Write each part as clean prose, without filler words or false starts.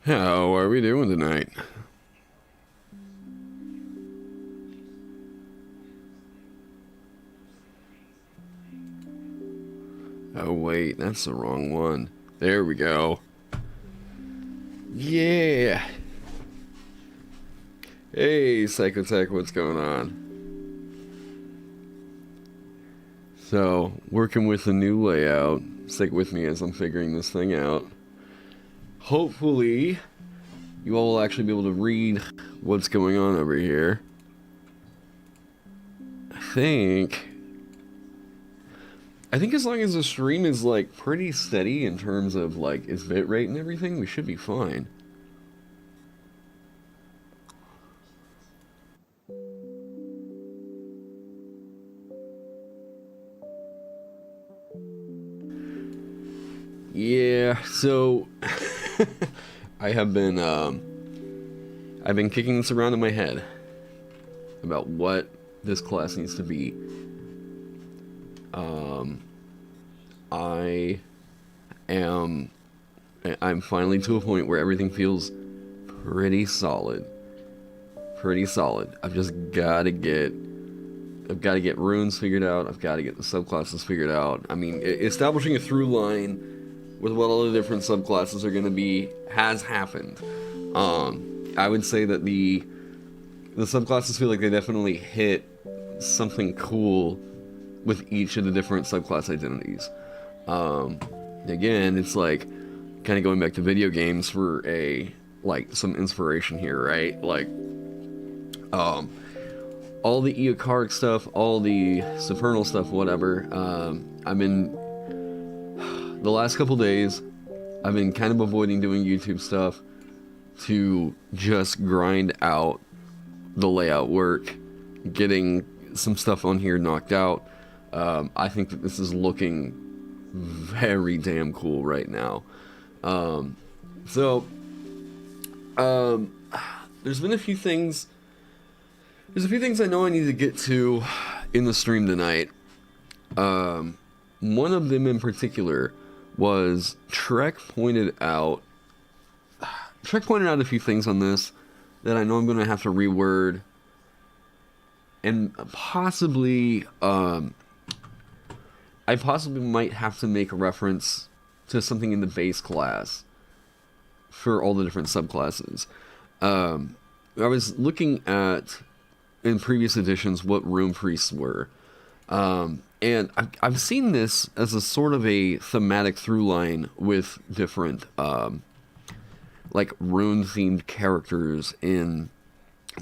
How are we doing tonight? Oh wait, that's the wrong one. There we go. Yeah! Hey, Psychotech, what's going on? So, working with the new layout. Stick with me as I'm figuring this thing out. Hopefully, you all will actually be able to read what's going on over here. I think as long as the stream is like pretty steady in terms of like its bitrate and everything, we should be fine. Yeah, so I've been kicking this around in my head about what this class needs to be. I'm finally to a point where everything feels pretty solid. Pretty solid. I've got to get runes figured out. I've got to get the subclasses figured out. I mean, establishing a through line with what all the different subclasses are going to be has happened. I would say that the subclasses feel like they definitely hit something cool with each of the different subclass identities. Again, it's like kind of going back to video games for some inspiration here, right? Like, all the Eocaric stuff, all the Supernal stuff, whatever. The last couple days, I've been kind of avoiding doing YouTube stuff to just grind out the layout work, getting some stuff on here knocked out. I think that this is looking very damn cool right now. There's been a few things. There's a few things I know I need to get to in the stream tonight. One of them in particular was Trek pointed out a few things on this that I know I'm going to have to reword, and possibly I possibly might have to make a reference to something in the base class for all the different subclasses. I was looking at, in previous editions, what rune priests were. And I've seen this as a sort of a thematic through line with different, like, rune-themed characters in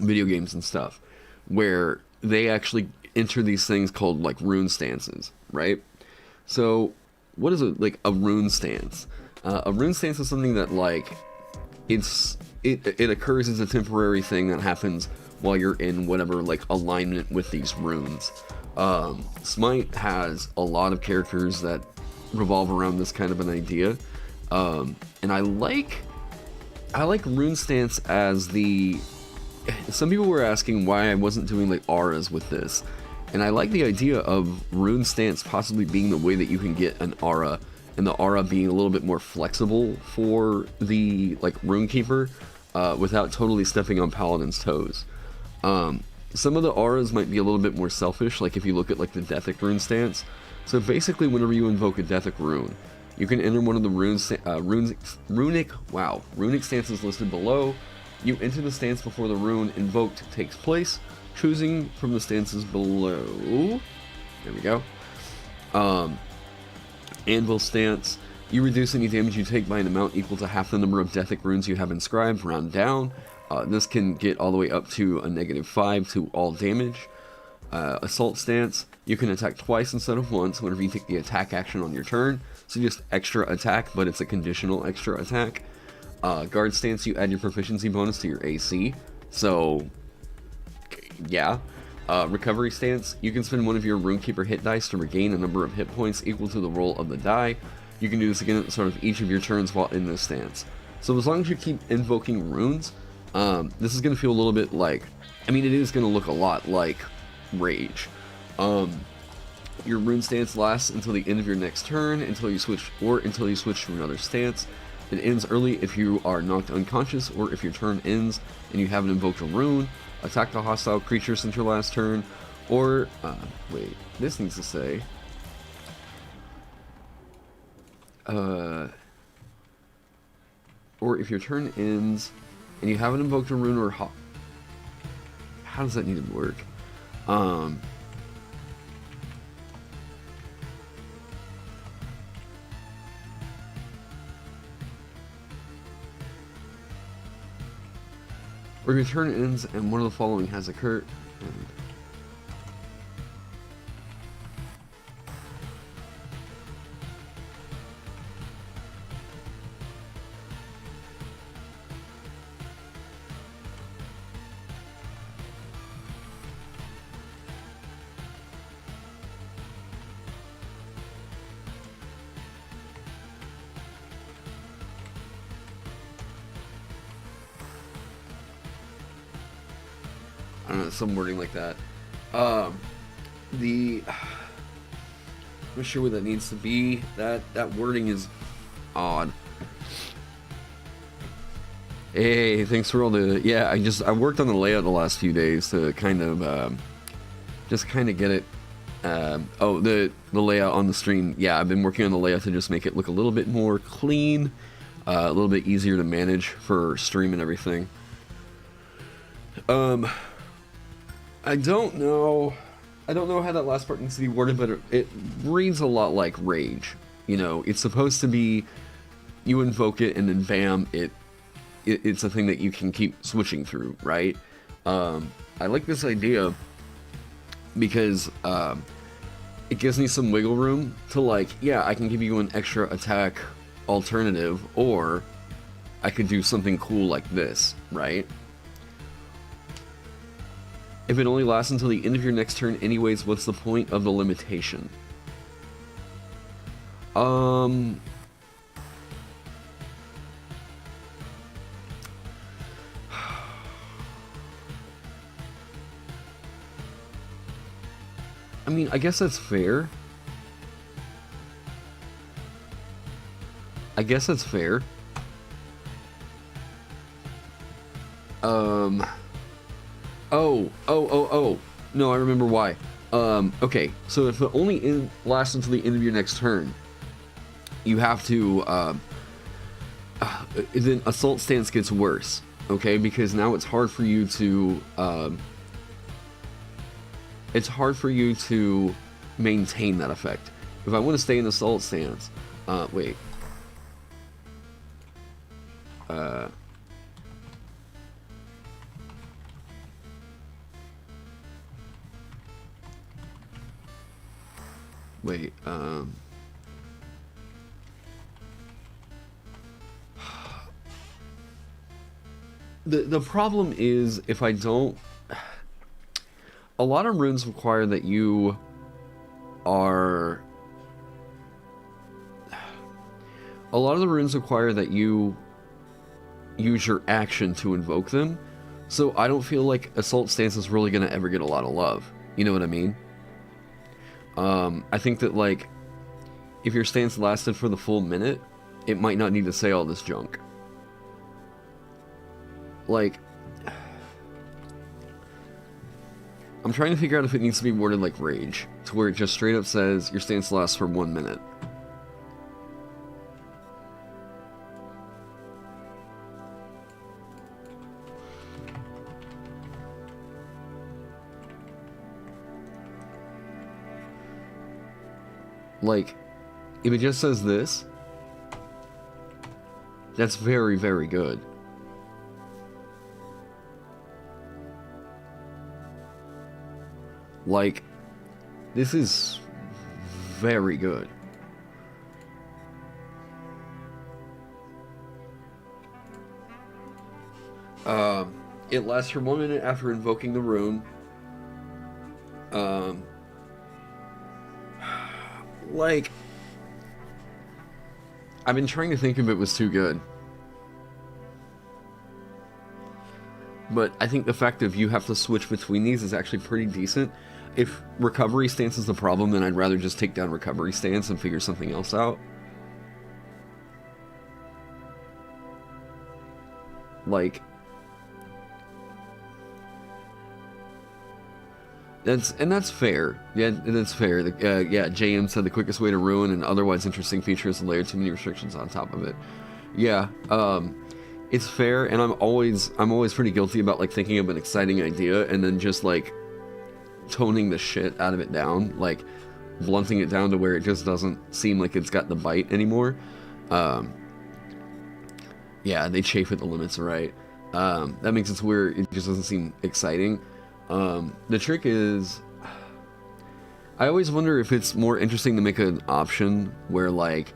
video games and stuff, where they actually enter these things called, like, rune stances, right? So, what is like a rune stance? A rune stance is something that, like, it occurs as a temporary thing that happens while you're in whatever, like, alignment with these runes. Smite has a lot of characters that revolve around this kind of an idea. And I like rune stance as the... Some people were asking why I wasn't doing, like, auras with this. And I like the idea of rune stance possibly being the way that you can get an aura, and the aura being a little bit more flexible for the, like, Runekeeper, without totally stepping on Paladin's toes. Some of the auras might be a little bit more selfish, like if you look at, like, the Deathic rune stance. So basically, whenever you invoke a Deathic rune, you can enter one of the runic stances listed below. You enter the stance before the rune invoked takes place, choosing from the stances below. There we go. Anvil stance. You reduce any damage you take by an amount equal to half the number of Deathic runes you have inscribed, round down. This can get all the way up to a -5 to all damage. Assault stance. You can attack twice instead of once whenever you take the attack action on your turn. So just extra attack, but it's a conditional extra attack. Guard stance. You add your proficiency bonus to your AC. So, yeah. Recovery stance. You can spend one of your Runekeeper hit dice to regain a number of hit points equal to the roll of the die. You can do this again at the start of each of your turns while in this stance. So as long as you keep invoking runes, this is going to feel a little bit like... I mean, it is going to look a lot like Rage. Your rune stance lasts until the end of your next turn, until you switch to another stance. It ends early if you are knocked unconscious, or if your turn ends and you haven't invoked a rune. Attack the hostile creature since your last turn, or, wait, this needs to say, or if your turn ends and you haven't invoked a rune or how does that need to work? Or your turn ends and one of the following has occurred. I don't know, some wording like that. I'm not sure what that needs to be. That wording is odd. Hey, thanks for all the... Yeah, I worked on the layout the last few days to kind of, just kind of get it... oh, the layout on the stream. Yeah, I've been working on the layout to just make it look a little bit more clean, a little bit easier to manage for stream and everything. I don't know how that last part needs to be worded, but it reads a lot like Rage. You know, it's supposed to be, you invoke it and then bam, it's a thing that you can keep switching through, right? I like this idea because it gives me some wiggle room to, like, yeah, I can give you an extra attack alternative, or I could do something cool like this, right? If it only lasts until the end of your next turn anyways, what's the point of the limitation? I mean, I guess that's fair. Oh. No, I remember why. Okay, so if it only lasts until the end of your next turn, you have to, then Assault Stance gets worse, okay? Because now it's hard for you to, maintain that effect. If I want to stay in Assault Stance, wait. Wait, the problem is if I don't... A lot of runes require that you are... A lot of the runes require that you use your action to invoke them, so I don't feel like Assault Stance is really going to ever get a lot of love. You know what I mean? I think that, like, if your stance lasted for the full minute, it might not need to say all this junk. Like, I'm trying to figure out if it needs to be worded like Rage, to where it just straight up says your stance lasts for 1 minute. Like, if it just says this, that's very, very good. Like, this is very good. It lasts for 1 minute after invoking the rune. Like, I've been trying to think if it was too good. But I think the fact that you have to switch between these is actually pretty decent. If recovery stance is the problem, then I'd rather just take down recovery stance and figure something else out. like, that's fair. Yeah, that's fair. Yeah, JM said the quickest way to ruin an otherwise interesting feature is to layer too many restrictions on top of it. Yeah, it's fair, and I'm always pretty guilty about like thinking of an exciting idea and then just like toning the shit out of it down, like blunting it down to where it just doesn't seem like it's got the bite anymore. Yeah, they chafe at the limits, right? That makes it where it just doesn't seem exciting. The trick is, I always wonder if it's more interesting to make an option where like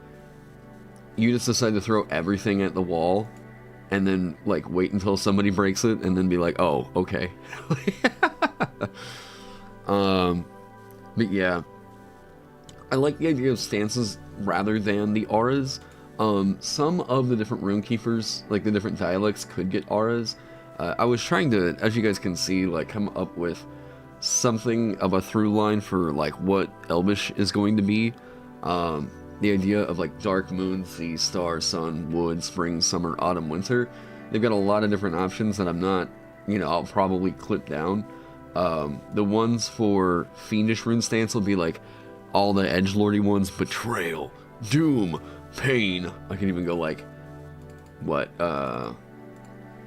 you just decide to throw everything at the wall and then like wait until somebody breaks it and then be like, oh, okay. But yeah, I like the idea of stances rather than the auras. Some of the different Rune Keepers, like the different dialects, could get auras. I was trying to, as you guys can see, like come up with something of a through line for like what Elvish is going to be. The idea of like dark, moon, sea, star, sun, wood, spring, summer, autumn, winter. They've got a lot of different options that I'm not, I'll probably clip down. The ones for Fiendish rune stance will be like all the edgelordy ones: betrayal, doom, pain. I can even go like, what,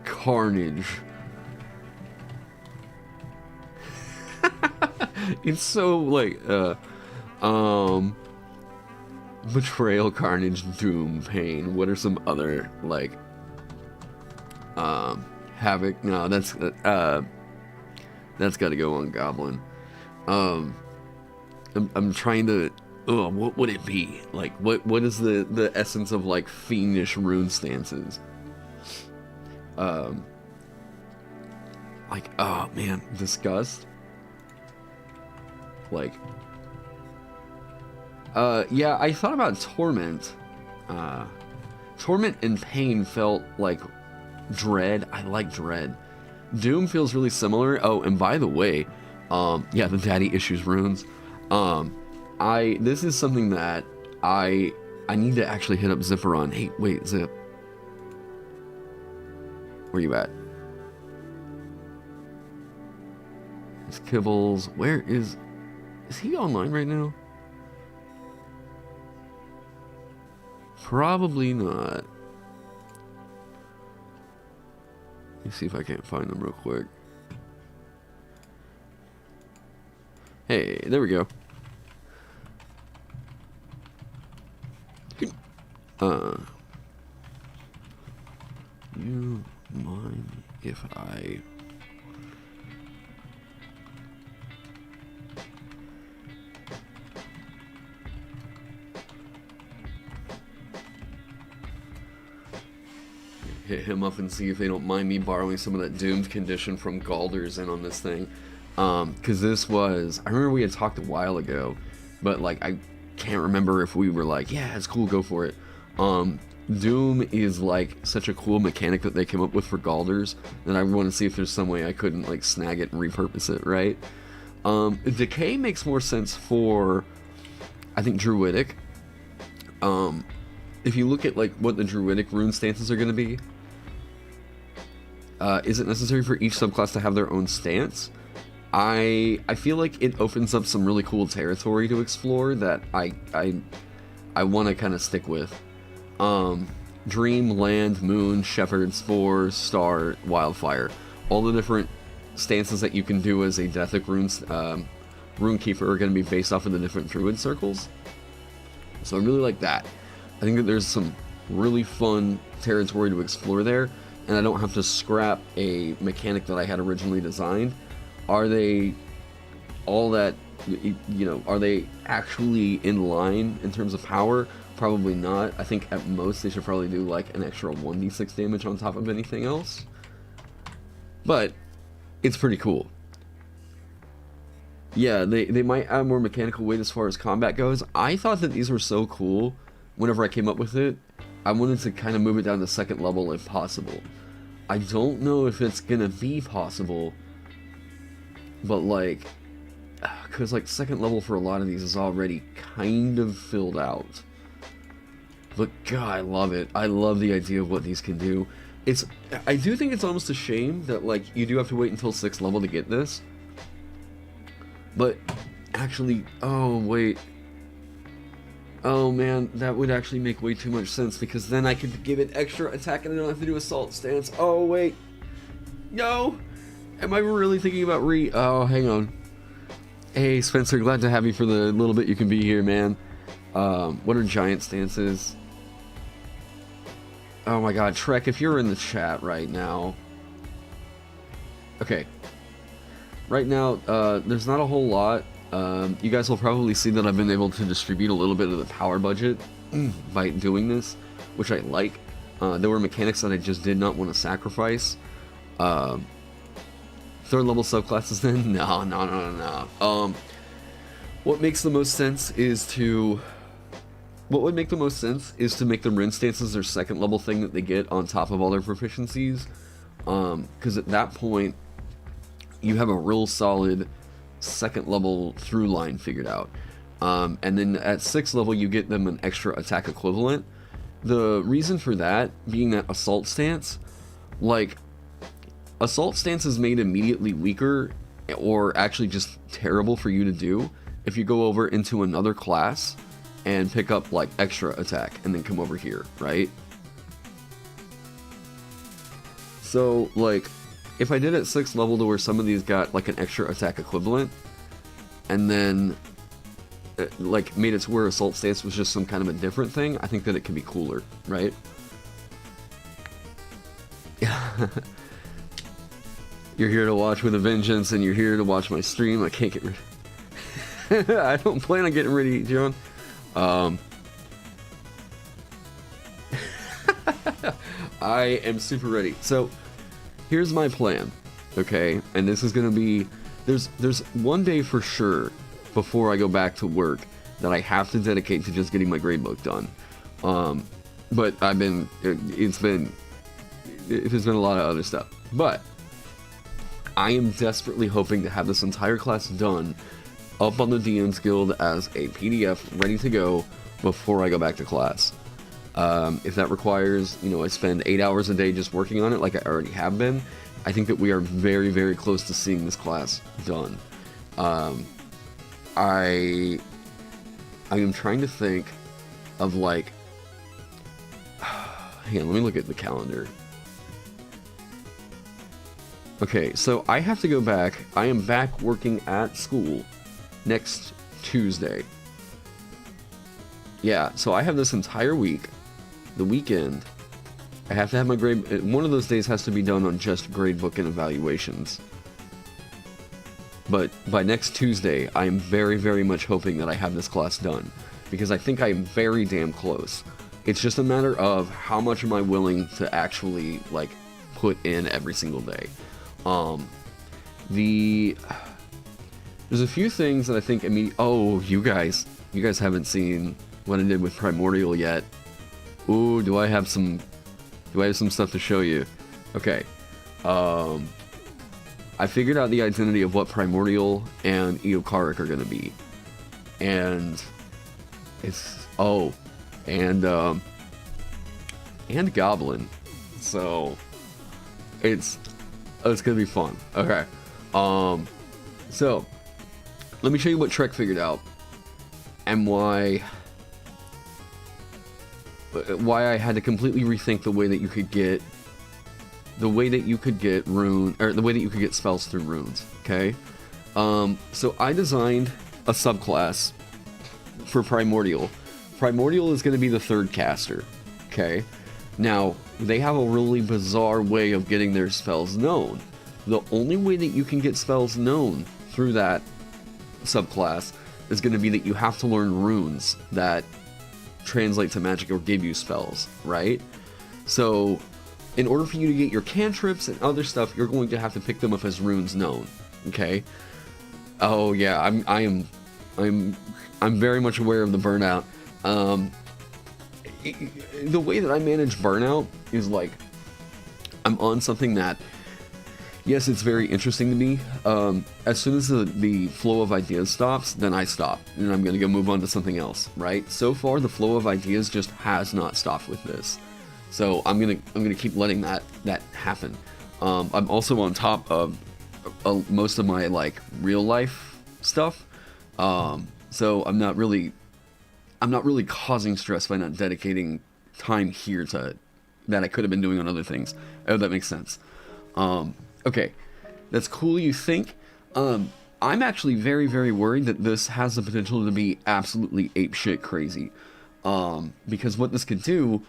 carnage. It's so like, betrayal, carnage, doom, pain. What are some other like, havoc? No, that's got to go on goblin. I'm trying to. Oh, what would it be? Like, what is the essence of like fiendish rune stances? Like, oh man, disgust. Like, yeah, I thought about torment. Torment and pain felt like dread. I like dread. Doom feels really similar. Oh, and by the way, yeah, the daddy issues runes. This is something that I need to actually hit up Zipper on. Hey, wait, Zip. Where you at? It's Kibbles. Where is he online right now? Probably not. Let me see if I can't find him real quick. Hey, there we go. You mind if I hit him up and see if they don't mind me borrowing some of that doomed condition from Galder's in on this thing? Because this was, I remember we had talked a while ago, but like I can't remember if we were like, yeah, it's cool, go for it. Doom is like such a cool mechanic that they came up with for Galder's that I want to see if there's some way I couldn't like snag it and repurpose it, right? Decay makes more sense for, I think, Druidic. If you look at like what the Druidic rune stances are going to be, is it necessary for each subclass to have their own stance? I feel like it opens up some really cool territory to explore that I want to kind of stick with. Dream, Land, Moon, Shepherd, Spore, Star, Wildfire. All the different stances that you can do as a Deathic Runekeeper are going to be based off of the different Druid circles. So I really like that. I think that there's some really fun territory to explore there, and I don't have to scrap a mechanic that I had originally designed. Are they all that, are they actually in line in terms of power? Probably not. I think at most they should probably do like an extra 1d6 damage on top of anything else. But it's pretty cool. Yeah, they might add more mechanical weight as far as combat goes. I thought that these were so cool whenever I came up with it. I wanted to kind of move it down to second level if possible. I don't know if it's gonna be possible, but like, because like second level for a lot of these is already kind of filled out. But God, I love it. I love the idea of what these can do. I do think it's almost a shame that, like, you do have to wait until 6th level to get this. But, actually, oh, wait. Oh, man, that would actually make way too much sense, because then I could give it extra attack and I don't have to do Assault Stance. Oh, wait. No! Am I really thinking about Oh, hang on. Hey, Spencer, glad to have you for the little bit you can be here, man. What are Giant Stances? Oh my god, Trek, if you're in the chat right now... Okay. Right now, there's not a whole lot. You guys will probably see that I've been able to distribute a little bit of the power budget by doing this, which I like. There were mechanics that I just did not want to sacrifice. 3rd level subclasses then? No. What makes the most sense is to... What would make the most sense is to make the Rune Stances their 2nd level thing that they get on top of all their proficiencies. Because at that point, you have a real solid 2nd level through line figured out. And then at 6th level, you get them an extra attack equivalent. The reason for that being that Assault Stance, like, Assault Stance is made immediately weaker, or actually just terrible for you to do, if you go over into another class and pick up, like, extra attack, and then come over here, right? So, like, if I did at 6th level to where some of these got, like, an extra attack equivalent, and then, like, made it to where Assault Stance was just some kind of a different thing, I think that it could be cooler, right? You're here to watch with a vengeance, and you're here to watch my stream. I can't get rid... I don't plan on getting rid of you, John. I am super ready. So, here's my plan, okay? And this is gonna be... There's one day for sure, before I go back to work, that I have to dedicate to just getting my gradebook done. But there's been a lot of other stuff. But, I am desperately hoping to have this entire class done up on the DM's Guild as a PDF ready to go before I go back to class. If that requires, I spend 8 hours a day just working on it like I already have been, I think that we are very, very close to seeing this class done. I am trying to think of, like... Hang on, let me look at the calendar. Okay, so I have to go back. I am back working at school next Tuesday. Yeah, so I have this entire week, the weekend. I have to have my grade... One of those days has to be done on just gradebook and evaluations. But by next Tuesday, I am very, very much hoping that I have this class done. Because I think I am very damn close. It's just a matter of how much am I willing to actually, like, put in every single day. There's a few things that I think oh, you guys haven't seen what I did with Primordial yet. Ooh, do I have some stuff to show you? Okay. I figured out the identity of what Primordial and Eokaric are gonna be. And it's and Goblin. So it's gonna be fun. Okay. So let me show you what Trek figured out and why I had to completely rethink the way that you could get rune, or the way that you could get spells through runes. Okay. So I designed a subclass for Primordial. Primordial is going to be the 3rd caster. Okay. Now, they have a really bizarre way of getting their spells known. The only way that you can get spells known through that subclass is going to be that you have to learn runes that translate to magic or give you spells, right? So, in order for you to get your cantrips and other stuff, you're going to have to pick them up as runes known, okay? Oh yeah, I'm very much aware of the burnout. The way that I manage burnout is like, I'm on something that, yes, it's very interesting to me. As soon as the flow of ideas stops, then I stop, and I'm gonna go move on to something else, right? So far, the flow of ideas just has not stopped with this. So I'm gonna keep letting that happen. I'm also on top of most of my like real life stuff. So I'm not really causing stress by not dedicating time here to that I could have been doing on other things. Oh, that makes sense. Okay, that's cool. You think? I'm actually very, very worried that this has the potential to be absolutely apeshit crazy. Because what this could do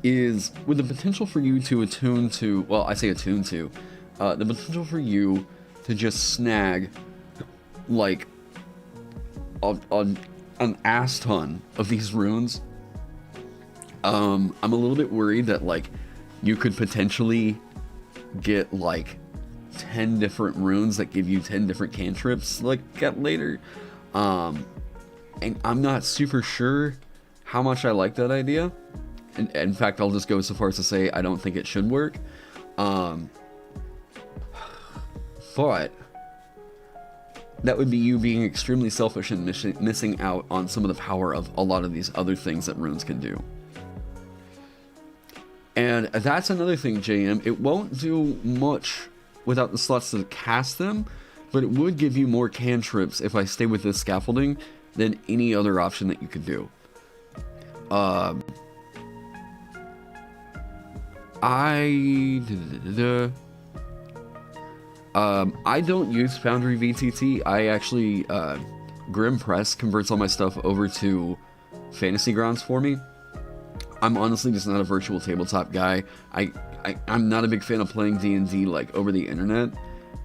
is, with the potential for you to attune to, well, I say attune to, the potential for you to just snag, like, an ass ton of these runes. I'm a little bit worried that, like, you could potentially get, like, 10 different runes that give you 10 different cantrips, like, at later. And I'm not super sure how much I like that idea. And in fact, I'll just go so far as to say I don't think it should work. But that would be you being extremely selfish and missing out on some of the power of a lot of these other things that runes can do. And that's another thing, JM. It won't do much without the slots to cast them, but it would give you more cantrips if I stay with this scaffolding than any other option that you could do. I don't use Foundry VTT. I actually, Grim Press converts all my stuff over to Fantasy Grounds for me. I'm honestly just not a virtual tabletop guy. I'm not a big fan of playing D&D, like, over the internet.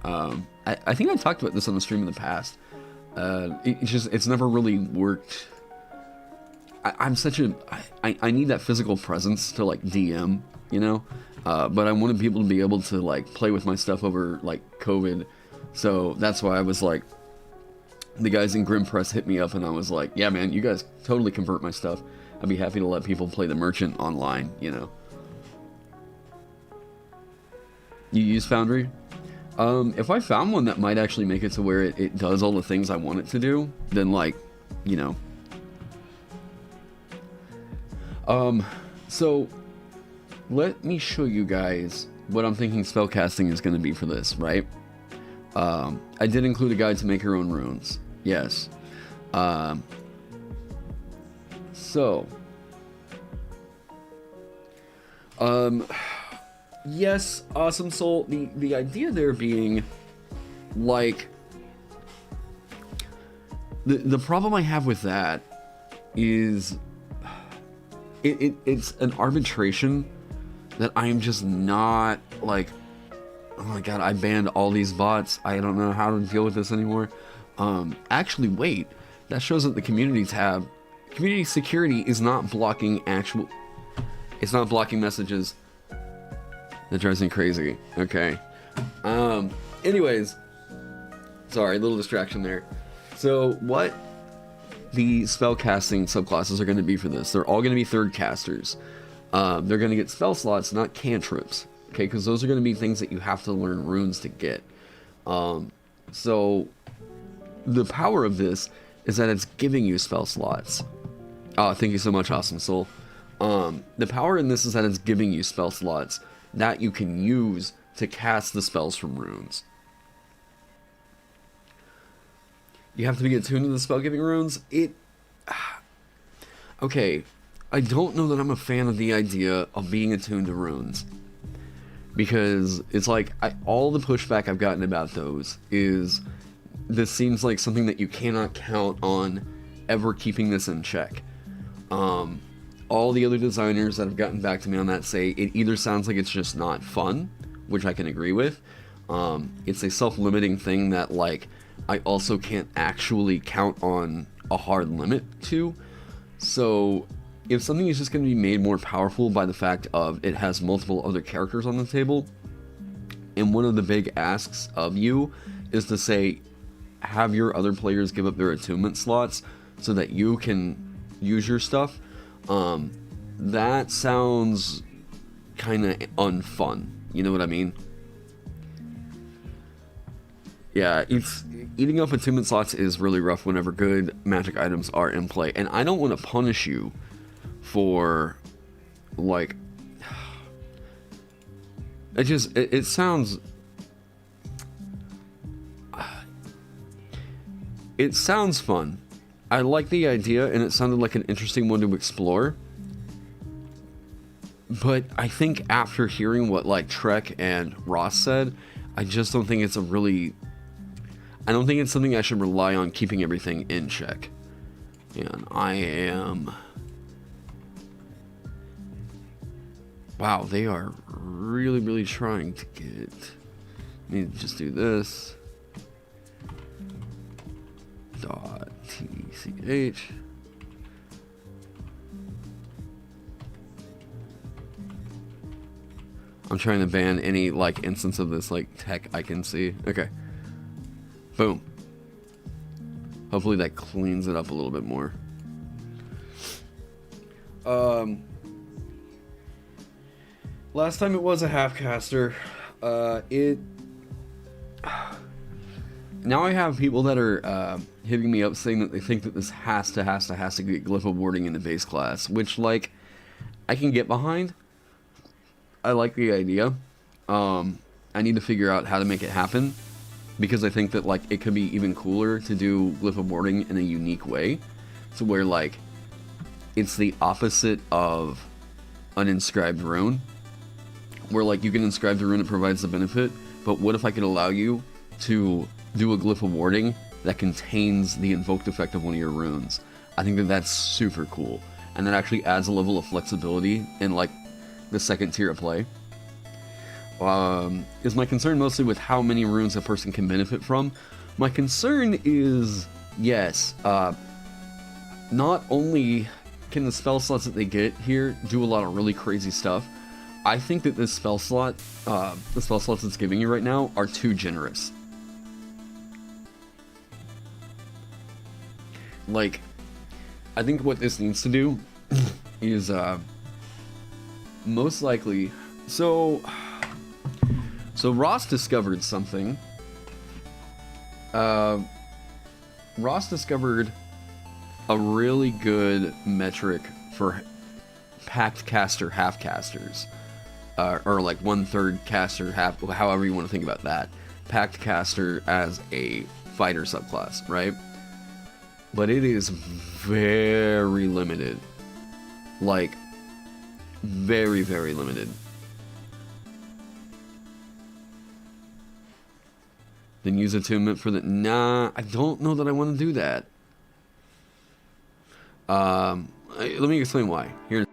I think I talked about this on the stream in the past. It's never really worked. I need that physical presence to, like, DM, you know? But I want people to be able to, like, play with my stuff over, like, COVID. So that's why I was like, the guys in Grim Press hit me up and I was like, yeah, man, you guys totally convert my stuff. I'd be happy to let people play the merchant online, you know? You use Foundry? If I found one that might actually make it to where it does all the things I want it to do, then, like, you know. So let me show you guys what I'm thinking spellcasting is going to be for this, right? I did include a guide to make your own runes. Yes. Yes, Awesome Soul. The idea there being, like, the problem I have with that is it's an arbitration that I am just not, like, oh my god, I banned all these bots. I don't know how to deal with this anymore. Actually, wait, that shows that the community tab, community security is not blocking it's not blocking messages. That drives me crazy. Okay. Anyways, sorry, a little distraction there. So what the spellcasting subclasses are going to be for this, they're all going to be third casters. They're going to get spell slots, not cantrips. Okay, because those are going to be things that you have to learn runes to get. So the power of this is that it's giving you spell slots. Oh, thank you so much, Awesome Soul. The power in this is that it's giving you spell slots that you can use to cast the spells from runes. You have to be attuned to the spell-giving runes. Okay, I don't know that I'm a fan of the idea of being attuned to runes. Because it's like, all the pushback I've gotten about those is, this seems like something that you cannot count on ever keeping this in check. All the other designers that have gotten back to me on that say it either sounds like it's just not fun, which I can agree with. It's a self-limiting thing that, like, I also can't actually count on a hard limit to. So if something is just going to be made more powerful by the fact of it has multiple other characters on the table, and one of the big asks of you is to say, have your other players give up their attunement slots so that you can use your stuff, that sounds kind of unfun. You know what I mean? Yeah, eating up attunement slots is really rough whenever good magic items are in play. And I don't want to punish you for, like, it sounds... It sounds fun. I like the idea, and it sounded like an interesting one to explore. But I think after hearing what, like, Trek and Ross said, I just don't think it's a really... I don't think it's something I should rely on keeping everything in check. And I am... Wow, they are really, really trying to get... Let me just do this. .tch. I'm trying to ban any, like, instance of this, like, tech I can see. Okay. Boom. Hopefully that cleans it up a little bit more. Last time it was a half-caster. Now I have people that are hitting me up saying that they think that this has to get glyph awarding in the base class, which, like, I can get behind. I like the idea. I need to figure out how to make it happen, because I think that, like, it could be even cooler to do glyph awarding in a unique way, to where, like, it's the opposite of an inscribed rune, where, like, you can inscribe the rune that provides the benefit, but what if I could allow you to do a glyph awarding that contains the invoked effect of one of your runes? I think that that's super cool, and that actually adds a level of flexibility in, like, the second tier of play. Is my concern mostly with how many runes a person can benefit from? My concern is, yes, not only can the spell slots that they get here do a lot of really crazy stuff, I think that this spell slot, the spell slots it's giving you right now, are too generous. Like, I think what this needs to do is, most likely... So Ross discovered something. Ross discovered a really good metric for packed caster half casters. Or like 1/3 caster half, however you want to think about that. Packed caster as a fighter subclass, right? But it is very limited. Like, very, very limited. Then use attunement for the... Nah, I don't know that I want to do that. Let me explain why. Here.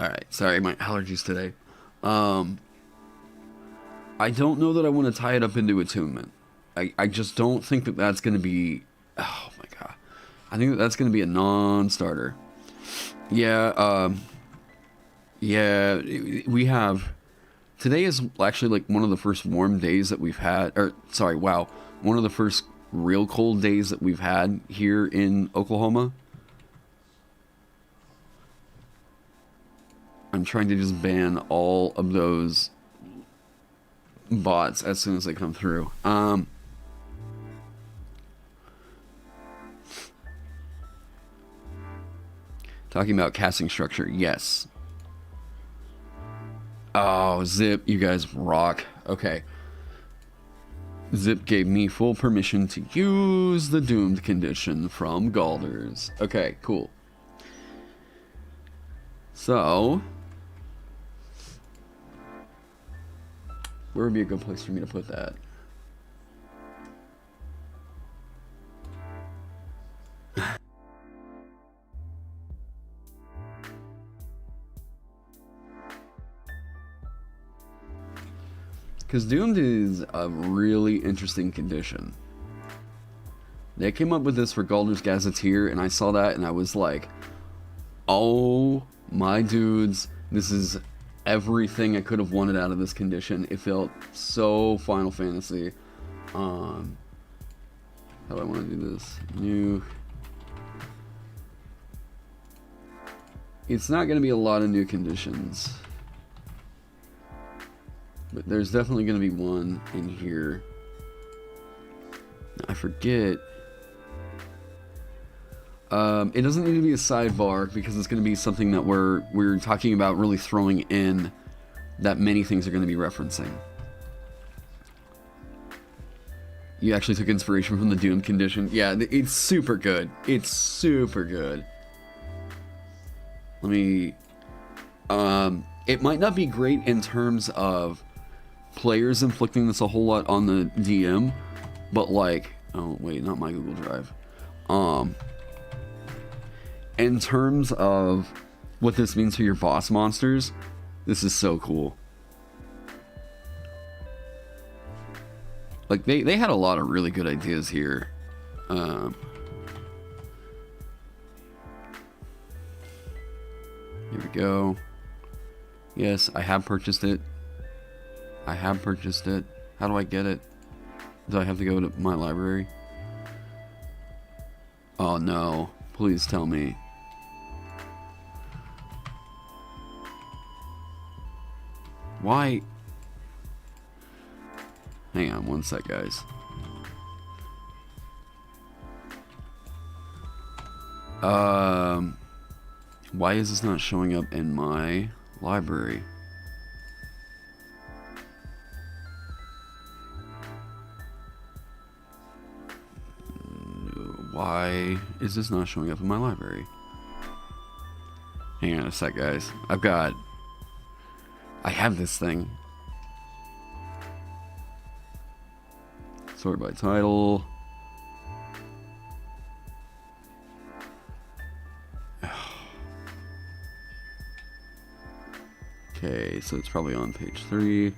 Alright, sorry, my allergies today. I don't know that I want to tie it up into attunement. I just don't think that that's going to be... Oh my god. I think that that's going to be a non-starter. Yeah, yeah, we have... Today is actually like one of the first warm days that we've had... Or, sorry, wow. One of the first real cold days that we've had here in Oklahoma. I'm trying to just ban all of those bots as soon as they come through. Talking about casting structure, yes. Oh, Zip, you guys rock. Okay. Zip gave me full permission to use the doomed condition from Galders. Okay, cool. So, where would be a good place for me to put that? Because Doomed is a really interesting condition. They came up with this for Galders Gazetteer, and I saw that, and I was like, oh my dudes, this is everything I could have wanted out of this condition. It felt so Final Fantasy. How do I want to do this? New. It's not going to be a lot of new conditions. But there's definitely going to be one in here. I forget. It doesn't need to be a sidebar because it's going to be something that we're talking about really throwing in that many things are going to be referencing. You actually took inspiration from the Doom condition. Yeah, it's super good. It's super good. Let me... it might not be great in terms of players inflicting this a whole lot on the DM, but like... Oh, wait, not my Google Drive. In terms of what this means for your boss monsters, this is so cool. Like, they had a lot of really good ideas here. Here we go. Yes, I have purchased it. I have purchased it. How do I get it? Do I have to go to my library? Oh no. Please tell me. Why? Hang on one sec, guys. Why is this not showing up in my library? Why is this not showing up in my library? Hang on a sec, guys. I have this thing. Sort by title. Okay, so it's probably on page 3.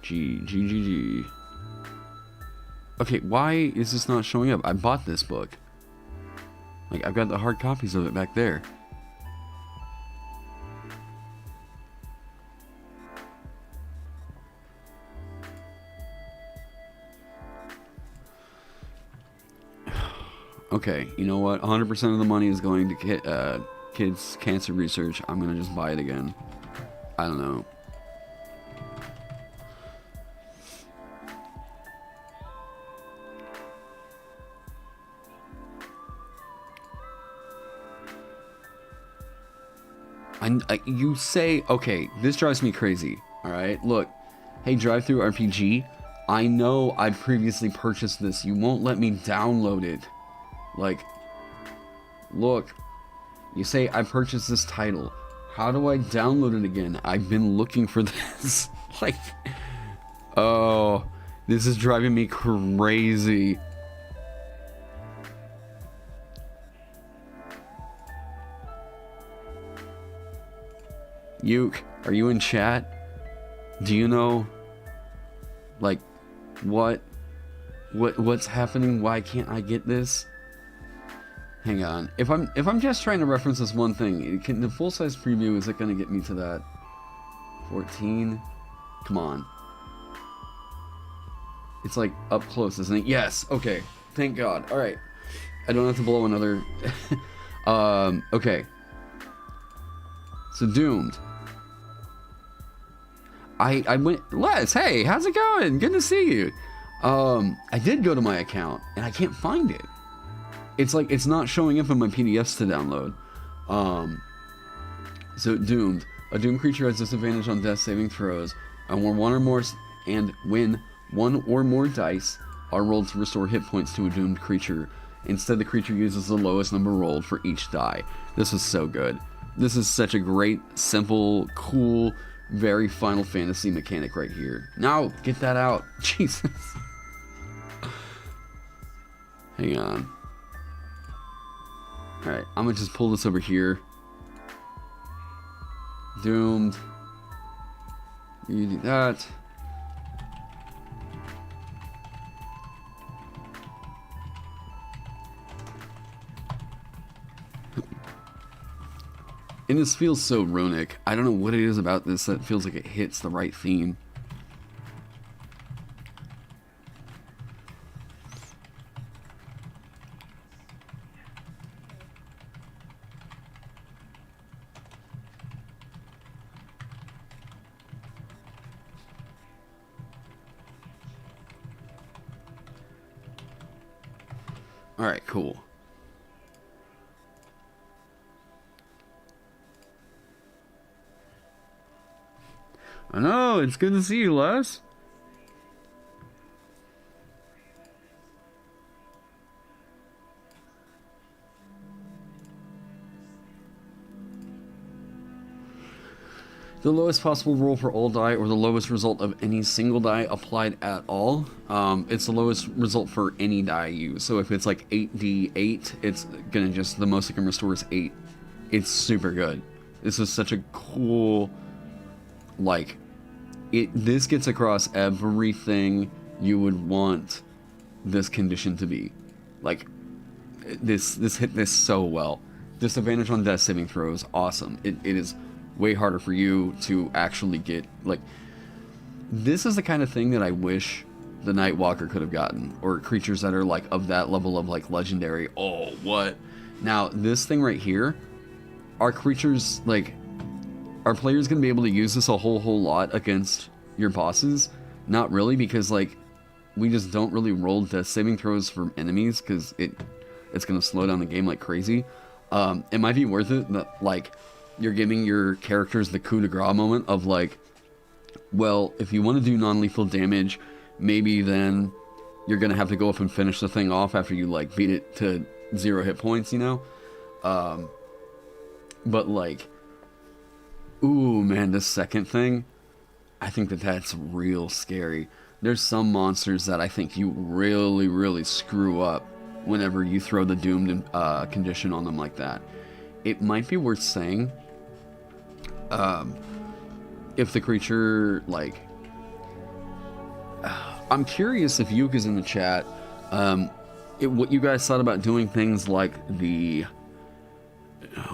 G. Okay, why is this not showing up? I bought this book. Like, I've got the hard copies of it back there. Okay, you know what? 100% of the money is going to kids' cancer research. I'm going to just buy it again. I don't know. You say, okay, this drives me crazy. Alright, look. Hey, Drive-Thru RPG, I know I previously purchased this. You won't let me download it. Like, look, you say I purchased this title. How do I download it again? I've been looking for this. Like, oh, this is driving me crazy. Yuke, are you in chat? Do you know, like, what's happening? Why can't I get this? Hang on. If I'm just trying to reference this one thing, can the full size preview, is it gonna get me to that 14? Come on. It's like up close, isn't it? Yes. Okay. Thank God. All right. I don't have to blow another. Okay. So Doomed. I went. Les, hey, how's it going? Good to see you. I did go to my account and I can't find it. It's like it's not showing up in my PDFs to download. So Doomed. A doomed creature has disadvantage on death saving throws, and when one or more dice are rolled to restore hit points to a doomed creature. Instead, the creature uses the lowest number rolled for each die. This is so good. This is such a great, simple, cool, very Final Fantasy mechanic right here. Now, get that out. Jesus. Hang on. Alright, I'm gonna just pull this over here. Doomed. You do that. And this feels so runic. I don't know what it is about this that feels like it hits the right theme. Alright, cool. I know, it's good to see you, Les. The lowest possible roll for all die, or the lowest result of any single die applied at all. It's the lowest result for any die used. So if it's like 8d8, it's gonna just, the most it can restore is 8. It's super good. This is such a cool, like, this gets across everything you would want this condition to be. Like, this hit this so well. Disadvantage on death saving throws, awesome. It is way harder for you to actually get, like, this is the kind of thing that I wish the Nightwalker could have gotten, or creatures that are like of that level of like legendary. Oh, what? Now this thing right here, our creatures, like, our players gonna be able to use this a whole lot against your bosses? Not really, because like we just don't really roll death saving throws from enemies because it's gonna slow down the game like crazy. It might be worth it that, like, you're giving your characters the coup de grace moment of like, well, if you want to do non-lethal damage, maybe then you're gonna have to go up and finish the thing off after you like beat it to 0 hit points, you know? But like, ooh man, this second thing, I think that's real scary. There's some monsters that I think you really screw up whenever you throw the doomed condition on them like that. It might be worth saying, if the creature, like, I'm curious if Yuke is in the chat, what you guys thought about doing things like the,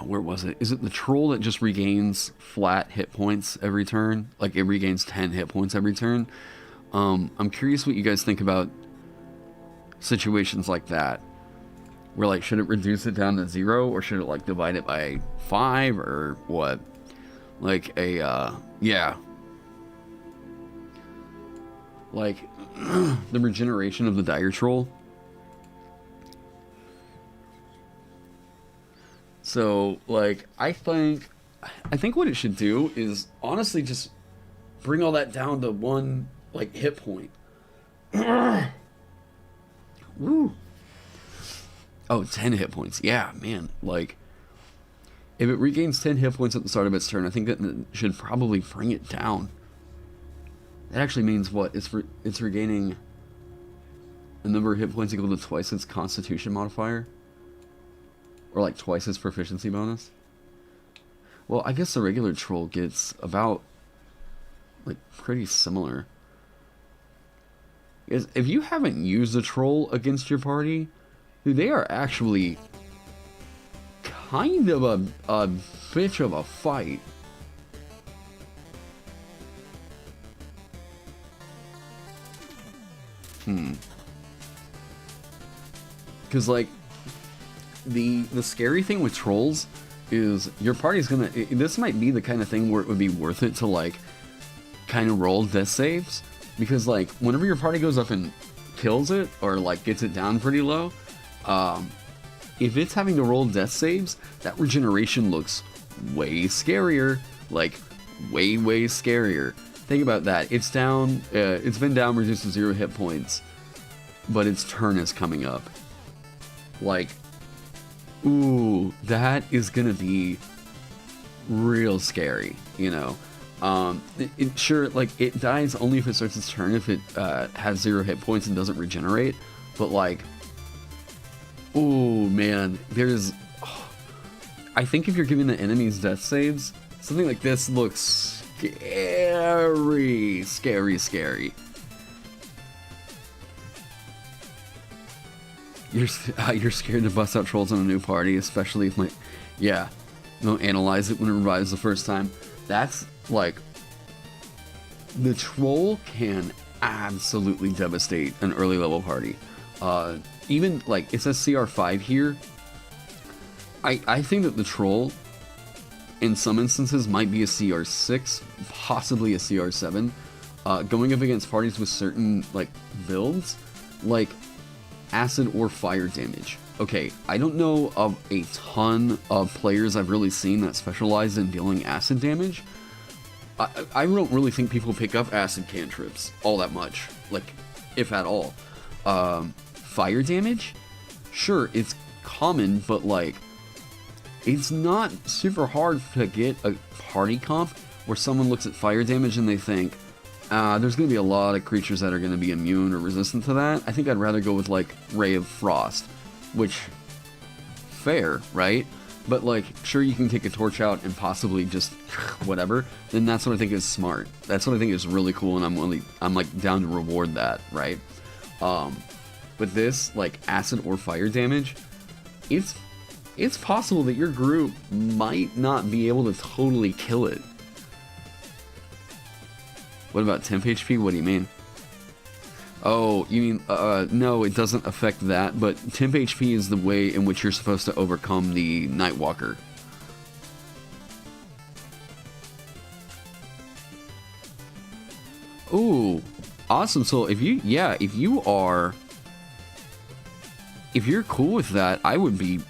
where was it? Is it the troll that just regains flat hit points every turn? Like, it regains 10 hit points every turn. I'm curious what you guys think about situations like that. Where, like, should it reduce it down to 0, or should it, like, divide it by 5, or what? Like, yeah. Like, the regeneration of the Dire Troll. So, like, I think what it should do is, honestly, just bring all that down to 1, like, hit point. Woo! Oh, 10 hit points. Yeah, man. Like, if it regains 10 hit points at the start of its turn, I think that it should probably bring it down. That actually means what? It's regaining a number of hit points equal to twice its Constitution modifier? Or like twice its proficiency bonus? Well, I guess the regular troll gets about, like, pretty similar. Because if you haven't used a troll against your party, they are actually kind of a bitch of a fight. Because, like, the scary thing with trolls is your party's gonna... This might be the kind of thing where it would be worth it to, like, kind of roll death saves. Because, like, whenever your party goes up and kills it, or, like, gets it down pretty low, if it's having to roll death saves, that regeneration looks way scarier. Like, way scarier. Think about that. It's down, it's been down, reduced to 0 hit points, but its turn is coming up. Like, ooh, that is gonna be real scary, you know? Sure, like, it dies only if it starts its turn, if it has 0 hit points and doesn't regenerate, but, like, ooh, man, there's... Oh, I think if you're giving the enemies death saves, something like this looks scary. You're scared to bust out trolls on a new party, especially if, like, yeah, don't analyze it when it revives the first time. That's, like, the troll can absolutely devastate an early level party. Even, like, it says CR5 here. I think that the troll, in some instances, might be a CR6, possibly a CR7. Going up against parties with certain, like, builds, like, acid or fire damage. Okay, I don't know of a ton of players I've really seen that specialize in dealing acid damage. I don't really think people pick up acid cantrips all that much, like, if at all. Fire damage? Sure, it's common, but like, it's not super hard to get a party comp where someone looks at fire damage and they think, there's going to be a lot of creatures that are going to be immune or resistant to that. I think I'd rather go with, like, Ray of Frost, which, fair, right? But, like, sure, you can take a torch out and possibly just whatever, then that's what I think is smart. That's what I think is really cool, and I'm like, down to reward that, right? But this, like, acid or fire damage, it's possible that your group might not be able to totally kill it. What about temp HP? What do you mean? Oh, you mean, no, it doesn't affect that, but temp HP is the way in which you're supposed to overcome the Nightwalker. Ooh, awesome. So if you're cool with that, I would be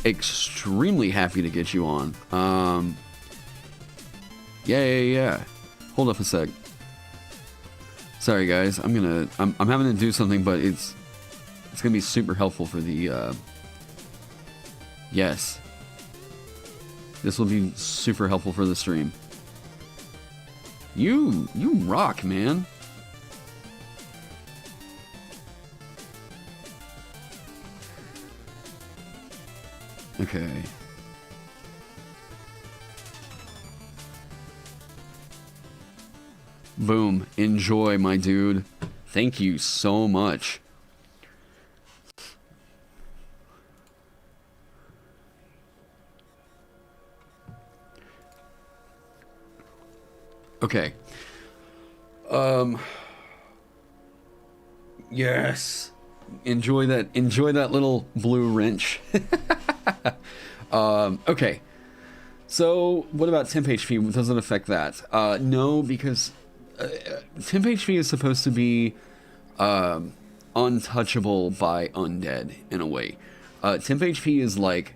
extremely happy to get you on. Yeah. Hold up a sec. Sorry guys, I'm having to do something, but it's gonna be super helpful for the yes. This will be super helpful for the stream. You rock, man. Okay. Boom. Enjoy, my dude. Thank you so much. Okay. Yes. Enjoy that little blue wrench. Okay. So, what about temp HP? Does it affect that? No, because temp HP is supposed to be untouchable by undead, in a way. Temp HP is like...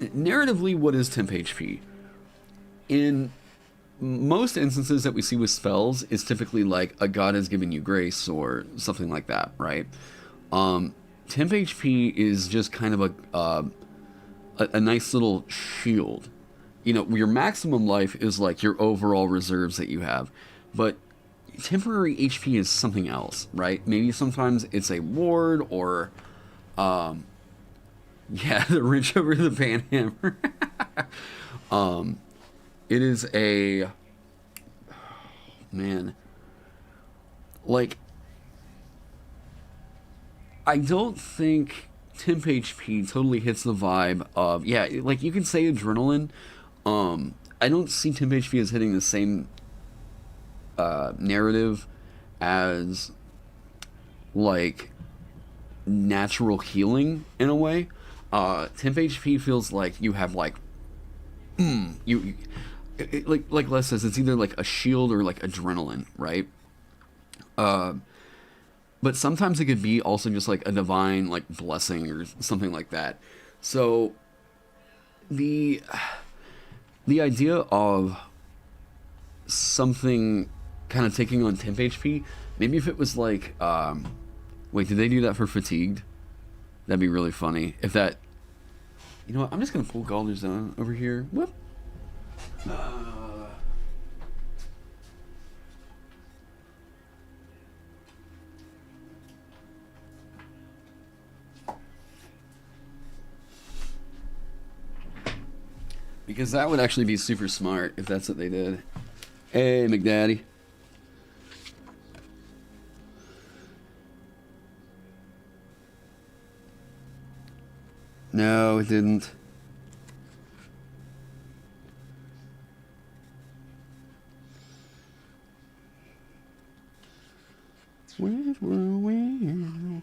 narratively, what is temp HP? In most instances that we see with spells, it's typically like a god has given you grace or something like that, right? Temp HP is just kind of a nice little shield. You know, your maximum life is like your overall reserves that you have, but temporary HP is something else, right? Maybe sometimes it's a ward or, yeah, the wrench over the panhammer. It is a, man, like, I don't think temp HP totally hits the vibe of, yeah, like, you can say adrenaline. I don't see temp HP as hitting the same narrative as, like, natural healing in a way. Temp HP feels like you have, like, like Les says, it's either like a shield or like adrenaline, right? But sometimes it could be also just like a divine like blessing or something like that. So the idea of something kind of taking on temp HP, maybe if it was like, wait, did they do that for fatigued? That'd be really funny. If that, you know what, I'm just gonna pull Galder's Zone over here. Whoop. Because that would actually be super smart if that's what they did. Hey, McDaddy. No, it didn't. Where were we?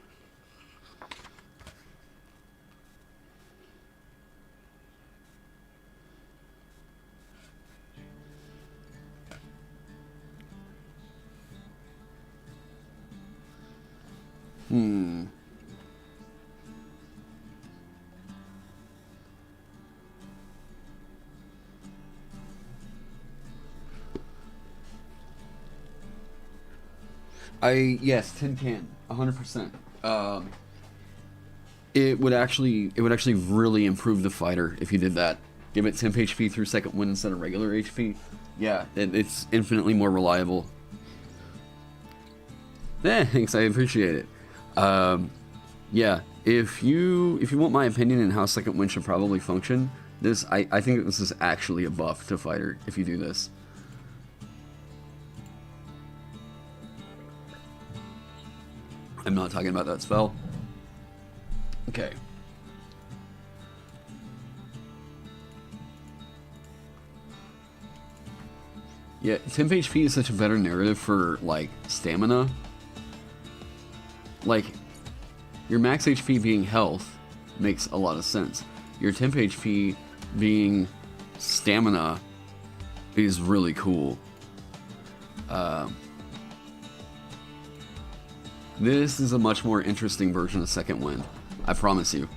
Hmm. Yes, tin can, 100%. It would actually really improve the fighter if you did that. Give it temp HP through second wind instead of regular HP. Yeah, it's infinitely more reliable. Thanks, I appreciate it. Yeah, if you want my opinion on how second wind should probably function, I think that this is actually a buff to fighter if you do this. I'm not talking about that spell. Okay. Yeah, temp HP is such a better narrative for, like, stamina. Like, your max HP being health makes a lot of sense. Your temp HP being stamina is really cool. This is a much more interesting version of Second Wind. I promise you.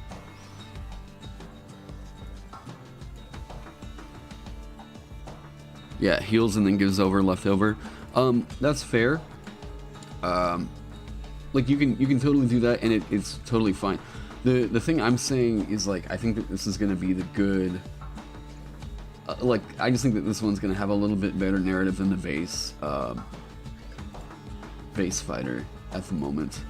Yeah, heals and then gives over leftover. That's fair. Like you can totally do that, and it's totally fine. The thing I'm saying is, like, I think that this is gonna be the good. Like, I just think that this one's gonna have a little bit better narrative than the base fighter at the moment.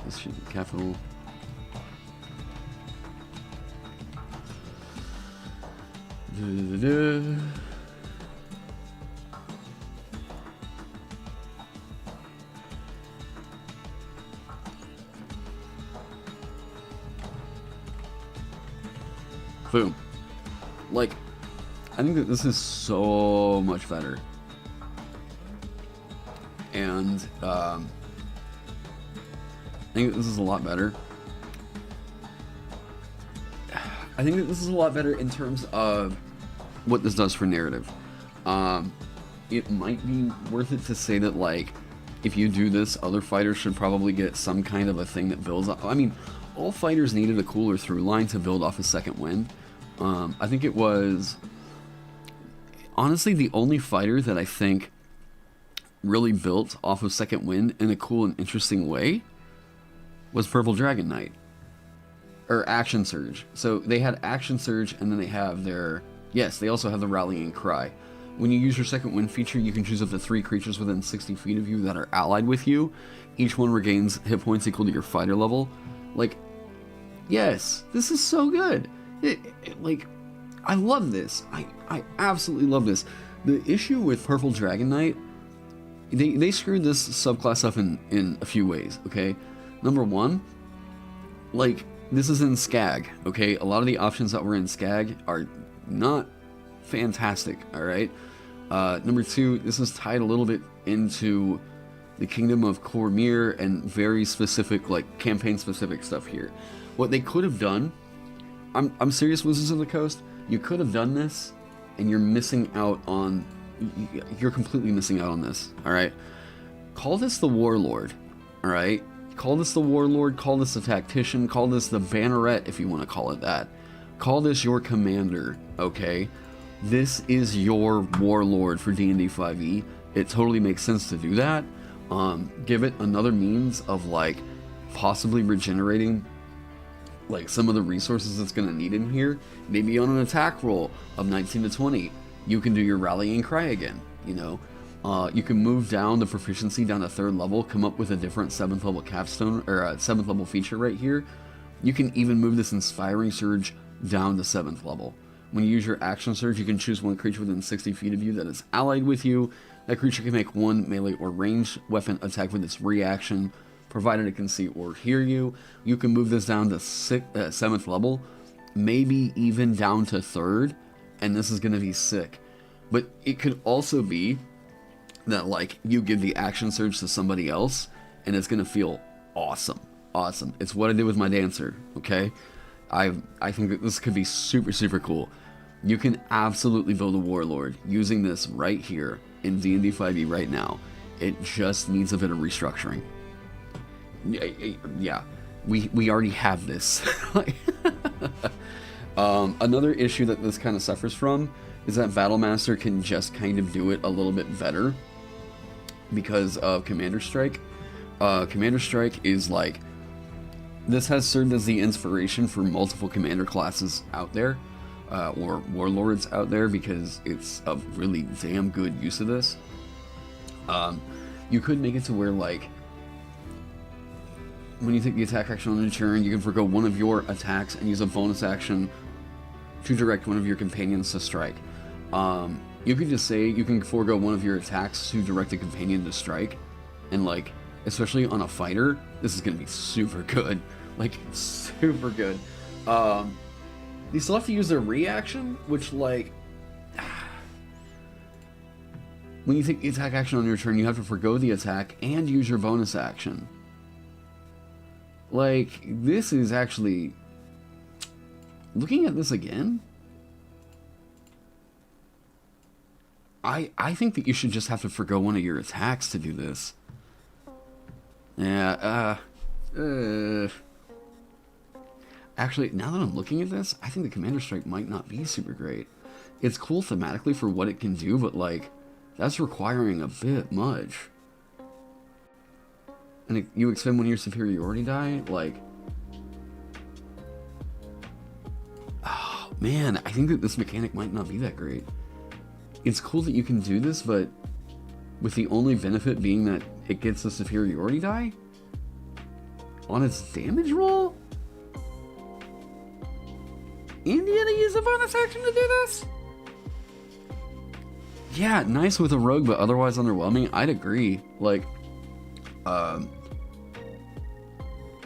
This should be capital. Boom. Like, I think that this is so much better. And, I think that this is a lot better. I think that this is a lot better in terms of what this does for narrative. It might be worth it to say that, like, if you do this, other fighters should probably get some kind of a thing that builds up. I mean, all fighters needed a cooler through line to build off a second wind. I think it was honestly the only fighter that I think really built off of second wind in a cool and interesting way was Purple Dragon Knight. Or Action Surge. So they had Action Surge, and then they have their... Yes, they also have the Rallying Cry. When you use your second wind feature, you can choose up to 3 creatures within 60 feet of you that are allied with you. Each one regains hit points equal to your fighter level. Like, yes, this is so good. Like, I love this. I absolutely love this. The issue with Purple Dragon Knight, they screwed this subclass up in a few ways, okay? Number one, like, this is in Skag, okay? A lot of the options that were in Skag are not fantastic, alright? Number two, this is tied a little bit into the Kingdom of Cormyr and very specific, like, campaign-specific stuff here. What they could have done, I'm serious, Wizards of the Coast, you could have done this, and you're missing out on... You're completely missing out on this, alright? Call this the Warlord, alright? Call this the Warlord, call this the Tactician, call this the Banneret if you want to call it that. Call this your Commander, okay? This is your Warlord for D&D 5e. It totally makes sense to do that. Give it another means of, like, possibly regenerating, like, some of the resources it's going to need in here. Maybe on an attack roll of 19 to 20, you can do your Rallying Cry again, you know? You can move down the proficiency down to 3rd level, come up with a different 7th level capstone, or a 7th level feature right here. You can even move this Inspiring Surge down to 7th level. When you use your Action Surge, you can choose one creature within 60 feet of you that is allied with you. That creature can make one melee or ranged weapon attack with its reaction, provided it can see or hear you. You can move this down to 7th level, maybe even down to 3rd, and this is going to be sick. But it could also be that, like, you give the Action Surge to somebody else, and it's gonna feel awesome. Awesome. It's what I did with my Dancer, okay? I think that this could be super, super cool. You can absolutely build a warlord using this right here in D&D 5e right now. It just needs a bit of restructuring. Yeah, we already have this. Another issue that this kind of suffers from is that Battlemaster can just kind of do it a little bit better because of Commander Strike. Commander Strike is like, this has served as the inspiration for multiple commander classes out there, or warlords out there, because it's a really damn good use of this. You could make it to where, like, when you take the attack action on a turn, you can forgo one of your attacks and use a bonus action to direct one of your companions to strike. You could just say you can forego one of your attacks to direct a companion to strike, and, like, especially on a fighter, this is going to be super good. Like, super good. They still have to use their reaction, which, like, when you take the attack action on your turn, you have to forgo the attack and use your bonus action. Like, this is actually... Looking at this again, I think that you should just have to forgo one of your attacks to do this. Yeah, actually, now that I'm looking at this, I think the Commander Strike might not be super great. It's cool thematically for what it can do, but, like, that's requiring a bit much. And you expend one of your superiority die? Like... Oh, man, I think that this mechanic might not be that great. It's cool that you can do this, but with the only benefit being that it gets a superiority die on its damage roll? And you gotta use a bonus action to do this? Yeah, nice with a rogue, but otherwise underwhelming. I'd agree. Like,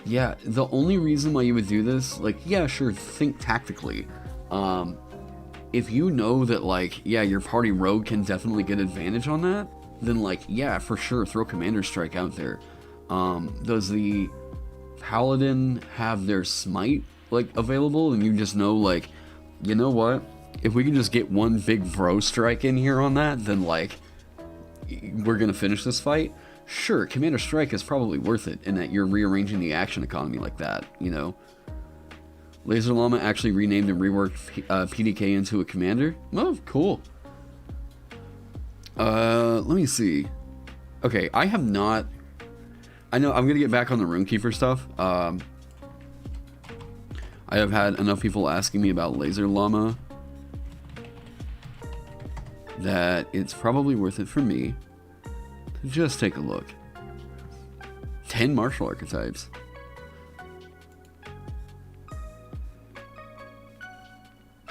yeah, the only reason why you would do this, like, yeah, sure, think tactically. If you know that, like, yeah, your party rogue can definitely get advantage on that, then, like, yeah, for sure, throw Commander Strike out there. Does the Paladin have their Smite, like, available, and you just know, like, you know what? If we can just get one big bro strike in here on that, then, like, we're gonna finish this fight. Sure, Commander Strike is probably worth it in that you're rearranging the action economy like that, you know? Laser Llama actually renamed and reworked PDK into a commander. Oh, cool. Let me see. Okay, I have not... I know, I'm going to get back on the Runekeeper stuff. I have had enough people asking me about Laser Llama that it's probably worth it for me to just take a look. 10 martial archetypes.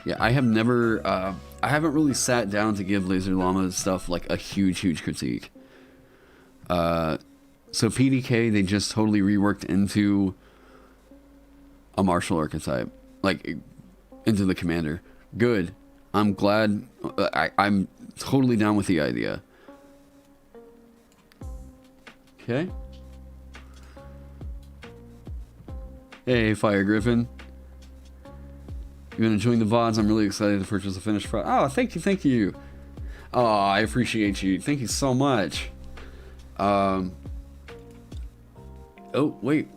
Yeah, I have never, I haven't really sat down to give Laser Llama's stuff, like, a huge critique. So PDK, they just totally reworked into a martial archetype. Like, into the commander. Good. I'm glad, I'm totally down with the idea. Okay. Hey, Fire Griffin. You're gonna join the VODs. I'm really excited to purchase a finished product. Oh, thank you. Oh, I appreciate you. Thank you so much. Oh, wait,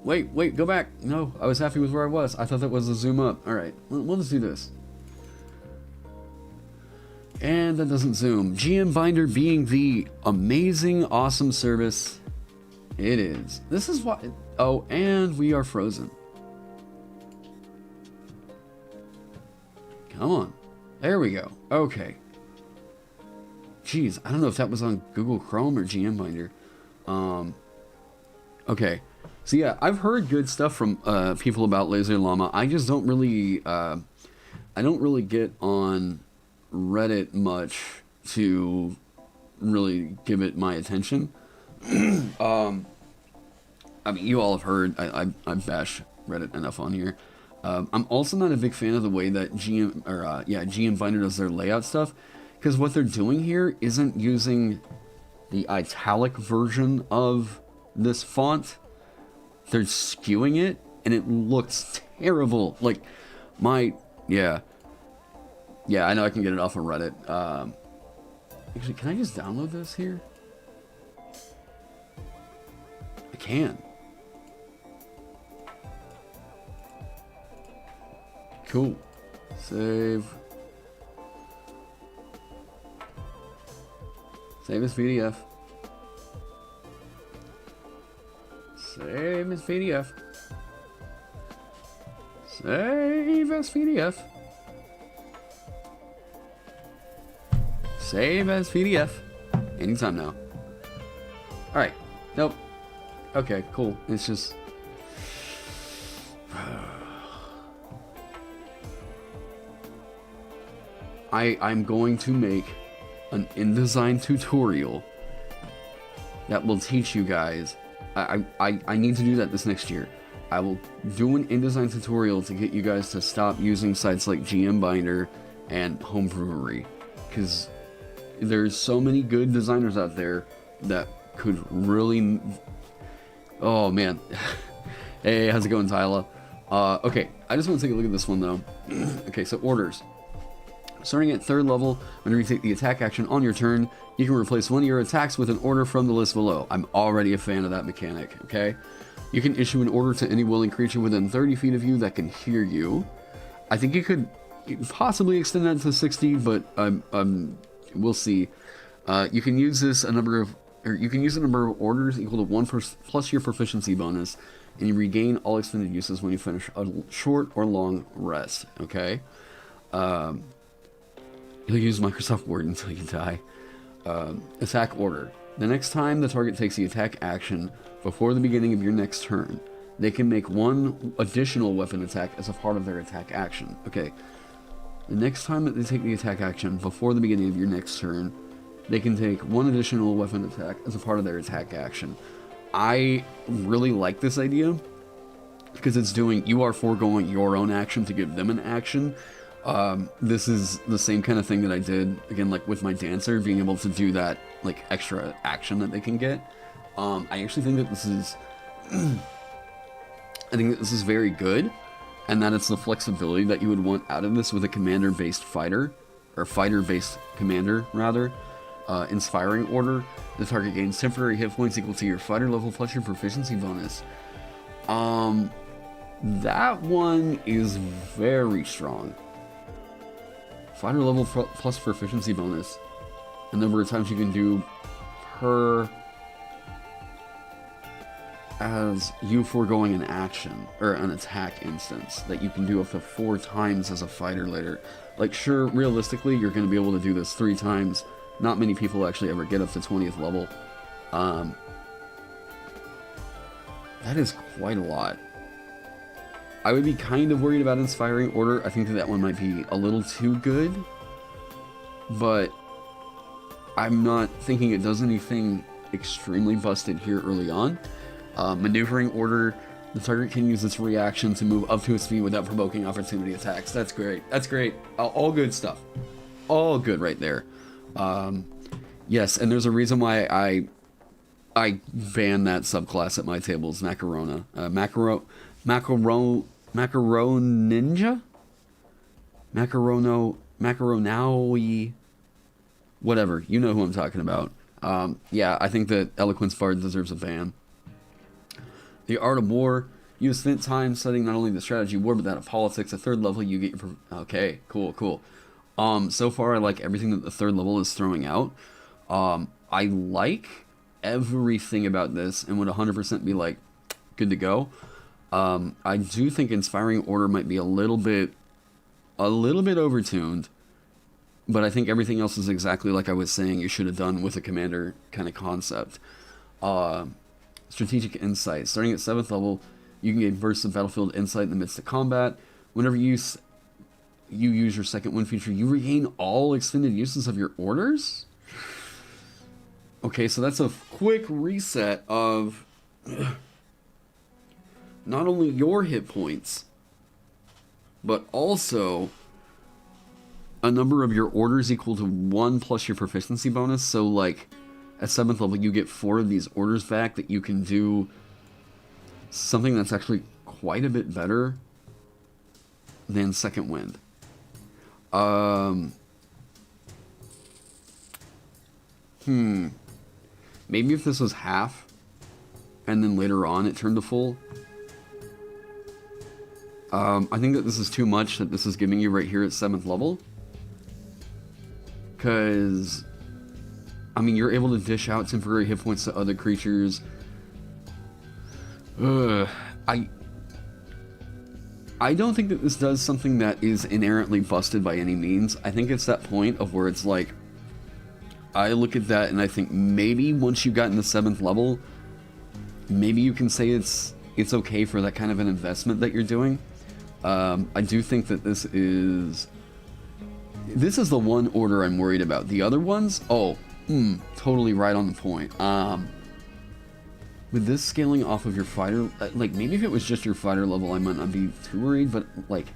go back. No, I was happy with where I was. I thought that was a zoom up. Alright, we'll just do this. And that doesn't zoom. GM Binder being the amazing, awesome service it is. This is what... Oh, and we are frozen. Come on. There we go. Okay. Jeez, I don't know if that was on Google Chrome or GM Binder. Okay. So yeah, I've heard good stuff from people about Laser Llama. I just don't really... I don't really get on Reddit much to really give it my attention. I mean, you all have heard I bash Reddit enough on here. I'm also not a big fan of the way that GM Binder does their layout stuff, because what they're doing here isn't using the italic version of this font. They're skewing it, and it looks terrible. Like, Yeah, I know I can get it off of Reddit. Actually, can I just download this here? I can. Cool. Save. Save as PDF. Save as PDF. Save as PDF. Save as PDF. Anytime now. Alright. Nope. Okay, cool. It's just... I'm going to make an InDesign tutorial that will teach you guys. I need to do that this next year. I will do an InDesign tutorial to get you guys to stop using sites like GM Binder and Home Brewery, because there's so many good designers out there that could really... Oh man. Hey, how's it going, Tyler? Okay, I just want to take a look at this one though. Okay, so orders. Starting at 3rd level, whenever you take the attack action on your turn, you can replace one of your attacks with an order from the list below. I'm already a fan of that mechanic, okay? You can issue an order to any willing creature within 30 feet of you that can hear you. I think you could possibly extend that to 60, but we'll see. You can use this a number of orders equal to 1 plus your proficiency bonus, and you regain all extended uses when you finish a short or long rest, okay? You'll use Microsoft Word until you die. Attack order. The next time the target takes the attack action before the beginning of your next turn, they can make one additional weapon attack as a part of their attack action. Okay. The next time that they take the attack action before the beginning of your next turn, they can take one additional weapon attack as a part of their attack action. I really like this idea because it's doing, you are foregoing your own action to give them an action. This is the same kind of thing that I did, again, like with my dancer, being able to do that, like, extra action that they can get. I actually think that this is, I think that this is very good, and that it's the flexibility that you would want out of this with a commander-based fighter, or fighter-based commander, rather. Inspiring order. The target gains temporary hit points equal to your fighter level plus your proficiency bonus. That one is very strong. Fighter level plus proficiency bonus. The number of times you can do per as you foregoing an action or an attack instance that you can do up to 4 times as a fighter later. Like, sure, realistically, you're going to be able to do this 3 times. Not many people actually ever get up to 20th level. That is quite a lot. I would be kind of worried about Inspiring Order. I think that one might be a little too good, but I'm not thinking it does anything extremely busted here early on. Maneuvering Order, the target can use its reaction to move up to its feet without provoking opportunity attacks. That's great. That's great. All good stuff. All good right there. Yes, and there's a reason why I ban that subclass at my tables, Macarona. Macaro Ninja? Macaronaui, whatever, you know who I'm talking about. Yeah, I think that Eloquence Bard deserves a ban. The Art of War, you spent time studying not only the strategy of war, but that of politics. At 3rd level, you get your... Okay, cool. So far, I like everything that the 3rd level is throwing out. I like everything about this and would 100% be like, good to go. I do think Inspiring Order might be a little bit overtuned, but I think everything else is exactly like I was saying you should have done with a commander kind of concept. Strategic Insight. Starting at 7th level, you can gain bursts of battlefield insight in the midst of combat. Whenever you use your second win feature, you regain all extended uses of your orders? Okay, so that's a quick reset of not only your hit points, but also a number of your orders equal to 1 plus your proficiency bonus. So, like, at 7th level, you get 4 of these orders back that you can do something that's actually quite a bit better than Second Wind. Um, Maybe if this was half, and then later on it turned to full. I think that this is too much that this is giving you right here at 7th level. Because, I mean, you're able to dish out temporary hit points to other creatures. I don't think that this does something that is inherently busted by any means. I think it's that point of where it's like, I look at that and I think maybe once you got in the 7th level, maybe you can say it's okay for that kind of an investment that you're doing. I do think that this is the one order I'm worried about. The other ones, totally right on the point. With this scaling off of your fighter, like, maybe if it was just your fighter level, I might not be too worried, but, like,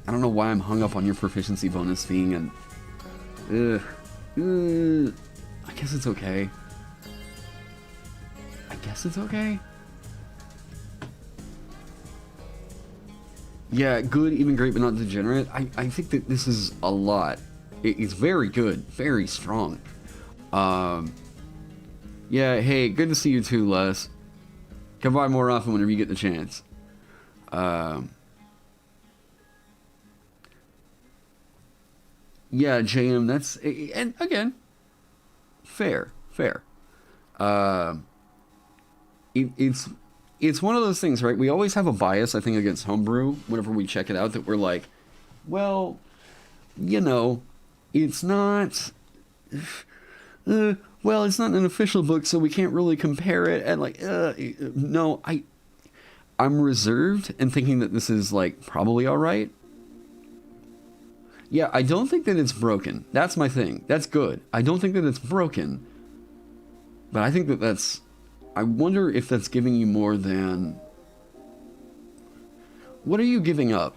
I don't know why I'm hung up on your proficiency bonus being an... I guess it's okay. I guess it's okay? Yeah, good, even great, but not degenerate. I think that this is a lot. It's very good, very strong. Yeah, hey, good to see you too, Les. Come by more often whenever you get the chance. Yeah, JM, that's... And again, fair. It's one of those things, right? We always have a bias, I think, against homebrew whenever we check it out, that we're like, well, you know, it's not... well, it's not an official book, so we can't really compare it. And like, no, I'm reserved and thinking that this is like probably all right. Yeah, I don't think that it's broken. That's my thing. That's good. I don't think that it's broken, but I think that that's. I wonder if that's giving you more than. What are you giving up?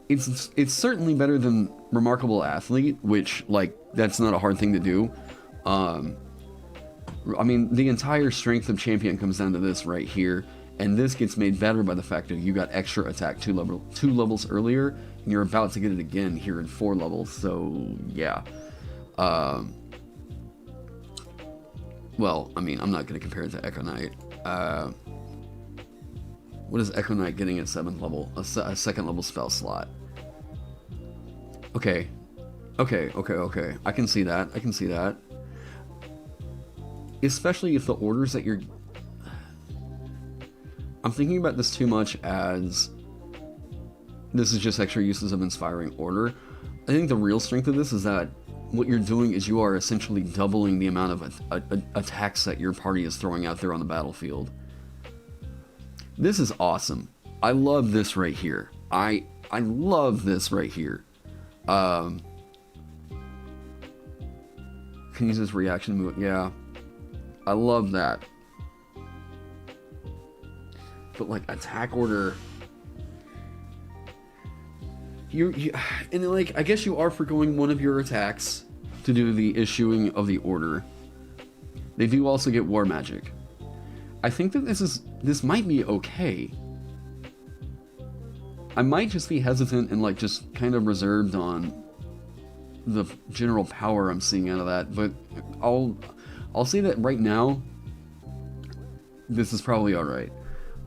It's certainly better than Remarkable Athlete, which, like, that's not a hard thing to do. I mean, the entire strength of Champion comes down to this right here, and this gets made better by the fact that you got extra attack 2 levels earlier, and you're about to get it again here in 4 levels, so, yeah. Well, I mean, I'm not going to compare it to Echo Knight. What is Echo Knight getting at 7th level? A 2nd level spell slot. Okay. I can see that. Especially if the orders that you're... I'm thinking about this too much as... This is just extra uses of Inspiring Order. I think the real strength of this is that what you're doing is you are essentially doubling the amount of attacks that your party is throwing out there on the battlefield. This is awesome. I love this right here. I love this right here. Can use this reaction move. Yeah. I love that. But like attack order, you and like I guess you are forgoing one of your attacks to do the issuing of the order. They do also get war magic. I think that this might be okay. I might just be hesitant and like just kind of reserved on the general power I'm seeing out of that, but I'll say that right now this is probably alright.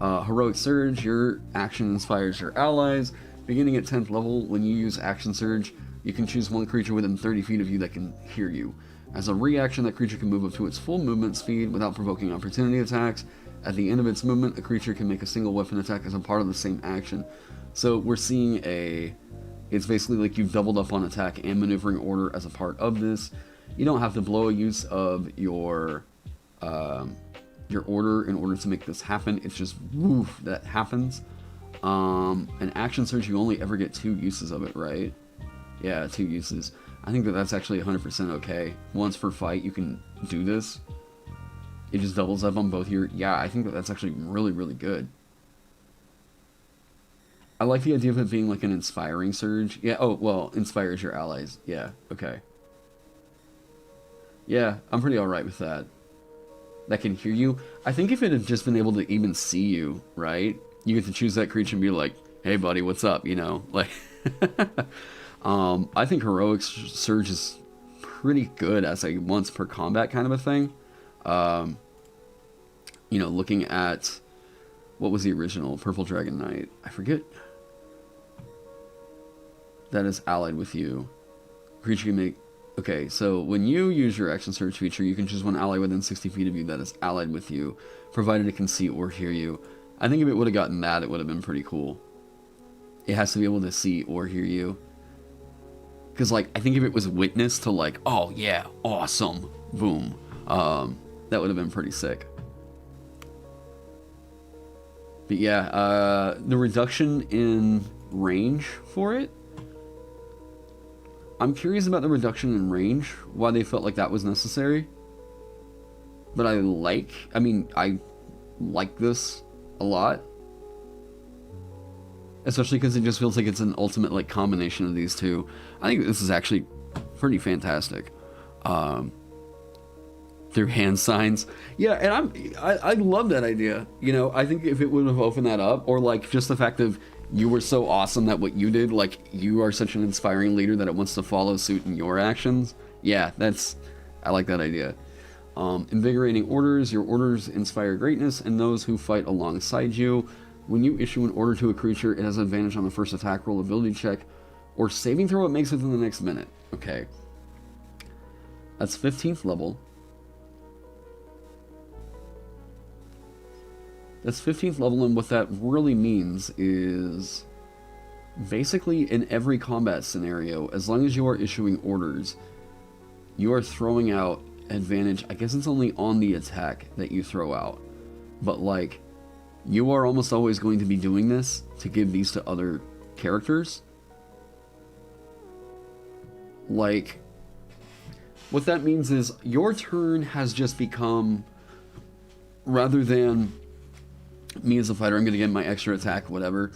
Heroic Surge, your action inspires your allies. Beginning at 10th level, when you use Action Surge, you can choose one creature within 30 feet of you that can hear you. As a reaction, that creature can move up to its full movement speed without provoking opportunity attacks. At the end of its movement, a creature can make a single weapon attack as a part of the same action. So we're seeing it's basically like you've doubled up on attack and maneuvering order as a part of this. You don't have to blow a use of your order in order to make this happen. It's just woof, that happens. An Action Surge, you only ever get 2 uses of it, right? Yeah, 2 uses. I think that that's actually 100% okay. Once per fight, you can do this. It just doubles up on both your... Yeah, I think that that's actually really, really good. I like the idea of it being like an Inspiring Surge. Yeah, oh, well, inspires your allies. Yeah, okay. Yeah, I'm pretty alright with that. That can hear you. I think if it had just been able to even see you, right? You get to choose that creature and be like, hey buddy, what's up, you know? Like, I think Heroic Surge is pretty good as a once per combat kind of a thing. You know, looking at what was the original Purple Dragon Knight? I forget. That is allied with you. Creature can make... Okay, so when you use your action search feature, you can choose one ally within 60 feet of you that is allied with you, provided it can see or hear you. I think if it would have gotten that, it would have been pretty cool. It has to be able to see or hear you. Because, like, I think if it was witness to, like, oh, yeah, awesome, boom, that would have been pretty sick. But yeah, the reduction in range for it, I'm curious about the reduction in range, why they felt like that was necessary. But I like this a lot. Especially because it just feels like it's an ultimate like combination of these two. I think this is actually pretty fantastic. Through hand signs. Yeah, and I love that idea. You know, I think if it would have opened that up, or like just the fact of you were so awesome that what you did, like you are such an inspiring leader that it wants to follow suit in your actions. Yeah, I like that idea. Invigorating orders. Your orders inspire greatness in those who fight alongside you. When you issue an order to a creature, it has an advantage on the first attack roll, ability check, or saving throw it makes within the next minute. Okay. That's 15th level. That's 15th level, and what that really means is basically in every combat scenario, as long as you are issuing orders, you are throwing out advantage. I guess it's only on the attack that you throw out. But like, you are almost always going to be doing this to give these to other characters. Like, what that means is your turn has just become, rather than me as a fighter, I'm going to get my extra attack, whatever.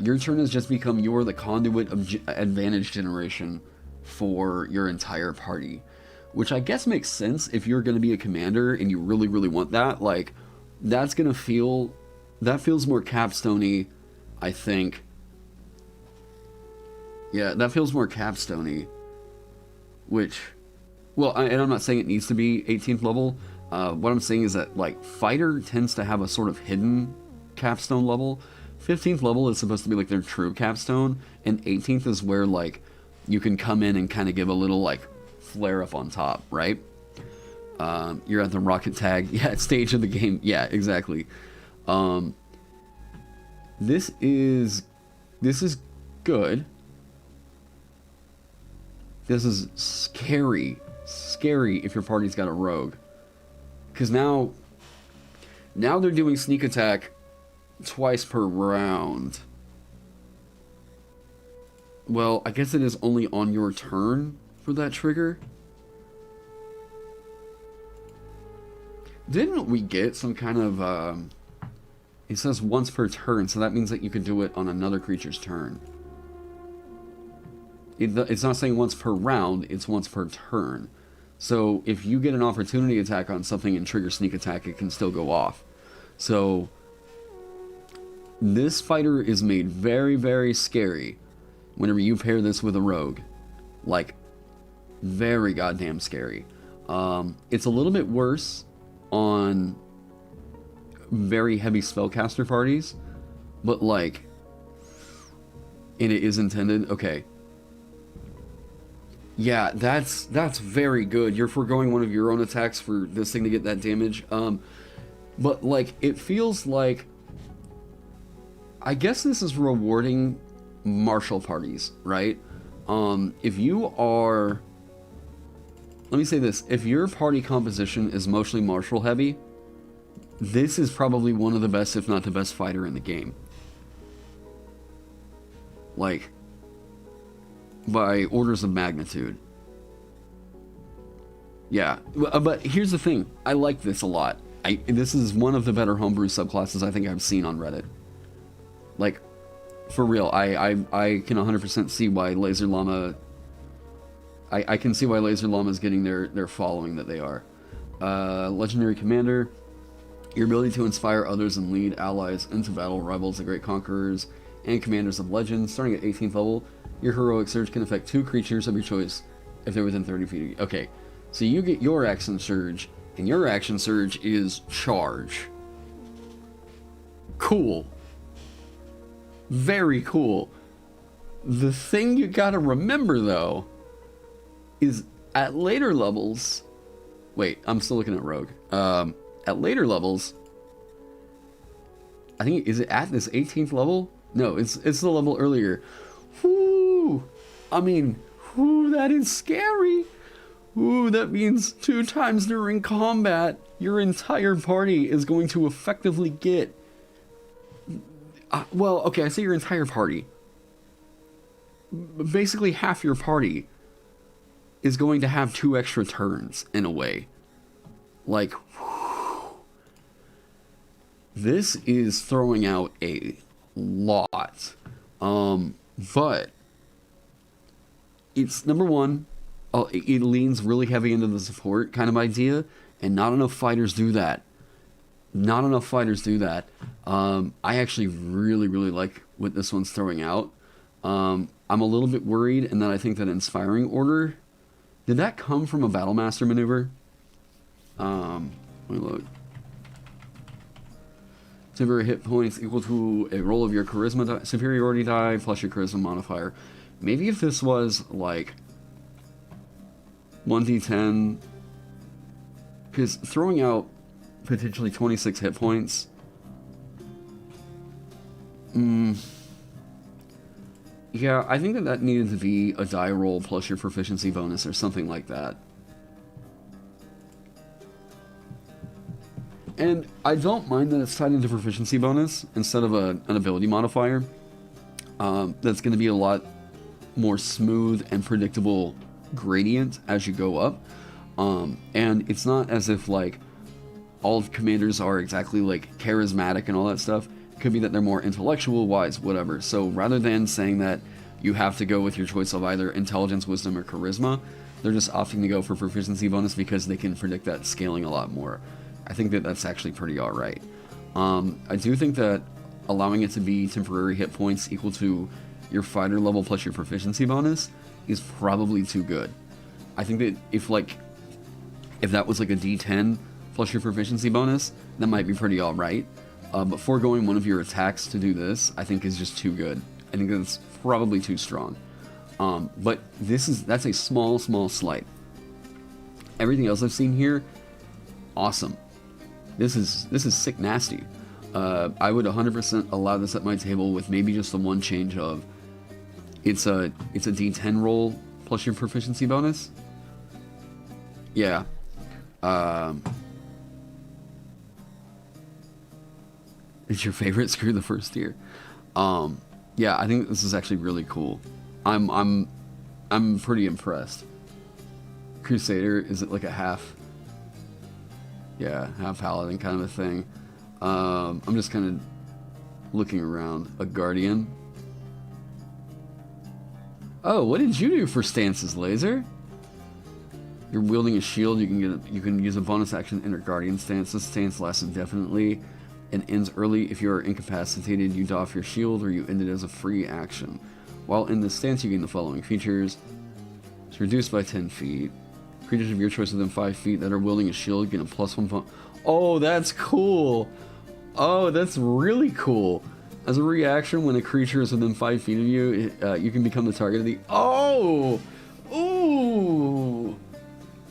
Your turn has just become you're the conduit of advantage generation for your entire party. Which I guess makes sense if you're going to be a commander and you really, really want that. Like, that's going to feel... That feels more capstone-y, I think. Yeah, that feels more capstone-y. Which... Well, and I'm not saying it needs to be 18th level. What I'm saying is that, like, fighter tends to have a sort of hidden capstone level. 15th level is supposed to be, like, their true capstone. And 18th is where, like, you can come in and kind of give a little, like, flare up on top, right? You're at the rocket tag stage of the game. Yeah, exactly. This is good. This is scary if your party's got a rogue. Because now they're doing sneak attack twice per round. Well, I guess it is only on your turn for that trigger. Didn't we get some kind of, it says once per turn, so that means that you could do it on another creature's turn. It's not saying once per round, it's once per turn. So if you get an opportunity attack on something and trigger sneak attack, it can still go off. So this fighter is made very, very scary whenever you pair this with a rogue. Like, very goddamn scary. It's a little bit worse on very heavy spellcaster parties, but like, and it is intended. Okay. Yeah, that's very good. You're foregoing one of your own attacks for this thing to get that damage. But like, it feels like, I guess this is rewarding martial parties, right? If you are, let me say this, if your party composition is mostly martial heavy, this is probably one of the best, if not the best fighter in the game. Like, by orders of magnitude. Yeah, but here's the thing. I like this a lot. This is one of the better homebrew subclasses I think I've seen on Reddit. Like, for real, I can 100% see why Laser Llama... I can see why Laser Llama is getting their following that they are. Legendary Commander. Your ability to inspire others and lead allies into battle rivals the Great Conquerors and Commanders of Legends. Starting at 18th level, your Heroic Surge can affect 2 creatures of your choice if they're within 30 feet of you. Okay, so you get your Action Surge, and your Action Surge is Charge. Cool. Very cool. The thing you gotta remember, though, is at later levels... Wait, I'm still looking at Rogue. At later levels... I think, is it at this 18th level? No, it's the level earlier. Whoo! I mean, whoo, that is scary. Ooh, that means 2 times during combat, your entire party is going to effectively get... well, okay, I say your entire party. Basically, half your party is going to have 2 extra turns, in a way. Like, whew. This is throwing out a lot. But it's, number one, it leans really heavy into the support kind of idea, and not enough fighters do that. Not enough fighters do that. I actually really, really like what this one's throwing out. I'm a little bit worried, and then I think that Inspiring Order... Did that come from a Battlemaster maneuver? Let me look. Superior hit points equal to a roll of your Charisma superiority die plus your Charisma modifier. Maybe if this was, like... 1d10... Because throwing out potentially 26 hit points... Yeah, I think that needed to be a die roll plus your proficiency bonus or something like that. And I don't mind that it's tied into proficiency bonus instead of an ability modifier. That's going to be a lot more smooth and predictable gradient as you go up. And it's not as if, like, all commanders are exactly, like, charismatic and all that stuff. Could be that they're more intellectual, wise, whatever. So rather than saying that you have to go with your choice of either intelligence, wisdom, or charisma, they're just opting to go for proficiency bonus because they can predict that scaling a lot more. I think that that's actually pretty alright. I do think that allowing it to be temporary hit points equal to your fighter level plus your proficiency bonus is probably too good. I think that if that was like a D10 plus your proficiency bonus, that might be pretty alright. But foregoing one of your attacks to do this, I think is just too good. I think that's probably too strong. But that's a small slight. Everything else I've seen here, awesome. This is sick nasty. I would 100% allow this at my table with maybe just the one change of it's a D10 roll plus your proficiency bonus. Yeah. It's your favorite? Screw the first tier. Yeah, I think this is actually really cool. I'm pretty impressed. Crusader, is it like a half? Yeah, half paladin kind of a thing. I'm just kind of looking around. A guardian. Oh, what did you do for stances, Laser? You're wielding a shield. You can use a bonus action to enter guardian stance. This stance lasts indefinitely and ends early. If you are incapacitated, you doff your shield or you end it as a free action. While in this stance, you gain the following features. It's reduced by 10 feet. Creatures of your choice within 5 feet that are wielding a shield gain a +1. Oh, that's cool. Oh, that's really cool. As a reaction, when a creature is within 5 feet of you, you can become the target of the... Oh! Ooh!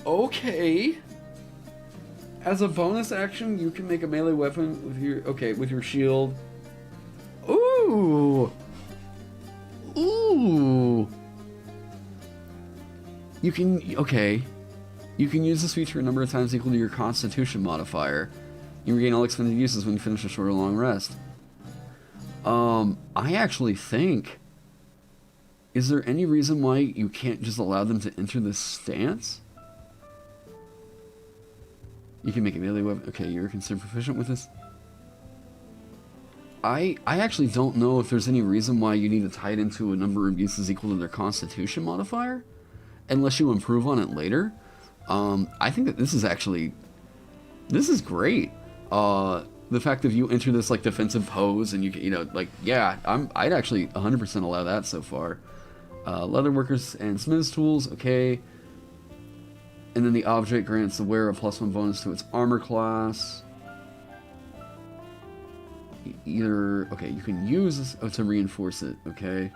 Okay. As a bonus action, you can make a melee weapon with your... Okay, with your shield. Ooh! Ooh! You can... Okay. You can use this feature a number of times equal to your Constitution modifier. You regain all expended uses when you finish a short or long rest. I actually think... Is there any reason why you can't just allow them to enter this stance? You can make a melee weapon. Okay, you're considered proficient with this. I actually don't know if there's any reason why you need to tie it into a number of uses equal to their Constitution modifier, unless you improve on it later. I think that this is actually... This is great. the fact that you enter this like defensive pose and you know, like, yeah, I'd actually 100% allow that so far. Leatherworkers and smith's tools, okay. And then the object grants the wearer a +1 bonus to its armor class. Either, okay, you can use this to reinforce it, okay.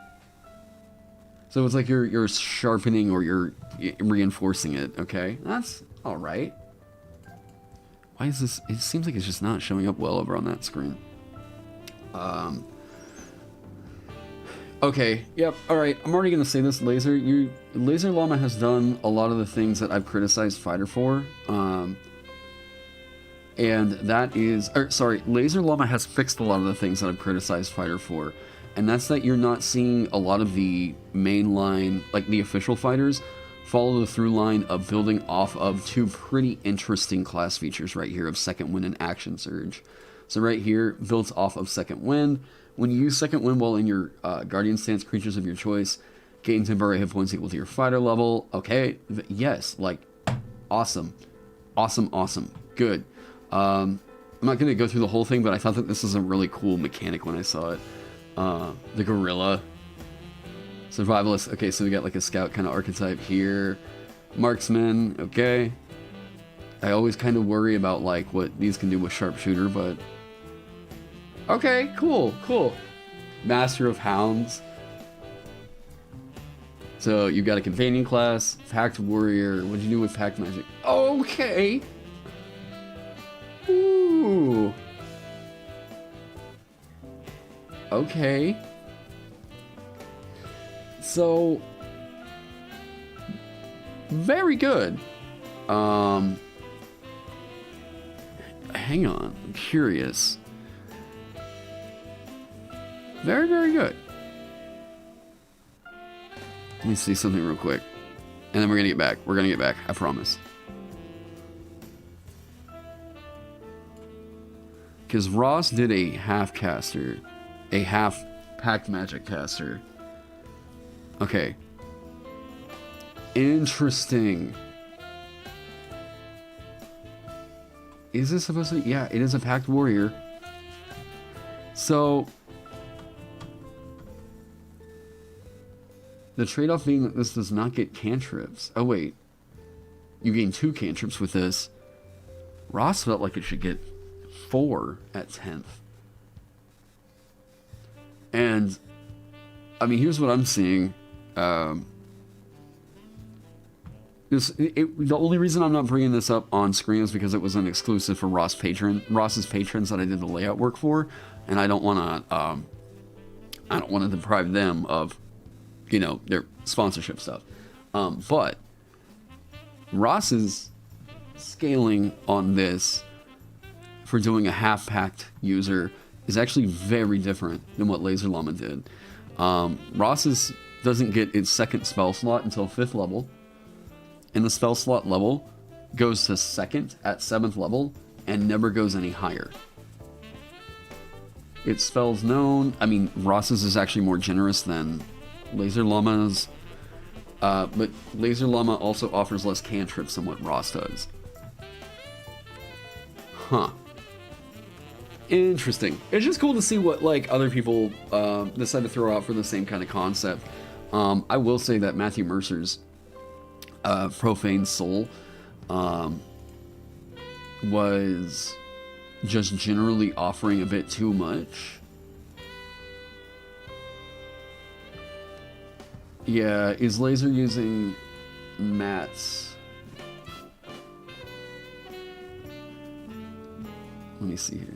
So it's like you're sharpening or you're reinforcing it, okay. That's alright. Why is this, it seems like it's just not showing up well over on that screen. Okay, yep, alright, I'm already gonna say this, Laser Llama has done a lot of the things that I've criticized Fighter for, and that is, Laser Llama has fixed a lot of the things that I've criticized Fighter for, and that's that you're not seeing a lot of the mainline, like the official fighters, follow the through line of building off of two pretty interesting class features right here of Second Wind and Action Surge. So right here, builds off of Second Wind. When you use Second Wind while in your Guardian stance, creatures of your choice gain temporary hit points equal to your fighter level. Okay, yes, like, awesome. Awesome. Good. I'm not going to go through the whole thing, but I thought that this was a really cool mechanic when I saw it. The gorilla. Survivalist. Okay, so we got like a scout kind of archetype here. Marksman. Okay. I always kind of worry about like what these can do with sharpshooter, but... Okay, cool. Master of Hounds. So you've got a companion class, Pact Warrior. What'd you do with Pact Magic? Okay. Ooh. Okay. So very good. Hang on, I'm curious. Very good. Let me see something real quick. And then we're gonna get back. I promise. Because Ross did a half caster. A half Pact Magic caster. Okay. Interesting. Is this supposed to... Yeah, it is a Pact Warrior. So... the trade-off being that this does not get cantrips. Oh, wait. You gain 2 cantrips with this. Ross felt like it should get 4 at 10th. And, I mean, here's what I'm seeing. The only reason I'm not bringing this up on screen is because it was an exclusive for Ross's patrons that I did the layout work for, and I don't want to deprive them of, you know, their sponsorship stuff. But Ross's scaling on this for doing a half-packed user is actually very different than what Laser Llama did. Ross's doesn't get its second spell slot until 5th level, and the spell slot level goes to 2nd at 7th level and never goes any higher. Its spells known, I mean, Ross's is actually more generous than Laser Llama's, but Laser Llama also offers less cantrips than what Ross does. Huh. Interesting. It's just cool to see what like other people decide to throw out for the same kind of concept. I will say that Matthew Mercer's Profane Soul was just generally offering a bit too much. Yeah, is Laser using Matt's? Let me see here.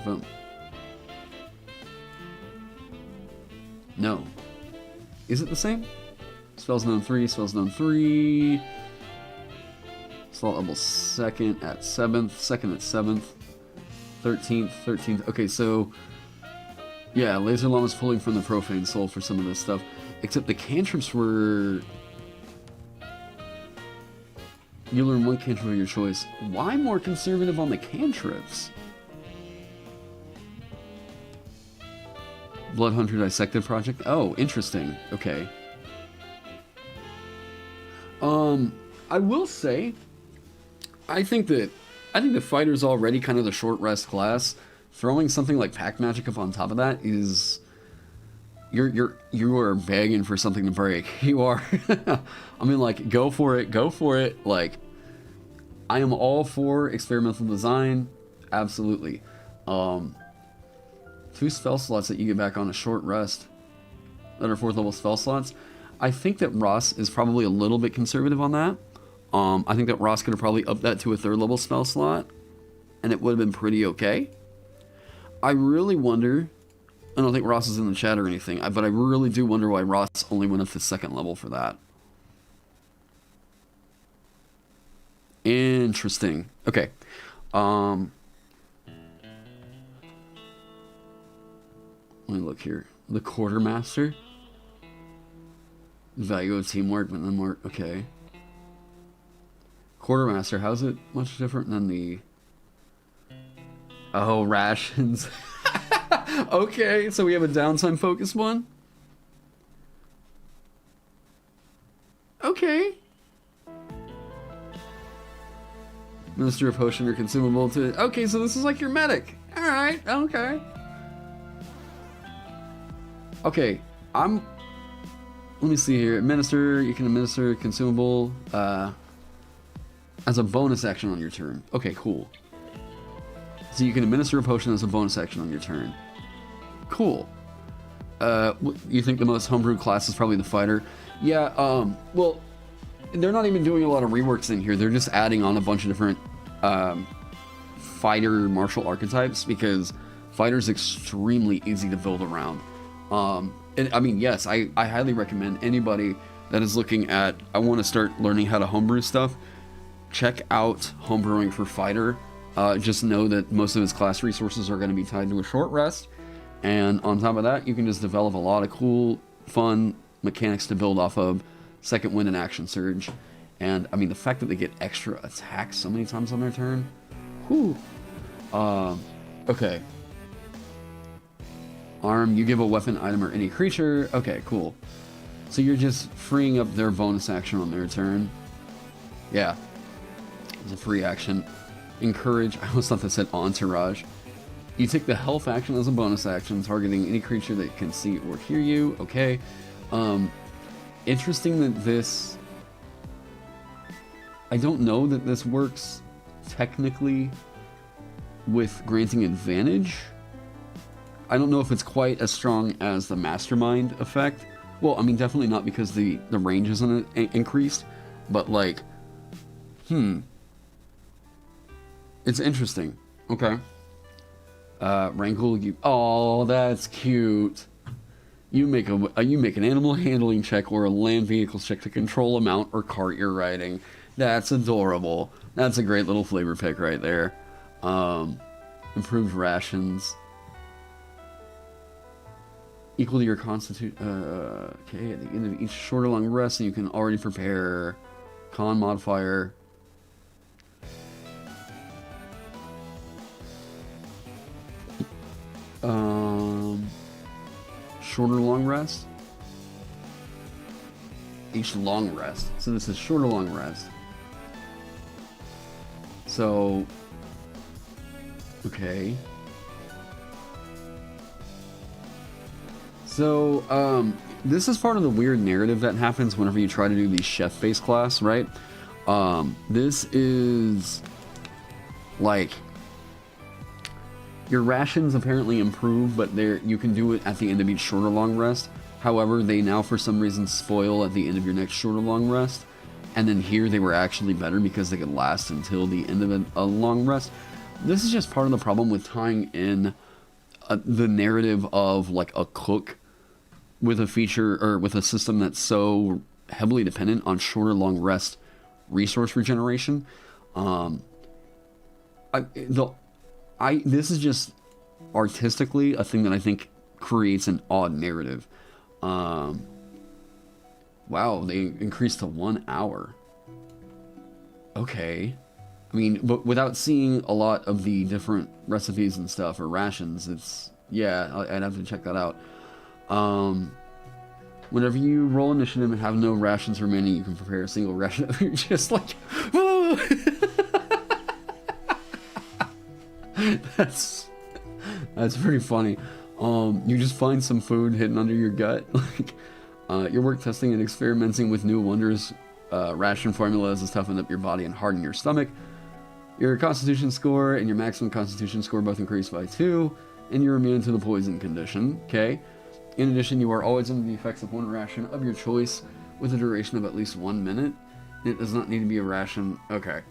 Boom. No. Is it the same? Spells known 3, spells known 3. Slot level 2nd at 7th, 2nd at 7th, 13th, 13th. Okay, so... yeah, Laser Llama's pulling from the Profane Soul for some of this stuff. Except the cantrips were... you learn 1 cantrip of your choice. Why more conservative on the cantrips? Bloodhunter Dissected Project? Oh, interesting. Okay. I will say, I think that fighter's already kind of the short rest class. Throwing something like pack magic up on top of that is you are begging for something to break. You are. I mean, like, go for it, go for it. Like, I am all for experimental design, absolutely. 2 spell slots that you get back on a short rest that are 4th level spell slots. I think that Ross is probably a little bit conservative on that. I think that Ross could have probably upped that to a 3rd level spell slot, and it would have been pretty okay. I really wonder, I don't think Ross is in the chat or anything, but I really do wonder why Ross only went up to 2nd level for that. Interesting. Okay. Let me look here. The Quartermaster. Value of teamwork, but then more. Okay. Quartermaster, how's it much different than the... Oh, rations. Okay, so we have a downtime focused one? Okay. Minister of Potion or consumable to... Okay, so this is like your medic. Alright, okay. Okay, let me see here. Administer, you can administer consumable as a bonus action on your turn. Okay, cool. So you can administer a potion as a bonus action on your turn. Cool. You think the most homebrew class is probably the fighter? Yeah, well, they're not even doing a lot of reworks in here. They're just adding on a bunch of different fighter martial archetypes, because fighter's extremely easy to build around. And I mean, yes, I highly recommend anybody that is looking at, I want to start learning how to homebrew stuff, check out homebrewing for fighter. Just know that most of his class resources are going to be tied to a short rest, and on top of that, you can just develop a lot of cool, fun mechanics to build off of second wind and action surge. And I mean, the fact that they get extra attacks so many times on their turn, whew. Okay. Arm, you give a weapon, item, or any creature. Okay, cool. So you're just freeing up their bonus action on their turn. Yeah. It's a free action. Encourage, I almost thought that said entourage. You take the health action as a bonus action, targeting any creature that can see or hear you. Okay. Interesting that this... I don't know that this works technically with granting advantage. I don't know if it's quite as strong as the Mastermind effect. Well, I mean, definitely not, because the range isn't increased, but like, it's interesting. Okay. Rankle, you... Oh, that's cute. You make an animal handling check or a land vehicle check to control a mount or cart you're riding. That's adorable. That's a great little flavor pick right there. Improved rations. Equal to your constitution. Okay, at the end of each short or long rest, you can already prepare con modifier. Short or long rest? Each long rest. So this is short or long rest. So, okay. So, this is part of the weird narrative that happens whenever you try to do the chef-based class, right? This is, like, your rations apparently improve, but you can do it at the end of each short or long rest. However, they now for some reason spoil at the end of your next short or long rest. And then here they were actually better because they could last until the end of a long rest. This is just part of the problem with tying in the narrative of like a cook with a feature or with a system that's so heavily dependent on short or long rest resource regeneration. This is just artistically a thing that I think creates an odd narrative. Wow, they increased to 1 hour. Okay. I mean, but without seeing a lot of the different recipes and stuff, or rations, it's... Yeah, I'd have to check that out. Whenever you roll initiative and have no rations remaining, you can prepare a single ration. You're just like... That's pretty funny. You just find some food hidden under your gut. Your work testing and experimenting with new wondrous ration formulas has toughened up your body and hardened your stomach. Your constitution score and your maximum constitution score both increased by 2, and you're immune to the poison condition. Okay. In addition, you are always under the effects of one ration of your choice with a duration of at least 1 minute. It does not need to be a ration. Okay.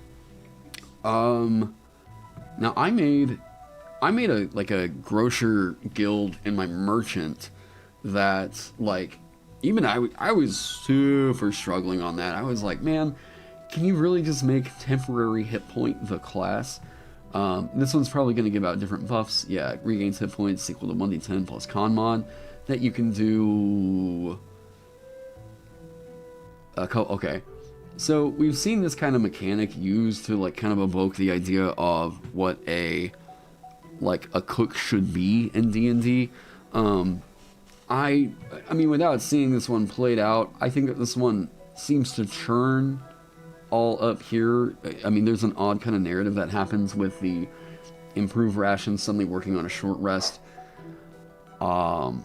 Now I made a grocer guild in my merchant that, like, even I was super struggling on that. I was like, man, can you really just make temporary hit point the class? This one's probably going to give out different buffs. Yeah, regains hit points equal to 1d10 plus con mod that you can do. Okay. So we've seen this kind of mechanic used to, like, kind of evoke the idea of what a cook should be in D&D. I mean, without seeing this one played out, I think that this one seems to churn all up here. I mean, there's an odd kind of narrative that happens with the improved rations suddenly working on a short rest. I'm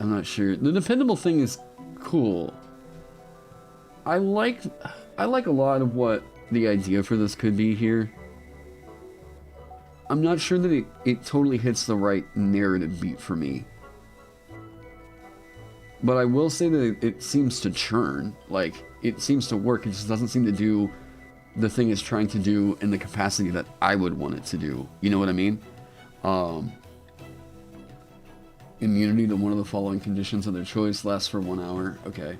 not sure. The dependable thing is cool. I like a lot of what the idea for this could be here. I'm not sure that it totally hits the right narrative beat for me. But I will say that it seems to churn. Like, it seems to work. It just doesn't seem to do the thing it's trying to do in the capacity that I would want it to do. You know what I mean? Immunity to one of the following conditions of their choice lasts for 1 hour. Okay.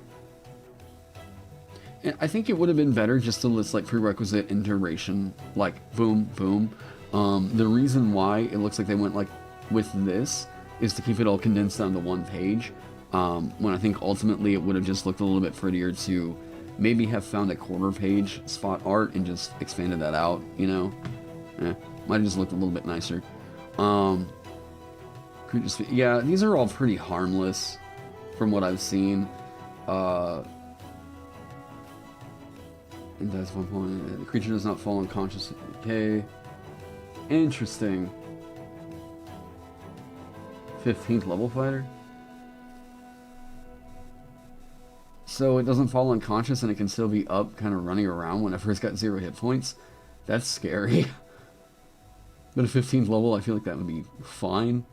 And I think it would have been better just to list, like, prerequisite and duration. Like, boom, boom. The reason why it looks like they went, like, with this is to keep it all condensed down to 1 page. When I think ultimately it would have just looked a little bit prettier to maybe have found a 1/4 page spot art and just expanded that out, you know? Might have just looked a little bit nicer. Yeah, these are all pretty harmless from what I've seen. And that's 1 point. The creature does not fall unconscious. Okay. Interesting. 15th level fighter? So it doesn't fall unconscious and it can still be up, kind of running around whenever it's got 0 hit points? That's scary. But at 15th level, I feel like that would be fine.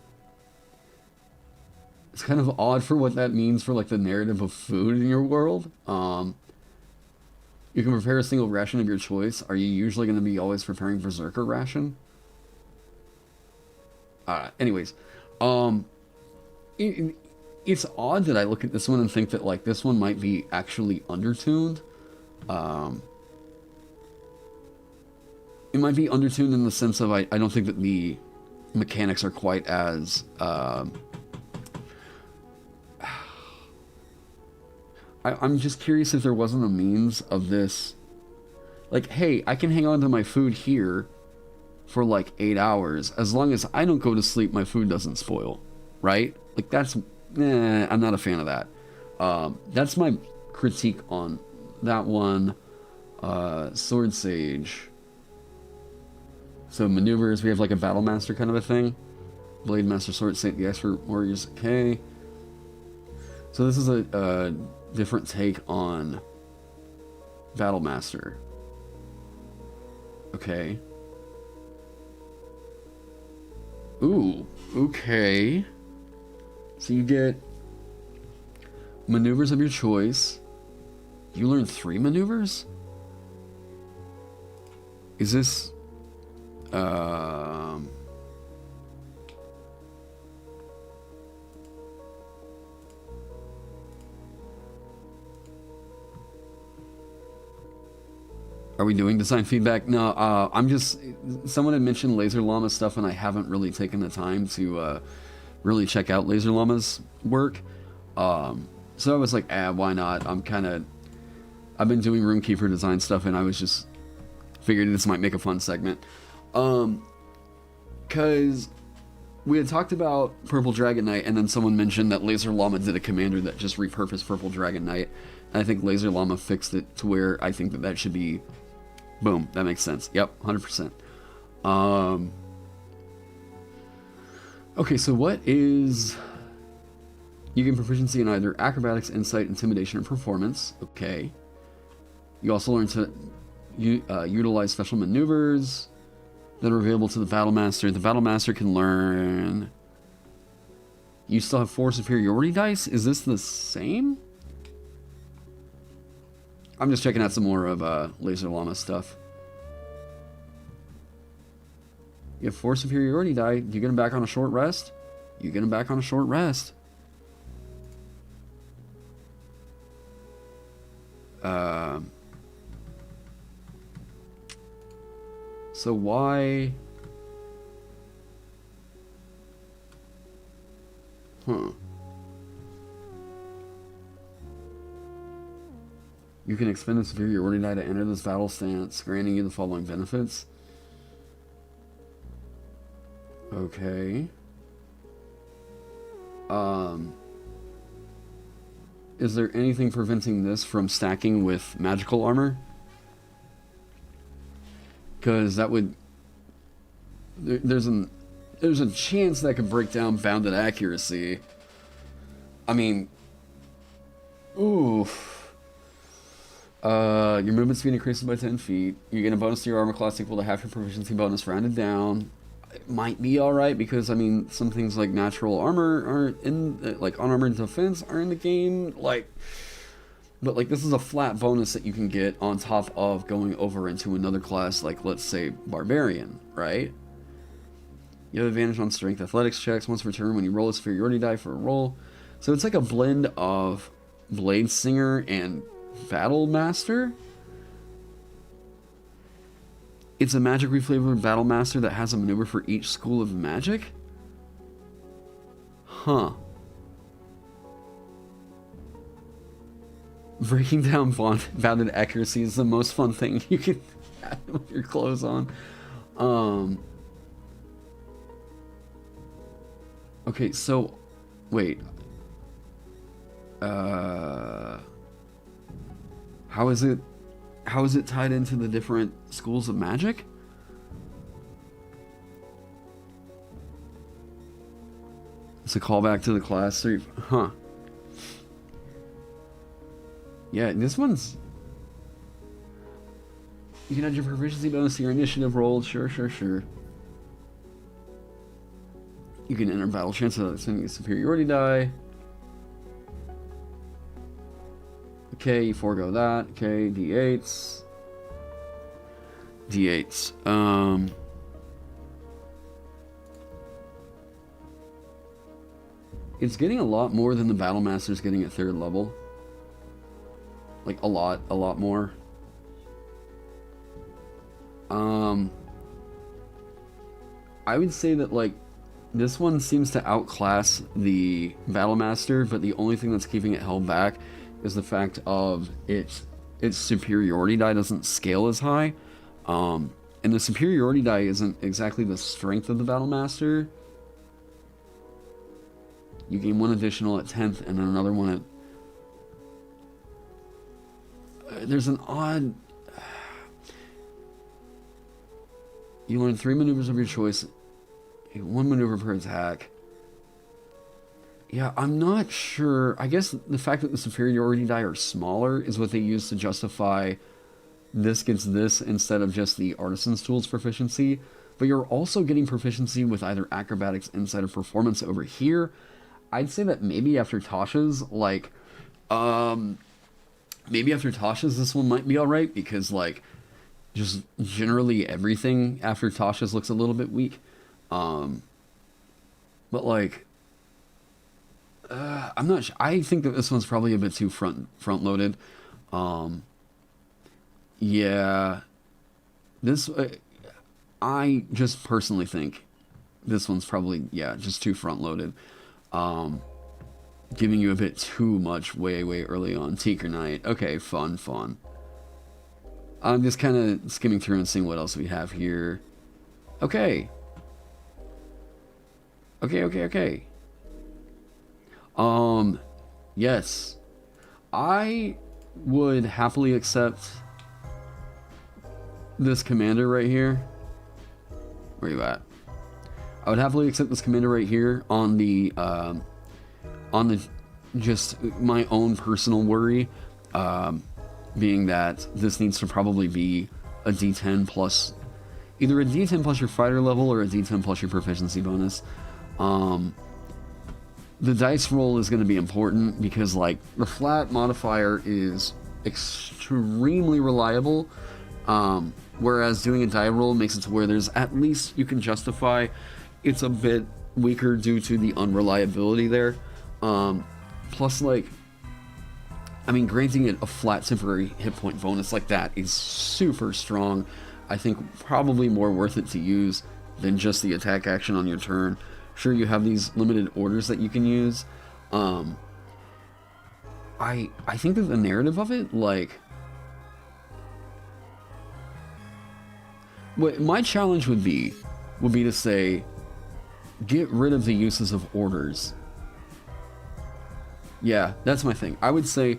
It's kind of odd for what that means for, like, the narrative of food in your world. You can prepare a single ration of your choice. Are you usually going to be always preparing Berserker ration? Anyways. It's odd that I look at this one and think that, like, this one might be actually undertuned. It might be undertuned in the sense of I don't think that the mechanics are quite as... I'm just curious if there wasn't a means of this. Like, hey, I can hang on to my food here for, like, 8 hours. As long as I don't go to sleep, my food doesn't spoil. Right? Like, that's... I'm not a fan of that. That's my critique on that one. Sword Sage. So maneuvers, we have like a Battle Master kind of a thing. Blade Master, Sword Saint, the Expert Warriors. Okay. So this is a different take on Battle Master. Okay. Ooh, okay. So you get maneuvers of your choice. You learn 3 maneuvers? Is this... Are we doing design feedback? No, I'm just... Someone had mentioned Laser Llama stuff, and I haven't really taken the time to really check out Laser Llama's work. So I was like, why not? I've been doing Runekeeper design stuff, and I was just... Figured this might make a fun segment. Because we had talked about Purple Dragon Knight, and then someone mentioned that Laser Llama did a commander that just repurposed Purple Dragon Knight. And I think Laser Llama fixed it to where I think that that should be, boom, that makes sense. Yep, 100%. Okay, so what is... You gain proficiency in either acrobatics, insight, intimidation, or performance. Okay. You also learn to utilize special maneuvers that are available to the Battle Master. The Battle Master can learn... You still have 4 superiority dice? Is this the same? I'm just checking out some more of Laser Llama stuff. You have 4 superiority die. You get them back on a short rest? You get them back on a short rest. So why... Huh. You can expend a superiority die to enter this battle stance, granting you the following benefits. Okay. Is there anything preventing this from stacking with magical armor? Because that would... There's a chance that could break down bounded accuracy. I mean... Oof. Your movement speed increases by 10 feet. You get a bonus to your armor class equal to half your proficiency bonus rounded down. It might be alright because, I mean, some things like natural armor are in... Like, unarmored defense are in the game. Like... But, like, this is a flat bonus that you can get on top of going over into another class, like, let's say, Barbarian, right? You have advantage on strength athletics checks once per turn when you roll a superiority die for a roll. So it's like a blend of Blade Singer and Battle Master. It's a magic reflavored Battle Master that has a maneuver for each school of magic? Huh. Breaking down bounded accuracy is the most fun thing you can have with your clothes on. Okay, so... Wait. How is it tied into the different schools of magic? It's a callback to the class 3. Huh. Yeah, this one's... You can add your proficiency bonus to your initiative roll. Sure. You can enter battle chance of sending a superiority die. Okay, you forego that. Okay, D8s. It's getting a lot more than the Battle Master's getting at 3rd level. Like, a lot more. I would say that, like, this one seems to outclass the Battle Master, but the only thing that's keeping it held back is the fact of its superiority die doesn't scale as high. And the superiority die isn't exactly the strength of the Battle Master. You gain 1 additional at 10th and then another one at... there's an odd... You learn 3 maneuvers of your choice. 1 maneuver per attack. Yeah, I'm not sure. I guess the fact that the superiority die are smaller is what they use to justify this gets this instead of just the Artisan's Tools proficiency. But you're also getting proficiency with either acrobatics, insight, or performance over here. I'd say that maybe after Tasha's, like, maybe after Tasha's this one might be alright, because, like, just generally everything after Tasha's looks a little bit weak. But, like, I'm not sure. I think that this one's probably a bit too front-loaded. Yeah. This, I just personally think this one's probably, yeah, just too front-loaded. Giving you a bit too much way early on. Tinker Knight. Okay, fun. I'm just kind of skimming through and seeing what else we have here. Okay. Yes. I would happily accept this commander right here. Where you at? I would happily accept this commander right here on the just my own personal worry, being that this needs to probably be a D10 plus, either a D10 plus your fighter level or a D10 plus your proficiency bonus. The dice roll is going to be important because, like, the flat modifier is extremely reliable, whereas doing a die roll makes it to where there's at least you can justify it's a bit weaker due to the unreliability there. Plus, like, I mean, granting it a flat temporary hit point bonus like that is super strong. I think probably more worth it to use than just the attack action on your turn. Sure, you have these limited orders that you can use. I think that the narrative of it, like, what my challenge would be to say, get rid of the uses of orders. Yeah, that's my thing. I would say,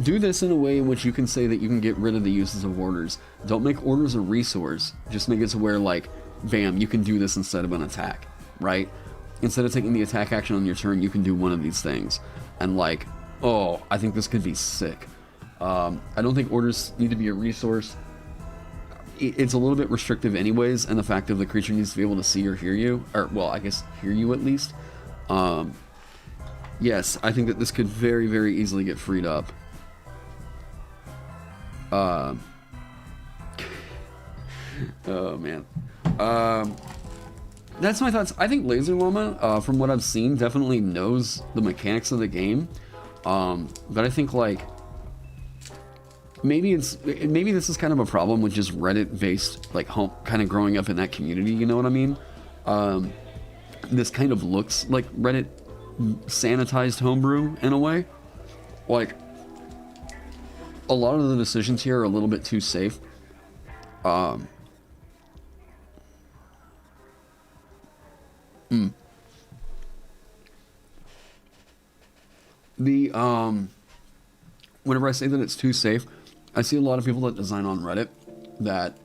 do this in a way in which you can say that you can get rid of the uses of orders. Don't make orders a resource. Just make it to where, like, bam, you can do this instead of an attack, right? Instead of taking the attack action on your turn, you can do one of these things. And, like, oh, I think this could be sick. I don't think orders need to be a resource. It's a little bit restrictive anyways, and the fact that the creature needs to be able to see or hear you, or, well, I guess hear you at least. Yes, I think that this could very, very easily get freed up. Oh, man. That's my thoughts. I think Laser Llama, from what I've seen, definitely knows the mechanics of the game. But I think, like, maybe this is kind of a problem with just Reddit-based, like, kind of growing up in that community, you know what I mean? This kind of looks like Reddit sanitized homebrew in a way. Like, a lot of the decisions here are a little bit too safe. Whenever I say that it's too safe, I see a lot of people that design on Reddit that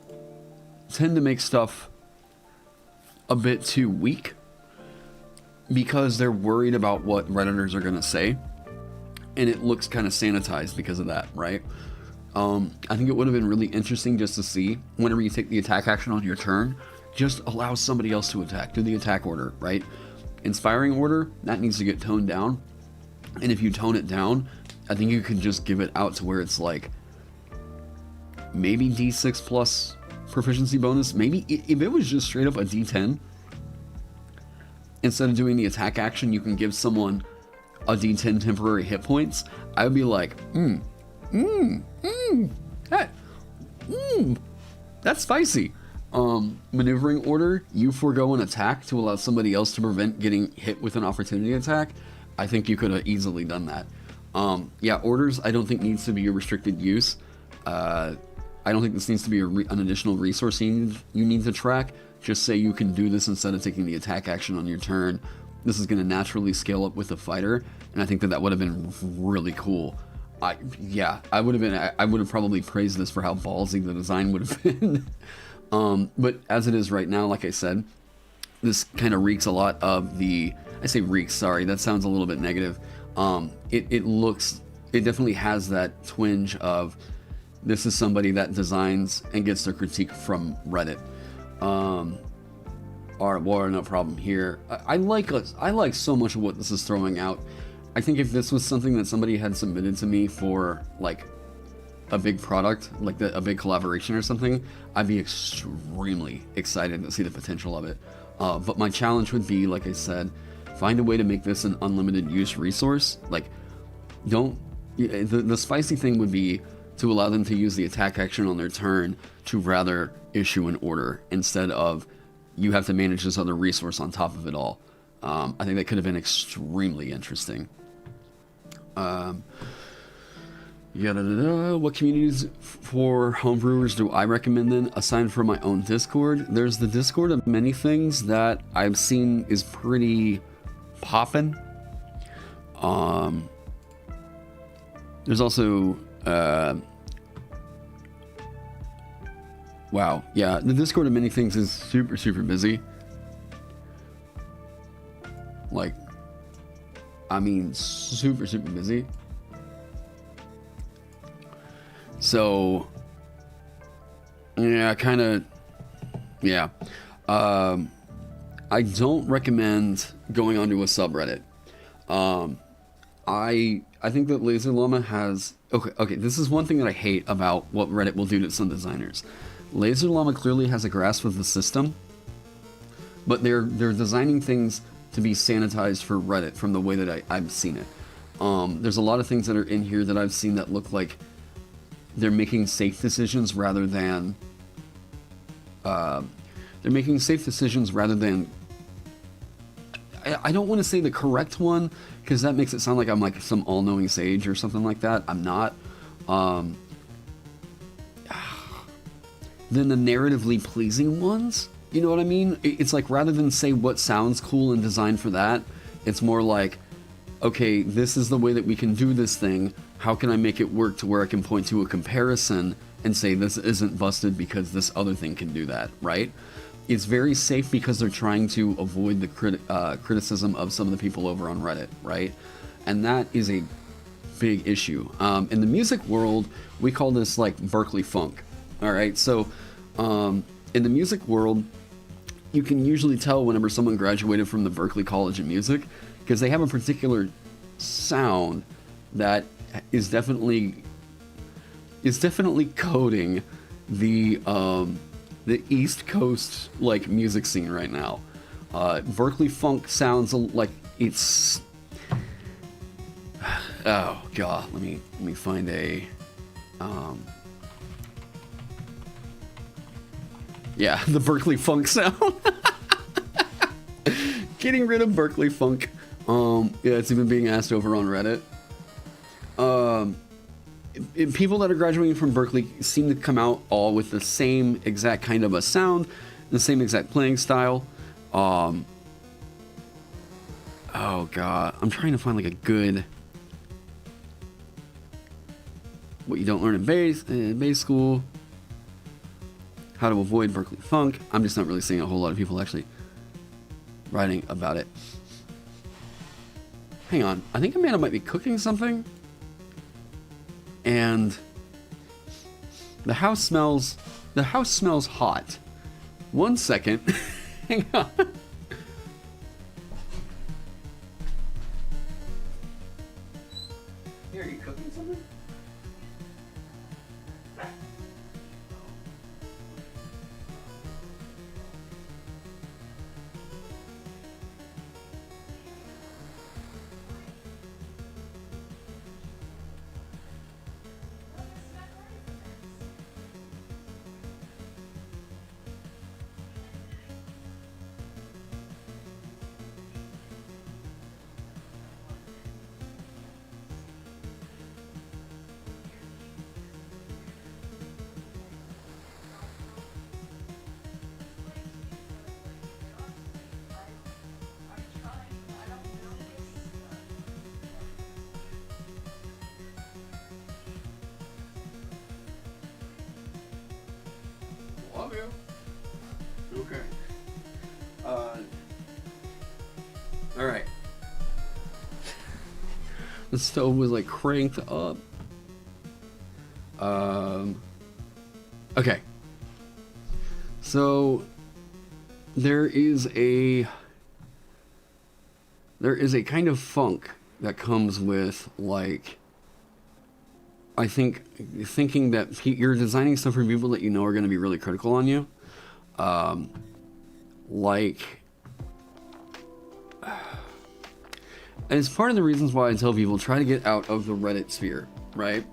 tend to make stuff a bit too weak because they're worried about what Redditors are going to say, and it looks kind of sanitized because of that, right? I think it would have been really interesting just to see, whenever you take the attack action on your turn, just allow somebody else to attack. Do the attack order, right? Inspiring order, that needs to get toned down. And if you tone it down, I think you can just give it out to where it's like maybe D6 plus proficiency bonus. Maybe if it was just straight up a D10, instead of doing the attack action, you can give someone a D10 temporary hit points. I would be like, that's spicy. Maneuvering order, you forego an attack to allow somebody else to prevent getting hit with an opportunity attack. I think you could have easily done that. Yeah, orders I don't think needs to be a restricted use. I don't think this needs to be an additional resource you need to track. Just say you can do this instead of taking the attack action on your turn. This is going to naturally scale up with the fighter, and I think that would have been really cool. I would have probably praised this for how ballsy the design would have been. But as it is right now, like I said, this kind of reeks a lot of the, I say reeks, sorry, that sounds a little bit negative. It definitely has that twinge of, this is somebody that designs and gets their critique from Reddit. No problem here. I like so much of what this is throwing out. I think if this was something that somebody had submitted to me for, like, a big product, like a big collaboration or something, I'd be extremely excited to see the potential of it. But my challenge would be, like I said, find a way to make this an unlimited use resource. Like, the spicy thing would be to allow them to use the attack action on their turn to rather issue an order instead of you have to manage this other resource on top of it all. I think that could have been extremely interesting. What communities for homebrewers do I recommend then, aside from my own Discord? There's the Discord of many things that I've seen is pretty poppin'. There's also Wow. Yeah, the Discord of many things is super, super busy. Like, I mean, super, super busy. So, yeah, kind of, yeah. I don't recommend going onto a subreddit. I think that Laser Llama has... Okay, this is one thing that I hate about what Reddit will do to some designers. Laser Llama clearly has a grasp of the system, but they're designing things to be sanitized for Reddit from the way that I've seen it. There's a lot of things that are in here that I've seen that look like they're making safe decisions rather than... they're making safe decisions rather than... I don't want to say the correct one, because that makes it sound like I'm like some all-knowing sage or something like that. I'm not. Then the narratively pleasing ones, you know what I mean? It's like, rather than say what sounds cool and designed for that, it's more like, okay, this is the way that we can do this thing. How can I make it work to where I can point to a comparison and say this isn't busted because this other thing can do that, right? It's very safe because they're trying to avoid the criticism of some of the people over on Reddit, right? And that is a big issue. In the music world, we call this like Berkeley funk. All right, so in the music world, you can usually tell whenever someone graduated from the Berkeley College of Music, because they have a particular sound that is definitely coding the East Coast like music scene right now. Berkeley funk sounds like it's... Oh god, let me find a... Yeah, the Berkeley funk sound. Getting rid of Berkeley funk. Yeah, it's even being asked over on Reddit. People that are graduating from Berkeley seem to come out all with the same exact kind of a sound, the same exact playing style. Oh god, I'm trying to find like a good... What you don't learn in bass school. How to avoid Berkeley funk. I'm just not really seeing a whole lot of people actually writing about it. Hang on, I think Amanda might be cooking something. And the house smells hot. 1 second. Hang on. Here, are you cooking something? Love you. Okay. Alright. The stove was like cranked up. Okay. So there is a kind of funk that comes with, like, I think thinking that you're designing stuff for people that you know are going to be really critical on you. Like, and it's part of the reasons why I tell people try to get out of the Reddit sphere, right?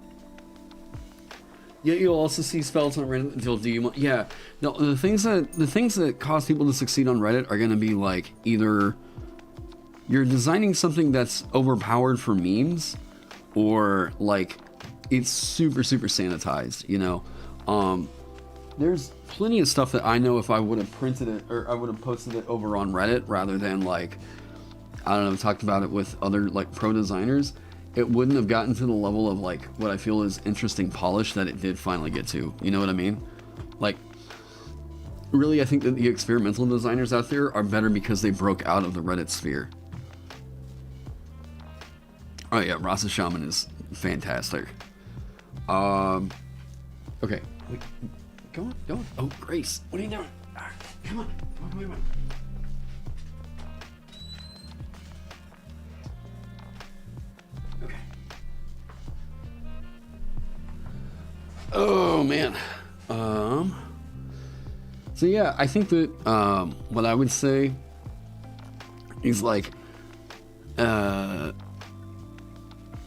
Yet you'll also see spells on Reddit until yeah. No, the things that cause people to succeed on Reddit are going to be like, either you're designing something that's overpowered for memes, or like it's super, super sanitized, you know? There's plenty of stuff that I know if I would have printed it, or I would have posted it over on Reddit rather than, like, I don't know, talked about it with other, like, pro designers, it wouldn't have gotten to the level of like what I feel is interesting polish that it did finally get to. You know what I mean? Like, really, I think that the experimental designers out there are better because they broke out of the Reddit sphere. Oh yeah, Rasa Shaman is fantastic. Okay. Wait, go on, go on. Oh, Grace, what are you doing? Come on, come on. Okay. Oh man. So yeah, I think that what I would say is like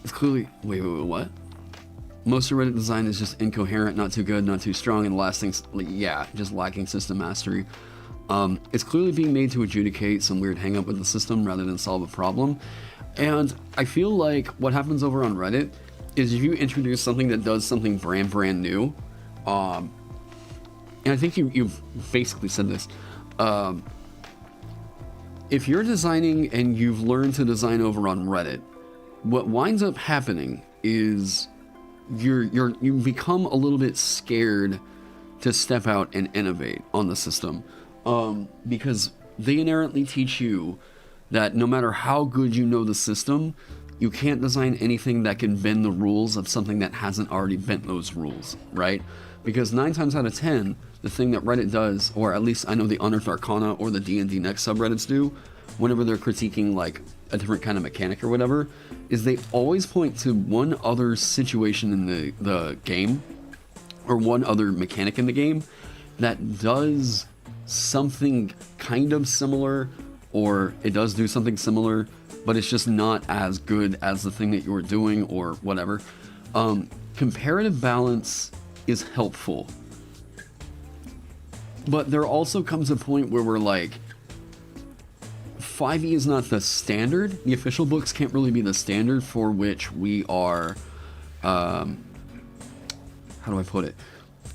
it's clearly wait, what? Most of Reddit design is just incoherent, not too good, not too strong, and the last thing's like, yeah, just lacking system mastery. It's clearly being made to adjudicate some weird hang up with the system rather than solve a problem. And I feel like what happens over on Reddit is if you introduce something that does something brand new, and I think you've basically said this, if you're designing and you've learned to design over on Reddit, what winds up happening is you become a little bit scared to step out and innovate on the system, because they inherently teach you that no matter how good you know the system, you can't design anything that can bend the rules of something that hasn't already bent those rules, right? Because 9 times out of 10, the thing that Reddit does, or at least I know the Unearthed Arcana or the D&D Next subreddits do, whenever they're critiquing like a different kind of mechanic or whatever, is they always point to one other situation in the game, or one other mechanic in the game, that does something kind of similar, or it does do something similar, but it's just not as good as the thing that you were doing, or whatever. Comparative balance is helpful. But there also comes a point where we're like, 5e is not the standard. The official books can't really be the standard for which we are, how do I put it?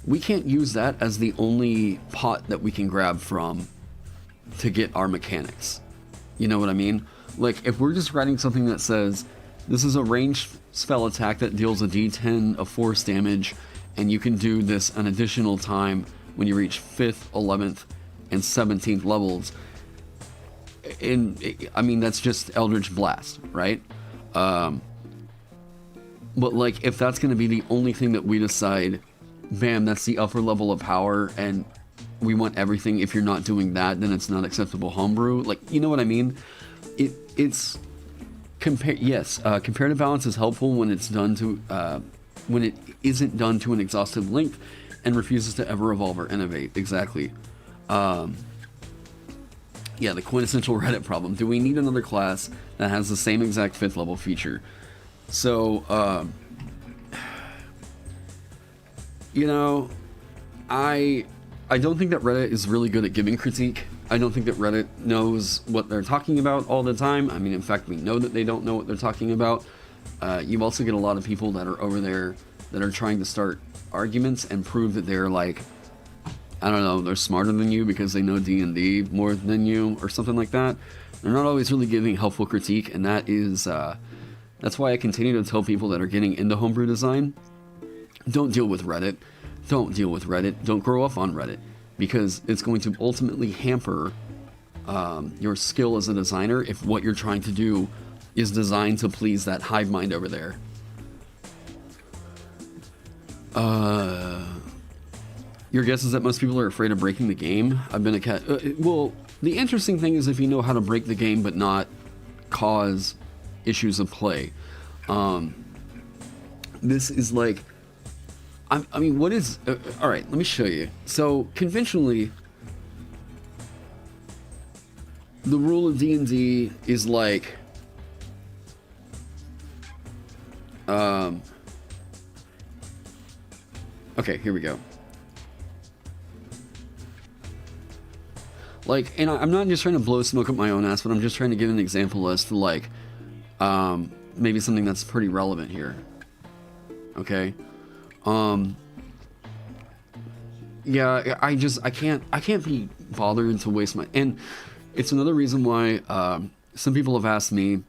We can't use that as the only pot that we can grab from to get our mechanics. You know what I mean? Like, if we're just writing something that says, this is a ranged spell attack that deals a d10 of force damage, and you can do this an additional time when you reach 5th, 11th, and 17th levels. I mean, that's just Eldritch Blast, right? But like, if that's going to be the only thing that we decide, bam, that's the upper level of power, and we want everything. If you're not doing that, then it's not acceptable homebrew. Like, you know what I mean? Comparative balance is helpful when it's done to when it isn't done to an exhaustive length and refuses to ever evolve or innovate. Exactly. Yeah, the quintessential Reddit problem. Do we need another class that has the same exact 5th level feature? So, you know, I don't think that Reddit is really good at giving critique. I don't think that Reddit knows what they're talking about all the time. I mean, in fact, we know that they don't know what they're talking about. You also get a lot of people that are over there that are trying to start arguments and prove that they're like, I don't know, they're smarter than you because they know D&D more than you or something like that. They're not always really giving helpful critique, and that is, that's why I continue to tell people that are getting into homebrew design, don't deal with Reddit. Don't deal with Reddit. Don't grow up on Reddit, because it's going to ultimately hamper your skill as a designer if what you're trying to do is designed to please that hive mind over there. Your guess is that most people are afraid of breaking the game. I've been a cat. Well, the interesting thing is if you know how to break the game but not cause issues of play. This is like, I mean, what is... all right, let me show you. So, conventionally, the rule of D&D is like... okay, here we go. Like, and I'm not just trying to blow smoke up my own ass, but I'm just trying to give an example as to, like, maybe something that's pretty relevant here. Okay? Yeah, I can't be bothered to waste my... And it's another reason why, some people have asked me,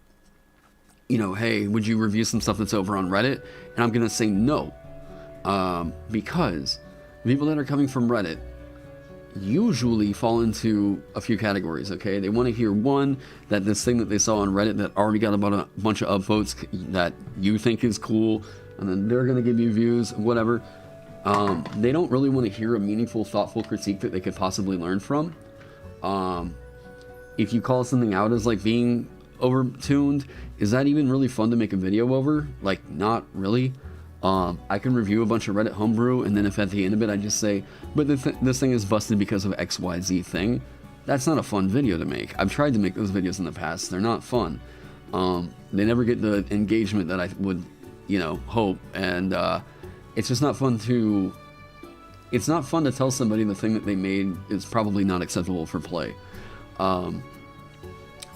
you know, hey, would you review some stuff that's over on Reddit? And I'm going to say no. Because people that are coming from Reddit usually fall into a few categories, okay? They want to hear, one, that this thing that they saw on Reddit that already got about a bunch of upvotes that you think is cool, and then they're going to give you views, whatever. They don't really want to hear a meaningful, thoughtful critique that they could possibly learn from. If you call something out as like being overtuned, is that even really fun to make a video over? Like, not really. I can review a bunch of Reddit homebrew, and then if at the end of it I just say, but this thing is busted because of XYZ thing, that's not a fun video to make. I've tried to make those videos in the past. They're not fun. They never get the engagement that I would, you know, hope, and it's just not fun to... It's not fun to tell somebody the thing that they made is probably not acceptable for play. And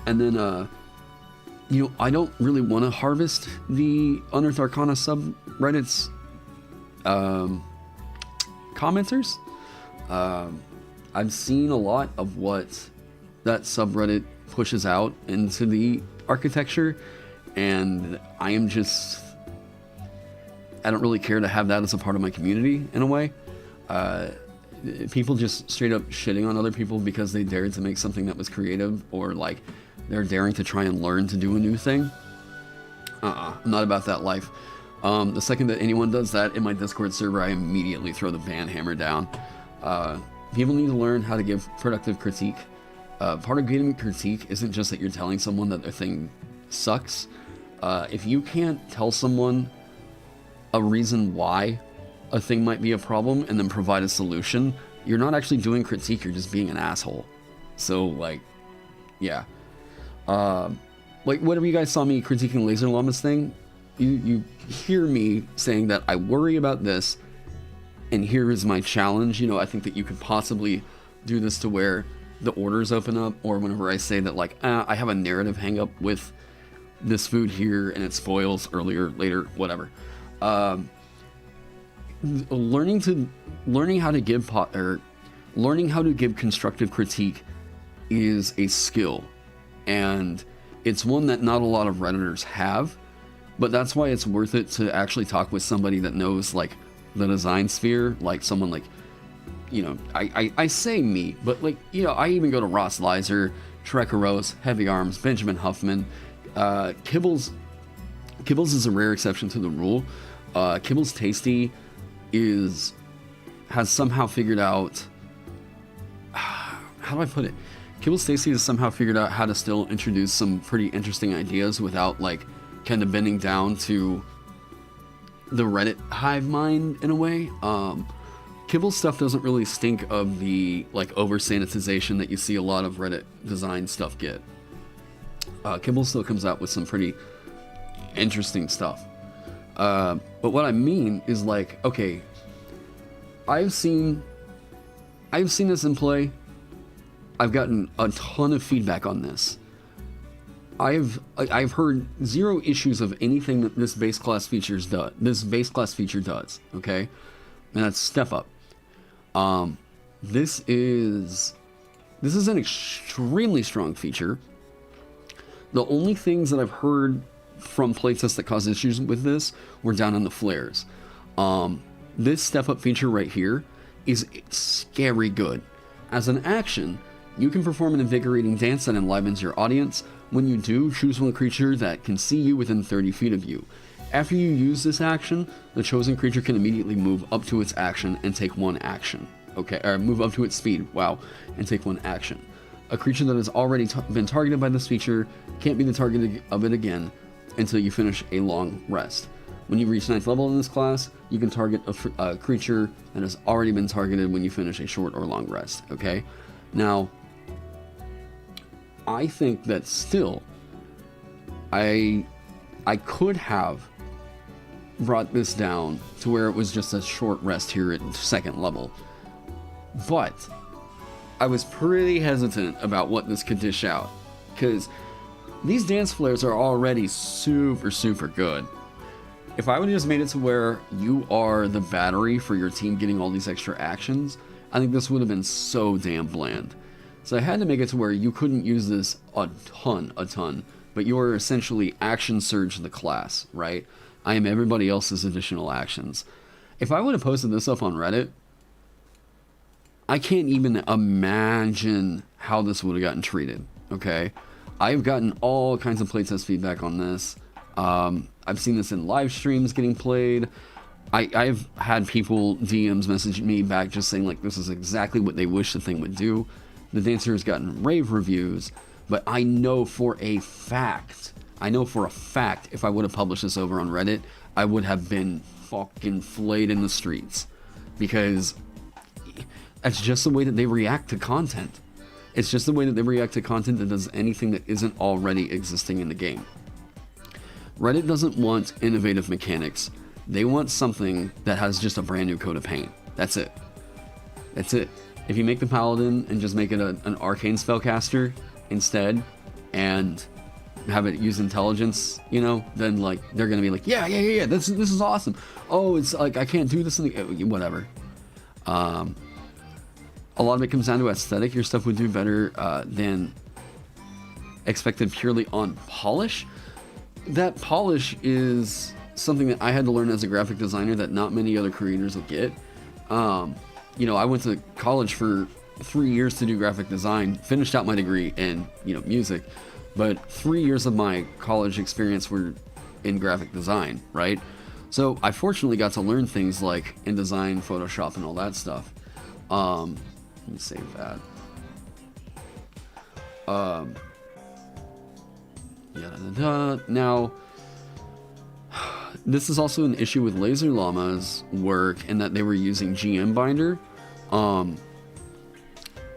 then, you know, I don't really want to harvest the Unearthed Arcana subreddits commenters. I've seen a lot of what that subreddit pushes out into the architecture, and I am just... I don't really care to have that as a part of my community, in a way. People just straight up shitting on other people because they dared to make something that was creative, or like they're daring to try and learn to do a new thing. I'm not about that life. The second that anyone does that in my Discord server, I immediately throw the ban hammer down. People need to learn how to give productive critique. Part of getting critique isn't just that you're telling someone that their thing sucks. If you can't tell someone a reason why a thing might be a problem and then provide a solution, you're not actually doing critique, you're just being an asshole. So, like, yeah. Like, whenever you guys saw me critiquing Laser Llama's thing, you hear me saying that I worry about this, and here is my challenge. You know, I think that you could possibly do this to where the orders open up, or whenever I say that, like, I have a narrative hang up with this food here, and it spoils earlier, later, whatever. Learning how to give constructive critique is a skill, and it's one that not a lot of Redditors have, but that's why it's worth it to actually talk with somebody that knows, like, the design sphere, like someone like, you know, I say me, but, like, you know, I even go to Ross Leiser, Trekeros, Heavy Arms, Benjamin Huffman. Kibbles is a rare exception to the rule. Kibbles Tasty has somehow figured out, how do I put it? Kibbles Tasty has somehow figured out how to still introduce some pretty interesting ideas without, like, kind of bending down to the Reddit hive mind in a way. Kibbles stuff doesn't really stink of the, like, over sanitization that you see a lot of Reddit design stuff get. Kibbles still comes out with some pretty interesting stuff. But what I mean is, like, okay, I've seen this in play. I've gotten a ton of feedback on this. I've heard zero issues of anything that this base class feature does. Okay, and that's Step Up. This is an extremely strong feature. The only things that I've heard from playtests that caused issues with this were down in the flares. This Step Up feature right here is scary good. As an action, you can perform an invigorating dance that enlivens your audience. When you do, choose one creature that can see you within 30 feet of you. After you use this action, the chosen creature can immediately move up to its action and take one action. Okay, or move up to its speed, wow, and take one action. A creature that has already been targeted by this feature can't be the target of it again until you finish a long rest. When you reach 9th level in this class, you can target a creature that has already been targeted when you finish a short or long rest, okay? Now, I think that still, I could have brought this down to where it was just a short rest here at 2nd level, but I was pretty hesitant about what this could dish out, because these dance flares are already super, super good. If I would have just made it to where you are the battery for your team getting all these extra actions, I think this would have been so damn bland. So I had to make it to where you couldn't use this a ton but you are essentially action surge the class, right? I am everybody else's additional actions. If I would have posted this up on Reddit, I can't even imagine how this would have gotten treated, okay? I've gotten all kinds of playtest feedback on this. I've seen this in live streams getting played. I've had people DMs message me back just saying, like, this is exactly what they wish the thing would do. The dancer has gotten rave reviews, but I know for a fact, if I would have published this over on Reddit, I would have been fucking flayed in the streets. Because that's just the way that they react to content. It's just the way that they react to content that does anything that isn't already existing in the game. Reddit doesn't want innovative mechanics. They want something that has just a brand new coat of paint. That's it. That's it. If you make the paladin and just make it an arcane spellcaster instead, and have it use intelligence, you know, then like they're gonna be like, yeah, this is awesome. Oh, it's like I can't do this in the whatever. A lot of it comes down to aesthetic. Your stuff would do better than expected purely on polish. That polish is something that I had to learn as a graphic designer that not many other creators will get. You know, I went to college for 3 years to do graphic design, finished out my degree in, you know, music, but 3 years of my college experience were in graphic design, right? So I fortunately got to learn things like InDesign, Photoshop, and all that stuff. Let me save that. Now, this is also an issue with Laser Llama's work in that they were using GM Binder.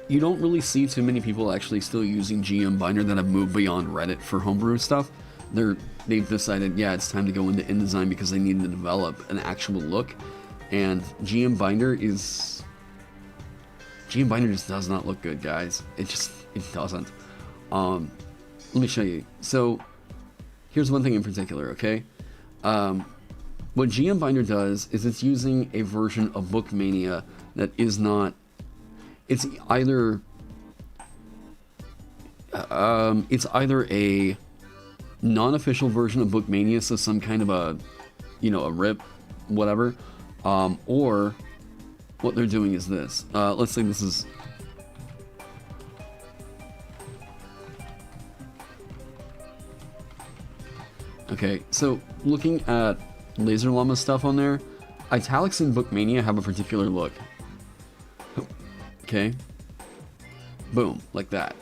You don't really see too many people actually still using GM Binder that have moved beyond Reddit for homebrew stuff. They've decided, yeah, it's time to go into InDesign because they need to develop an actual look. And GM Binder just does not look good, guys. It doesn't. Let me show you. So, here's one thing in particular, okay? What GM Binder does is it's using a version of Bookmania that is not... It's either a non-official version of Bookmania, so some kind of a rip, whatever, or what they're doing is this. Let's say this is... Okay, so looking at Laser Llama stuff on there, italics in Bookmania have a particular look. Okay? Boom, like that.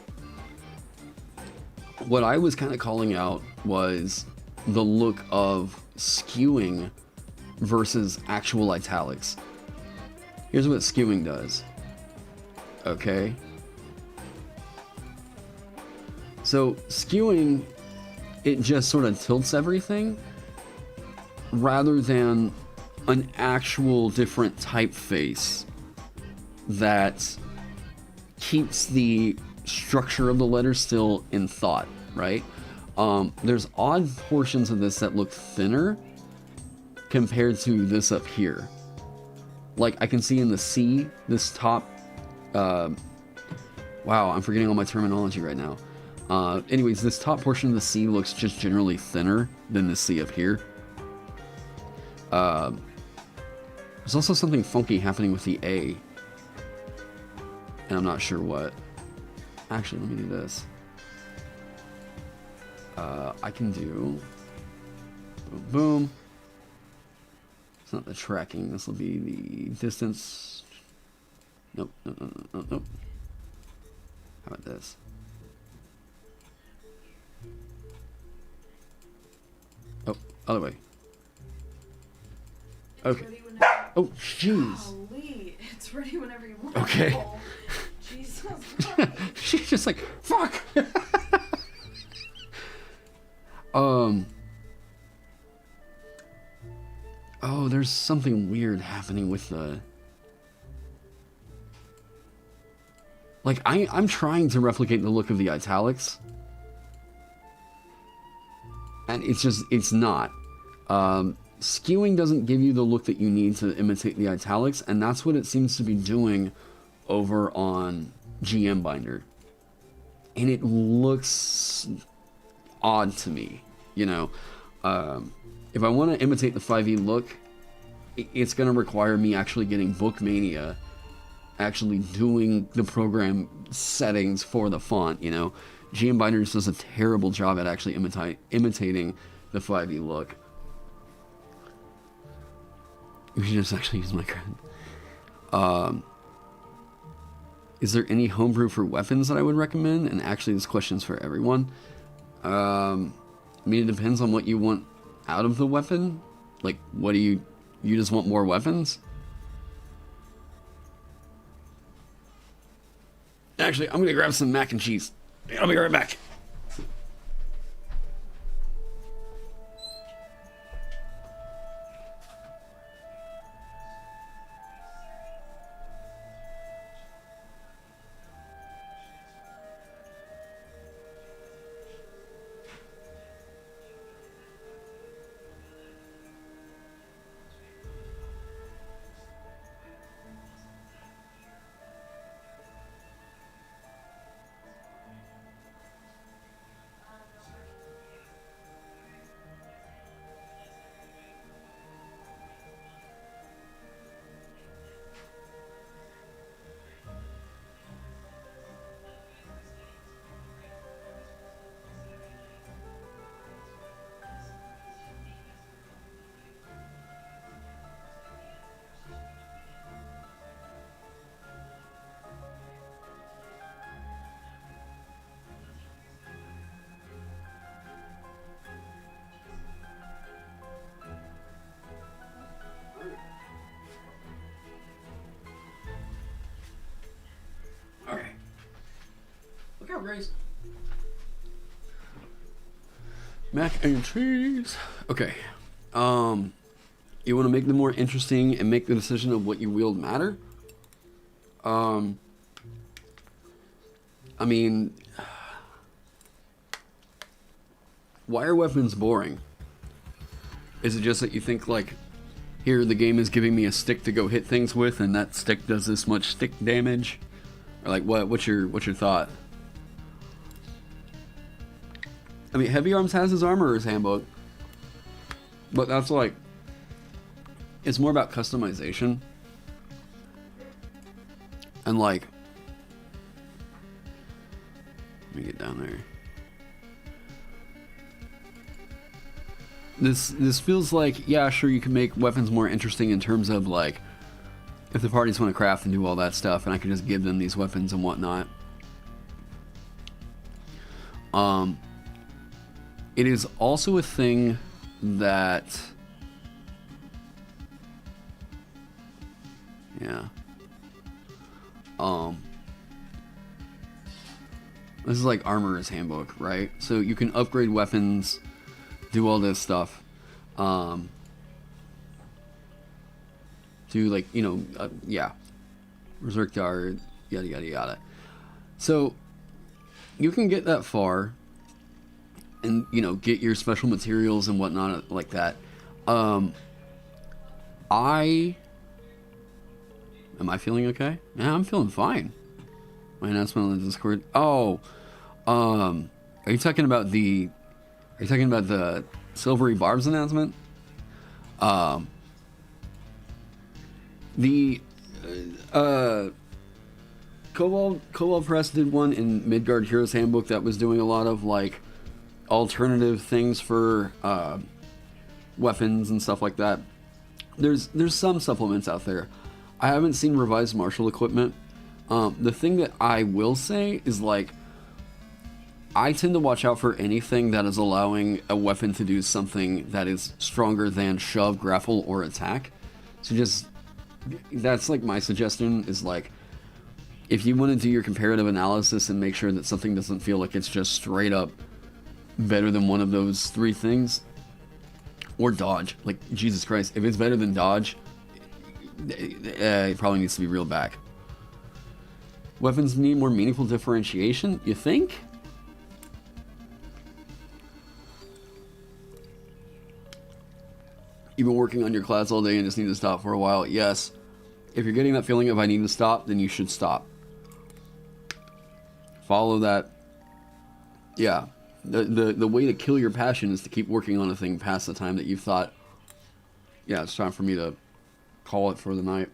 What I was kind of calling out was the look of skewing versus actual italics. Here's what skewing does. Okay? So, skewing, it just sort of tilts everything rather than an actual different typeface that keeps the structure of the letter still in thought, right? There's odd portions of this that look thinner compared to this up here. Like I can see in the C, this top, wow, I'm forgetting all my terminology right now. Anyways, this top portion of the C looks just generally thinner than the C up here. There's also something funky happening with the A. And I'm not sure what. Actually, let me do this. I can do... Boom, boom. It's not the tracking. This will be the distance. Nope, nope. How about this? Oh, other way. Okay. Oh, jeez. Golly, it's ready whenever you want. Okay. Jesus. She's just like, fuck. Oh, there's something weird happening with the... Like, I'm trying to replicate the look of the italics. And it's not. Skewing doesn't give you the look that you need to imitate the italics, and that's what it seems to be doing over on GM Binder. And it looks... odd to me, you know. If I want to imitate the 5e look, it's going to require me actually getting Bookmania, actually doing the program settings for the font, you know. GM Binders does a terrible job at actually imitating the 5e look. We should just actually use my cred. Is there any homebrew for weapons that I would recommend? And actually, this question's for everyone. I mean, it depends on what you want out of the weapon. Like, what do you just want more weapons? Actually, I'm gonna grab some mac and cheese. I'll be right back. Grace. Mac and cheese. Okay. You want to make them more interesting and make the decision of what you wield matter? I mean, why are weapons boring? Is it just that you think, like, here the game is giving me a stick to go hit things with, and that stick does this much stick damage? Or like, what's your thought? I mean, Heavy Arms has his Armorer's Handbook, but that's like, it's more about customization. And like, let me get down there. This feels like, yeah, sure, you can make weapons more interesting in terms of like, if the parties want to craft and do all that stuff, and I can just give them these weapons and whatnot. It is also a thing that, yeah. This is like Armorer's Handbook, right? So you can upgrade weapons, do all this stuff, do like, you know, yeah, Berserk Guard, yada yada yada. So you can get that far, and you know, get your special materials and whatnot like that. Am I feeling okay? Yeah, I'm feeling fine. My announcement on the Discord. Oh, are you talking about the Silvery Barbs announcement? The Cobalt Press did one in Midgard Heroes Handbook that was doing a lot of like alternative things for weapons and stuff like that. There's some supplements out there. I haven't seen revised martial equipment. The thing that I will say is, like, I tend to watch out for anything that is allowing a weapon to do something that is stronger than shove, grapple, or attack. So just, that's like my suggestion, is like, if you want to do your comparative analysis and make sure that something doesn't feel like it's just straight up better than one of those three things, or dodge, like, Jesus Christ, if it's better than dodge, it probably needs to be reeled back. Weapons need more meaningful differentiation, you think? You've been working on your class all day and just need to stop for a while. Yes. If you're getting that feeling of I need to stop, then you should stop. Follow that. Yeah. The way to kill your passion is to keep working on a thing past the time that you thought, yeah, it's time for me to call it for the night.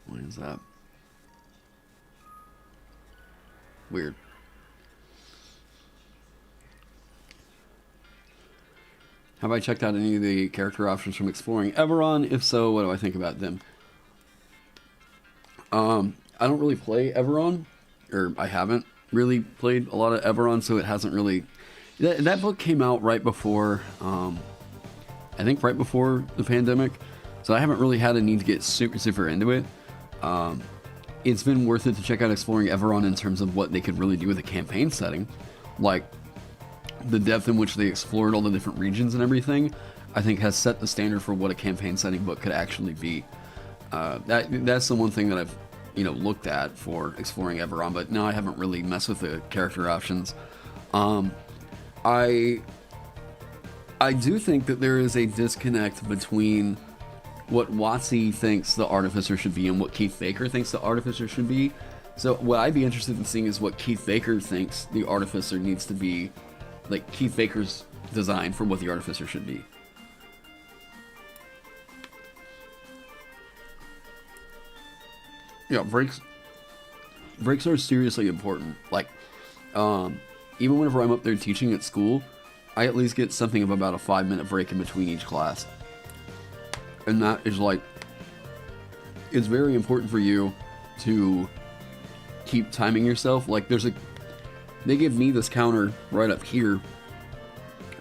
What is that? Weird. Have I checked out any of the character options from Exploring Everon? If so, what do I think about them? I don't really play Everon, or I haven't really played a lot of Everon, so it hasn't really... That book came out right before, I think right before the pandemic, so I haven't really had a need to get super into it. It's been worth it to check out Exploring Everon in terms of what they could really do with a campaign setting. Like, the depth in which they explored all the different regions and everything, I think has set the standard for what a campaign setting book could actually be. That's the one thing that I've, looked at for Exploring Everon, but no, I haven't really messed with the character options. I do think that there is a disconnect between what WotC thinks the Artificer should be and what Keith Baker thinks the Artificer should be. So what I'd be interested in seeing is what Keith Baker thinks the Artificer needs to be, like Keith Baker's design for what the Artificer should be. Yeah, breaks are seriously important. Like, even whenever I'm up there teaching at school, I at least get something of about a 5-minute break in between each class. And that is like, it's very important for you to keep timing yourself. Like they give me this counter right up here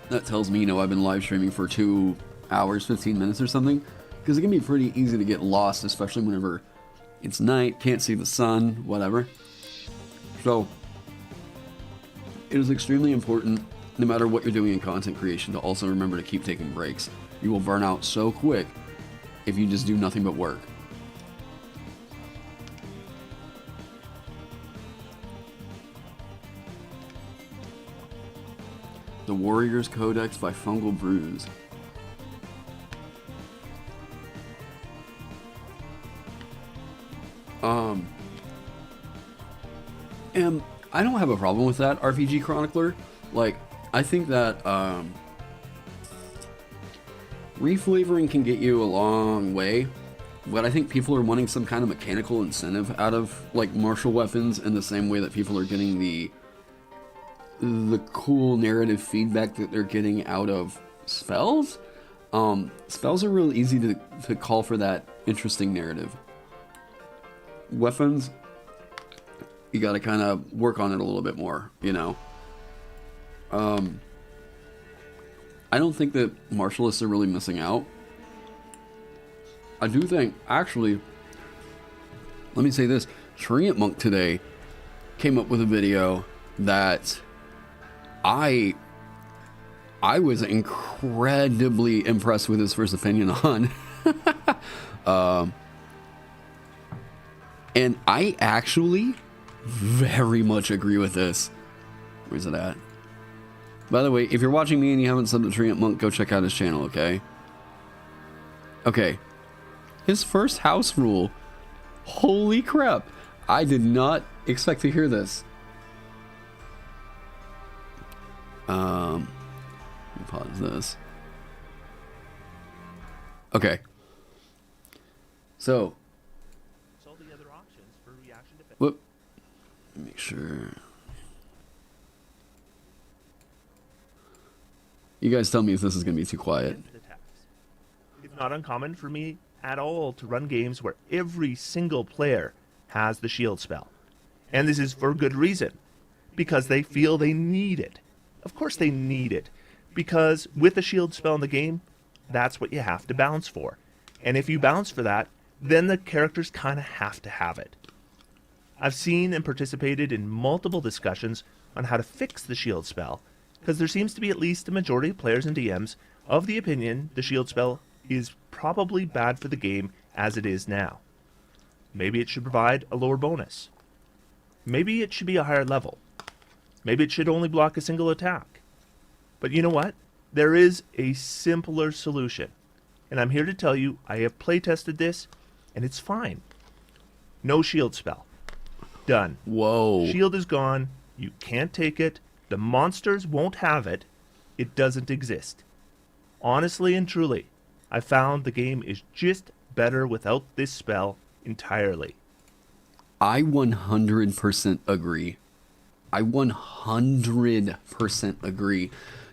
that tells me, I've been live streaming for 2 hours, 15 minutes or something. Because it can be pretty easy to get lost, especially whenever it's night, can't see the sun, whatever. So, it is extremely important, no matter what you're doing in content creation, to also remember to keep taking breaks. You will burn out so quick if you just do nothing but work. The Warrior's Codex by Fungal Brews. And I don't have a problem with that, RPG Chronicler. Like, I think that reflavoring can get you a long way, but I think people are wanting some kind of mechanical incentive out of, like, martial weapons in the same way that people are getting the cool narrative feedback that they're getting out of spells. Spells are real easy to call for that interesting narrative. Weapons, you gotta kind of work on it a little bit more, I don't think that martialists are really missing out. I do think, actually, let me say this, Treant Monk today came up with a video that I was incredibly impressed with his first opinion on. And I actually very much agree with this. Where's it at? By the way, if you're watching me and you haven't subbed to Treant Monk, go check out his channel, okay? Okay. His first house rule. Holy crap. I did not expect to hear this. Let me pause this. Okay. So. Whoop. Make sure. You guys tell me if this is going to be too quiet. It's not uncommon for me at all to run games where every single player has the shield spell. And this is for good reason. Because they feel they need it. Of course they need it. Because with a shield spell in the game, that's what you have to bounce for. And if you bounce for that, then the characters kind of have to have it. I've seen and participated in multiple discussions on how to fix the shield spell, because there seems to be at least a majority of players and DMs of the opinion the shield spell is probably bad for the game as it is now. Maybe it should provide a lower bonus. Maybe it should be a higher level. Maybe it should only block a single attack. But you know what? There is a simpler solution. And I'm here to tell you I have playtested this, and it's fine. No shield spell. Done. Whoa. Shield is gone. You can't take it. The monsters won't have it. It doesn't exist. Honestly and truly, I found the game is just better without this spell entirely. I 100% agree. I 100% agree.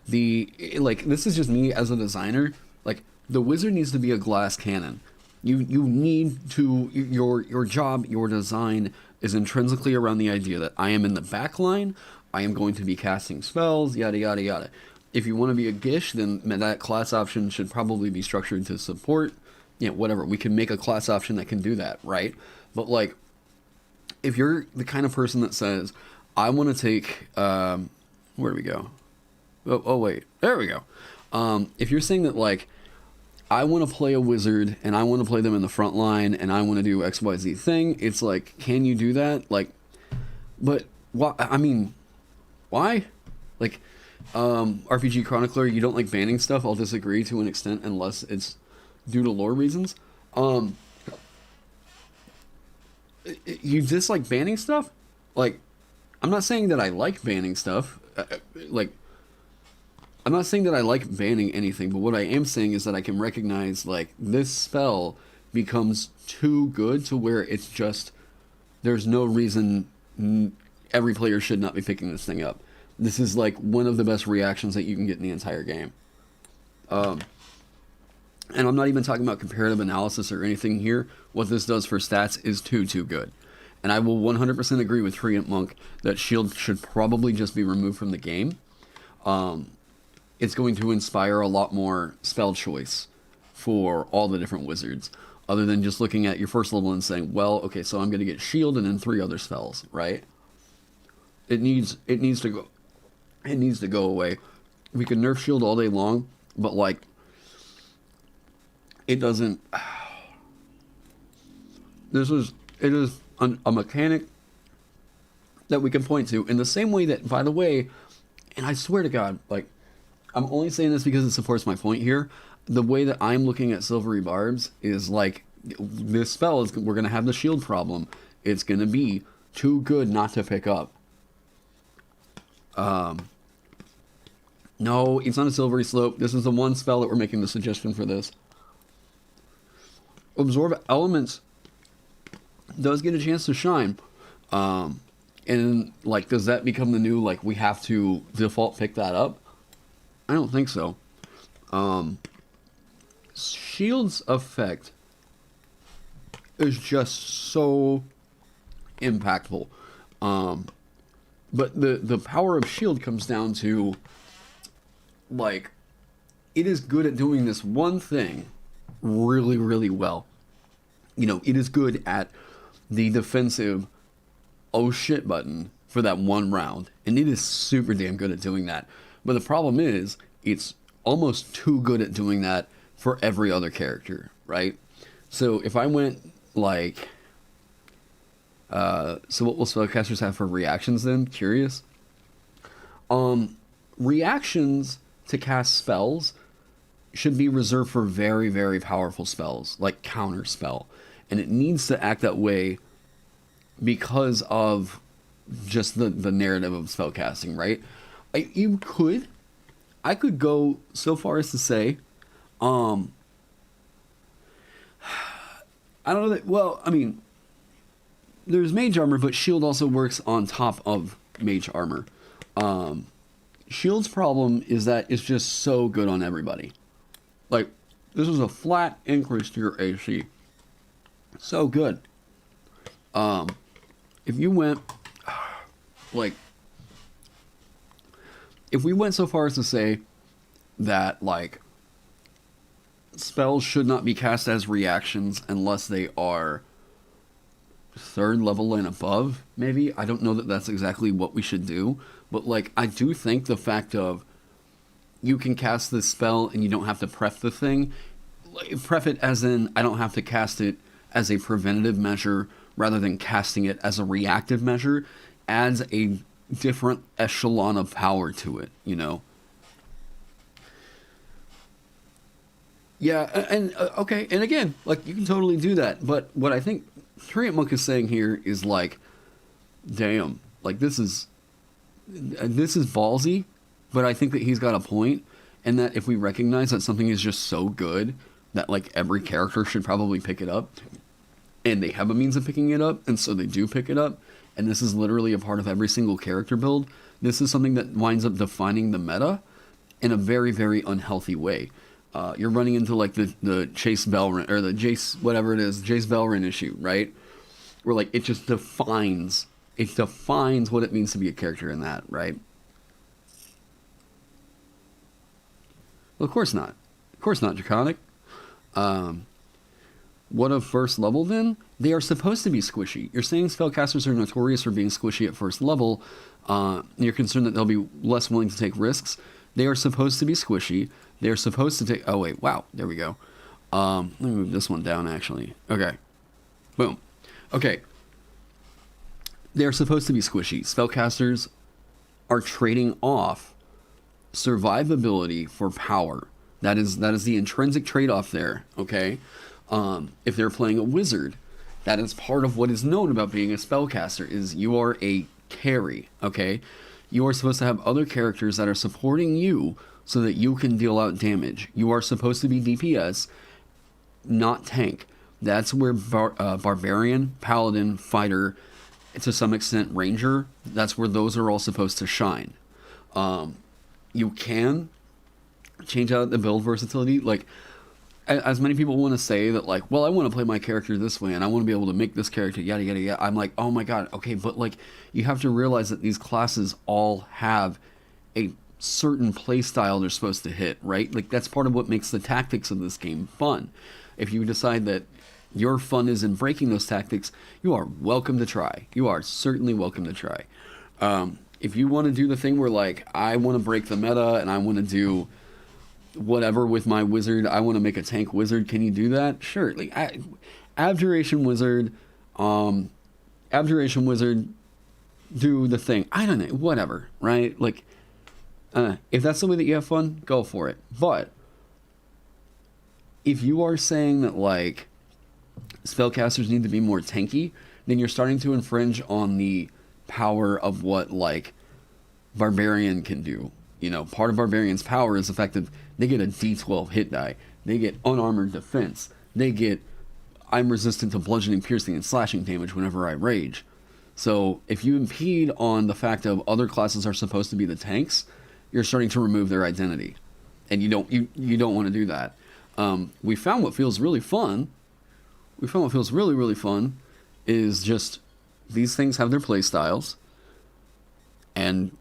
This is just me as a designer. Like, the wizard needs to be a glass cannon. You need to, your job, your design is intrinsically around the idea that I am in the back line, I am going to be casting spells, yada yada yada. If you want to be a Gish, then that class option should probably be structured to support, whatever. We can make a class option that can do that, right? But like, if you're the kind of person that says, I want to take, where do we go? Oh wait, there we go. If you're saying that like, I want to play a wizard and I want to play them in the front line and I want to do XYZ thing, it's like, can you do that? Like, but why? I mean, why? Like, RPG Chronicler, you don't like banning stuff. I'll disagree to an extent unless it's due to lore reasons. You dislike banning stuff? Like, I'm not saying that I like banning stuff. I'm not saying that I like banning anything, but what I am saying is that I can recognize, like, this spell becomes too good to where it's just, there's no reason every player should not be picking this thing up. This is, like, one of the best reactions that you can get in the entire game. And I'm not even talking about comparative analysis or anything here. What this does for stats is too good. And I will 100% agree with Treant Monk that shield should probably just be removed from the game. It's going to inspire a lot more spell choice for all the different wizards, other than just looking at your first level and saying, well, okay, so I'm going to get shield and then 3 other spells, right? It needs to go away. We can nerf shield all day long, but like, it doesn't. It is a mechanic that we can point to in the same way that, by the way, and I swear to God, like, I'm only saying this because it supports my point here. The way that I'm looking at Silvery Barbs is like, this spell is, we're going to have the shield problem. It's going to be too good not to pick up. No, it's not a Silvery Slope. This is the one spell that we're making the suggestion for this. Absorb Elements does get a chance to shine. And like, does that become the new, like, we have to default pick that up? I don't think so. Shield's effect is just so impactful. But the power of shield comes down to, like, it is good at doing this one thing really, really well. It is good at the defensive oh shit button for that one round. And it is super damn good at doing that. But the problem is, it's almost too good at doing that for every other character, right? So if I went, like... so what will spellcasters have for reactions then? Curious. Reactions to cast spells should be reserved for very, very powerful spells, like counter spell. And it needs to act that way because of just the narrative of spellcasting, right? I could go so far as to say, I don't know that, well, I mean, there's mage armor, but shield also works on top of mage armor. Shield's problem is that it's just so good on everybody. Like, this is a flat increase to your AC. So good. If you went, like, if we went so far as to say that, like, spells should not be cast as reactions unless they are 3rd level and above, maybe. I don't know that that's exactly what we should do. But, like, I do think the fact of you can cast this spell and you don't have to pref the thing. Like, pref it as in, I don't have to cast it as a preventative measure rather than casting it as a reactive measure, adds a different echelon of power to it, Yeah, and okay, and again, like, you can totally do that, but what I think Treant Monk is saying here is, like, damn, like this is ballsy, but I think that he's got a point, and that if we recognize that something is just so good that like every character should probably pick it up, and they have a means of picking it up, and so they do pick it up, and this is literally a part of every single character build, this is something that winds up defining the meta in a very, very unhealthy way. You're running into like the Chase Belrin, or the Jace, whatever it is, Jace Belrin issue, right? Where like it just defines what it means to be a character in that, right? Well, of course not. Of course not, Draconic. What of first level then? They are supposed to be squishy. You're saying spellcasters are notorious for being squishy at first level. You're concerned that they'll be less willing to take risks. They are supposed to be squishy. They're supposed to take... Oh, wait. Wow. There we go. Let me move this one down, actually. Okay. Boom. Okay. They're supposed to be squishy. Spellcasters are trading off survivability for power. That is the intrinsic trade-off there, okay? If they're playing a wizard, that is part of what is known about being a spellcaster, is you are a carry, okay? You are supposed to have other characters that are supporting you so that you can deal out damage. You are supposed to be DPS, not tank. That's where Barbarian, Paladin, Fighter, to some extent Ranger, that's where those are all supposed to shine. You can change out the build versatility. Like, as many people want to say that, like, well, I want to play my character this way and I want to be able to make this character yada yada yada. I'm like, oh my god, okay, but like, you have to realize that these classes all have a certain play style they're supposed to hit, right? Like, that's part of what makes the tactics of this game fun. If you decide that your fun is in breaking those tactics, you are welcome to try. You are certainly welcome to try. If you want to do the thing where, like, I want to break the meta and I want to do whatever with my wizard, I want to make a tank wizard, can you do that? Sure. Like, Abjuration Wizard, do the thing. I don't know, whatever, right? Like, if that's the way that you have fun, go for it. But if you are saying that, like, spellcasters need to be more tanky, then you're starting to infringe on the power of what, like, Barbarian can do. You know, part of Barbarian's power is the fact that they get a D12 hit die. They get unarmored defense. They get, I'm resistant to bludgeoning, piercing, and slashing damage whenever I rage. So if you impede on the fact of other classes are supposed to be the tanks, you're starting to remove their identity. And you don't want to do that. We found what feels really fun. We found what feels really, really fun is just these things have their play styles. And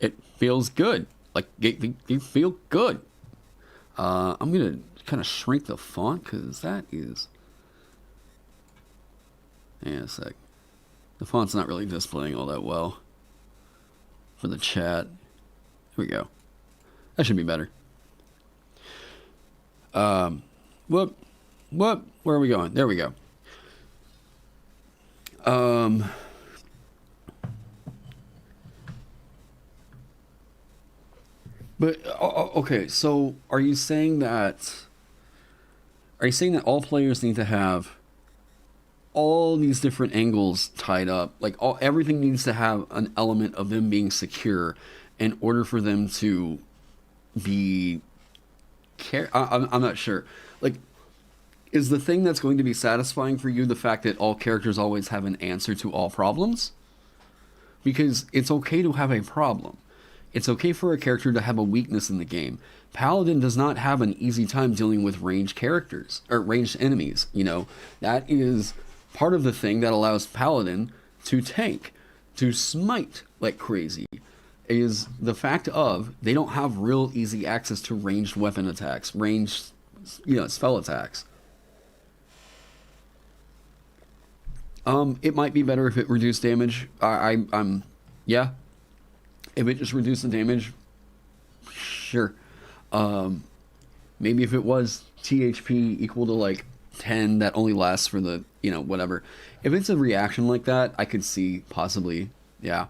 it feels good. Like, you feel good. I'm going to kind of shrink the font because that is... Yeah, a sec. The font's not really displaying all that well for the chat. Here we go. That should be better. Where are we going? There we go. But okay, so are you saying that all players need to have all these different angles tied up? Like, everything needs to have an element of them being secure in order for them to be I'm not sure. Like, is the thing that's going to be satisfying for you the fact that all characters always have an answer to all problems? Because it's okay to have a problem. It's okay for a character to have a weakness in the game. Paladin does not have an easy time dealing with ranged characters, or ranged enemies, you know. That is part of the thing that allows Paladin to tank, to smite like crazy, is the fact of they don't have real easy access to ranged weapon attacks, ranged, spell attacks. It might be better if it reduced damage. Yeah. If it just reduced the damage, sure. Maybe if it was THP equal to like 10 that only lasts for the, whatever. If it's a reaction like that, I could see possibly, yeah.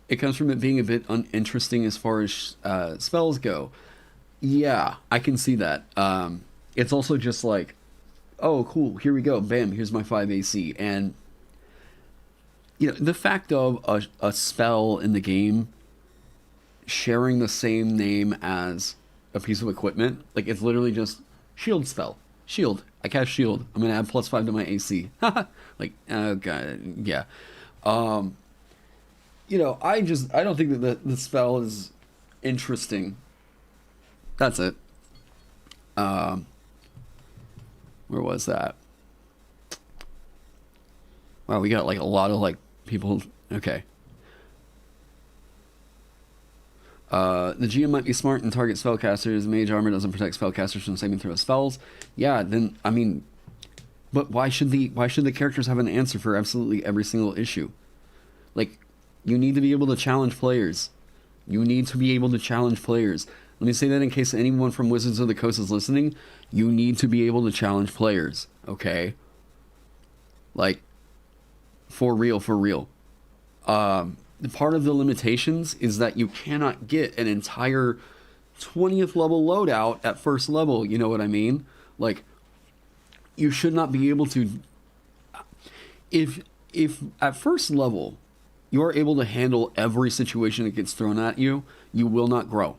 It comes from it being a bit uninteresting as far as spells go. Yeah, I can see that. It's also just like, oh, cool, here we go. Bam, here's my 5 AC. And the fact of a spell in the game sharing the same name as a piece of equipment, like it's literally just shield spell. Shield. I cast shield. I'm gonna add +5 to my AC. Like, oh god, yeah. I don't think that the spell is interesting. That's it. Where was that? Wow, we got like a lot of like people. Okay. The GM might be smart and target spellcasters. Mage armor doesn't protect spellcasters from saving throw spells. Yeah, then I mean, but why should the characters have an answer for absolutely every single issue? Like, you need to be able to challenge players. You need to be able to challenge players. Let me say that in case anyone from Wizards of the Coast is listening. You need to be able to challenge players. Okay. Like, for real, for real. Part of the limitations is that you cannot get an entire 20th level loadout at first level. You know what I mean? Like, you should not be able to. If at first level you are able to handle every situation that gets thrown at you, you will not grow.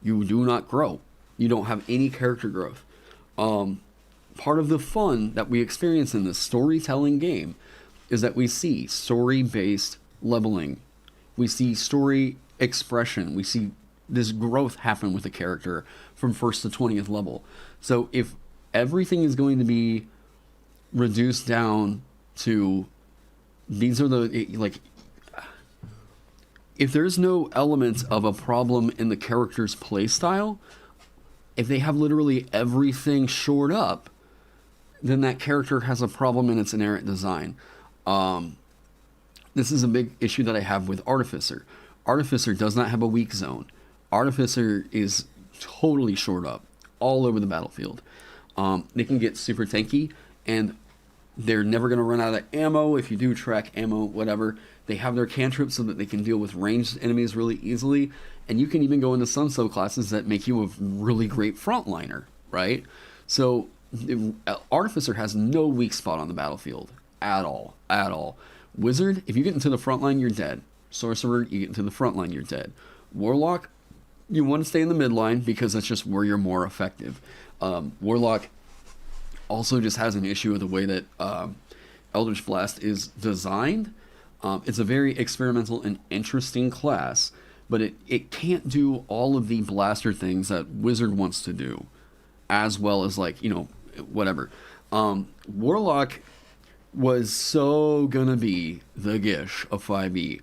You do not grow. You don't have any character growth. Part of the fun that we experience in this storytelling game is that we see story-based leveling. We see story expression. We see this growth happen with a character from first to 20th level. So if everything is going to be reduced down to these are the, like, if there's no element of a problem in the character's playstyle, if they have literally everything shored up, then that character has a problem in its inherent design. This is a big issue that I have with Artificer. Artificer does not have a weak zone. Artificer is totally shored up all over the battlefield. They can get super tanky, and they're never going to run out of ammo. If you do track ammo, whatever, they have their cantrips so that they can deal with ranged enemies really easily. And you can even go into some subclasses that make you a really great frontliner, right? So Artificer has no weak spot on the battlefield at all, at all. Wizard, if you get into the front line, you're dead. Sorcerer, you get into the front line, you're dead. Warlock, you want to stay in the midline because that's just where you're more effective. Warlock also just has an issue with the way that Eldritch Blast is designed. It's a very experimental and interesting class, but it can't do all of the blaster things that Wizard wants to do, as well as, like, whatever. Warlock was so gonna be the Gish of 5e,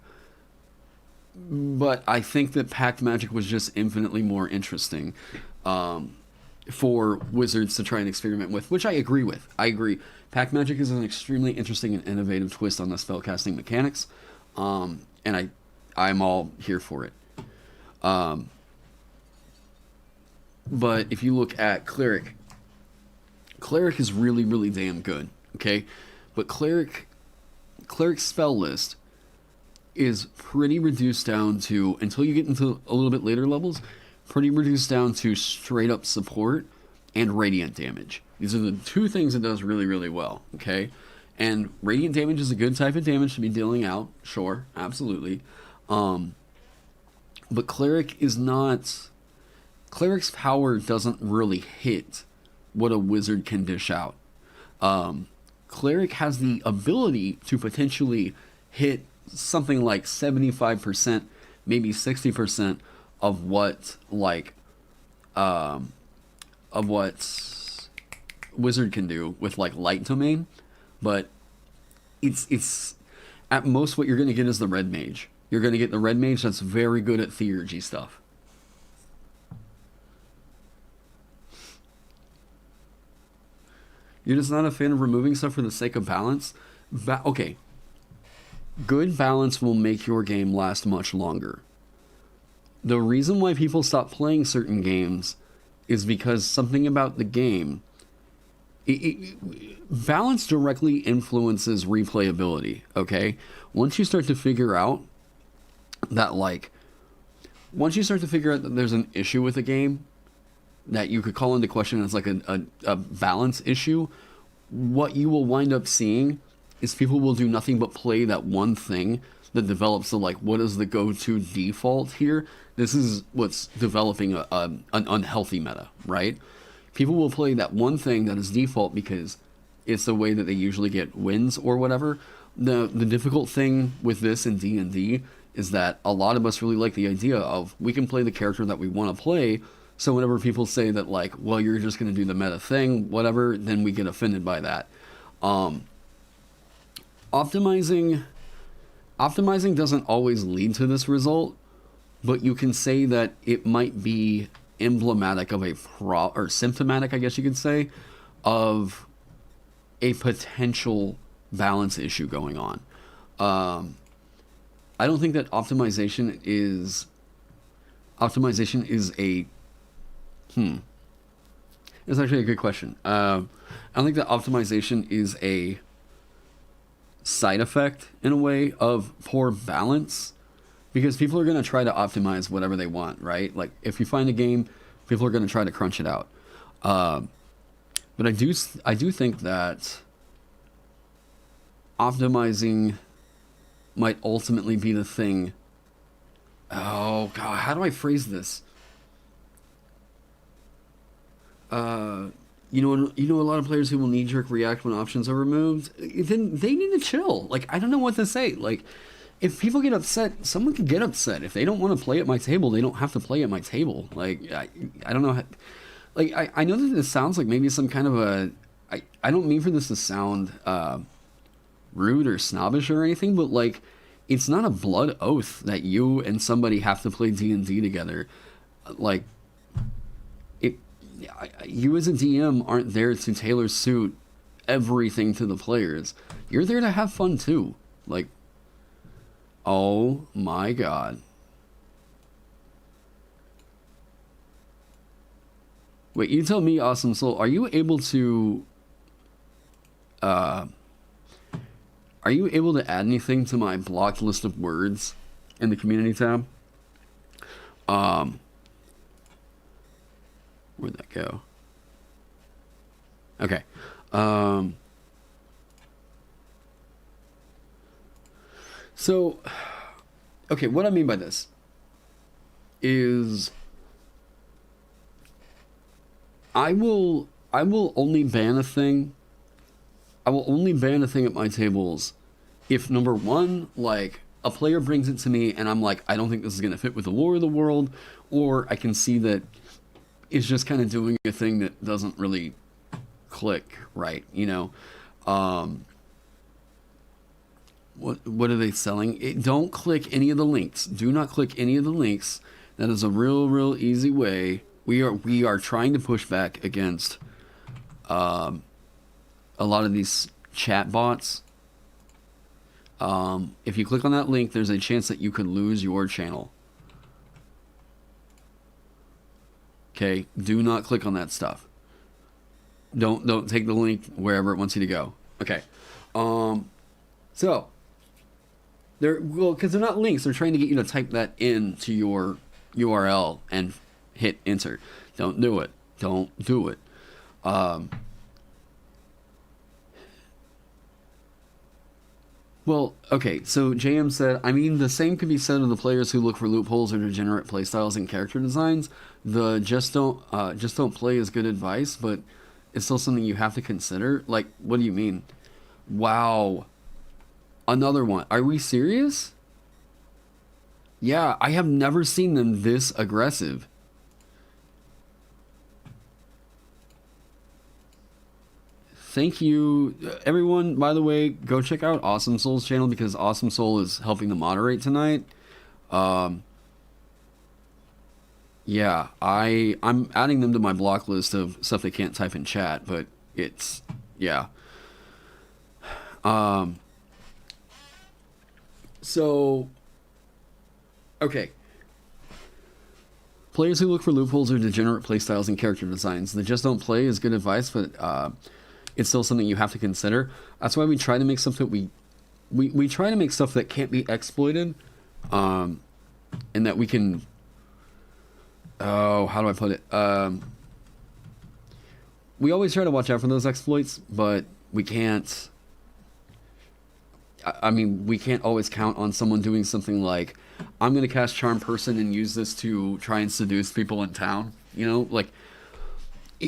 but I think that Pact Magic was just infinitely more interesting for Wizards to try and experiment with, which I agree with. I agree. Pact Magic is an extremely interesting and innovative twist on the spellcasting mechanics, and I'm all here for it. But if you look at Cleric is really, really damn good, okay? But Cleric's spell list is pretty reduced down to, until you get into a little bit later levels, pretty reduced down to straight up support and radiant damage. These are the two things it does really, really well, okay? And radiant damage is a good type of damage to be dealing out, sure, absolutely. But Cleric's power doesn't really hit what a wizard can dish out. Cleric has the ability to potentially hit something like 75%, maybe 60% of what wizard can do with like light domain, but it's at most what you're going to get is the red mage. You're going to get the red mage that's very good at theurgy stuff. You're just not a fan of removing stuff for the sake of balance? Okay. Good balance will make your game last much longer. The reason why people stop playing certain games is because something about the game... balance directly influences replayability, okay? Once you start to figure out that, there's an issue with a game that you could call into question as like a balance issue, what you will wind up seeing is people will do nothing but play that one thing that develops the, like, what is the go-to default here? This is what's developing an unhealthy meta, right? People will play that one thing that is default because it's the way that they usually get wins or whatever. The difficult thing with this in D&D is that a lot of us really like the idea of we can play the character that we want to play. So whenever people say that, like, well, you're just going to do the meta thing, whatever, then we get offended by that. Optimizing doesn't always lead to this result, but you can say that it might be emblematic of or symptomatic, I guess you could say, of a potential balance issue going on. I don't think that optimization is a it's actually a good question. I don't think that optimization is a side effect, in a way, of poor balance, because people are going to try to optimize whatever they want, right? Like, if you find a game, people are going to try to crunch it out. But I do think that optimizing might ultimately be the thing. Oh God, how do I phrase this? You know, a lot of players who will knee-jerk react when options are removed. Then they need to chill. Like, I don't know what to say. Like, if people get upset, someone can get upset. If they don't want to play at my table, they don't have to play at my table. Like, I don't know how, like, I know that this sounds like maybe some kind of a, I don't mean for this to sound rude or snobbish or anything, but, like, it's not a blood oath that you and somebody have to play D&D together. Like, you as a DM aren't there to tailor suit everything to the players. You're there to have fun too. Like, oh my God. Wait, you tell me, Awesome Soul, are you able to add anything to my blocked list of words in the community tab? Where'd that go? Okay. So, okay, what I mean by this is I will only ban a thing. I will only ban a thing at my tables if, number one, like, a player brings it to me and I'm like, I don't think this is going to fit with the lore of the world, or I can see that it's just kind of doing a thing that doesn't really click right, you know. What are they selling? Don't click any of the links. Do not click any of the links. That is a real easy way. We are trying to push back against a lot of these chat bots. If you click on that link, there's a chance that you could lose your channel. Okay, do not click on that stuff. Don't take the link wherever it wants you to go. Okay, so because they're not links, they're trying to get you to type that into your URL and hit enter. Don't do it. Don't do it. Well, okay, so JM said, I mean, the same could be said of the players who look for loopholes or degenerate playstyles and character designs. The just don't play is good advice, but it's still something you have to consider. Like, what do you mean? Wow. Another one. Are we serious? Yeah, I have never seen them this aggressive. Thank you, everyone. By the way, go check out Awesome Soul's channel because Awesome Soul is helping to moderate tonight. Yeah, I'm adding them to my block list of stuff they can't type in chat, but it's, yeah. So, okay. Players who look for loopholes or degenerate playstyles and character designs. The just don't play is good advice, but it's still something you have to consider. That's why we try to make stuff that we try to make stuff that can't be exploited, and that we can. Oh, how do I put it? We always try to watch out for those exploits, but we can't. I mean, we can't always count on someone doing something like, I'm going to cast Charm Person and use this to try and seduce people in town. You know, like,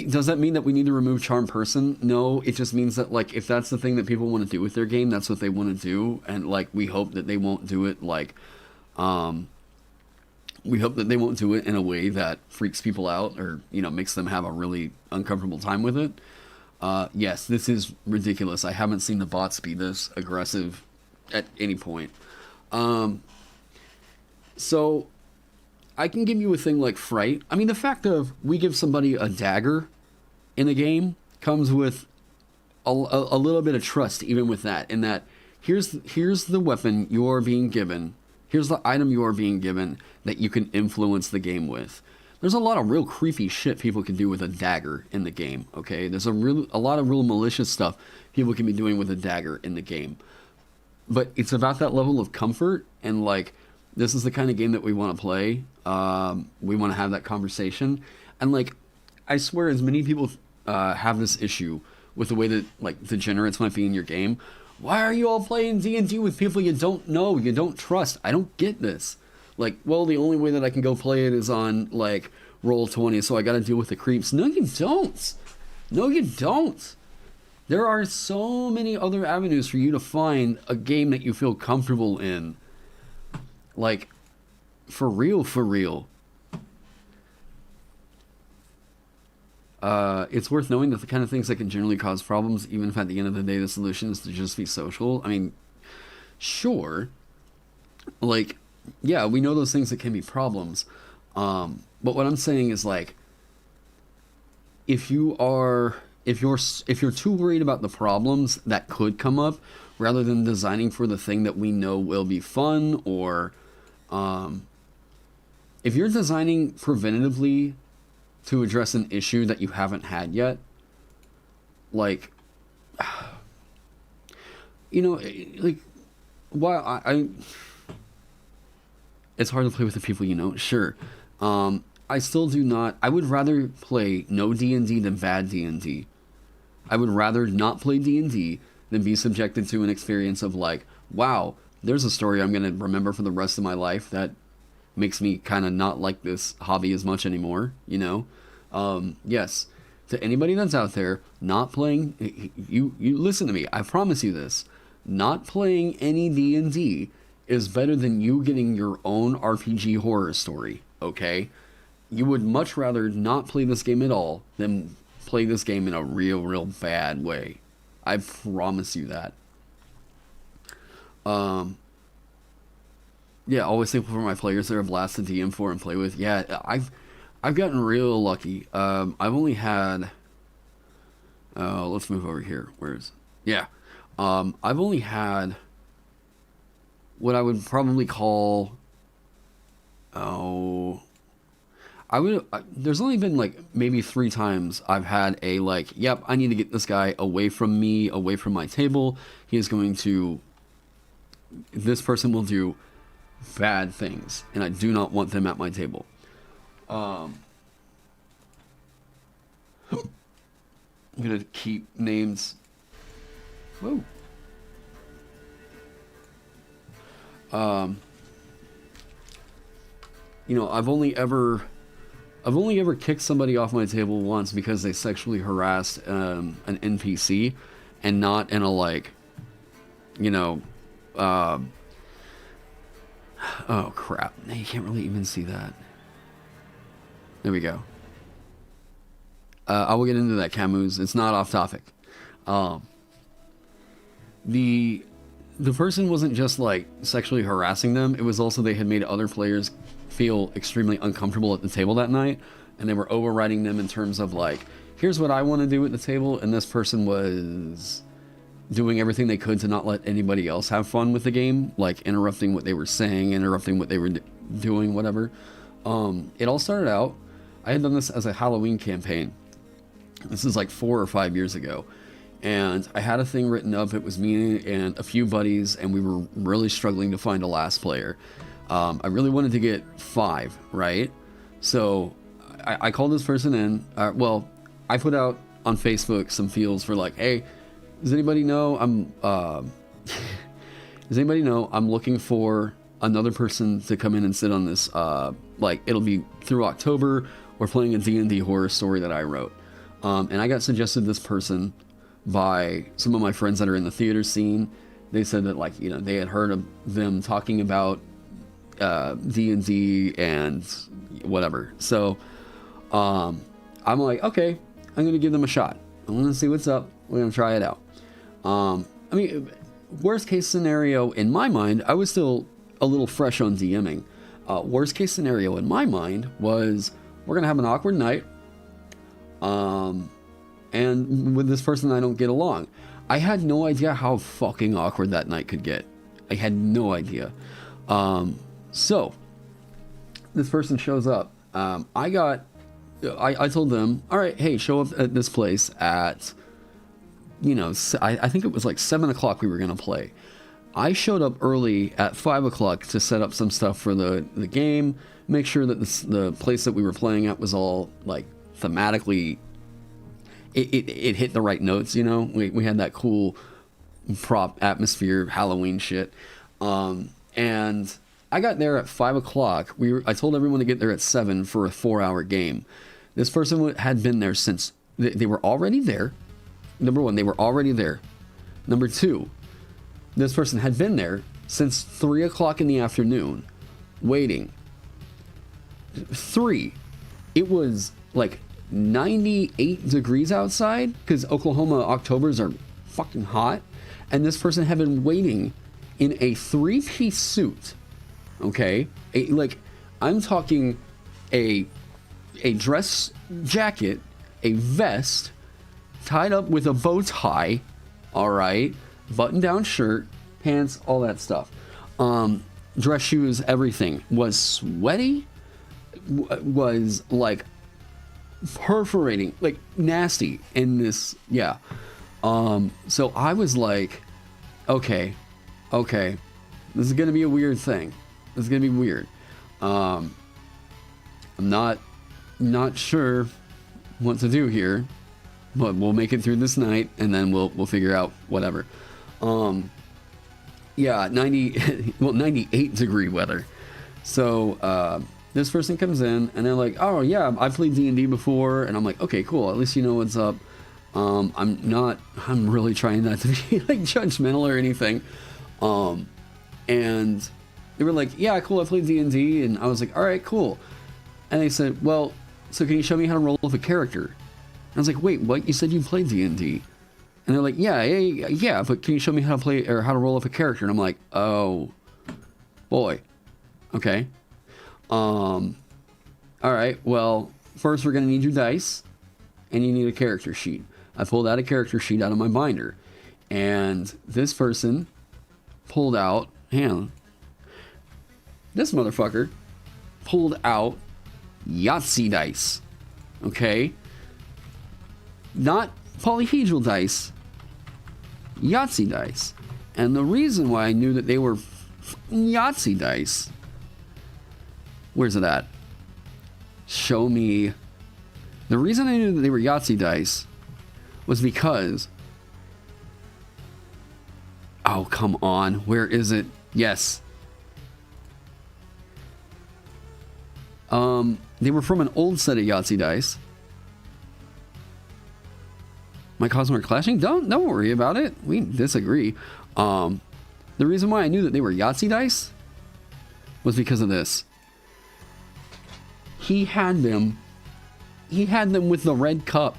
does that mean that we need to remove Charm Person? No, it just means that, like, if that's the thing that people want to do with their game, that's what they want to do. And, like, we hope that they won't do it, like, we hope that they won't do it in a way that freaks people out or, you know, makes them have a really uncomfortable time with it. Yes, this is ridiculous. I haven't seen the bots be this aggressive at any point. So, I can give you a thing like Fright. I mean, the fact of we give somebody a dagger in a game comes with a little bit of trust, even with that. In that, here's the weapon you're being given. Here's the item you are being given that you can influence the game with. There's a lot of real creepy shit people can do with a dagger in the game, okay? There's a lot of real malicious stuff people can be doing with a dagger in the game. But it's about that level of comfort, and, like, this is the kind of game that we want to play. We want to have that conversation. And, like, I swear as many people have this issue with the way that, like, degenerates might be in your game. Why are you all playing D&D with people you don't know, you don't trust? I don't get this. Like, well, the only way that I can go play it is on, like, Roll20, so I gotta deal with the creeps. No, you don't. No, you don't. There are so many other avenues for you to find a game that you feel comfortable in. Like, for real, for real. It's worth knowing that the kind of things that can generally cause problems, even if at the end of the day the solution is to just be social. I mean, sure. Like, yeah, we know those things that can be problems. But what I'm saying is, like, if you're too worried about the problems that could come up, rather than designing for the thing that we know will be fun, or if you're designing preventatively to address an issue that you haven't had yet, like, you know, like, while I it's hard to play with the people you know, sure. I still do not. I would rather play no D&D than bad D&D. I would rather not play D&D than be subjected to an experience of, like, wow, there's a story I'm going to remember for the rest of my life that makes me kind of not like this hobby as much anymore, you know? Yes, to anybody that's out there not playing, you listen to me, I promise you this, not playing any D&D is better than you getting your own RPG horror story, okay? You would much rather not play this game at all than play this game in a real bad way. I promise you that. Yeah, always thankful for my players that are a blast to DM for and play with. Yeah, I've gotten real lucky. I've only had... let's move over here. I've only had what I would probably call... there's only been, like, maybe 3 times I've had a, like, yep, I need to get this guy away from me, away from my table. He is going to... This person will do bad things, and I do not want them at my table. I'm gonna keep names. Whoa. You know, I've only ever kicked somebody off my table once because they sexually harassed an NPC, and not in a, like, you know, oh crap, you can't really even see that. There we go. I will get into that, Camus. It's not off topic. The person wasn't just, like, sexually harassing them. It was also they had made other players feel extremely uncomfortable at the table that night, and they were overriding them in terms of, like, here's what I want to do at the table, and this person was doing everything they could to not let anybody else have fun with the game, like interrupting what they were saying, interrupting what they were doing, whatever. It all started out, I had done this as a Halloween campaign. This is like 4 or 5 years ago. And I had a thing written up. It was me and a few buddies, and we were really struggling to find a last player. I really wanted to get 5, right? So I called this person in. Well, I put out on Facebook some feels for, like, hey, does anybody know? does anybody know I'm looking for another person to come in and sit on this, like, it'll be through October. We're playing a D&D horror story that I wrote. And I got suggested this person by some of my friends that are in the theater scene. They said that, like, you know, they had heard of them talking about D&D and whatever. So I'm like, okay, I'm gonna give them a shot. I'm gonna see what's up. We're gonna try it out. I mean, worst case scenario in my mind, I was still a little fresh on DMing. Worst case scenario in my mind was we're gonna have an awkward night, and with this person I don't get along. I had no idea how fucking awkward that night could get. I had no idea. So this person shows up. I told them, all right, hey, show up at this place at, you know, I think it was like 7 o'clock we were going to play. I showed up early at 5 o'clock to set up some stuff for the game, make sure that the place that we were playing at was all, like, thematically, it hit the right notes, you know? We had that cool prop atmosphere, Halloween shit. And I got there at 5 o'clock. I told everyone to get there at 7 for a 4-hour game. This person had been there since... They were already there. Number one, they were already there. Number two, this person had been there since 3 o'clock in the afternoon, waiting. 3, it was like 98 degrees outside, because Oklahoma Octobers are fucking hot. And this person had been waiting in a 3-piece suit. Okay? I'm talking a dress jacket, a vest, tied up with a bow tie, all right, button-down shirt, pants, all that stuff. Dress shoes, everything. Was sweaty, was, like, perforating, like, nasty in this, yeah. So I was like, okay, this is gonna be a weird thing. This is gonna be weird. I'm not sure what to do here, but we'll make it through this night, and then we'll figure out whatever. Yeah, 98 degree weather. So this person comes in, and they're like, oh yeah, I played D&D before, and I'm like, okay, cool, at least you know what's up. I'm really trying not to be like judgmental or anything. And they were like, yeah, cool, I played D&D, and I was like, all right, cool. And they said, well, so can you show me how to roll with a character? And I was like, wait, what? You said you played D&D. And they're like, yeah, but can you show me how to play, or how to roll with a character? And I'm like, oh, boy. Okay. All right, well, first we're going to need your dice, and you need a character sheet. I pulled out a character sheet out of my binder, and this person pulled out, this motherfucker pulled out Yahtzee dice, okay? Not polyhedral dice, Yahtzee dice. And the reason why I knew that they were Yahtzee dice, where's it at? Show me. The reason I knew that they were Yahtzee dice was because, oh, come on, where is it? Yes. They were from an old set of Yahtzee dice. My cosmos are clashing? Don't worry about it. We disagree. The reason why I knew that they were Yahtzee dice was because of this. He had them with the red cup.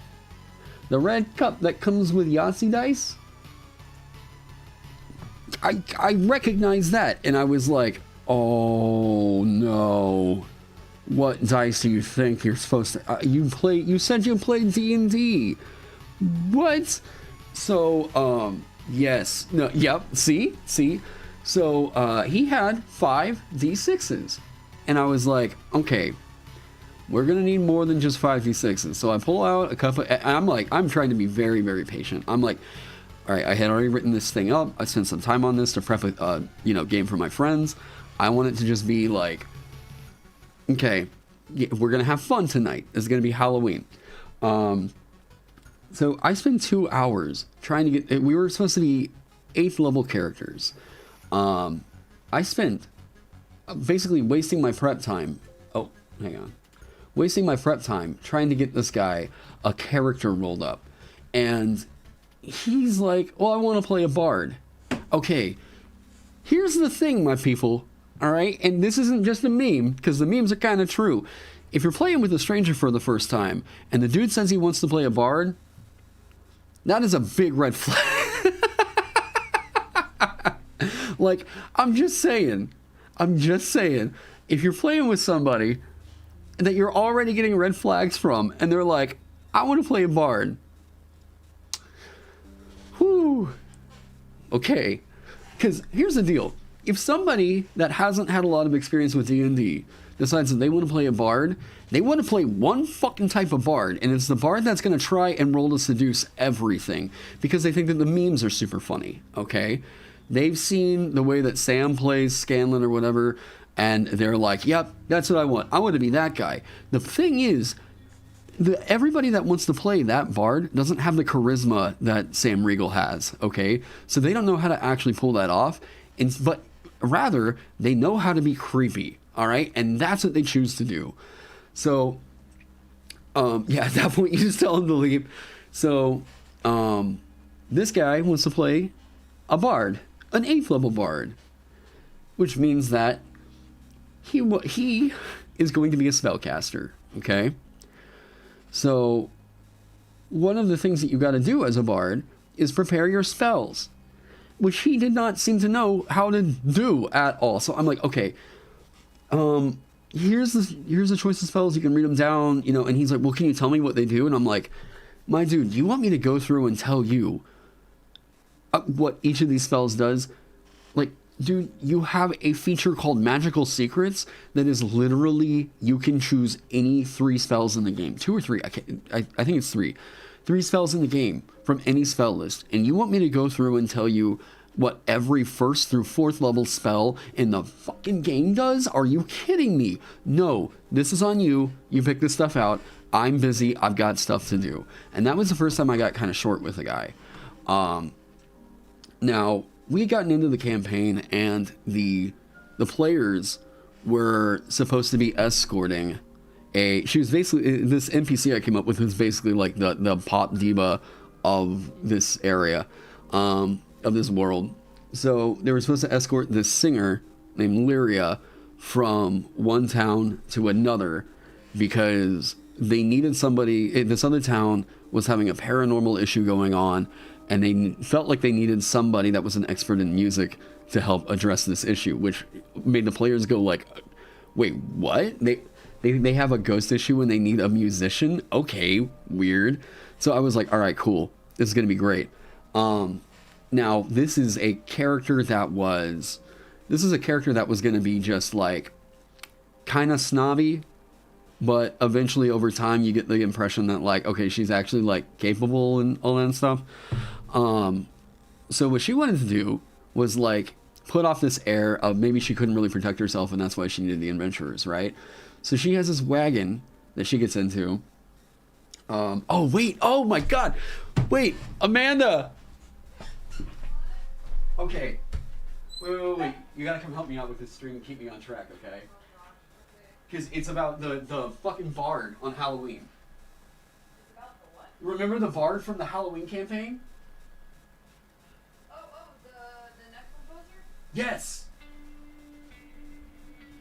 The red cup that comes with Yahtzee dice. I recognized that, and I was like, oh no. What dice do you think you're supposed to... You said you played D&D. What? So, yes. No, yep, see? So, he had 5 D6s. And I was like, okay, we're going to need more than just 5 D6s. So I pull out a couple... I'm trying to be very, very patient. I'm like, all right, I had already written this thing up. I spent some time on this to prep a, game for my friends. I want it to just be like, okay, we're going to have fun tonight. It's going to be Halloween. So I spent 2 hours trying to get... We were supposed to be 8th level characters. I spent basically wasting my prep time. Oh, hang on. Wasting my prep time trying to get this guy a character rolled up. And he's like, well, I want to play a bard. Okay, here's the thing, my people. All right, and this isn't just a meme, because the memes are kind of true. If you're playing with a stranger for the first time, and the dude says he wants to play a bard, that is a big red flag. Like, I'm just saying, if you're playing with somebody that you're already getting red flags from, and they're like, I want to play a bard. Whew. Okay, because here's the deal. If somebody that hasn't had a lot of experience with D&D decides that they want to play a bard, they want to play one fucking type of bard, and it's the bard that's going to try and roll to seduce everything, because they think that the memes are super funny, okay? They've seen the way that Sam plays Scanlan or whatever, and they're like, yep, that's what I want. I want to be that guy. The thing is, everybody that wants to play that bard doesn't have the charisma that Sam Riegel has, okay? So they don't know how to actually pull that off, but rather, they know how to be creepy, all right? And that's what they choose to do. So, yeah, at that point, you just tell them to leave. So, this guy wants to play a bard, an 8th level bard, which means that he is going to be a spellcaster, okay? So, one of the things that you got to do as a bard is prepare your spells, which he did not seem to know how to do at all. So I'm like, okay, here's the choice of spells. You can read them down, you know. And he's like, well, can you tell me what they do? And I'm like, my dude, do you want me to go through and tell you what each of these spells does? Like, dude, you have a feature called Magical Secrets that is literally, you can choose any 3 spells in the game. 2 or 3, I think it's 3. 3 spells in the game from any spell list. And you want me to go through and tell you what every 1st through 4th level spell in the fucking game does? Are you kidding me? No, this is on you. You pick this stuff out. I'm busy. I've got stuff to do. And that was the first time I got kind of short with the guy. Now, we had gotten into the campaign, and the players were supposed to be escorting she was basically, this NPC I came up with was basically like the pop diva of this area, of this world. So they were supposed to escort this singer named Lyria from one town to another, because they needed somebody. This other town was having a paranormal issue going on, and they felt like they needed somebody that was an expert in music to help address this issue, which made the players go like, wait, what? They have a ghost issue and they need a musician? Okay, weird. So I was like, all right, cool. This is going to be great. Now, this is a character that was going to be just like kind of snobby, but eventually over time you get the impression that like, okay, she's actually like capable and all that stuff. So what she wanted to do was like put off this air of maybe she couldn't really protect herself, and that's why she needed the adventurers, right? So she has this wagon that she gets into. Oh, wait. Oh, my God. Wait, Amanda. Okay. Wait. You got to come help me out with this stream and keep me on track, okay? Because it's about the fucking bard on Halloween. It's about the what? Remember the bard from the Halloween campaign? Oh, the neck composer? Yes.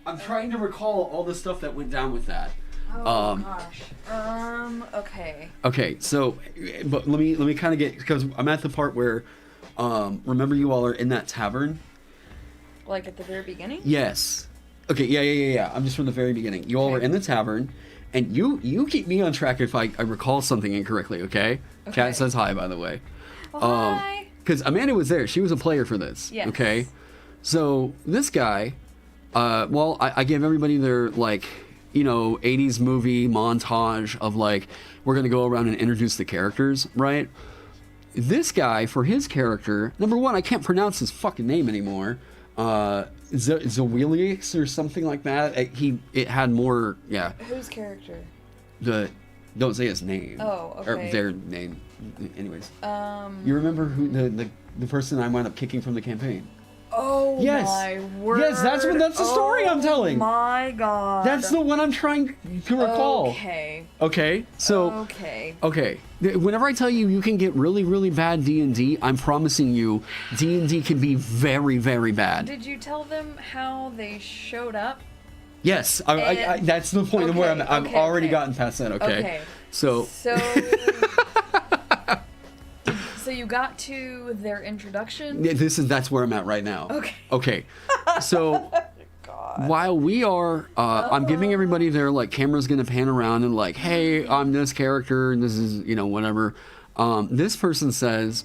I'm trying to recall all the stuff that went down with that. Oh gosh. Okay. Okay, so, but let me kind of get, because I'm at the part where, remember you all are in that tavern? Like at the very beginning? Yes. Okay, yeah. I'm just from the very beginning. You all were in the tavern, and you keep me on track if I recall something incorrectly, okay? Kat says hi, by the way. Hi. Because Amanda was there. She was a player for this. Yes. Okay? So, this guy, I gave everybody their, like, 80s movie montage of, like, we're going to go around and introduce the characters, right? This guy, for his character, number one, I can't pronounce his fucking name anymore. Zawilius or something like that. It had more, yeah. Whose character? Don't say his name. Oh, okay. Or their name. Anyways. You remember who the person I wound up kicking from the campaign? Oh, Oh Yes. my word. Yes, that's the story I'm telling. Oh my god. That's the one I'm trying to recall. Okay. Okay, so Okay. whenever I tell you you can get really, really bad D&D, I'm promising you D&D can be very, very bad. Did you tell them how they showed up? Yes, I that's the point of where I've already gotten past that. Okay. So so you got to their introduction? that's where I'm at right now. Okay. Okay. So God. while we are, I'm giving everybody their like camera's gonna pan around and like, hey, I'm this character and this is whatever. This person says,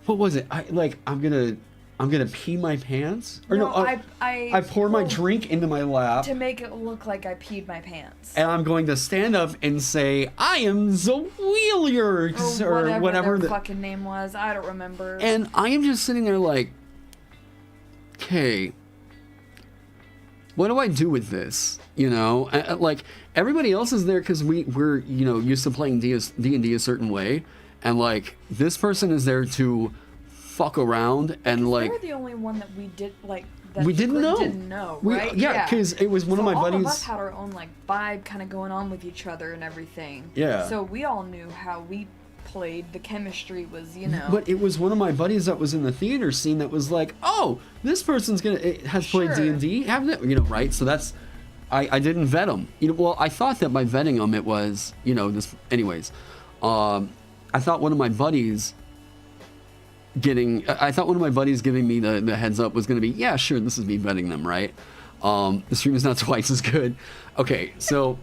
what was it? I'm gonna pee my pants. Or I pour my drink into my lap to make it look like I peed my pants. and I'm going to stand up and say, I am Zoeliers or whatever their fucking name was. I don't remember. And I am just sitting there like, okay, what do I do with this? Like everybody else is there because we're used to playing D&D a certain way, and like this person is there to fuck around and like. You're the only one that we did like. That we didn't know. Didn't know, right? Yeah, because it was one of my buddies. All of us had our own like vibe, kind of going on with each other and everything. Yeah. So we all knew how we played. The chemistry was, But it was one of my buddies that was in the theater scene that was like, "Oh, this person's has played D&D, haven't it?" Right? So that's. I didn't vet them. Well, I thought that by vetting them it was, this. Anyways, I thought one of my buddies. I thought one of my buddies giving me the heads up was going to be, yeah, sure, this is me vetting them, right? The stream is not twice as good. Okay, so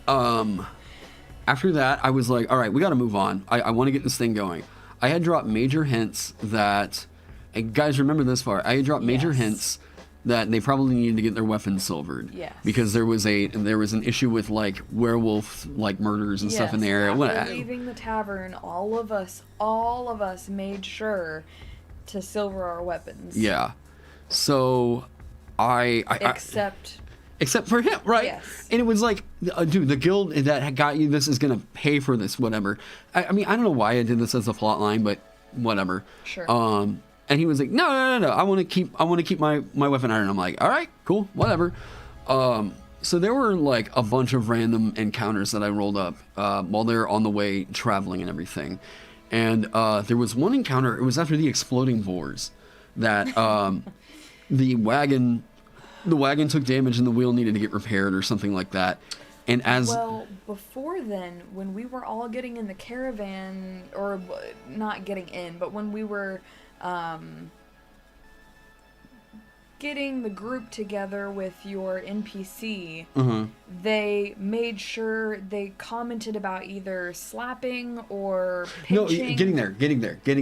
after that, I was like, all right, we got to move on. I want to get this thing going. I had dropped major hints that, and guys, remember this far. I had dropped major hints that they probably needed to get their weapons silvered. Yes. Because there was an issue with like werewolf like murders and stuff in the area. After leaving the tavern, all of us made sure to silver our weapons. Yeah. So except for him, right? Yes. And it was like, dude, the guild that got you this is gonna pay for this, whatever. I mean, I don't know why I did this as a plot line, but whatever. Sure. And he was like, no. I want to keep my weapon iron. I'm like, all right, cool, whatever. So there were like a bunch of random encounters that I rolled up while they're on the way traveling and everything. And there was one encounter. It was after the exploding boars that the wagon took damage and the wheel needed to get repaired or something like that. And before then, when we were all getting in the caravan, or not getting in, but when we were getting the group together with your NPC, they made sure they commented about either slapping or pinching. No, getting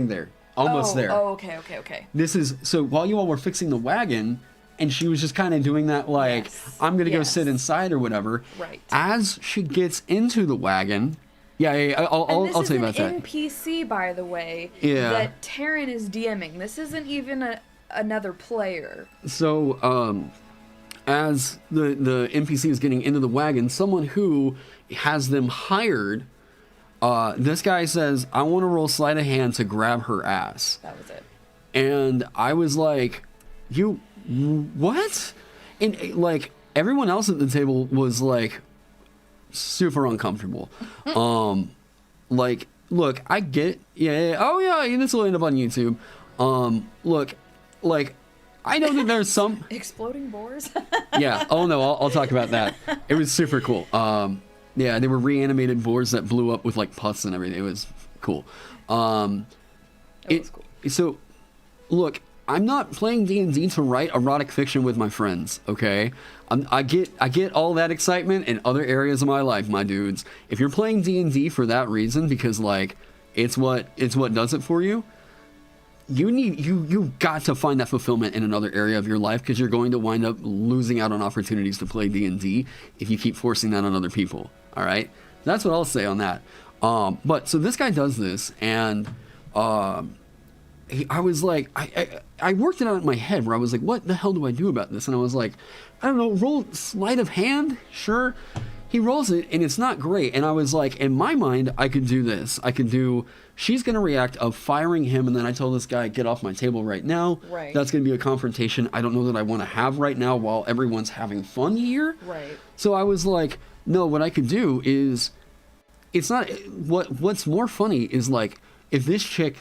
there. Almost there. Oh, okay. This is, so while you all were fixing the wagon, and she was just kind of doing that like, I'm going to go sit inside or whatever. Right. As she gets into the wagon... Yeah, I'll tell you about that. This is an NPC, by the way, that Taryn is DMing. This isn't even another player. So, as the NPC is getting into the wagon, someone who has them hired, this guy says, I want to roll sleight of hand to grab her ass. That was it. And I was like, you, what? And like, everyone else at the table was like, super uncomfortable. Like, look, I get, oh yeah, this will end up on YouTube. Look, like, I know that there's some exploding boars. Yeah. Oh no, I'll talk about that. It was super cool. Yeah, they were reanimated boars that blew up with like pus and everything. It was cool. It was cool. So, look, I'm not playing D&D to write erotic fiction with my friends, okay? I get all that excitement in other areas of my life, my dudes. If you're playing D&D for that reason, because like it's what does it for you, you got to find that fulfillment in another area of your life, because you're going to wind up losing out on opportunities to play D&D if you keep forcing that on other people. All right, that's what I'll say on that. But so this guy does this, and I was like, I worked it out in my head where I was like, what the hell do I do about this? And I was like, I don't know, roll sleight of hand, sure. he rolls it, and it's not great. And I was like, in my mind, I could do this. I could do, she's going to react of firing him, and then I tell this guy, get off my table right now. Right. That's going to be a confrontation I don't know that I want to have right now while everyone's having fun here. Right. So I was like, no, what I could do is, it's not, what's more funny is like, if this chick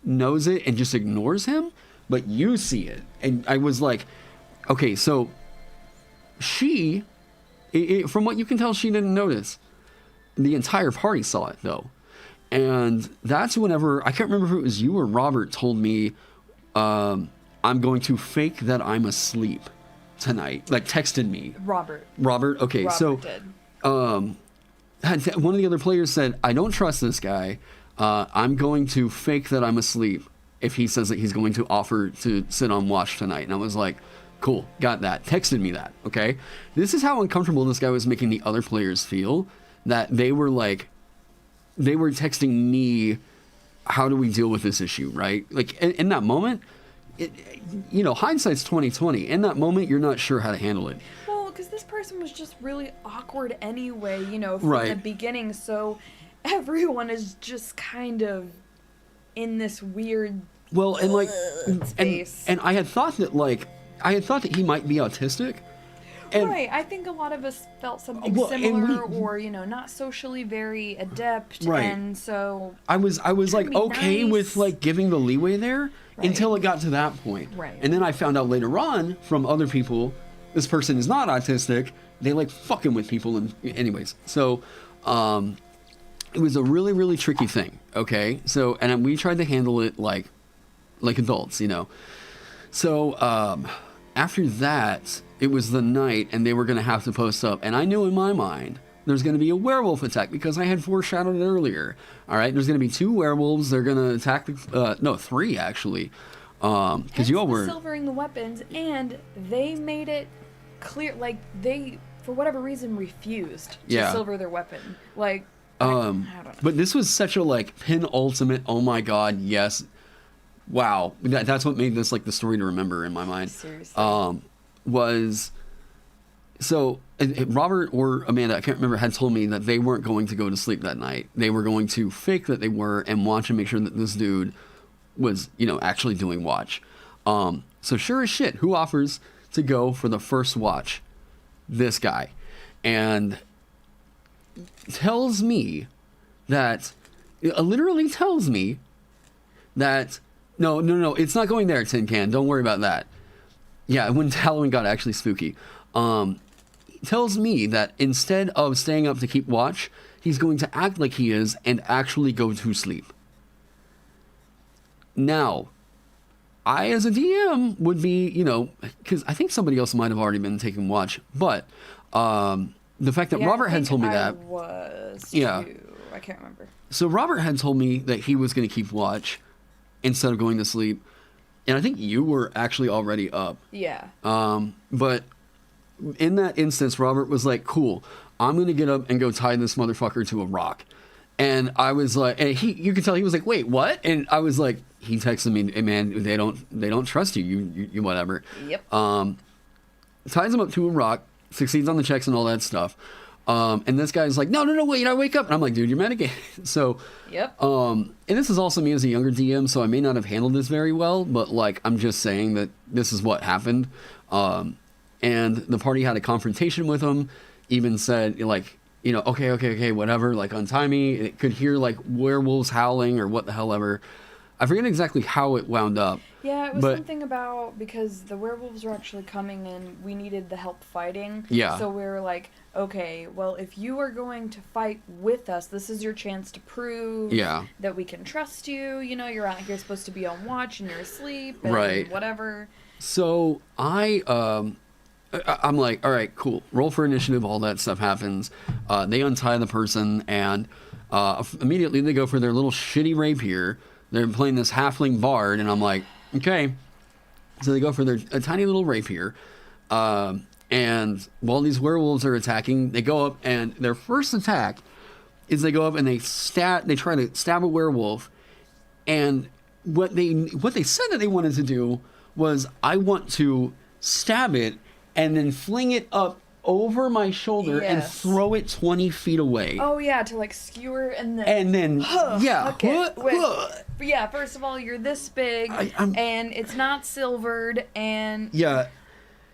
knows it and just ignores him, but you see it. And I was like, okay, so she... from what you can tell, she didn't notice. The entire party saw it, though. And that's whenever, I can't remember if it was you or Robert told me, I'm going to fake that I'm asleep tonight. Like, texted me. Robert. Okay, Robert so did. one of the other players said, I don't trust this guy. I'm going to fake that I'm asleep if he says that he's going to offer to sit on watch tonight. And I was like, cool, got that. Texted me that, okay? This is how uncomfortable this guy was making the other players feel, that they were texting me, how do we deal with this issue, right? Like, in that moment, hindsight's 20/20. In that moment, you're not sure how to handle it. Well, because this person was just really awkward anyway, from Right. the beginning, so everyone is just kind of in this weird Well, and like, space. and I had thought that he might be autistic. And, right, I think a lot of us felt something Well, and similar, we- or not socially very adept, Right. and so I was like be okay nice. with like giving the leeway there Right. until it got to that point. Right. And then I found out later on from other people, this person is not autistic. They like fucking with people, and anyways, so it was a really, really tricky thing. Okay, so and we tried to handle it like adults, So after that, it was the night, and they were going to have to post up. And I knew in my mind there's going to be a werewolf attack because I had foreshadowed it earlier. All right, there's going to be 2 werewolves. They're going to attack, 3 actually, because you all were silvering the weapons, and they made it clear, like they, for whatever reason, refused to Yeah. silver their weapon. Like, I don't know. But this was such a like penultimate. Oh my god, yes, wow. That's what made this like the story to remember in my mind. Seriously. Was so Robert or Amanda, I can't remember, had told me that they weren't going to go to sleep that night. They were going to fake that they were and watch and make sure that this dude was, actually doing watch. So sure as shit, who offers to go for the first watch? This guy. And tells me that, literally tells me that, no, it's not going there, Tin Can. Don't worry about that. Yeah, when Halloween got actually spooky. Tells me that instead of staying up to keep watch, he's going to act like he is and actually go to sleep. Now, I as a DM would be, because I think somebody else might have already been taking watch, but the fact that Yeah, Robert I had think told me I that. was Yeah. too. I can't remember. So Robert had told me that he was going to keep watch instead of going to sleep. And I think you were actually already up. Yeah. But in that instance, Robert was like, cool, I'm going to get up and go tie this motherfucker to a rock. And I was like, and you could tell he was like, wait, what? And I was like, he texted me, hey, man, they don't trust you, you whatever. Yep. Ties him up to a rock, succeeds on the checks and all that stuff. And this guy's like, no, wait, I wake up. And I'm like, dude, you're medicated. So, Yep. and this is also me as a younger DM, so I may not have handled this very well, but like, I'm just saying that this is what happened. And the party had a confrontation with him, even said like, okay, whatever, like untie me. It could hear like werewolves howling or what the hell ever. I forget exactly how it wound up. Yeah, it was but- something about because the werewolves were actually coming and we needed the help fighting. Yeah. So we were like, okay, well, if you are going to fight with us, this is your chance to prove Yeah. that we can trust you. You're out here supposed to be on watch and you're asleep and Right. whatever. So I'm like, all right, cool. Roll for initiative. All that stuff happens. They untie the person and immediately they go for their little shitty rapier. They're playing this halfling bard, and I'm like, okay. So they go for a tiny little rapier. And while these werewolves are attacking, they go up, and their first attack is they go up and they try to stab a werewolf. And what they said that they wanted to do was, I want to stab it and then fling it up over my shoulder and Yes. throw it 20 feet away. Oh yeah, to like skewer and then. And then, yeah. Hook it with- But yeah, first of all, you're this big, and it's not silvered, and Yeah.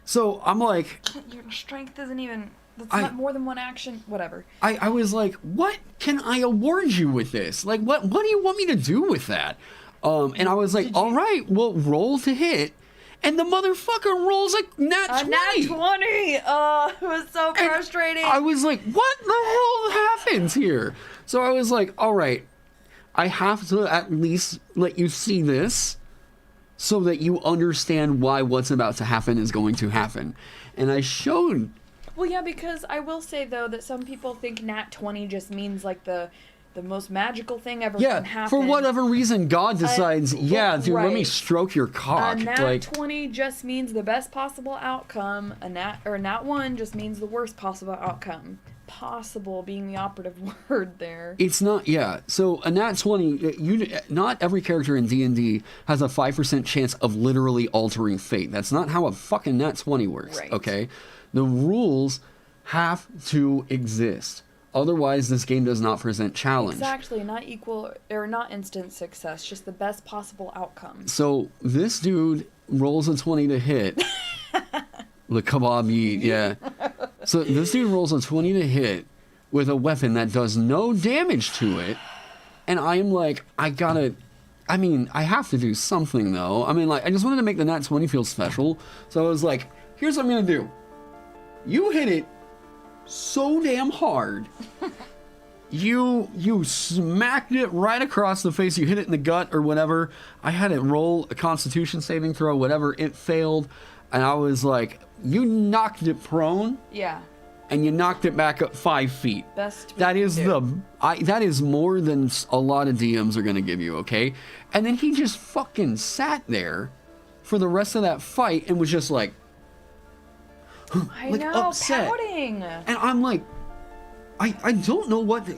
So I'm like, your strength isn't even. That's I- not more than one action. Whatever. I was like, what can I award you with this? Like, what do you want me to do with that? And I was like, all right, well, roll to hit. And the motherfucker rolls a nat 20. A nat 20! Oh, it was so And frustrating. I was like, what the hell happens here? So I was like, all right, I have to at least let you see this so that you understand why what's about to happen is going to happen. And I showed... Well, yeah, because I will say, though, that some people think nat 20 just means, like, the most magical thing ever can happen. For whatever reason, God decides, dude, let me right. stroke your cock. A nat Like, 20 just means the best possible outcome. A nat 1 just means the worst possible outcome. Possible being the operative word there. it's not, So a nat 20, not every character in D&D has a 5% chance of literally altering fate. That's not how a fucking nat 20 works, Right. okay? The rules have to exist. Otherwise, this game does not present challenge. Exactly, not equal or not instant success, just the best possible outcome. So this dude rolls a 20 to hit. The kebab eat, yeah. So this dude rolls a 20 to hit with a weapon that does no damage to it. And I am like, I have to do something though. I mean, like, I just wanted to make the nat 20 feel special. So I was like, here's what I'm going to do. You hit it so damn hard. You smacked it right across the face. You hit it in the gut or whatever. I had it roll a Constitution saving throw, whatever. It failed. And I was like, you knocked it prone. Yeah. And you knocked it back up 5 feet. Best That we is can do. that is more than a lot of DMs are going to give you, okay? And then he just fucking sat there for the rest of that fight and was just like, I like, know, upset. pouting. And I'm like, I don't know what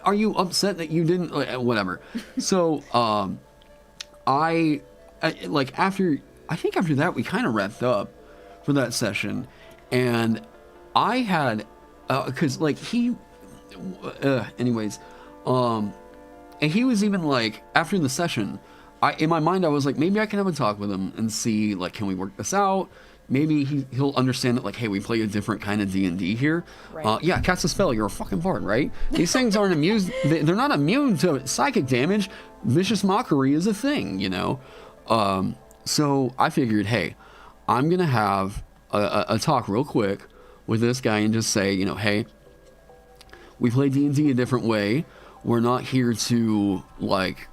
are you upset that you didn't, whatever. So, I like after that we kind of wrapped up for that session, and I had, cause like anyways, and he was even like, after the session, in my mind I was like, maybe I can have a talk with him and see, like, can we work this out? Maybe he'll understand that, like, hey, we play a different kind of D&D here. Right. Yeah, cast a spell. You're a fucking bard, right? These things aren't immune. They're not immune to psychic damage. Vicious mockery is a thing, you know? So I figured, hey, I'm going to have a talk real quick with this guy and just say, you know, hey, we play D&D a different way. We're not here to, like...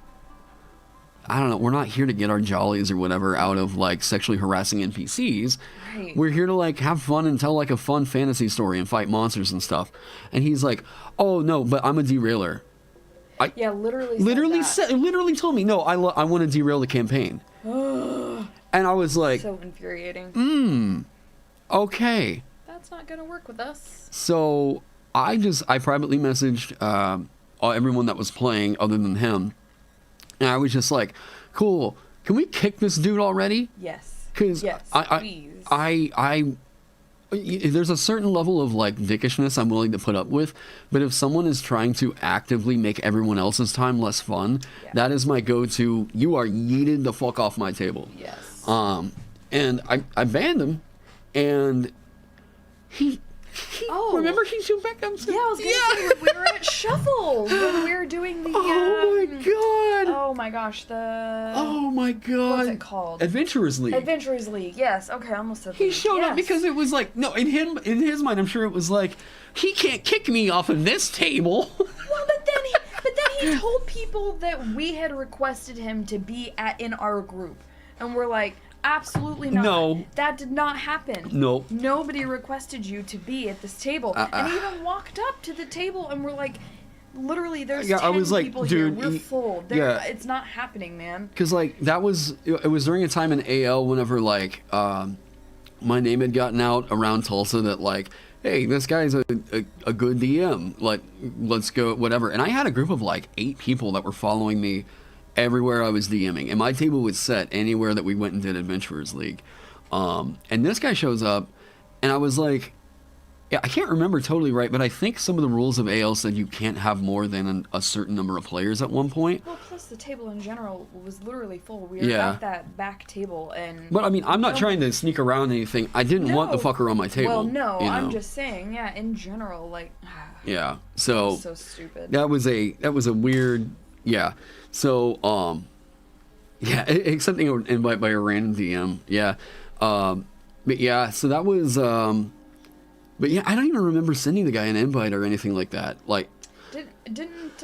I don't know, we're not here to get our jollies or whatever out of, like, sexually harassing NPCs. Right. We're here to, like, have fun and tell, like, a fun fantasy story and fight monsters and stuff. And he's like, oh, no, but I'm a derailer. Yeah, literally. Literally told me, no, I want to derail the campaign. And I was like, So infuriating. okay. That's not gonna work with us. So I privately messaged everyone that was playing other than him. And I was just like, cool, can we kick this dude already? Yes. Because yes, please. there's a certain level of, like, dickishness I'm willing to put up with, but if someone is trying to actively make everyone else's time less fun, that is my go-to. You are yeeted the fuck off my table. Yes. And I banned him, and he remember he threw back up. Yeah, I was gonna say, we were at Shuffle when we were doing the. Oh my god! Oh my gosh, the. Oh my god! What's it called? Adventurers League. Adventurers League. Yes. Okay, I almost said. He showed up because it was like, no, in his mind, I'm sure it was like, he can't kick me off of this table. Well, but then he told people that we had requested him to be in our group, and we're like, absolutely not. No. That did not happen. No. Nobody requested you to be at this table. And he even walked up to the table and we're like, literally, there's 10 I was like, people dude, here. We're full. It's not happening, man. Because, like, it was during a time in AL whenever, like, my name had gotten out around Tulsa that, like, hey, this guy's a good DM. Like, let's go, whatever. And I had a group of, like, 8 people that were following me everywhere I was DMing, and my table was set anywhere that we went and did Adventurers League. And this guy shows up, And I was like, yeah, I can't remember totally right, but I think some of the rules of AL said you can't have more than a certain number of players at one point. Well, plus the table in general was literally full. We were Yeah. at that back table, and... But I mean, I'm not trying to sneak around anything. I didn't want the No. fucker on my table. Well, no, you know? I'm just saying, yeah, in general, like... Yeah. So so stupid. that was a weird, yeah. So yeah, accepting an invite by a random DM, yeah. But yeah, so that was but yeah, I don't even remember sending the guy an invite or anything like that. Like, Didn't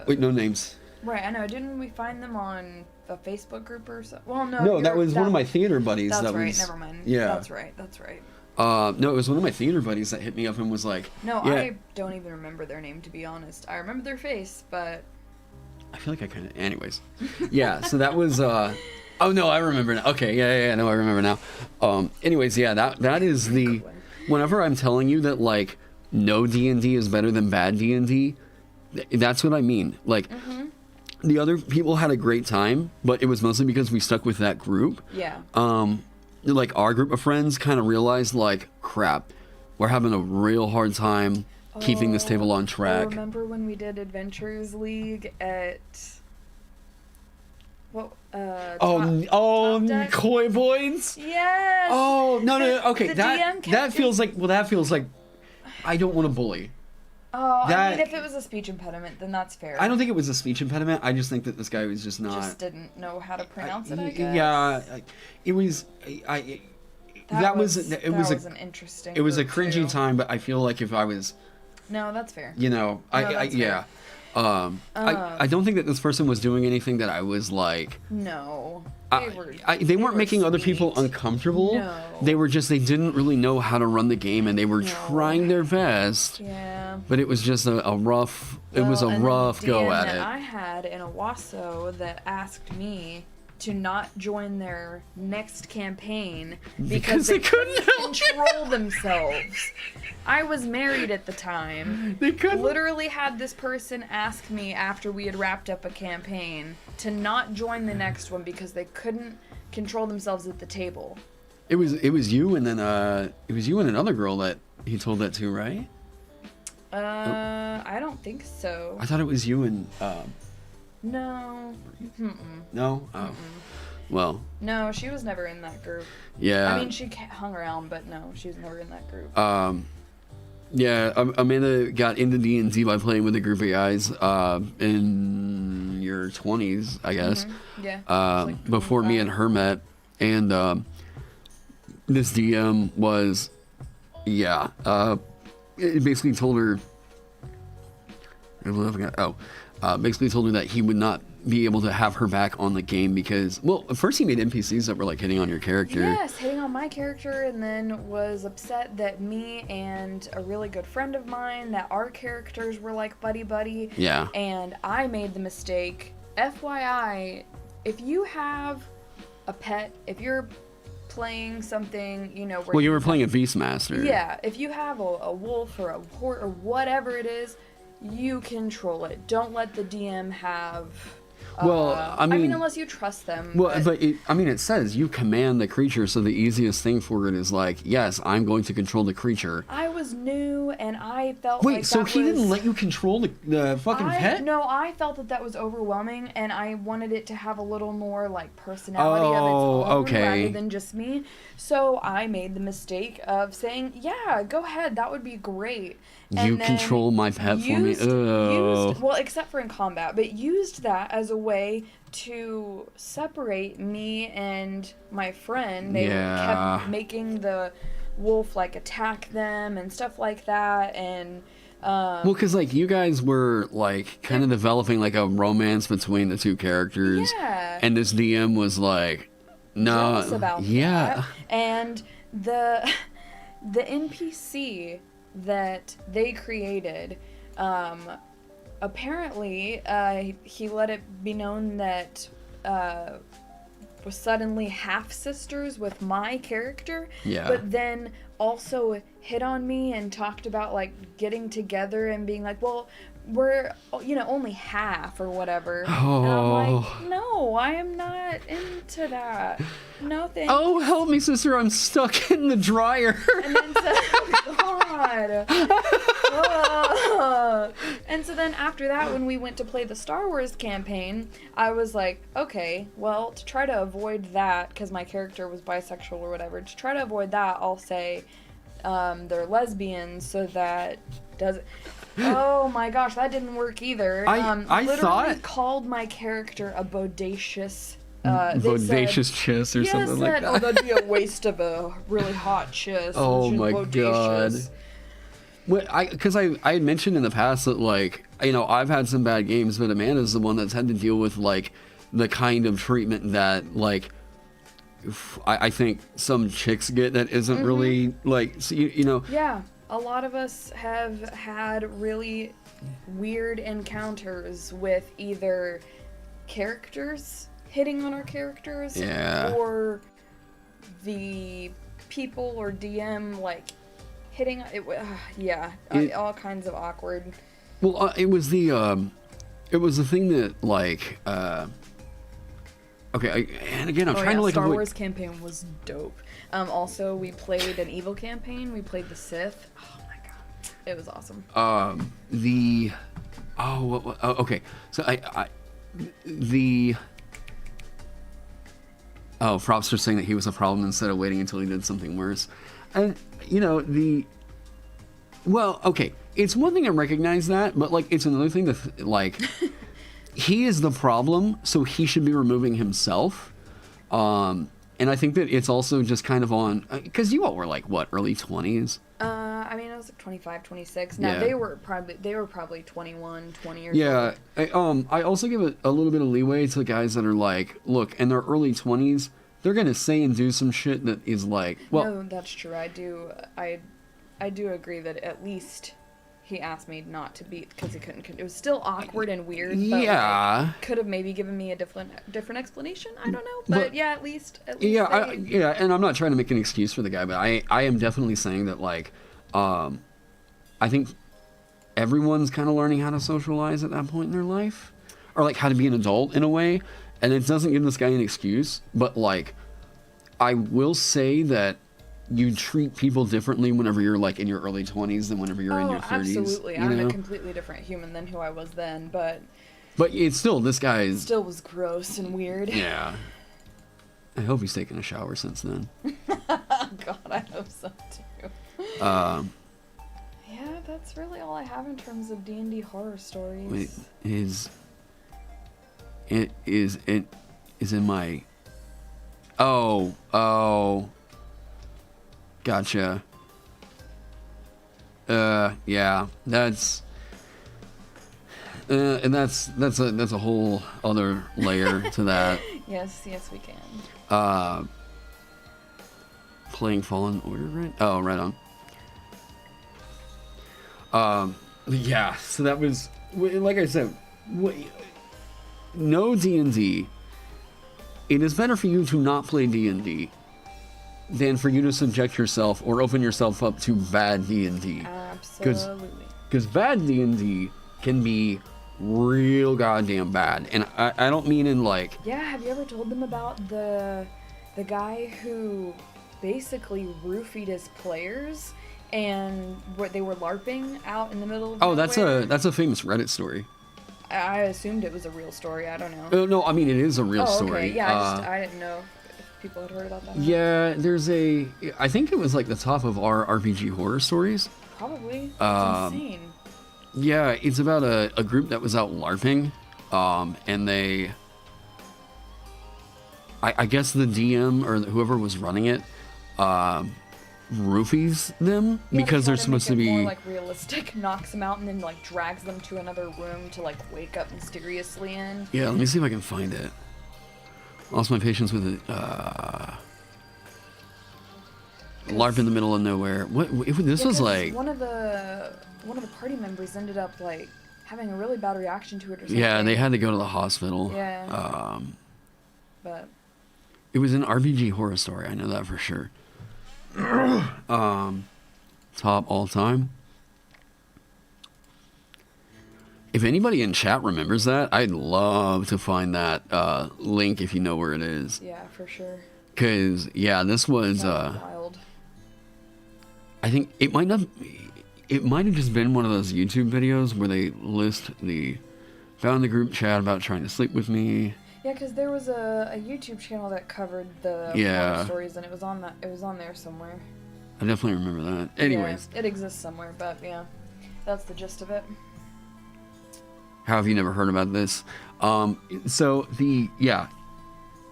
wait, no names. Right, I know. Didn't we find them on a Facebook group or something? Well, no. No, that was one of my theater buddies. That's that right. was, Never mind. Yeah. That's right. No, it was one of my theater buddies that hit me up and was like, No, yeah. I don't even remember their name, to be honest. I remember their face, but... I feel like I kind of... Anyways. Yeah, so that was... Oh, no, I remember now. Okay, yeah, no, I remember now. Anyways, yeah, that is the... Whenever I'm telling you that, like, no D&D is better than bad D&D, that's what I mean. Like, the other people had a great time, but it was mostly because we stuck with that group. Yeah. Like, our group of friends kind of realized, like, crap, we're having a real hard time keeping this table on track. Remember when we did Adventures League at... Top Deck? Koi Boys? Yes! Oh, no, okay, the that DM kept feels like, I don't want to bully. Oh, I That- mean, if it was a speech impediment, then that's fair. I don't think it was a speech impediment, I just think that this guy was just not... Just didn't know how to pronounce it, I guess. Yeah, it was... That was an interesting It was a group, cringy too. time, but I feel like if I was... No, that's fair. You know, that's yeah. I don't think that this person was doing anything that I was like... No. They weren't making other people sweet. uncomfortable. No. They didn't really know how to run the game, and they were trying their best. Yeah. But it was just a rough... It was a rough go at it. I had in Owasso that asked me to not join their next campaign because they couldn't control themselves. I was married at the time. They couldn't. Literally had this person ask me after we had wrapped up a campaign to not join the next one because they couldn't control themselves at the table. It was you and then it was you and another girl that he told that to, right? I don't think so. I thought it was you and No. Mm-mm. No? Oh. Well. No, she was never in that group. Yeah. I mean, she hung around, but no, she was never in that group. Yeah, Amanda got into D&D by playing with a group of guys in your 20s, I guess. Mm-hmm. Yeah. Like before me and her met. And this DM was, it basically told her, basically told her that he would not be able to have her back on the game because, well, first he made NPCs that were like hitting on your character. Yes, hitting on my character, and then was upset that me and a really good friend of mine, that our characters were like buddy-buddy. Yeah. And I made the mistake. FYI, if you have a pet, if you're playing something, you know, where well, you were playing a Beastmaster. Yeah, if you have a wolf or a horse or whatever it is, you control it. Don't let the DM have... Well, I mean, unless you trust them. Well, but it says you command the creature, so the easiest thing for it is like, yes, I'm going to control the creature. I was new, and I felt Wait, like so that he was... didn't let you control the fucking pet? No, I felt that was overwhelming, and I wanted it to have a little more, like, personality of its own, okay. rather than just me. So I made the mistake of saying, yeah, go ahead, that would be great. And you control my pet for me? Well, except for in combat, but used that as a way to separate me and my friend. They kept making the wolf, like, attack them and stuff like that, and... well, because, like, you guys were, like, kind of developing, like, a romance between the two characters. Yeah. And this DM was like, no. Jealous about that. And the NPC that they created, apparently, he let it be known that was suddenly half-sisters with my character. Yeah. But then also hit on me and talked about, like, getting together and being like, well, we're, only half or whatever. Oh. And I'm like, no, I am not into that. No thanks. Oh, help me, sister, I'm stuck in the dryer. And then God. And so then after that, when we went to play the Star Wars campaign, I was like, okay, well, to try to avoid that, because my character was bisexual or whatever, to try to avoid that, I'll say they're lesbians, so that doesn't... Oh my gosh, that didn't work either. I literally thought... called my character a bodacious... bodacious chiss or something like that. Oh, that'd be a waste of a really hot chiss. Oh She's my bodacious. God. Because I had mentioned in the past that, like, I've had some bad games, but Amanda's the one that's had to deal with, like, the kind of treatment that, like, I think some chicks get that isn't really, like, so, Yeah, a lot of us have had really weird encounters with either characters hitting on our characters, or the people or DM, like, hitting all kinds of awkward. Well, it was the thing that, like, okay, and again, I'm trying to, like, Star Wars campaign was dope. Also, we played an evil campaign. We played the Sith. Oh my god, it was awesome. Okay, so Frobster saying that he was a problem instead of waiting until he did something worse. And, okay, it's one thing to recognize that, but, like, it's another thing to, like, he is the problem, so he should be removing himself. And I think that it's also just kind of on, because you all were, like, what, early 20s? I mean, I was like 25, 26. Now, they were probably 21, 20 or yeah, I also give it a little bit of leeway to guys that are like, look, in their early 20s, they're gonna say and do some shit that is like, well, no, that's true. I do agree that at least he asked me not to be, because he couldn't. It was still awkward and weird. But like, could have maybe given me a different explanation. I don't know, but yeah, at least. Yeah, and I'm not trying to make an excuse for the guy, but I am definitely saying that, like, I think everyone's kind of learning how to socialize at that point in their life, or like how to be an adult in a way, and it doesn't give this guy an excuse. But, like, I will say that you treat people differently whenever you're, like, in your early 20s than whenever you're in your 30s. Absolutely. I'm a completely different human than who I was then, but it's still, this guy still was gross and weird. Yeah. I hope he's taken a shower since then. God, I hope so too. Yeah, that's really all I have in terms of D&D horror stories. Wait, it is in my... Oh. Gotcha. Yeah, that's... and that's a whole other layer to that. Yes, we can. Playing Fallen Order, right? Oh, right on. Yeah, so that was, like I said, no D&D. It is better for you to not play D&D than for you to subject yourself or open yourself up to bad D&D. Absolutely. Because bad D&D can be real goddamn bad. And I don't mean in, like... Yeah, have you ever told them about the guy who basically roofied his players and they were LARPing out in the middle of nowhere? That's a famous Reddit story. I assumed it was a real story. I don't know. No, I mean, it is a real story. Okay. Yeah, I didn't know if people had heard about that. Yeah, I think it was like the top of our RPG horror stories. Probably. That's insane. Yeah, it's about a group that was out LARPing, and they... I guess the DM or whoever was running it roofies them because they're supposed to be more like realistic, knocks them out and then like drags them to another room to like wake up mysteriously in. Yeah, let me see if I can find it. Lost my patience with it. LARP in the middle of nowhere. This was like one of the party members ended up like having a really bad reaction to it or something. Yeah, they had to go to the hospital. Yeah. But it was an RPG horror story. I know that for sure. Top all time. If anybody in chat remembers that, I'd love to find that link if you know where it is. Yeah, for sure. Because, yeah, this was... wild. I think it might not... It might have just been one of those YouTube videos where they list the... Found the group chat about trying to sleep with me. Yeah, because there was a YouTube channel that covered the horror stories, and it was on there somewhere. I definitely remember that. Anyways. Yeah, it exists somewhere, but yeah. That's the gist of it. How have you never heard about this? You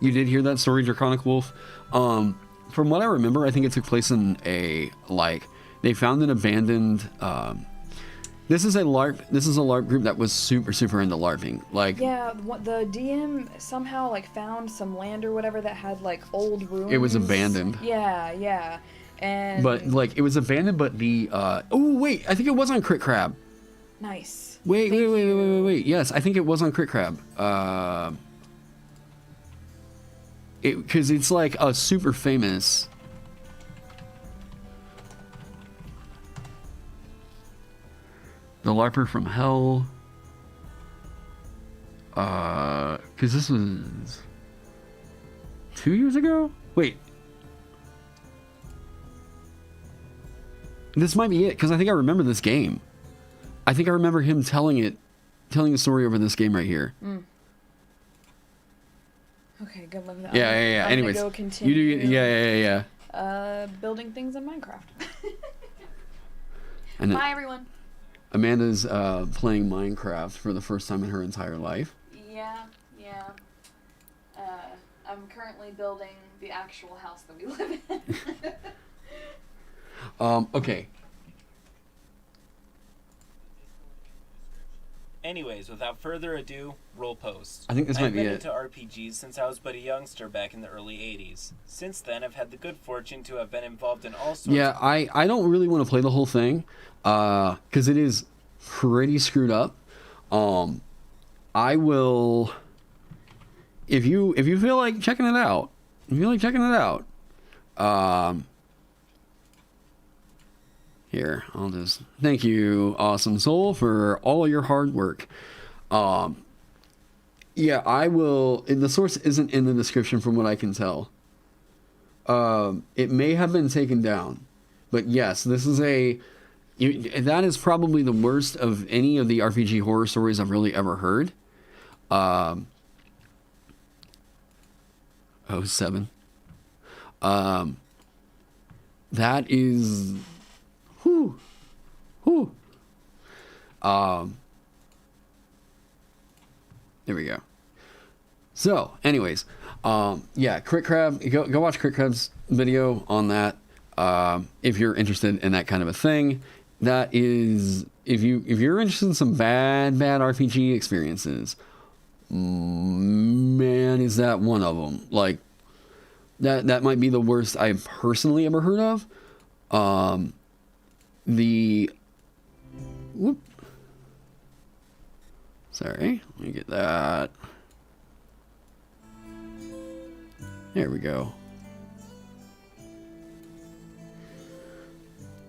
did hear that story, Draconic Wolf. From what I remember, I think it took place in they found an abandoned, this is a LARP group that was super, super into LARPing. Yeah, the DM somehow, found some land or whatever that had, old ruins. It was abandoned. Yeah. And... But, it was abandoned, but the, I think it was on Crit Crab. Nice. Wait. Yes, I think it was on Crit Crab. Because it's a super famous... The LARPer from Hell. Because this was 2 years ago? Wait. This might be it, because I think I remember this game. I think I remember him telling the story over this game right here. Mm. Okay, good luck. Yeah. I'm Anyways, gonna go continue. You do. Yeah. Building things in Minecraft. And Bye, everyone. Amanda's playing Minecraft for the first time in her entire life. Yeah. I'm currently building the actual house that we live in. Okay. Anyways, without further ado, roll post. I think this might be it. I've been into RPGs since I was but a youngster back in the early 80s. Since then, I've had the good fortune to have been involved in all sorts Yeah, I don't really want to play the whole thing, because it is pretty screwed up. I will... If you feel like checking it out, here, I'll just thank you, Awesome Soul, for all your hard work. Yeah, I will. The source isn't in the description from what I can tell. It may have been taken down, but yes, this is that is probably the worst of any of the RPG horror stories I've really ever heard. 07. That is... Whew. There we go. So, anyways, Crit Crab, go watch Crit Crab's video on that. If you're interested in that kind of a thing, that is, if you're interested in some bad RPG experiences, man, is that one of them. That might be the worst I've personally ever heard of. Sorry, let me get that. There we go.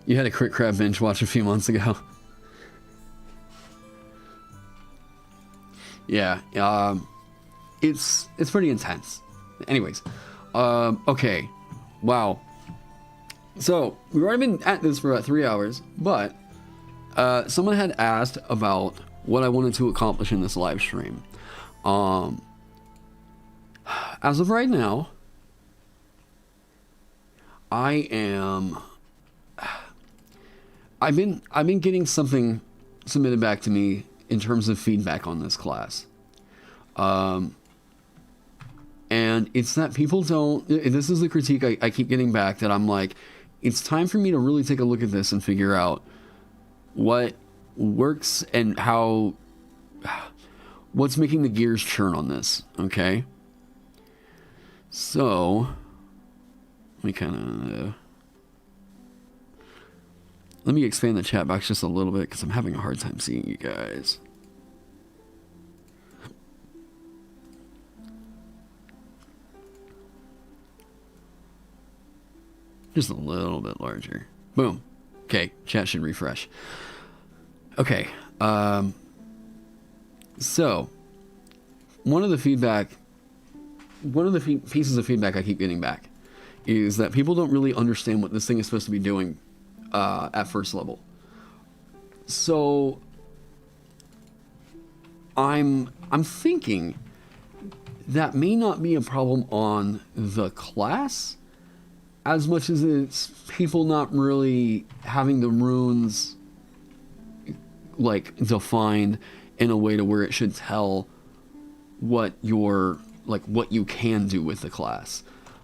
You had a Crit Crab binge watch a few months ago. Yeah, it's pretty intense. Anyways, okay, wow. So we've already been at this for about 3 hours, but someone had asked about what I wanted to accomplish in this live stream. As of right now, I've been getting something submitted back to me in terms of feedback on this class. And it's that people don't, this is the critique I keep getting back, that I'm like, it's time for me to really take a look at this and figure out what works and what's making the gears churn on this, okay? So, let me expand the chat box just a little bit, because I'm having a hard time seeing you guys. Just a little bit larger. Boom. Okay, chat should refresh. Okay. So, one of the pieces of feedback I keep getting back is that people don't really understand what this thing is supposed to be doing at first level. So, I'm thinking that may not be a problem on the class as much as it's people not really having the runes like defined in a way to where it should tell what your what you can do with the class.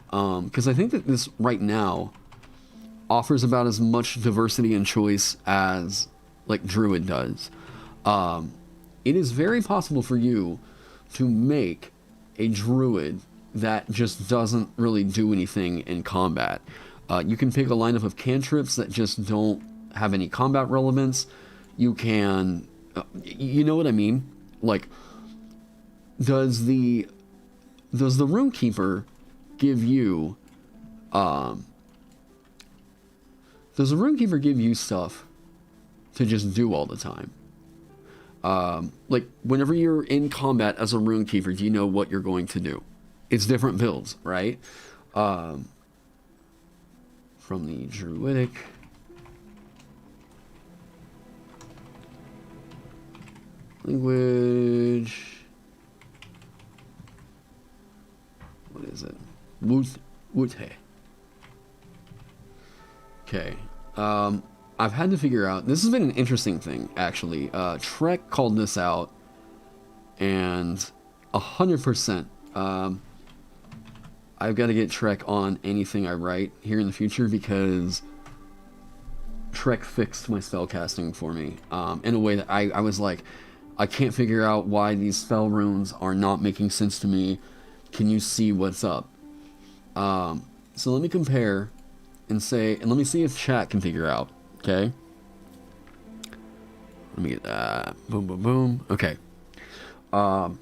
Because I think that this right now offers about as much diversity and choice as like Druid does. It is very possible for you to make a Druid that just doesn't really do anything in combat. You can pick a lineup of cantrips that just don't have any combat relevance. You can, you know what I mean? Like, does the Rune Keeper give you, does the Rune Keeper give you stuff to just do all the time? Like, whenever you're in combat as a Rune Keeper, do you know what you're going to do? It's different builds, right? From the Druidic. Language. What is it? Wute. Okay. I've had to figure out. This has been an interesting thing, actually. Trek called this out, and 100%. I've got to get Trek on anything I write here in the future because Trek fixed my spellcasting for me in a way that I was like, I can't figure out why these spell runes are not making sense to me. Can you see what's up? So let me compare and let me see if chat can figure out. Okay. Let me get that. Boom, boom, boom. Okay. So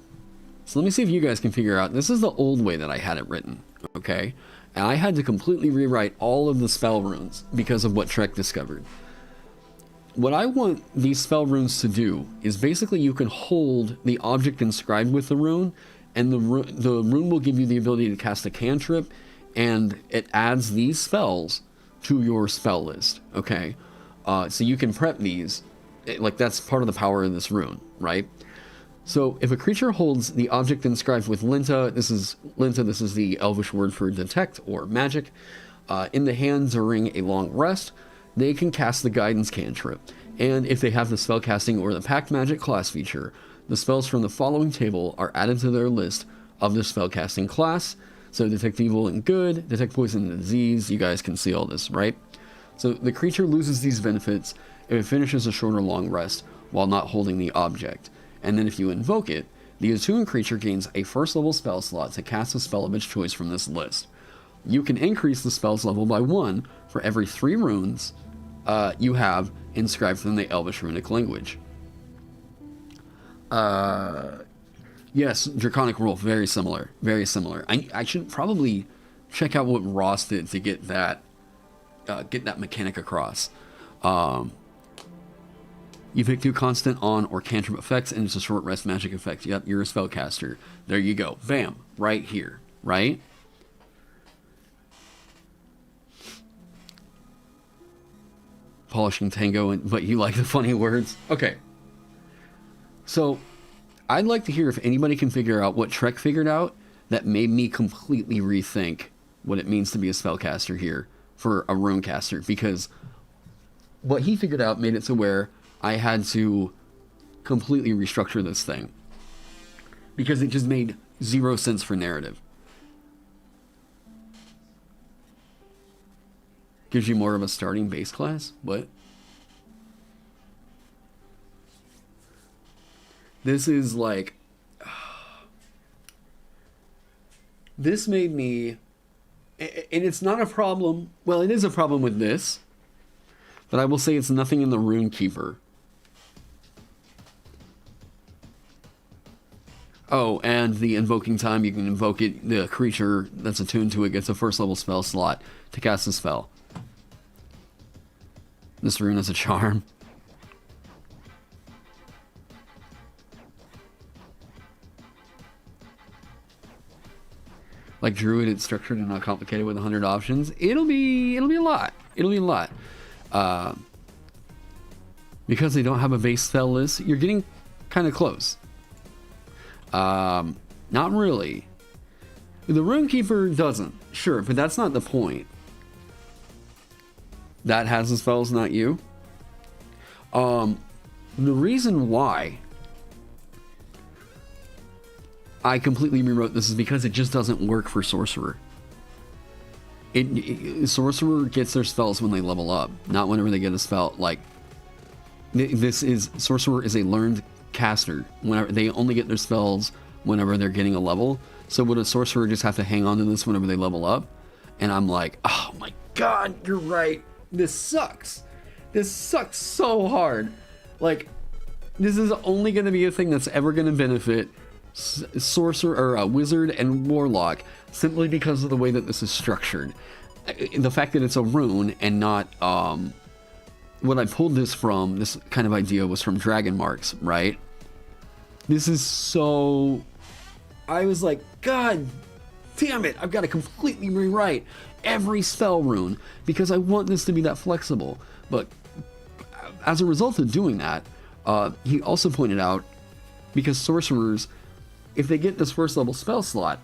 let me see if you guys can figure out. This is the old way that I had it written. Okay. And I had to completely rewrite all of the spell runes because of what Trek discovered. What I want these spell runes to do is basically you can hold the object inscribed with the rune, and the rune will give you the ability to cast a cantrip, and it adds these spells to your spell list. Okay. So you can prep these. Like, that's part of the power of this rune, right? So if a creature holds the object inscribed with Linta, this is the Elvish word for detect or magic, in the hand during a long rest, they can cast the guidance cantrip. And if they have the spellcasting or the pact magic class feature, the spells from the following table are added to their list of the spellcasting class. So detect evil and good, detect poison and disease, you guys can see all this, right? So the creature loses these benefits if it finishes a short or long rest while not holding the object. And then if you invoke it, the attuned creature gains a first level spell slot to cast a spell of its choice from this list. You can increase the spell's level by 1 for every 3 runes you have inscribed in the Elvish runic language. Yes, Draconic Rule, very similar, very similar. I should probably check out what Ross did to get that mechanic across. You pick 2 constant on or cantrip effects, and it's a short rest magic effect. Yep, you're a spellcaster. There you go. Bam. Right here. Right? Polishing tango, but you like the funny words? Okay. So, I'd like to hear if anybody can figure out what Trek figured out that made me completely rethink what it means to be a spellcaster here for a runecaster, because what he figured out made it to where I had to completely restructure this thing because it just made 0 sense for narrative. Gives you more of a starting base class? What? This is like... This made me... And it's not a problem... Well, it is a problem with this. But I will say it's nothing in the Rune Keeper. Oh, and the invoking time, you can invoke it. The creature that's attuned to it gets a first level spell slot to cast a spell. This rune is a charm. like Druid, it's structured and not complicated with 100 options. It'll be a lot. It'll be a lot. Because they don't have a base spell list, you're getting kind of close. Not really. The Runekeeper doesn't, sure, but that's not the point. That has the spells, not you. The reason why I completely rewrote this is because it just doesn't work for Sorcerer. Sorcerer gets their spells when they level up, not whenever they get a spell. Like, Sorcerer is a learned caster. Whenever they only get their spells whenever they're getting a level. So would a Sorcerer just have to hang on to this whenever they level up? And I'm like, oh my god, you're right. This sucks. This sucks so hard. Like, this is only going to be a thing that's ever going to benefit Sorcerer or Wizard and Warlock simply because of the way that this is structured. The fact that it's a rune and not what I pulled this from, this kind of idea was from Dragon Marks, right? This is so... I was like, god damn it, I've got to completely rewrite every spell rune because I want this to be that flexible. But as a result of doing that, he also pointed out, because sorcerers, if they get this first level spell slot,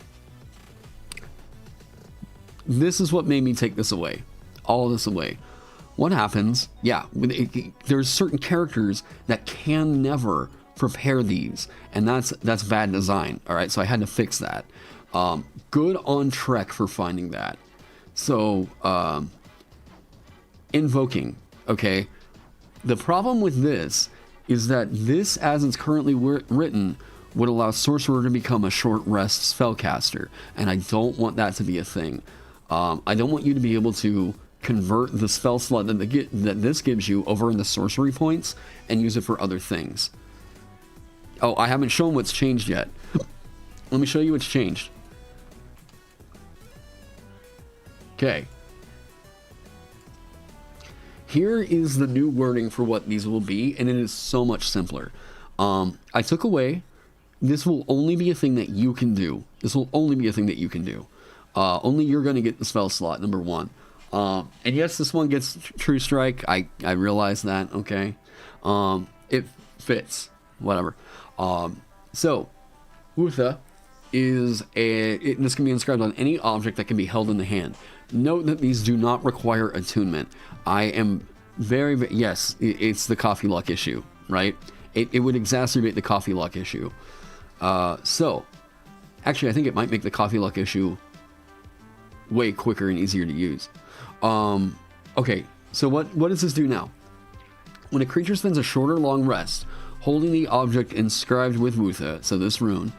this is what made me take this away. All of this away. What happens? Yeah, there's certain characters that can never prepare these, and that's bad design. All right, so I had to fix that. Good on Trek for finding that. So, invoking. Okay, the problem with this is that this, as it's currently written, would allow Sorcerer to become a short rest spellcaster, and I don't want that to be a thing. I don't want you to be able to convert the spell slot that this gives you over in the sorcery points and use it for other things. Oh, I haven't shown what's changed yet. Let me show you what's changed. Okay. Here is the new wording for what these will be, and it is so much simpler. I took away, this will only be a thing that you can do. This will only be a thing that you can do. Only you're going to get the spell slot, number one. And yes, this one gets True Strike. I realize that, okay? It fits. Whatever. So, Utha is this can be inscribed on any object that can be held in the hand. Note that these do not require attunement. I am very yes, it's the coffee luck issue, right? It would exacerbate the coffee luck issue. So, actually, I think it might make the coffee luck issue way quicker and easier to use. Okay, so what does this do now? When a creature spends a short or long rest holding the object inscribed with Wutha, so this rune,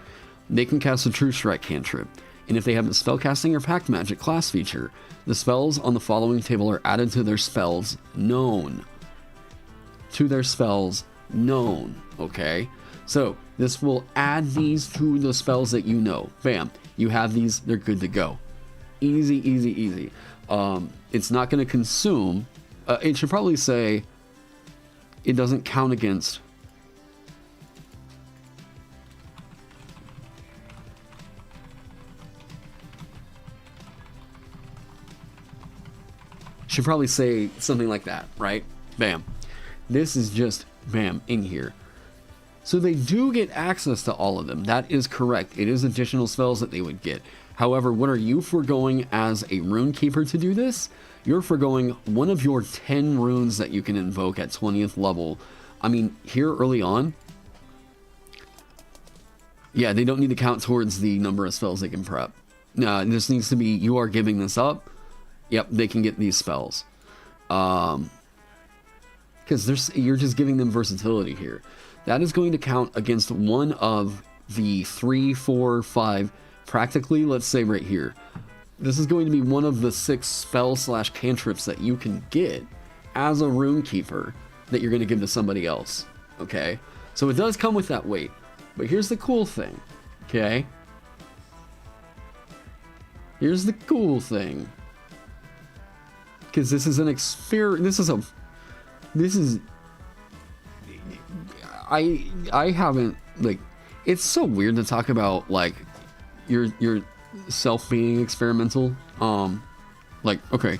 they can cast a True Strike cantrip. And if they have the Spellcasting or Pact Magic class feature, the spells on the following table are added to their spells known. To their spells known, okay? So, this will add these to the spells that you know. Bam, you have these, they're good to go. Easy, easy, easy. It's not going to consume. It should probably say it doesn't count against. Should probably say something like that, right? Bam. This is just bam in here. So they do get access to all of them. That is correct. It is additional spells that they would get. However, what are you foregoing as a Runekeeper to do this? You're foregoing one of your 10 runes that you can invoke at 20th level. I mean, here early on, yeah, they don't need to count towards the number of spells they can prep. No, this needs to be, you are giving this up. Yep, they can get these spells. Because you're just giving them versatility here. That is going to count against one of the 3, 4, 5... Practically, let's say right here, this is going to be one of the 6 spell/cantrips that you can get as a Runekeeper that you're going to give to somebody else, okay? So it does come with that weight, but here's the cool thing, okay? Here's the cool thing. Because this is an experience, I haven't, like, it's so weird to talk about, like, your self being experimental. Like, okay,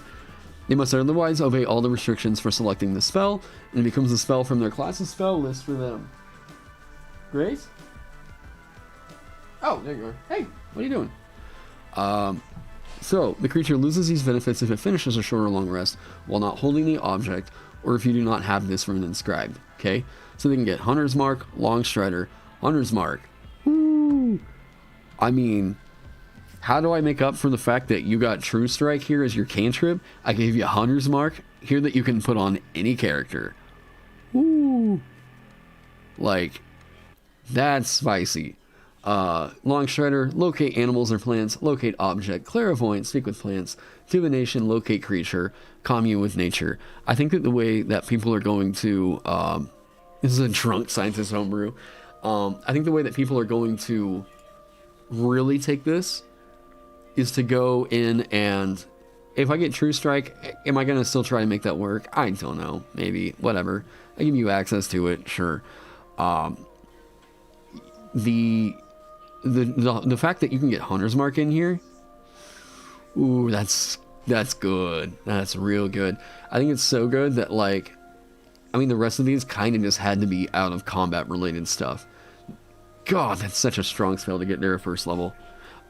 they must otherwise obey all the restrictions for selecting the spell, and it becomes a spell from their class's spell list for them. Grace? Oh, there you are. Hey, what are you doing? So, the creature loses these benefits if it finishes a short or long rest while not holding the object, or if you do not have this rune inscribed, okay? So they can get Hunter's Mark, Long Strider, Hunter's Mark. Woo! I mean, how do I make up for the fact that you got True Strike here as your cantrip? I gave you Hunter's Mark here that you can put on any character. Woo! Like, that's spicy. Long Strider, locate animals or plants, locate object, clairvoyant, speak with plants, divination, locate creature, commune with nature. I think that the way that people are going to, this is a drunk scientist homebrew. I think the way that people are going to really take this is to go in and, if I get True Strike, am I going to still try to make that work? I don't know. Maybe. Whatever. I give you access to it. Sure. The fact that you can get Hunter's Mark in here, ooh, that's good. That's real good. I think it's so good that, like, I mean, the rest of these kind of just had to be out of combat related stuff. God, that's such a strong spell to get there at first level.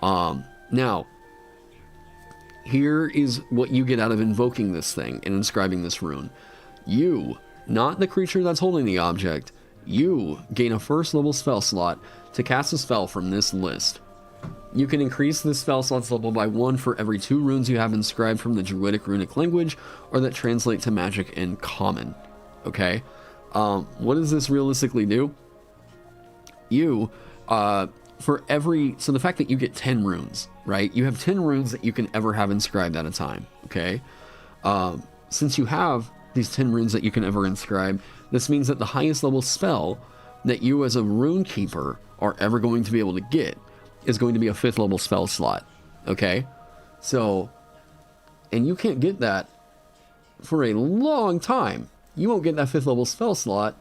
Now, here is what you get out of invoking this thing and inscribing this rune. You, not the creature that's holding the object, you gain a first level spell slot to cast a spell from this list. You can increase this spell slot's level by 1 for every 2 runes you have inscribed from the Druidic runic language or that translate to magic in common. Okay? What does this realistically do? You, for every... So the fact that you get 10 runes, right? You have 10 runes that you can ever have inscribed at a time. Okay? Since you have these 10 runes that you can ever inscribe, this means that the highest level spell that you as a Rune Keeper are ever going to be able to get is going to be a 5th level spell slot. Okay? So, and you can't get that for a long time. You won't get that 5th level spell slot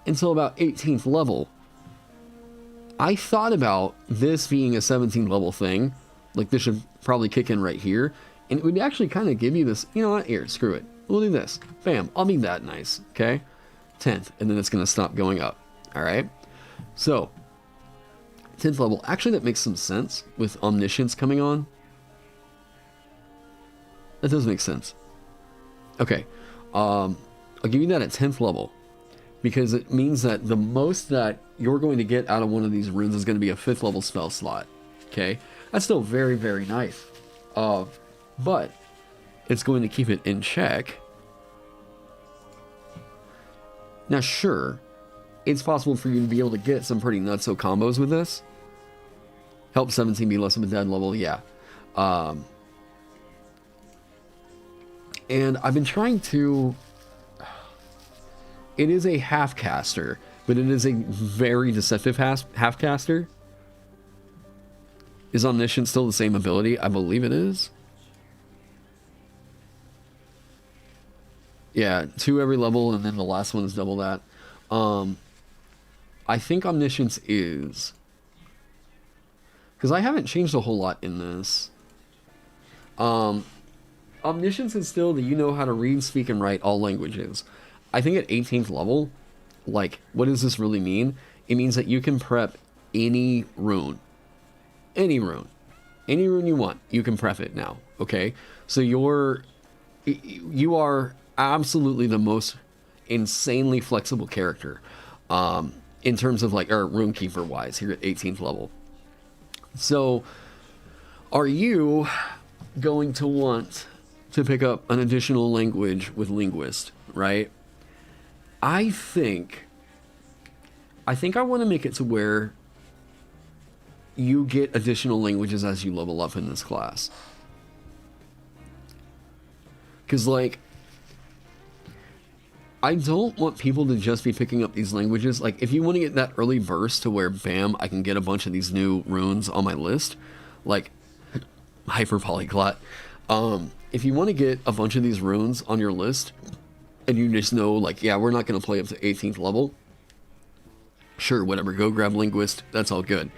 until about 18th level. I thought about this being a 17th level thing. Like, this should probably kick in right here. And it would actually kind of give you this, you know what, here, screw it. We'll do this. Bam, I'll be that nice, okay? 10th, and then it's going to stop going up, all right? So, 10th level. Actually, that makes some sense with Omniscience coming on. That does make sense. Okay, I'll give you that at 10th level, because it means that the most that you're going to get out of one of these runes is going to be a 5th level spell slot, okay? That's still very, very nice. But it's going to keep it in check. Now, sure, it's possible for you to be able to get some pretty nutso combos with this. Help 17 be less of a dead level, yeah. And I've been trying to... It is a half caster, but it is a very deceptive half caster. Is Omniscience still the same ability? I believe it is. Yeah, 2 every level, and then the last one is double that. I think Omniscience is... Because I haven't changed a whole lot in this. Omniscience is still the you know how to read, speak, and write all languages. I think at 18th level, like, what does this really mean? It means that you can prep any rune. Any rune. Any rune you want, you can prep it now, okay? So you are absolutely the most insanely flexible character in terms of, like, Runekeeper wise here at 18th level. So, are you going to want to pick up an additional language with Linguist, right? I think I want to make it to where you get additional languages as you level up in this class. Because, like, I don't want people to just be picking up these languages. Like, if you want to get that early burst to where, bam, I can get a bunch of these new runes on my list, like, Hyper Polyglot. If you want to get a bunch of these runes on your list, and you just know, like, yeah, we're not going to play up to 18th level, sure, whatever, go grab Linguist, that's all good.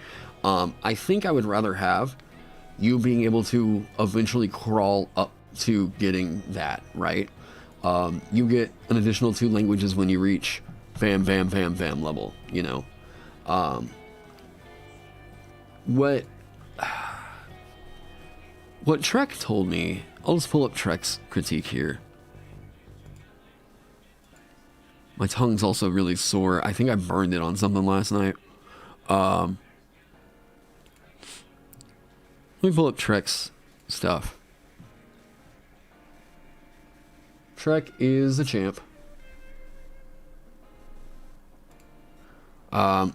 I think I would rather have you being able to eventually crawl up to getting that, right? You get an additional 2 languages when you reach Vam level, you know. What Trek told me, I'll just pull up Trek's critique here. My tongue's also really sore. I think I burned it on something last night. Let me pull up Trek's stuff. Trek is a champ.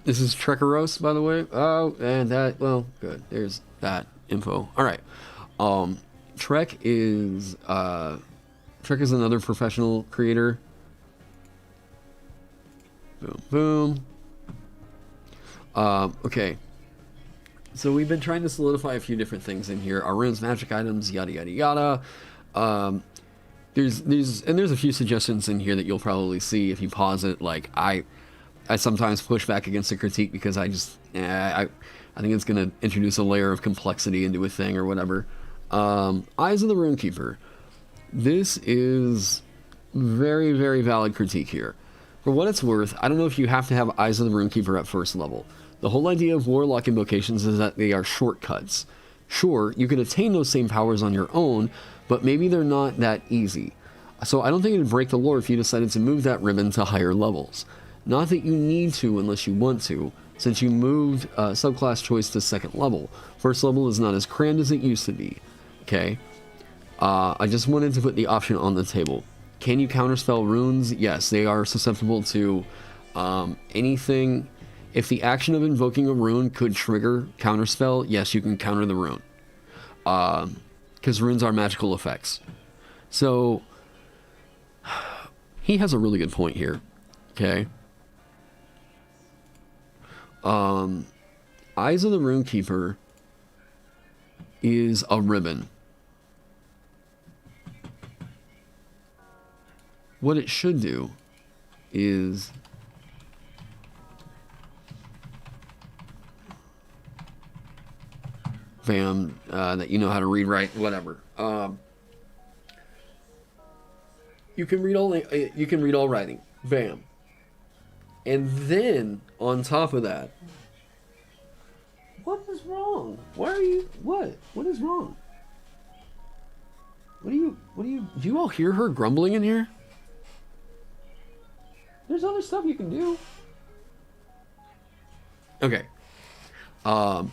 This is Trekaros, by the way. Oh, and that, well, good. There's that info. All right. Trek is another professional creator. Boom, boom. Okay. So we've been trying to solidify a few different things in here. Our runes, magic items, yada yada yada. There's a few suggestions in here that you'll probably see if you pause it. Like I sometimes push back against the critique because I think it's gonna introduce a layer of complexity into a thing or whatever. Eyes of the Runekeeper. This is very, very valid critique here. For what it's worth, I don't know if you have to have Eyes of the Runekeeper at first level. The whole idea of Warlock invocations is that they are shortcuts. Sure, you can attain those same powers on your own, but maybe they're not that easy. So I don't think it would break the lore if you decided to move that ribbon to higher levels. Not that you need to unless you want to, since you moved subclass choice to 2nd level. First level is not as crammed as it used to be. Okay? I just wanted to put the option on the table. Can you counterspell runes? Yes, they are susceptible to anything. If the action of invoking a rune could trigger counterspell, yes, you can counter the rune. Because runes are magical effects. So, he has a really good point here. Okay? Eyes of the Runekeeper is a ribbon. What it should do is Vam, that you know how to read, right? Whatever. You can read all writing. Vam. And then on top of that, what is wrong? Why are you what? What is wrong? Do you all hear her grumbling in here? There's other stuff you can do. Okay. No.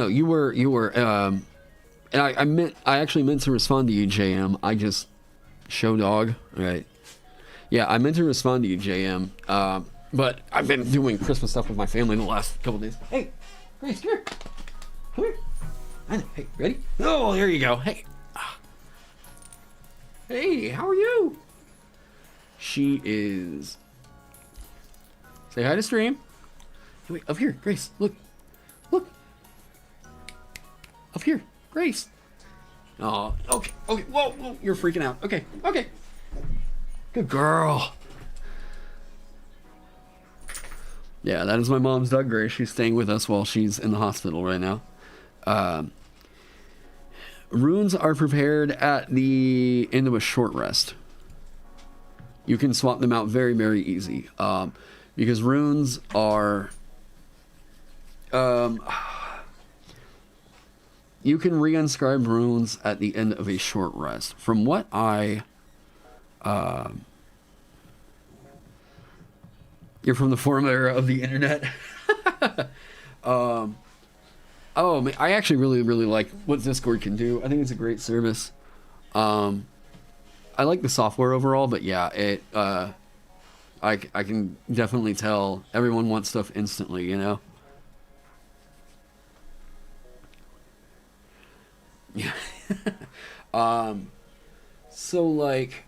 You were. And I actually meant to respond to you, JM. I just show dog. Right. Yeah, I meant to respond to you, JM. But I've been doing Christmas stuff with my family the last couple days. Hey, Grace, come here. Come here. Hey, ready? Oh, there you go. Hey. Hey, how are you? She is. Say hi to stream. Hey, wait, up here, Grace. Look. Up here, Grace. Oh, okay. Whoa, you're freaking out. Okay. Good girl. Yeah, that is my mom's dog, Grace. She's staying with us while she's in the hospital right now. Runes are prepared at the end of a short rest. You can swap them out very, very easy. Because runes are... you can reinscribe runes at the end of a short rest. From what I... you're from the forum era of the internet. Oh, man, I actually really, really like what Discord can do. I think it's a great service. I like the software overall, but yeah, it. I can definitely tell everyone wants stuff instantly, you know. Yeah. So like,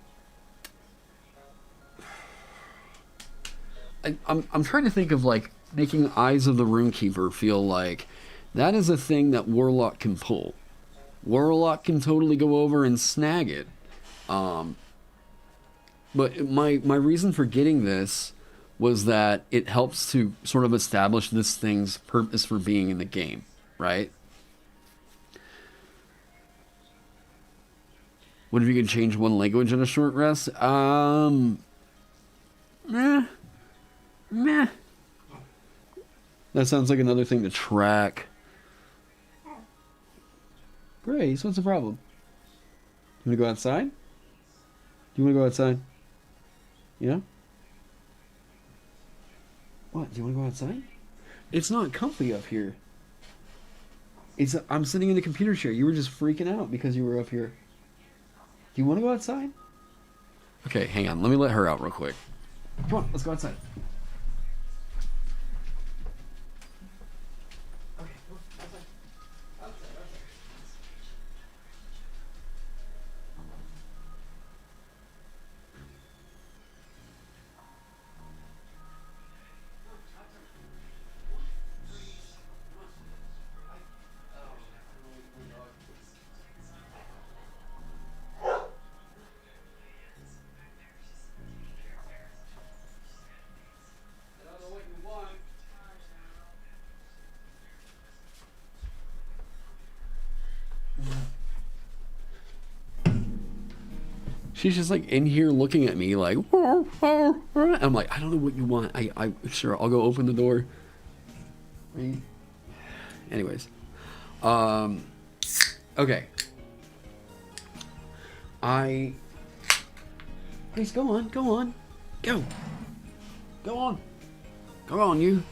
I'm trying to think of like making Eyes of the Runekeeper feel like that is a thing that Warlock can pull. Warlock can totally go over and snag it. But my reason for getting this was that it helps to sort of establish this thing's purpose for being in the game, right? What if you could change one language in a short rest? Meh. That sounds like another thing to track. Grace, what's the problem? You want to go outside? Do you want to go outside? Yeah? What? Do you want to go outside? It's not comfy up here. I'm sitting in the computer chair. You were just freaking out because you were up here. Do you want to go outside? Okay, hang on. Let me let her out real quick. Come on, let's go outside. Okay, go outside. She's just like in here looking at me like, I'm like, I don't know what you want. Sure, I'll go open the door. Anyways, okay. Please go on, go, go on, you.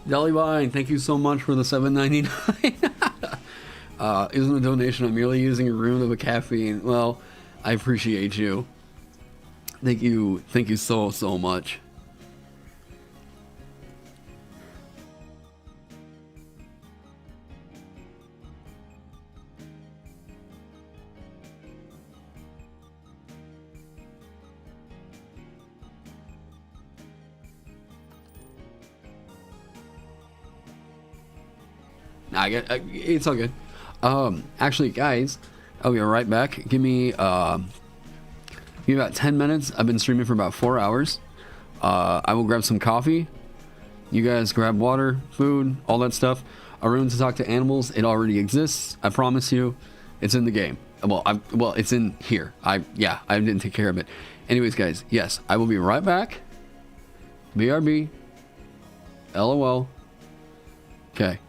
Delivine, thank you so much for the $7.99. Isn't a donation. I'm merely using a rune of a caffeine. Well, I appreciate you. Thank you so much. It's all good. Actually, guys, I'll be right back. Give me about 10 minutes. I've been streaming for about 4 hours. I will grab some coffee. You guys grab water, food, all that stuff. A room to talk to animals. It already exists. I promise you, it's in the game. Well, it's in here. I didn't take care of it. Anyways, guys, yes, I will be right back. BRB. LOL. Okay.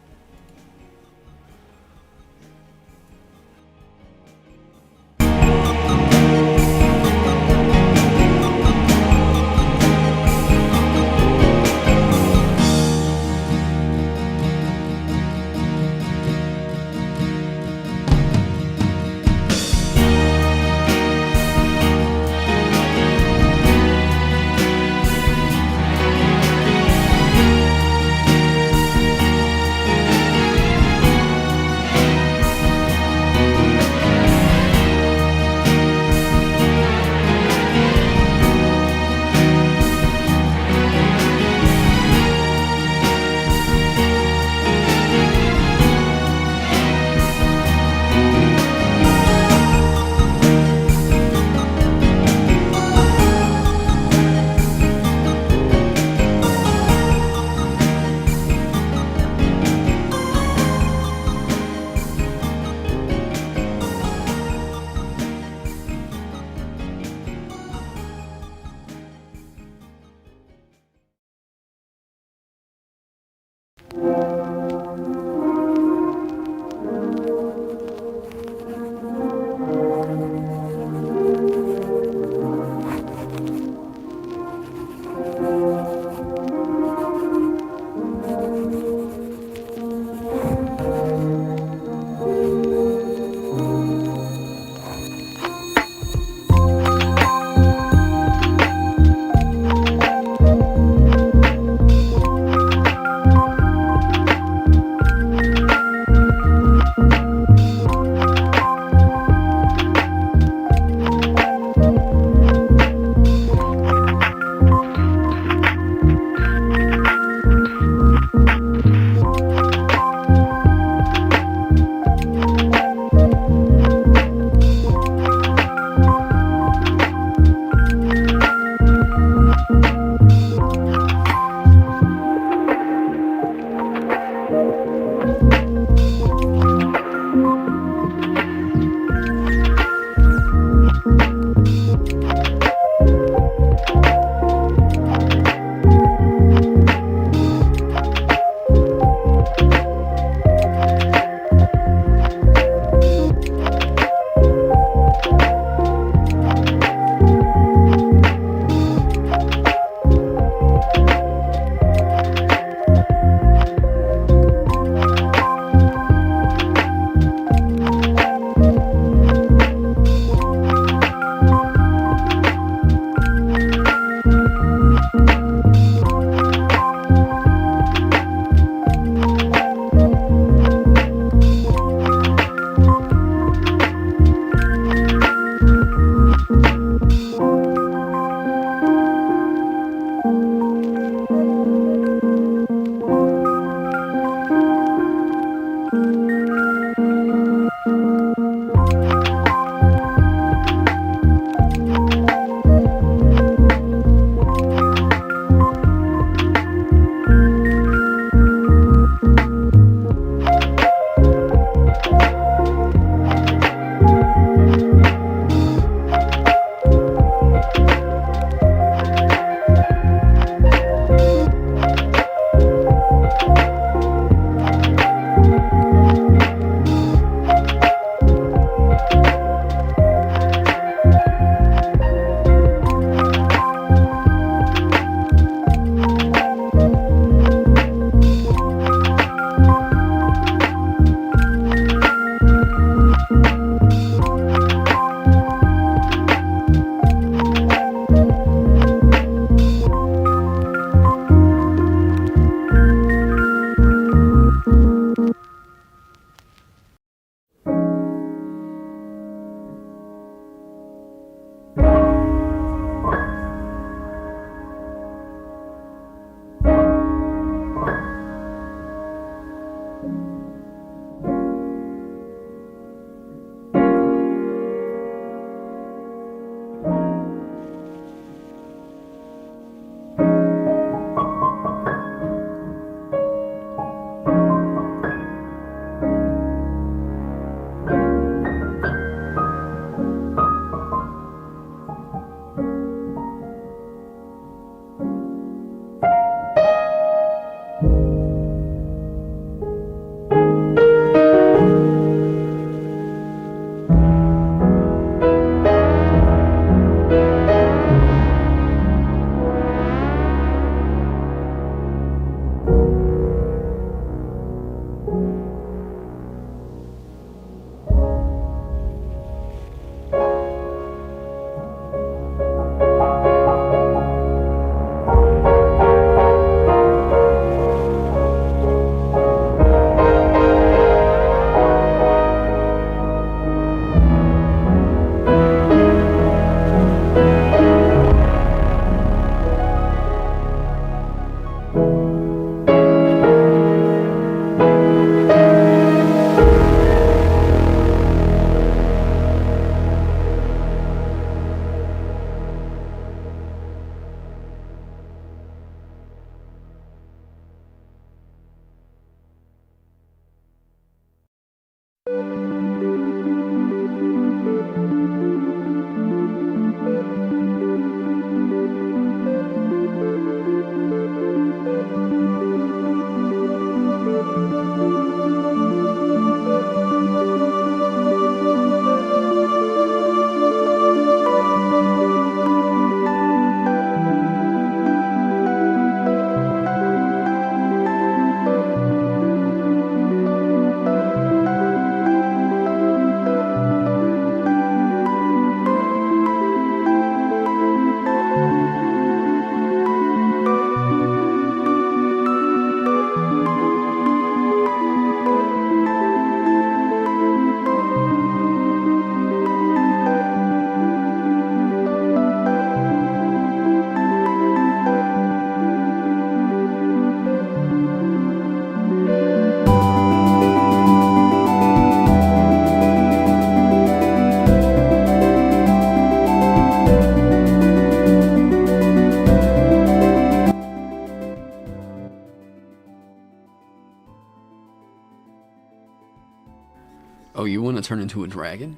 Oh, you want to turn into a dragon?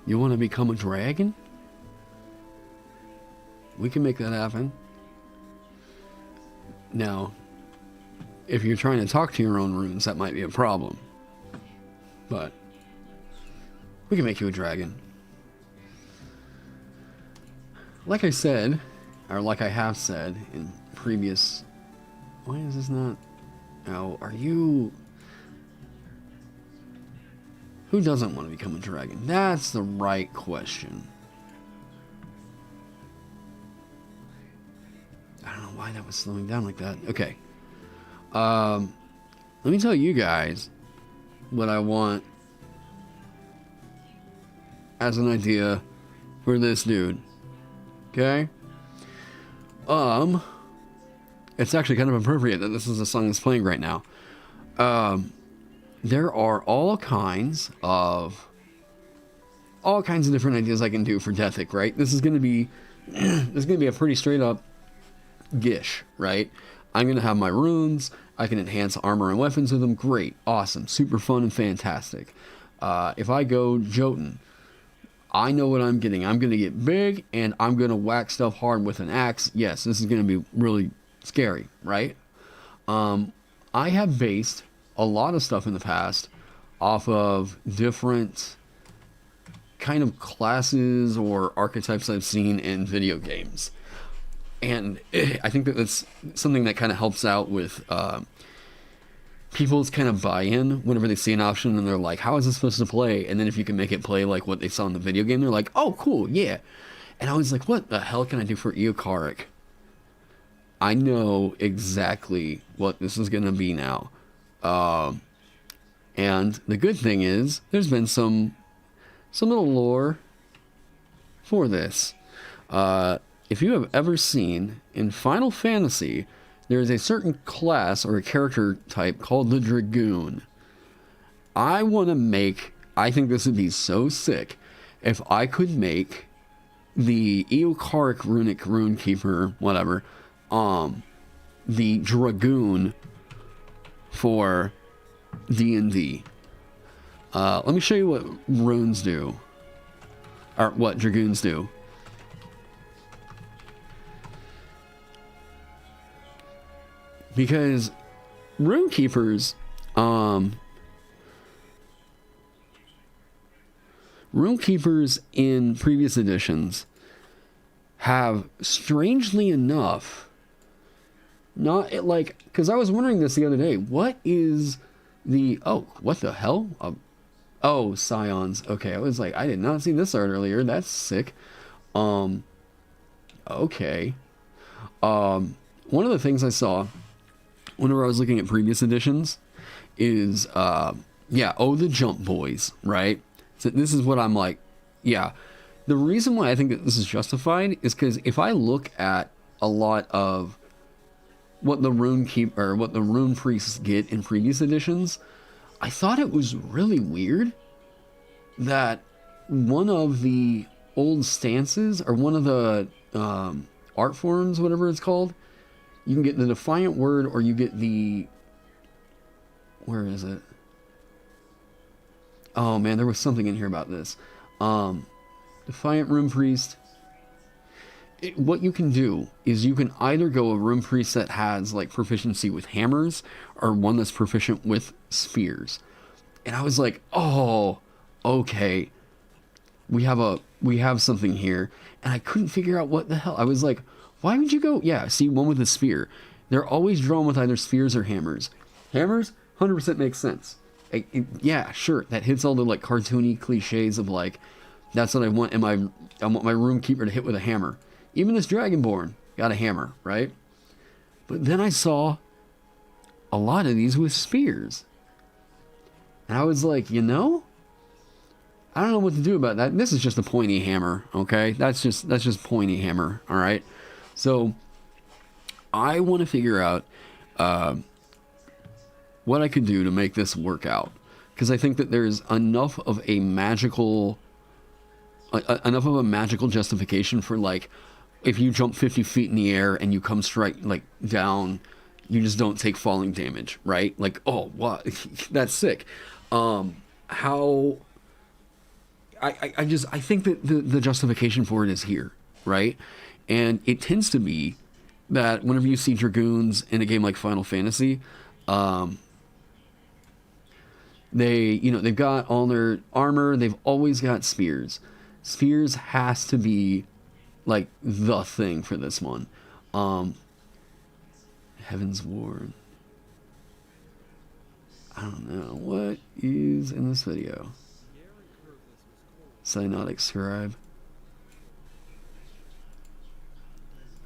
You want to become a dragon? We can make that happen. Now, if you're trying to talk to your own runes, that might be a problem. But we can make you a dragon. Like I said, or like I have said in previous... Why is this not... Oh, are you... Who doesn't want to become a dragon? That's the right question. I don't know why that was slowing down like that. Okay. Let me tell you guys what I want as an idea for this dude. Okay? It's actually kind of appropriate that this is the song that's playing right now. There are all kinds of different ideas I can do for Dethic, right? This is gonna be a pretty straight up Gish, right? I'm gonna have my runes. I can enhance armor and weapons with them. Great, awesome, super fun and fantastic. If I go Jotun, I know what I'm getting. I'm gonna get big and I'm gonna whack stuff hard with an axe. Yes, this is gonna be really scary, right? I have based a lot of stuff in the past off of different kind of classes or archetypes I've seen in video games. And I think that that's something that kind of helps out with people's kind of buy-in whenever they see an option and they're like, how is this supposed to play? And then if you can make it play like what they saw in the video game, they're like, oh, cool, yeah. And I was like, what the hell can I do for Eocharic? I know exactly what this is going to be now. And the good thing is, there's been some little lore for this. If you have ever seen in Final Fantasy, there is a certain class or a character type called the Dragoon. I think this would be so sick if I could make the Eocharic Runic Runekeeper, whatever, the Dragoon for D&D. Let me show you what runes do, or what Dragoons do. Because Runekeepers, Runekeepers in previous editions have, strangely enough, not like, because I was wondering this the other day, what is the, oh, what the hell? Oh, Scions. Okay, I was like, I did not see this art earlier. That's sick. Okay. One of the things I saw whenever I was looking at previous editions is, the Jump Boys, right? So this is what I'm like, yeah. The reason why I think that this is justified is because if I look at a lot of what the Runekeeper or what the Rune Priests get in previous editions, I thought it was really weird that one of the old stances or one of the art forms, whatever it's called, you can get the Defiant Word or you get the, where is it? Oh man, there was something in here about this. Defiant Rune Priest. What you can do is you can either go a Rune Priest that has like proficiency with hammers or one that's proficient with spears. And I was like, oh, okay. We have something here. And I couldn't figure out what the hell. I was like, why would you go? Yeah, see, one with a spear. They're always drawn with either spears or hammers. Hammers, 100% makes sense. Yeah, sure, that hits all the like cartoony cliches of like, that's what I want. I want my Runekeeper to hit with a hammer. Even this Dragonborn got a hammer, right? But then I saw a lot of these with spears. And I was like, I don't know what to do about that. This is just a pointy hammer, okay? That's just pointy hammer, all right? So I want to figure out what I could do to make this work out. Because I think that there's enough of a magical justification for like, if you jump 50 feet in the air and you come straight like down, you just don't take falling damage, right? Like, oh, what? That's sick. How... I think that the justification for it is here, right? And it tends to be that whenever you see Dragoons in a game like Final Fantasy, they've got all their armor, they've always got spears. Spears has to be like the thing for this one. Heaven's Ward. I don't know. What is in this video? Cyanotic Scribe.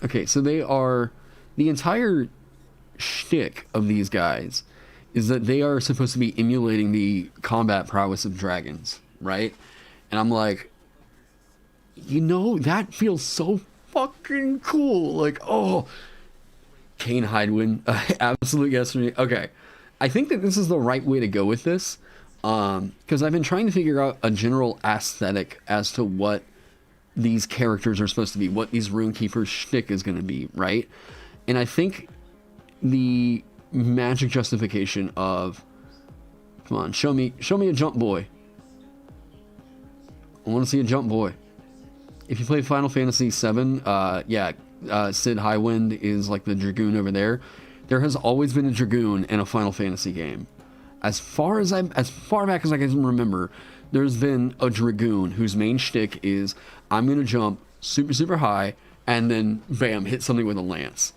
Okay, so they are... The entire shtick of these guys is that they are supposed to be emulating the combat prowess of dragons, right? And I'm like, that feels so fucking cool. Like, oh... Kane Hidewind. Absolute yes for me. Okay. I think that this is the right way to go with this. Because I've been trying to figure out a general aesthetic as to what these characters are supposed to be, what these Runekeeper shtick is going to be, right? And I think the magic justification of, come on, show me a jump boy. I want to see a jump boy. If you play Final Fantasy VII, Sid Highwind is like the Dragoon over there. There has always been a Dragoon in a Final Fantasy game. As far back as I can remember, there's been a Dragoon whose main shtick is, I'm going to jump super, super high, and then, bam, hit something with a lance.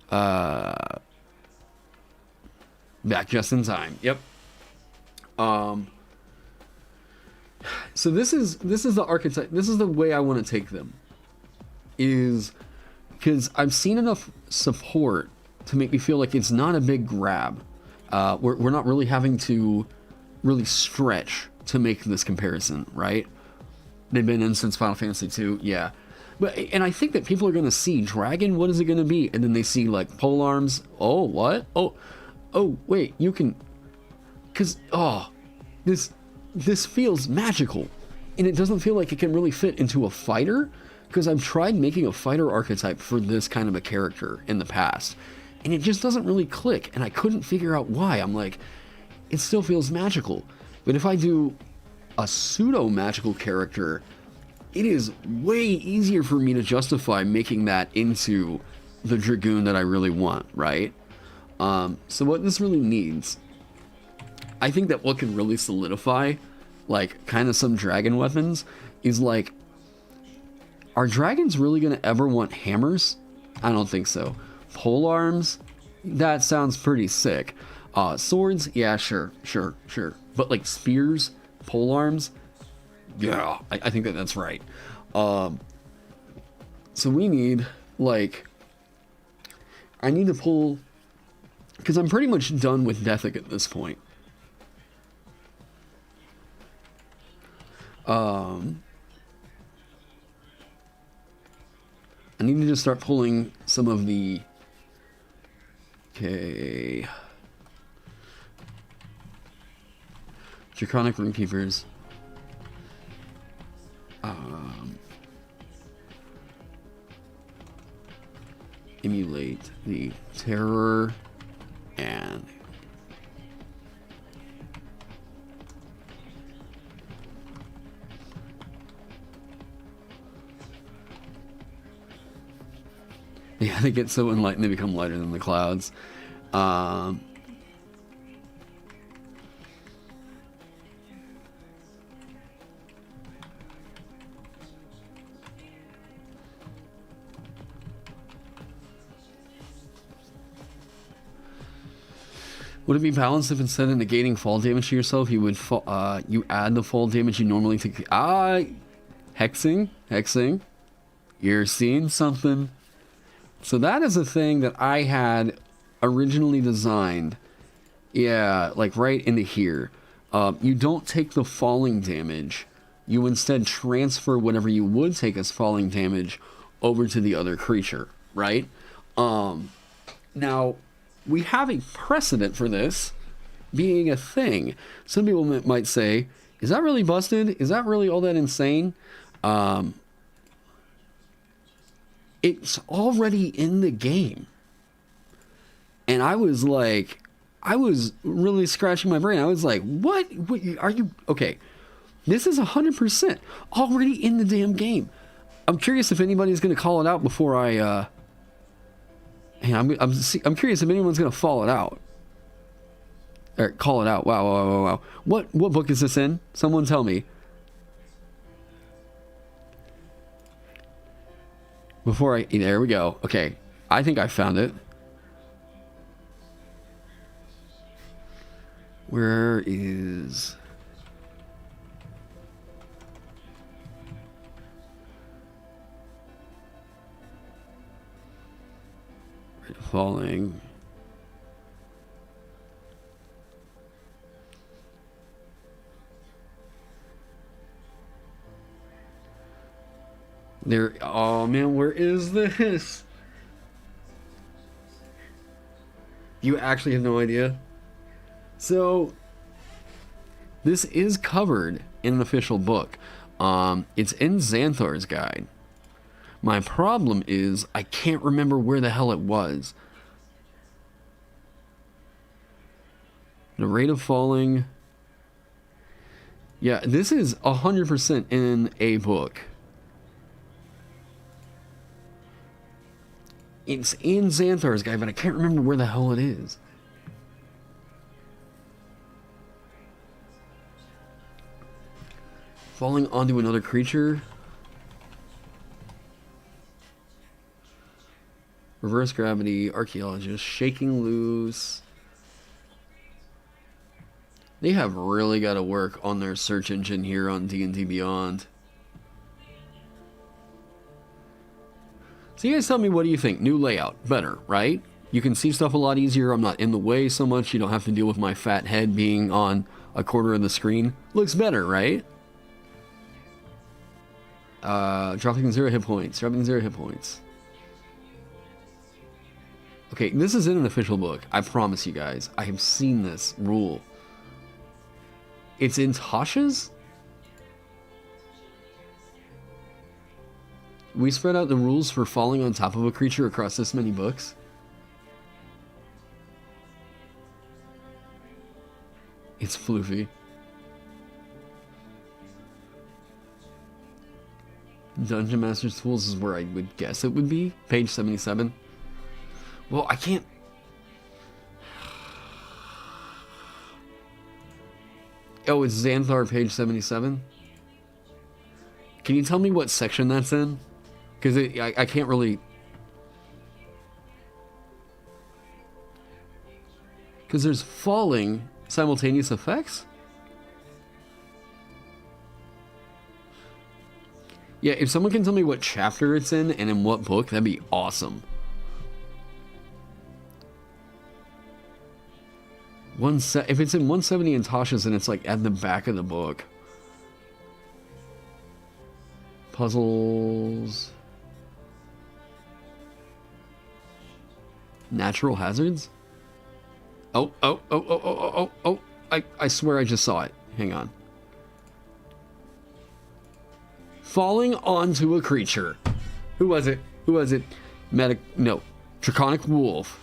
Back just in time. Yep. So this is the archetype. This is the way I want to take them. Is because I've seen enough support to make me feel like it's not a big grab. We're not really having to really stretch to make this comparison, right? They've been in since Final Fantasy 2, yeah. And I think that people are going to see Dragon, what is it going to be? And then they see, like, pole arms. Oh, what? Oh, wait, you can... Because, this feels magical. And it doesn't feel like it can really fit into a fighter. Because I've tried making a fighter archetype for this kind of a character in the past. And it just doesn't really click. And I couldn't figure out why. I'm like, it still feels magical. But if I do a pseudo-magical character, it is way easier for me to justify making that into the Dragoon that I really want, right? So what this really needs, I think that what can really solidify, like, kind of some dragon weapons is, like, are dragons really going to ever want hammers? I don't think so. Pole arms? That sounds pretty sick. Swords? Yeah, sure. But, like, spears? Pole arms? Yeah, I think that's right. So we need, like... I need to pull... Because I'm pretty much done with Dethic at this point. I need to just start pulling some of the... Okay... Draconic Runekeepers. Emulate the Terror and... Yeah, they get so enlightened they become lighter than the clouds. Would it be balanced if instead of negating fall damage to yourself, you would you add the fall damage you normally take? Hexing. You're seeing something. So that is a thing that I had originally designed. Yeah, like right into here. You don't take the falling damage. You instead transfer whatever you would take as falling damage over to the other creature, right? Now, we have a precedent for this being a thing. Some people might say, is that really busted? Is that really all that insane? It It's already in the game. And I was really scratching my brain. I was like, what are you, okay, this is 100% already in the damn game. I'm curious if anybody's going to call it out before I'm curious if anyone's going to call it out. Or call it out. Wow. What book is this in? Someone tell me. There we go. Okay. I think I found it. Where is... Falling. There. Oh man, where is this? You actually have no idea? So, this is covered in an official book. It's in Xanthar's Guide. My problem is I can't remember where the hell it was. The rate of falling. Yeah, this is 100% in a book. It's in Xanthar's Guide, but I can't remember where the hell it is. Falling onto another creature. Reverse gravity, archaeologist, shaking loose. They have really got to work on their search engine here on D&D Beyond. So you guys tell me, what do you think? New layout, better, right? You can see stuff a lot easier. I'm not in the way so much. You don't have to deal with my fat head being on a quarter of the screen. Looks better, right? Dropping 0 hit points. Dropping 0 hit points. Okay, this is in an official book. I promise you guys. I have seen this rule. It's in Tasha's? We spread out the rules for falling on top of a creature across this many books. It's floofy. Dungeon Master's Tools is where I would guess it would be. Page 77. Well, I can't... Oh, it's Xanthar, page 77? Can you tell me what section that's in? Because I can't really... Because there's falling simultaneous effects? Yeah, if someone can tell me what chapter it's in and in what book, that'd be awesome. If it's in 170 in Tasha's, then it's like at the back of the book. Puzzles. Natural hazards? Oh. I swear I just saw it. Hang on. Falling onto a creature. Who was it? No. Draconic Wolf.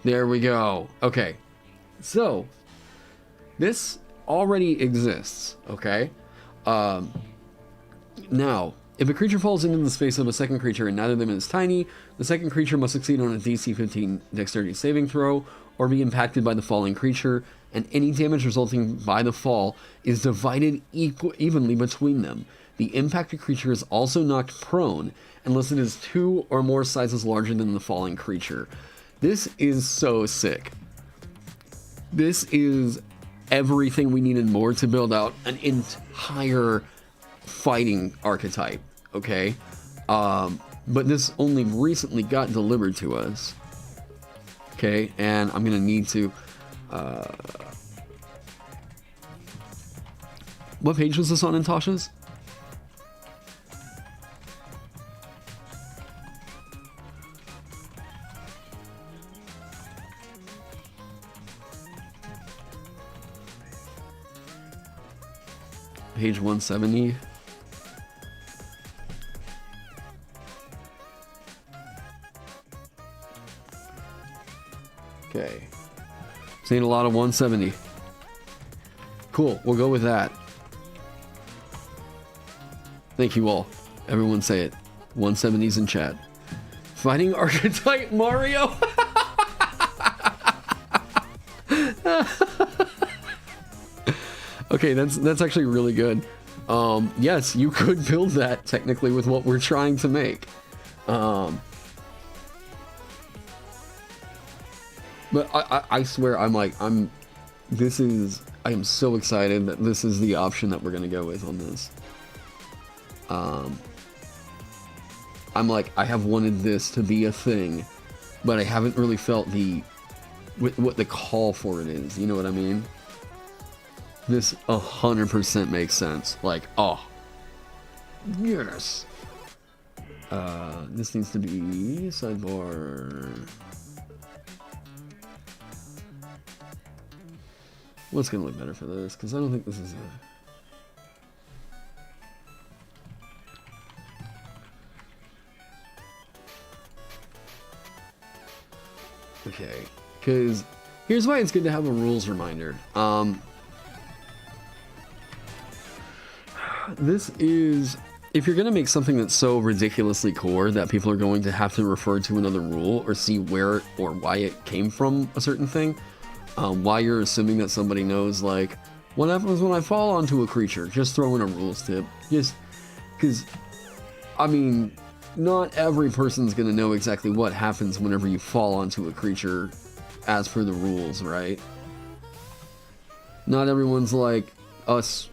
There we go. Okay. So, this already exists, okay? Now, if a creature falls into the space of a second creature and neither of them is tiny, the second creature must succeed on a DC 15 dexterity saving throw or be impacted by the falling creature, and any damage resulting by the fall is divided evenly between them. The impacted creature is also knocked prone unless it is 2 or more sizes larger than the falling creature. This is so sick. This is everything we need and more to build out an entire fighting archetype, okay? But this only recently got delivered to us. Okay, and I'm gonna need to... What page was this on in Tasha's? Page 170. Saying a lot of 170. Cool, we'll go with that. Thank you all. Everyone say it. 170s in chat. Fighting Archetype Mario? Okay, that's actually really good. Yes, you could build that technically with what we're trying to make. But I swear I am so excited that this is the option that we're gonna go with on this. I'm like, I have wanted this to be a thing, but I haven't really felt what the call for it is. You know what I mean? This 100% makes sense. Like, oh, yes. This needs to be sidebar. What's gonna look better for this? Because I don't think this is a... Okay, because here's why it's good to have a rules reminder. This is, if you're going to make something that's so ridiculously core that people are going to have to refer to another rule or see where or why it came from a certain thing, why you're assuming that somebody knows, like, what happens when I fall onto a creature? Just throw in a rules tip. Just, because, I mean... not every person's gonna know exactly what happens whenever you fall onto a creature as per the rules, right? Not everyone's like us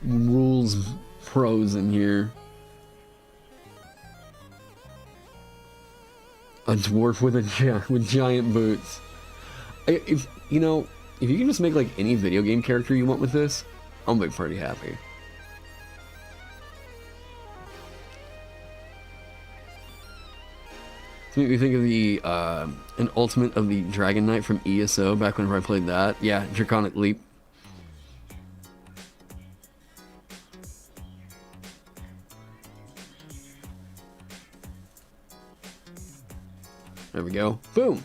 rules pros in here. A dwarf with giant boots. If you can just make like any video game character you want with this, I'm be pretty happy. Make me think of the an ultimate of the Dragon Knight from ESO back whenever I played that. Yeah, Draconic Leap. There we go. Boom.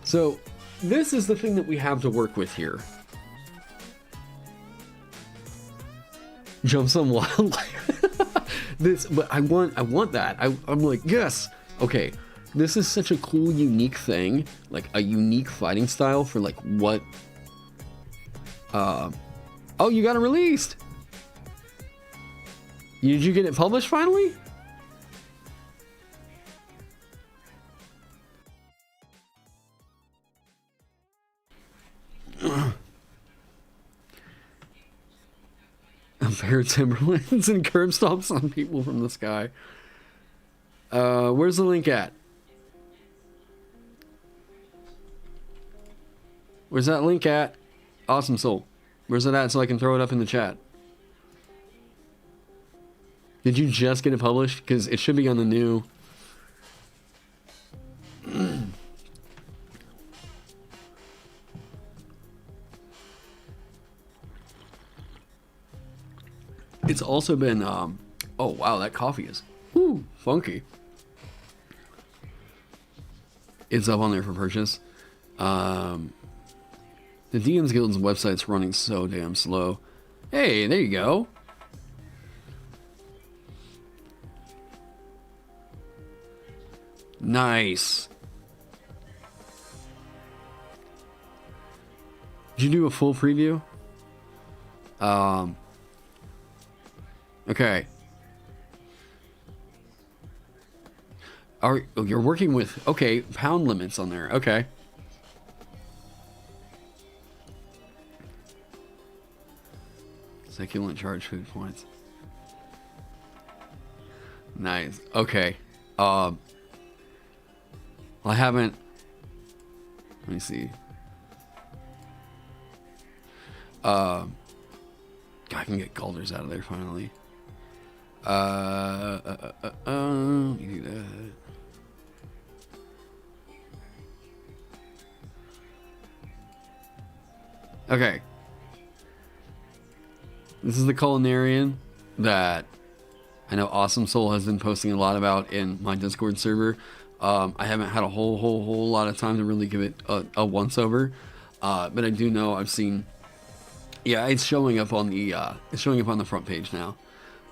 So this is the thing that we have to work with here. Jumps on wildlife. But I want that. I'm like, yes. Okay, this is such a cool, unique thing. Like a unique fighting style for like what? Oh, you got it released. Did you get it published finally? A pair of Timberlands and curb stomps on people from the sky. Where's the link at? Where's that link at? Awesome Soul. Where's it at so I can throw it up in the chat? Did you just get it published? Because it should be on the new... It's also been, oh wow, that coffee is, funky. It's up on there for purchase. The DM's Guild's website's running so damn slow. Hey, there you go. Nice. Did you do a full preview? Okay. You're working with, okay, pound limits on there. Okay. Succulent charge food points. Nice. Okay. I haven't. Let me see. I can get Galders out of there finally. Let me do that. Okay. This is the culinarian that I know Awesome Soul has been posting a lot about in my Discord server. I haven't had a whole lot of time to really give it a once over, but I do know I've seen. Yeah, it's showing up on the front page now.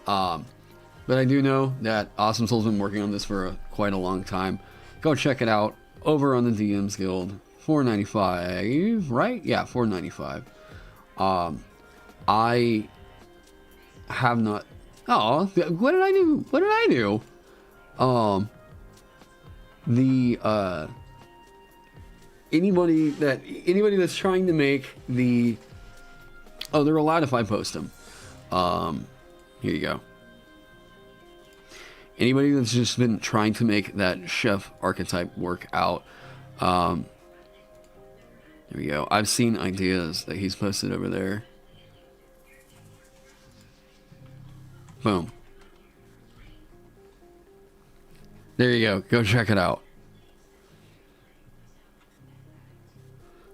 But I do know that Awesome Soul's been working on this for quite a long time. Go check it out over on the DMs Guild. $4.95, right? Yeah, $4.95. I have not. Oh, what did I do? What did I do? Anybody that's trying to make the. Oh, they're allowed if I post them. Here you go. Anybody that's just been trying to make that chef archetype work out. There we go. I've seen ideas that he's posted over there. Boom. There you go. Go check it out.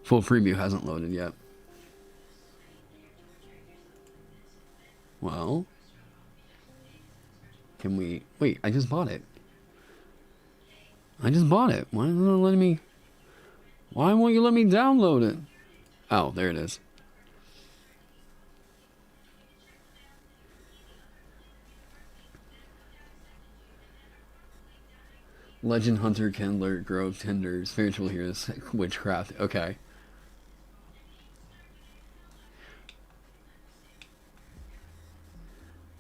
Full preview hasn't loaded yet. Well, can we... Wait, I just bought it. Why isn't it letting me... Why won't you let me download it? Oh, there it is. Legend Hunter, Kindler, Grove, Tinder, Spiritual Heroes, Witchcraft. Okay.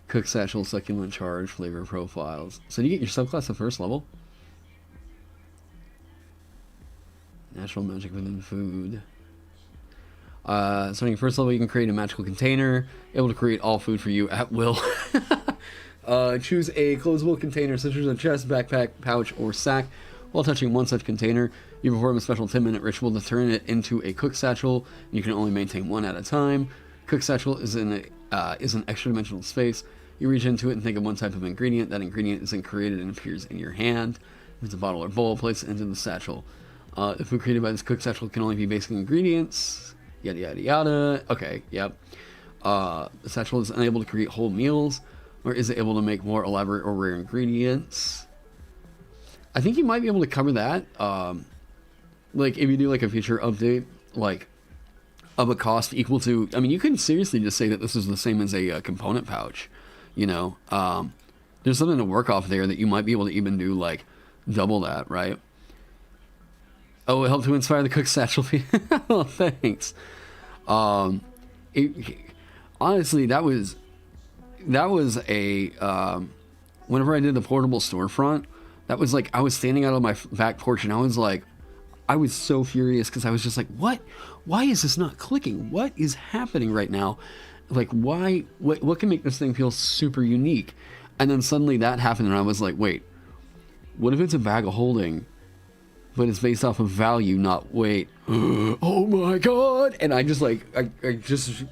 Cook Satchel, Succulent Charge, Flavor Profiles. So do you get your subclass at first level? Natural Magic Within Food. Starting at first level, you can create a magical container, able to create all food for you at will. Choose a closable container such as a chest, backpack, pouch, or sack. While touching one such container, you perform a special 10-minute ritual to turn it into a cook satchel. You can only maintain one at a time. Cook satchel is an extra dimensional space. You reach into it and think of one type of ingredient. That ingredient is then created and appears in your hand. If it's a bottle or bowl, place it into the satchel. The food created by this cook satchel can only be basic ingredients. Yada yada yada. Okay, yep. The satchel is unable to create whole meals, or is it able to make more elaborate or rare ingredients? I think you might be able to cover that. Like if you do like a feature update, like of a cost equal to. I mean, you can seriously just say that this is the same as a component pouch. You know, there's something to work off there that you might be able to even do like double that, right? Oh, it helped to inspire the cook satchel. Oh, thanks. Honestly, that was a whenever I did the portable storefront, that was like I was standing out on my back porch and I was so furious because I was just like, what? Why is this not clicking? What is happening right now? Like, why? What can make this thing feel super unique? And then suddenly that happened, and I was like, wait, what if it's a bag of holding, but it's based off of value, not weight? Oh my god! And I just like, I just,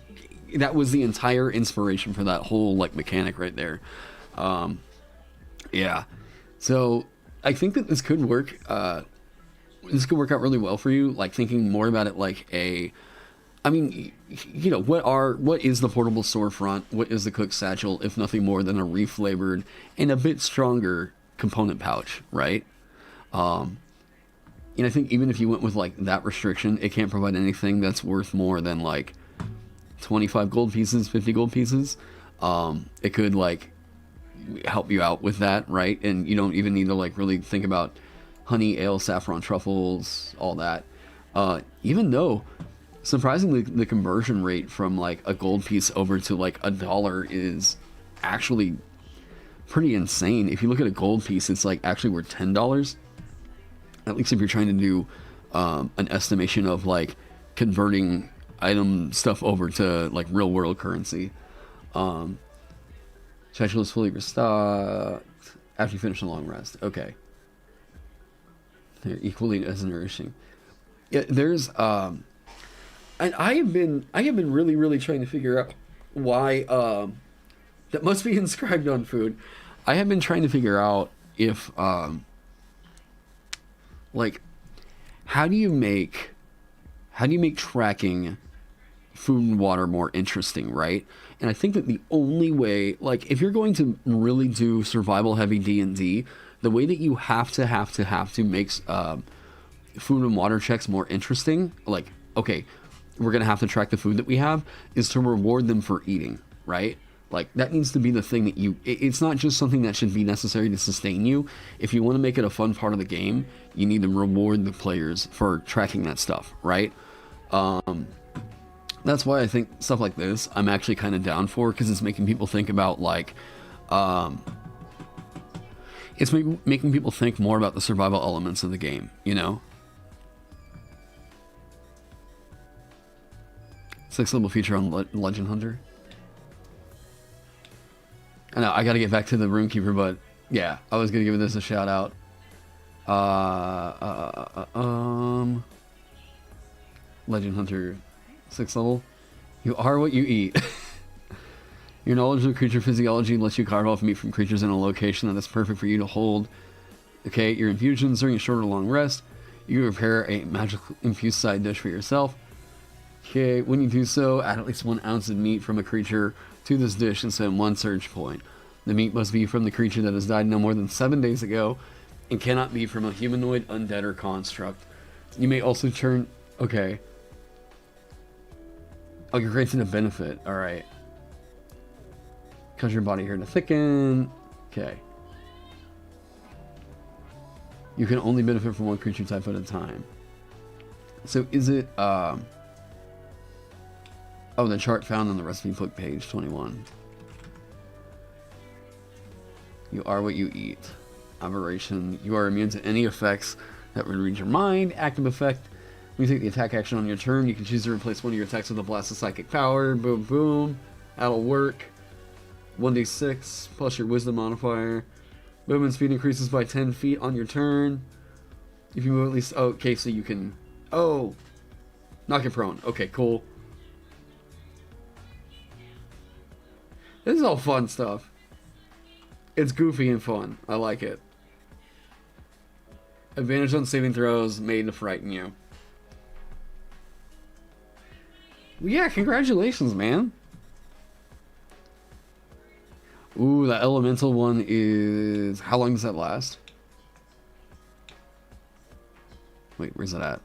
that was the entire inspiration for that whole like mechanic right there. Yeah. So I think that this could work. This could work out really well for you. Like thinking more about it like a. I mean, you know, what is the portable storefront? What is the cook satchel, if nothing more than a reflavored and a bit stronger component pouch, right? And I think even if you went with like that restriction, it can't provide anything that's worth more than like 25 gold pieces, 50 gold pieces. It could like help you out with that, right? And you don't even need to like really think about honey, ale, saffron, truffles, all that. Even though surprisingly, the conversion rate from like a gold piece over to like $1 is actually pretty insane. If you look at a gold piece, it's like actually worth $10. At least if you're trying to do an estimation of like converting item stuff over to like real world currency. Satchel is fully restocked after you finish a long rest. Okay. They're equally as nourishing. Yeah, there's and I have been really trying to figure out why that must be inscribed on food. I have been trying to figure out if like how do you make tracking food and water more interesting, right? And I think that the only way, like, if you're going to really do survival heavy D&D, the way that you have to make food and water checks more interesting, like, okay, we're going to have to track the food that we have, is to reward them for eating, right? Like, that needs to be the thing that it's not just something that should be necessary to sustain you. If you want to make it a fun part of the game, you need to reward the players for tracking that stuff, right? That's why I think stuff like this, I'm actually kind of down for, because it's making people think about, like, it's making people think more about the survival elements of the game, you know? 6th level feature on Legend Hunter. I know, I gotta get back to the Runekeeper, but yeah, I was gonna give this a shout out. Legend Hunter 6th level. You are what you eat. Your knowledge of creature physiology lets you carve off meat from creatures in a location that is perfect for you to hold. Okay, your infusions during a short or long rest. You can prepare a magical infused side dish for yourself. Okay, when you do so, add at least 1 ounce of meat from a creature to this dish and spend 1 surge point. The meat must be from the creature that has died no more than 7 days ago and cannot be from a humanoid, undead, or construct. You may also turn... Okay. Oh, you're granting a benefit. Alright. Cause your body here to thicken. Okay. You can only benefit from 1 creature type at a time. So is it... Oh, the chart found on the recipe book, page 21. You are what you eat. Aberration. You are immune to any effects that would read your mind. Active effect. When you take the attack action on your turn, you can choose to replace one of your attacks with a blast of psychic power. Boom, boom. That'll work. 1d6 plus your wisdom modifier. Movement speed increases by 10 feet on your turn. If you move at least... Oh, okay, so you can... Oh! Knock it prone. Okay, cool. This is all fun stuff. It's goofy and fun. I like it. Advantage on saving throws made to frighten you. Well, yeah, congratulations, man. Ooh, that elemental one is... How long does that last? Wait, where's it at?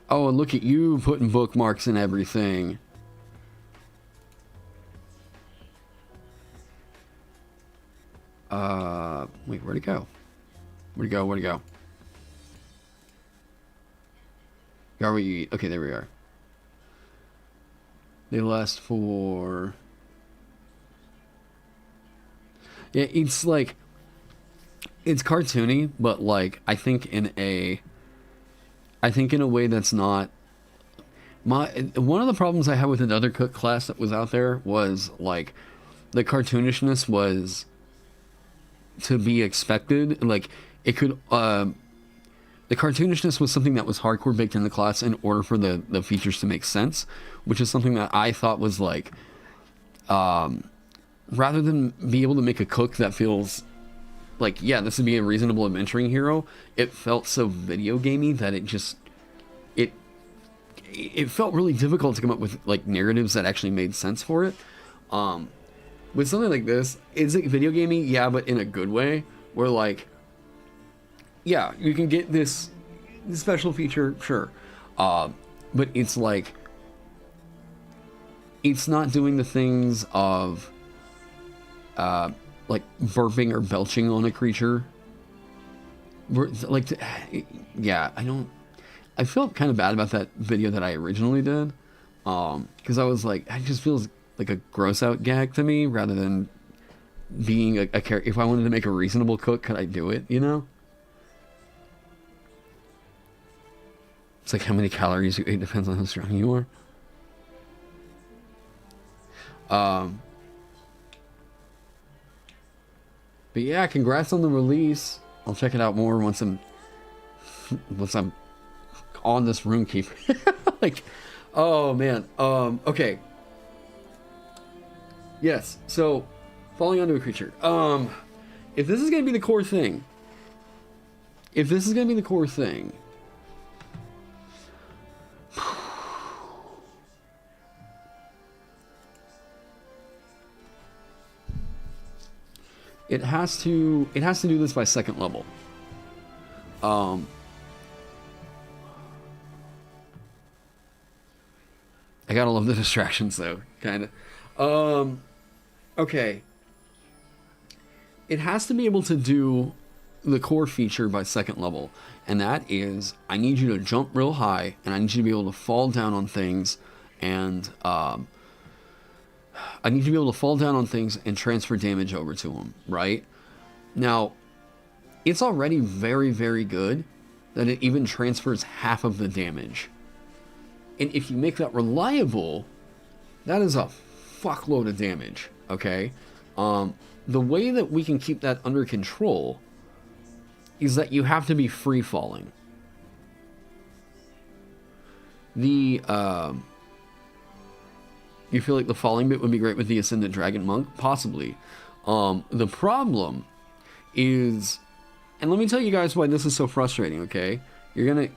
Oh, and look at you putting bookmarks and everything. Wait, where'd it go? Where'd it go? Where'd it go? Are we... Okay, there we are. They last for... Yeah, it's like... It's cartoony, but like, I think in a way that's not... One of the problems I had with another cook class that was out there was, like, the cartoonishness was to be expected. Like, it could... the cartoonishness was something that was hardcore baked in the class in order for the features to make sense, which is something that I thought was, like... rather than be able to make a cook that feels... Like, yeah, this would be a reasonable adventuring hero, it felt so video gamey that it just... It felt really difficult to come up with, like, narratives that actually made sense for it. With something like this, is it video gamey? Yeah, but in a good way. Where, like, yeah, you can get this special feature, sure. But it's like... It's not doing the things of... like, burping or belching on a creature. Like, yeah, I felt kind of bad about that video that I originally did. Because I was like, it just feels like a gross out gag to me, rather than being a character. If I wanted to make a reasonable cook, could I do it, you know? It's like how many calories you eat depends on how strong you are. But yeah, congrats on the release. I'll check it out more once I'm on this Runekeeper. Like, oh man. Okay. Yes. So, falling onto a creature. If this is gonna be the core thing, it has to do this by second level. I gotta love the distractions though, kind of. Okay. It has to be able to do the core feature by second level, and that is, I need you to jump real high, and I need you to be able to fall down on things, and transfer damage over to them, right? Now, it's already very, very good that it even transfers half of the damage. And if you make that reliable, that is a fuckload of damage, okay? The way that we can keep that under control is that you have to be free falling. You feel like the falling bit would be great with the Ascendant Dragon Monk? Possibly. The problem is, and let me tell you guys why this is so frustrating, okay? Here's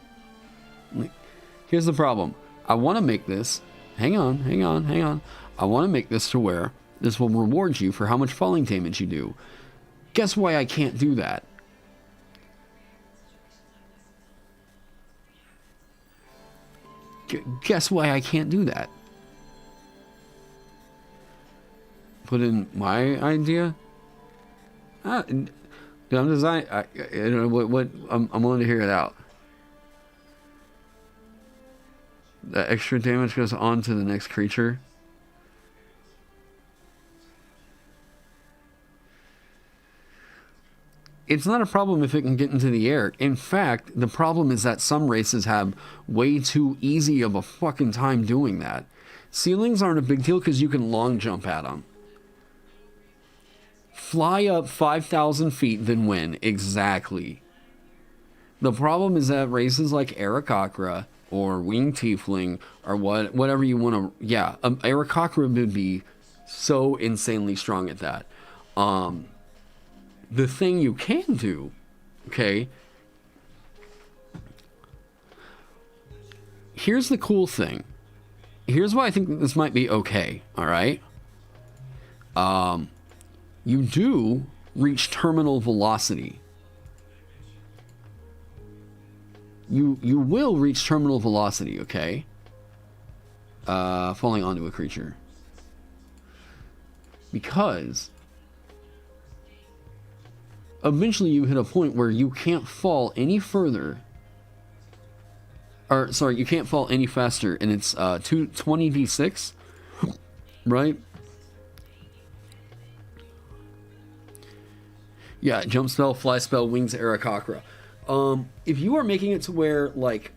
the problem. I want to make this, hang on. I want to make this to where this will reward you for how much falling damage you do. Guess why I can't do that? Guess why I can't do that? Put in my idea? I'm willing to hear it out. The extra damage goes on to the next creature. It's not a problem if it can get into the air. In fact, the problem is that some races have way too easy of a fucking time doing that. Ceilings aren't a big deal because you can long jump at them. Fly up 5,000 feet, then win. Exactly. The problem is that races like Aarakocra or Winged Tiefling or whatever you want to... Yeah, Aarakocra would be so insanely strong at that. The thing you can do, okay, here's the cool thing. Here's why I think this might be okay, alright? You do reach terminal velocity. You will reach terminal velocity, okay? Falling onto a creature. Because eventually you hit a point where you can't fall any further. Or, sorry, you can't fall any faster, and it's 20d6, right? Yeah, jump spell, fly spell, wings, Aarakocra. If you are making it to where, like,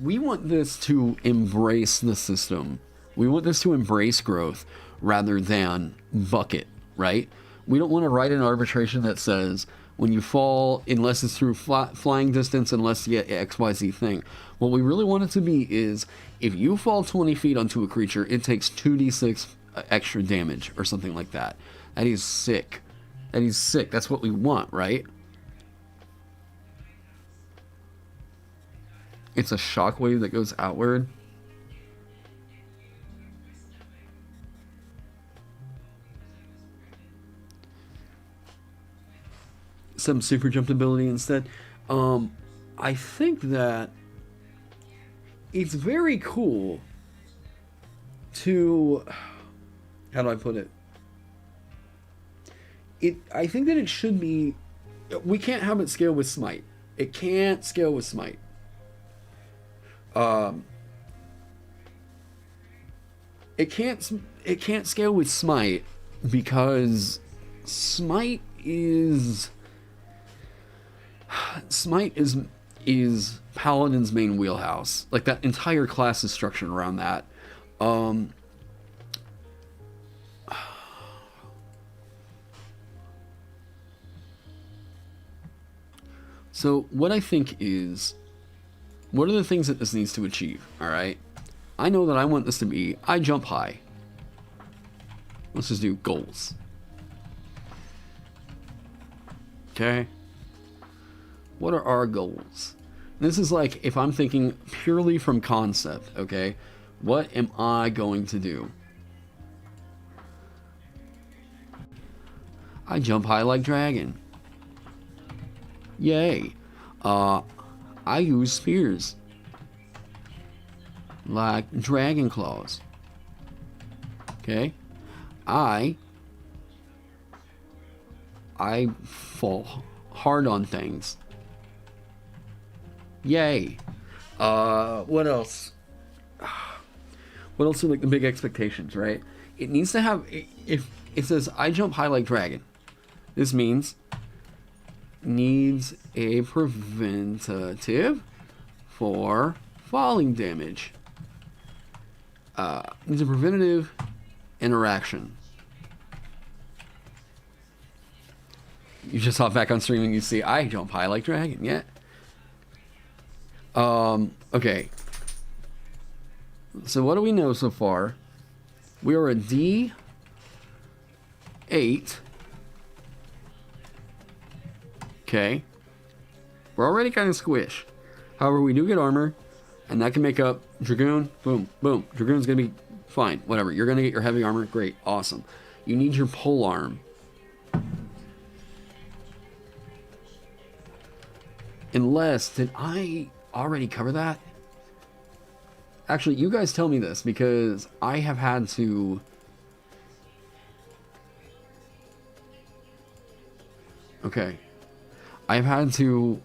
we want this to embrace the system. We want this to embrace growth rather than bucket, right? We don't want to write an arbitration that says when you fall, unless it's through flying distance, unless you get XYZ thing. What we really want it to be is if you fall 20 feet onto a creature, it takes 2d6 extra damage or something like that. That is sick. That is sick. That's what we want, right? It's a shockwave that goes outward. Some super jump ability instead. I think that it's very cool to, how do I put it? I think that it should be, we can't have it scale with Smite. It can't scale with Smite. It can't scale with Smite because Smite is Paladin's main wheelhouse. Like, that entire class is structured around that. So what I think is, what are the things that this needs to achieve? All right, I know that I want this to be, I jump high. Let's just do goals. Okay. What are our goals? This is like, if I'm thinking purely from concept, okay, what am I going to do? I jump high like dragon. Yay. I use spears. Like dragon claws. Okay. I fall hard on things. Yay. What else? What else are like the big expectations, right? It needs to have, if it says I jump high like dragon, this means needs a preventative for falling damage. Needs a preventative interaction. You just hop back on stream and you see I jump high like dragon, yeah. Okay. So what do we know so far? We are a D8. Okay. We're already kind of squish. However, we do get armor, and that can make up Dragoon. Boom, boom. Dragoon's gonna be fine. Whatever. You're gonna get your heavy armor. Great. Awesome. You need your pole arm. Unless, did I already cover that? Actually, you guys tell me this, because I have had to... Okay. I've had to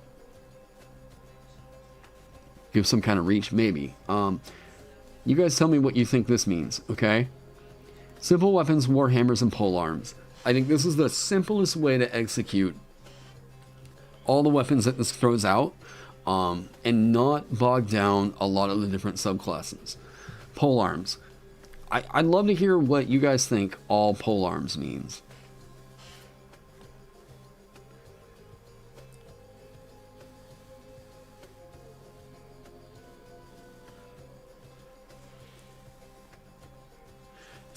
give some kind of reach, maybe. You guys tell me what you think this means, okay? Simple weapons, warhammers, and polearms. I think this is the simplest way to execute all the weapons that this throws out, and not bog down a lot of the different subclasses. Polearms. I'd love to hear what you guys think all polearms means.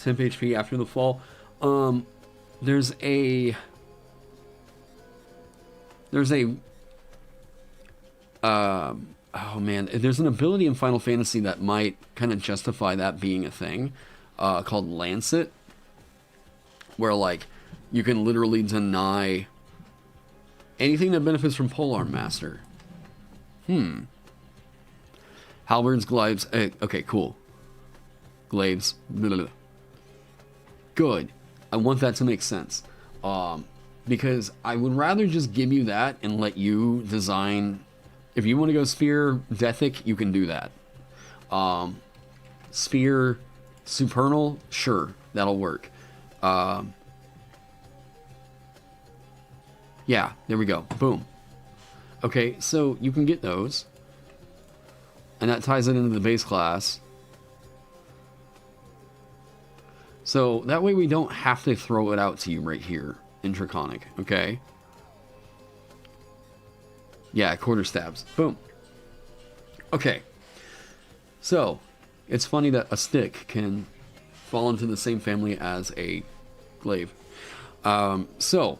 Temp HP after the fall. There's a oh man, there's an ability in Final Fantasy that might kind of justify that being a thing, called Lancet, where like you can literally deny anything that benefits from Polearm Master. Halberds, glaives. Okay, cool. Glaives. Blah, blah, blah. Good. I want that to make sense. Because I would rather just give you that and let you design. If you want to go spear Dethic, you can do that. Spear Supernal, sure, that'll work. Yeah, there we go. Boom. Okay, so you can get those. And that ties it into the base class. So that way we don't have to throw it out to you right here in Draconic, okay? Yeah, quarter stabs. Boom. Okay. So, it's funny that a stick can fall into the same family as a glaive. So,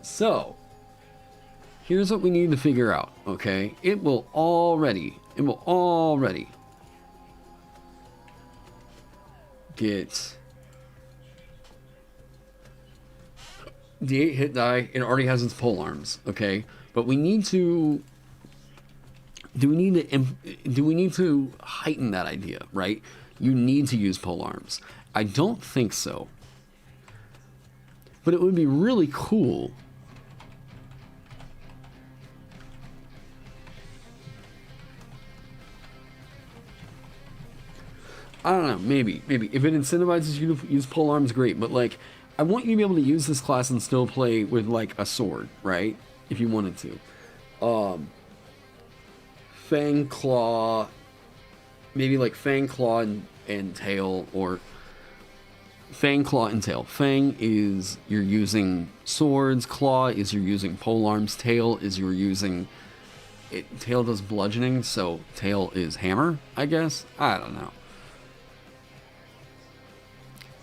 so, here's what we need to figure out, okay? It will already get the 8 hit die. It already has its polearms, okay? But we need to... Do we need to heighten that idea, right? You need to use polearms. I don't think so. But it would be really cool. I don't know, maybe. If it incentivizes you to use polearms, great. But, like, I want you to be able to use this class and still play with, like, a sword, right? If you wanted to. Fang Claw. Maybe, like, Fang Claw and Tail, or... Fang, Claw, and Tail. Fang is you're using swords. Claw is you're using polearms. Tail is you're using... Tail does bludgeoning, so Tail is hammer, I guess? I don't know.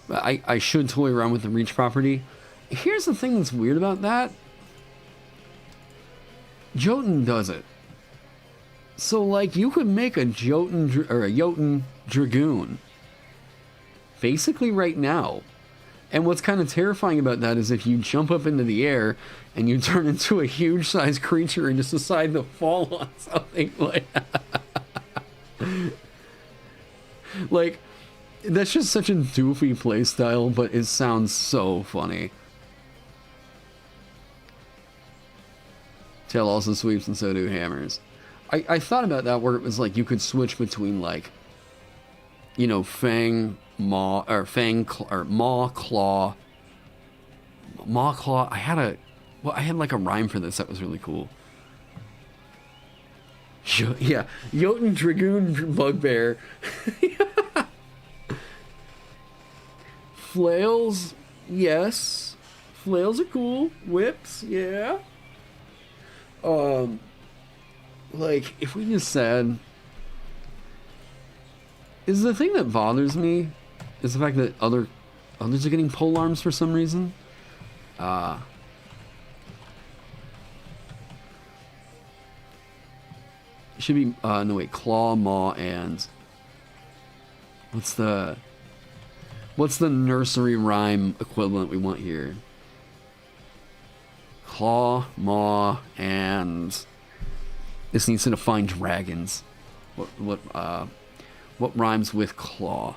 But I should toy around with the reach property. Here's the thing that's weird about that. Jotun does it. So, like, you could make a Jotun or a Jotun Dragoon basically right now. And what's kind of terrifying about that is if you jump up into the air and you turn into a huge-sized creature and just decide to fall on something like like, that's just such a doofy playstyle, but it sounds so funny. Tail also sweeps and so do hammers. I thought about that where it was like you could switch between like, you know, Fang, Maw, or Maw, Claw. Maw, Claw. I had like a rhyme for this that was really cool. Yeah, Jotun Dragoon Bugbear. Flails, yes. Flails are cool. Whips, yeah. Like, if we just said... Is the thing that bothers me is the fact that others are getting pole arms for some reason. It should be, no wait, Claw, Maw, and... What's the nursery rhyme equivalent we want here? Claw, Maw, and... This needs to define dragons. What rhymes with claw?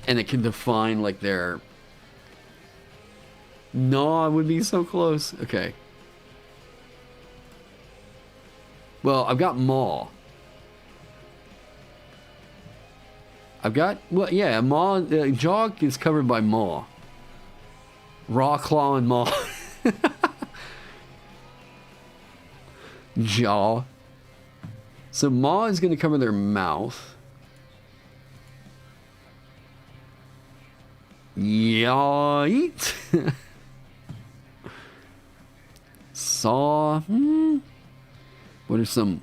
And it can define like their... Gnaw would be so close. Okay. Well, I've got Maw. Well, yeah, Maw, Jaw is covered by Maw. Raw, Claw, and Maw. Jaw. So Maw is going to cover their mouth. Yeet. Saw. What are some?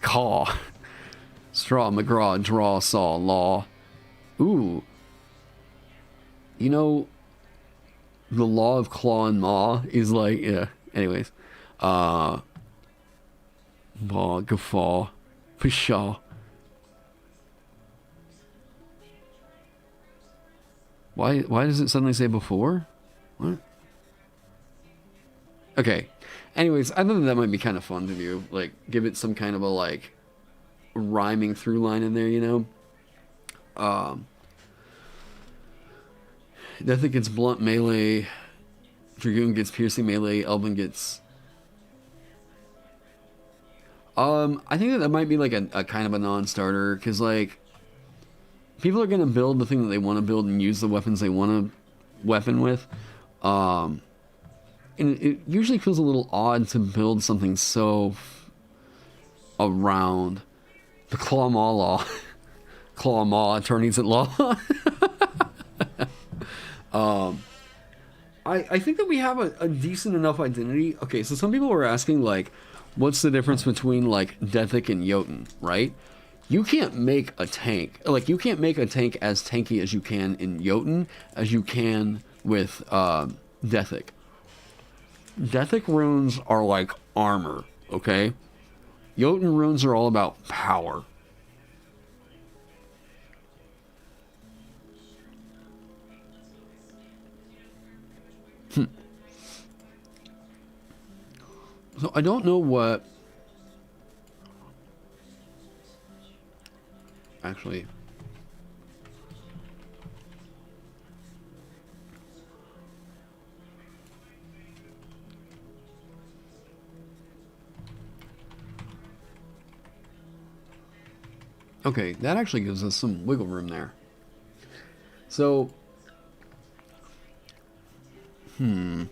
Caw. Straw, McGraw, draw, saw, law. Ooh. You know, the law of claw and maw is like, yeah. Anyways. Maw, guffaw, pshaw. Why does it suddenly say before? What? Okay. Anyways, I thought that might be kind of fun to do. Like, give it some kind of a, like, rhyming through line in there, you know? Death gets blunt melee. Dragoon gets piercing melee. Elven gets... I think that might be, like, a kind of a non-starter, because, like, people are going to build the thing that they want to build and use the weapons they want to weapon with. And it usually feels a little odd to build something so around the Claw Maw law. Claw Maw, attorneys at law. I think that we have a decent enough identity. Okay, so some people were asking, like, what's the difference between, like, Dethic and Jotun, right? You can't make a tank. Like, you can't make a tank as tanky as you can in Jotun as you can with Dethic. Dethic runes are like armor, okay? Jotun runes are all about power. So I don't know what... Actually... Okay, that actually gives us some wiggle room there. So... Boom.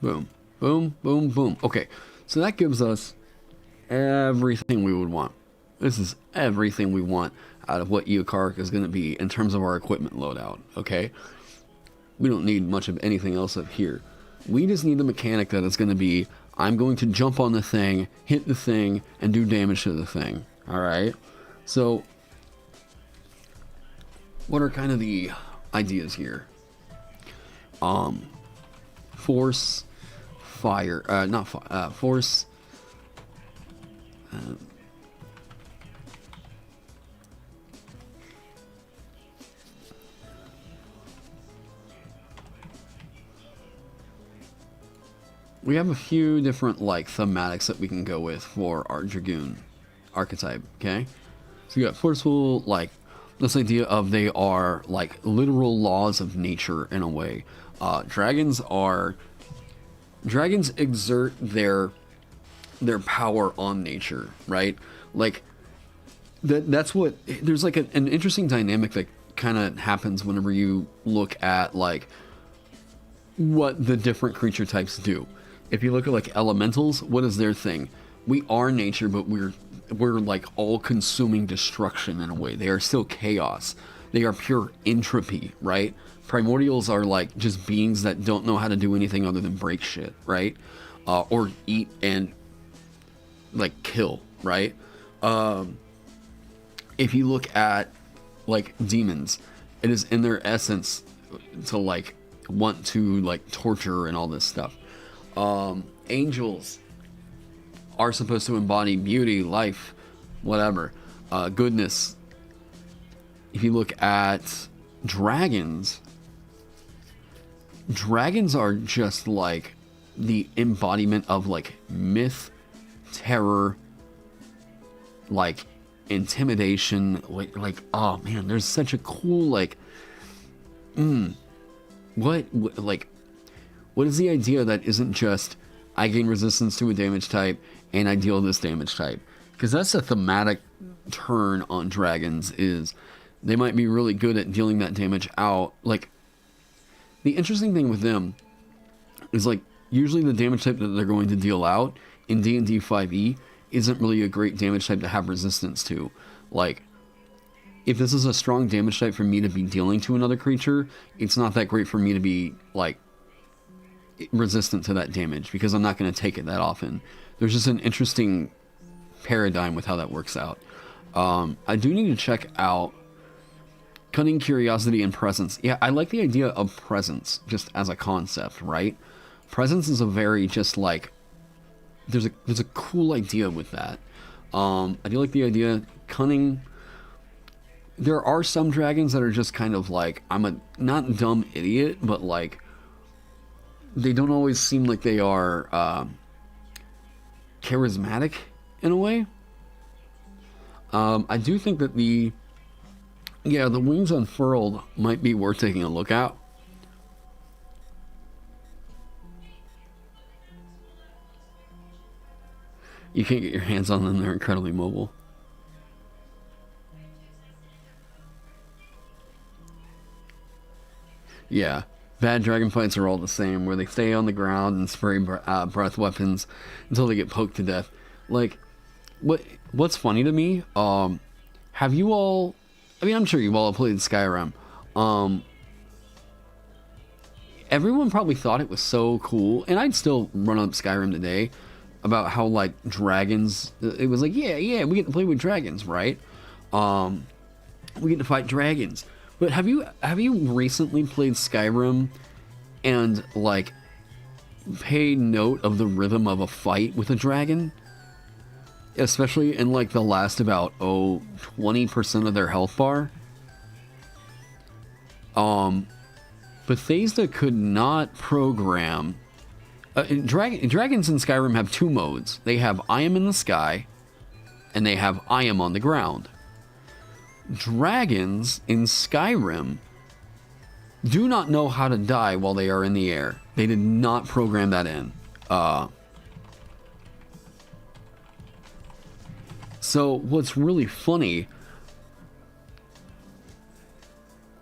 Boom, boom, boom. Okay, so that gives us everything we would want. This is everything we want out of what Eokark is going to be in terms of our equipment loadout, okay? We don't need much of anything else up here. We just need the mechanic that is going to be, I'm going to jump on the thing, hit the thing, and do damage to the thing, alright? So, what are kind of the ideas here? Force... Fire, force, We have a few different like thematics that we can go with for our Dragoon archetype, okay? So you got forceful, like this idea of they are like literal laws of nature in a way. Dragons exert their power on nature, right? Like that's what there's like an interesting dynamic that kind of happens whenever you look at like what the different creature types do. If you look at like elementals, what is their thing? We are nature, but we're like all-consuming destruction in a way. They are still chaos. They are pure entropy, right? Primordials are like just beings that don't know how to do anything other than break shit, right? Or eat and like kill, right? If you look at like demons, it is in their essence to like want to like torture and all this stuff. Angels are supposed to embody beauty, life, whatever, goodness. If you look at dragons are just like the embodiment of like myth, terror, like intimidation, like oh man, there's such a cool like what is the idea that isn't just I gain resistance to a damage type and I deal this damage type? Because that's a thematic turn on dragons, is they might be really good at dealing that damage out. Like the interesting thing with them is like usually the damage type that they're going to deal out in D&D 5e isn't really a great damage type to have resistance to. Like if this is a strong damage type for me to be dealing to another creature, it's not that great for me to be like resistant to that damage because I'm not going to take it that often. There's just an interesting paradigm with how that works out. I do need to check out cunning, curiosity, and presence. Yeah, I like the idea of presence just as a concept, right? Presence is a very just like there's a cool idea with that. I do like the idea. Cunning. There are some dragons that are just kind of like, I'm a not dumb idiot, but like they don't always seem like they are charismatic in a way. I do think that the wings unfurled might be worth taking a look at. You can't get your hands on them, they're incredibly mobile. Yeah, bad dragon fights are all the same, where they stay on the ground and spray breath weapons until they get poked to death. Like, what's funny to me, have you all, I mean, I'm sure you've all played Skyrim. Everyone probably thought it was so cool, and I'd still run up Skyrim today, about how, like, dragons, it was like, yeah, we get to play with dragons, right? We get to fight dragons. But have you recently played Skyrim and, like, paid note of the rhythm of a fight with a dragon? Especially in, like, the last about, 20% of their health bar? Bethesda could not program... dragons in Skyrim have two modes. They have I am in the sky, and they have I am on the ground. Dragons in Skyrim do not know how to die while they are in the air. They did not program that in. So what's really funny,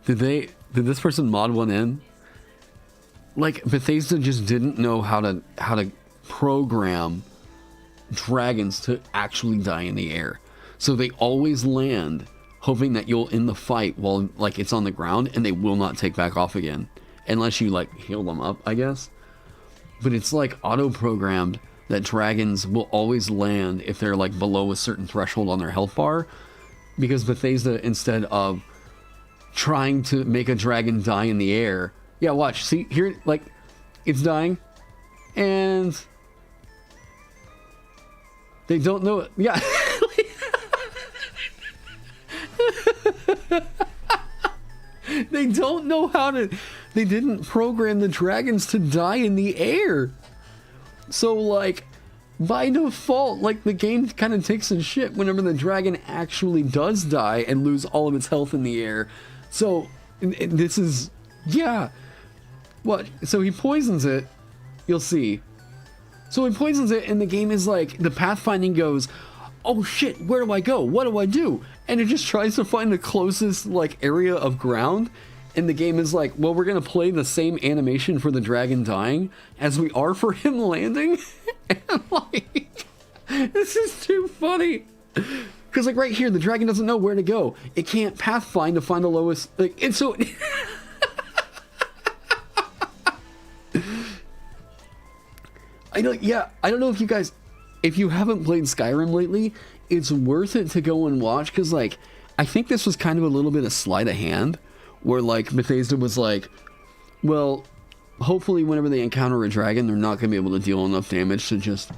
did this person mod one in? Like, Bethesda just didn't know how to program dragons to actually die in the air. So they always land hoping that you'll end the fight while, like, it's on the ground, and they will not take back off again. Unless you, like, heal them up, I guess. But it's, like, auto-programmed that dragons will always land if they're, like, below a certain threshold on their health bar. Because Bethesda, instead of trying to make a dragon die in the air... Yeah, watch. See, here, like, it's dying. And... They don't know. Yeah. They don't know how to. They didn't program the dragons to die in the air. So, like, by default, like, the game kind of takes a shit whenever the dragon actually does die and lose all of its health in the air. So, this is. Yeah. What? So he poisons it. You'll see. So he poisons it, and the game is like, the pathfinding goes, oh shit, where do I go? What do I do? And it just tries to find the closest, like, area of ground. And the game is like, well, we're going to play the same animation for the dragon dying as we are for him landing. And, like, this is too funny. Because, like, right here, the dragon doesn't know where to go. It can't pathfind to find the lowest, like, and so... I don't know if you guys, if you haven't played Skyrim lately, it's worth it to go and watch, because, like, I think this was kind of a little bit of sleight of hand, where, like, Bethesda was like, well, hopefully whenever they encounter a dragon, they're not going to be able to deal enough damage to just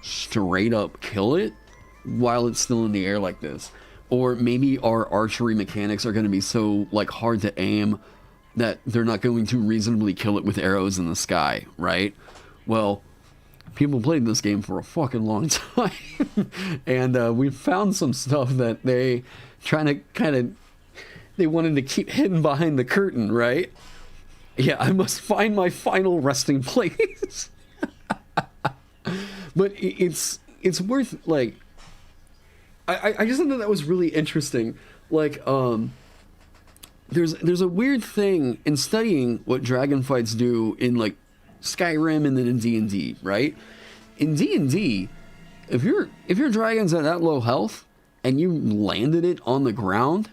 straight up kill it while it's still in the air like this. Or maybe our archery mechanics are going to be so, like, hard to aim that they're not going to reasonably kill it with arrows in the sky, right? Well, people played this game for a fucking long time, and we found some stuff that they they wanted to keep hidden behind the curtain, right? Yeah, I must find my final resting place. But it's worth, like, I just thought that was really interesting. Like, there's a weird thing in studying what dragon fights do in, like, Skyrim and then in D&D, right? In D&D, if your dragon's at that low health and you landed it on the ground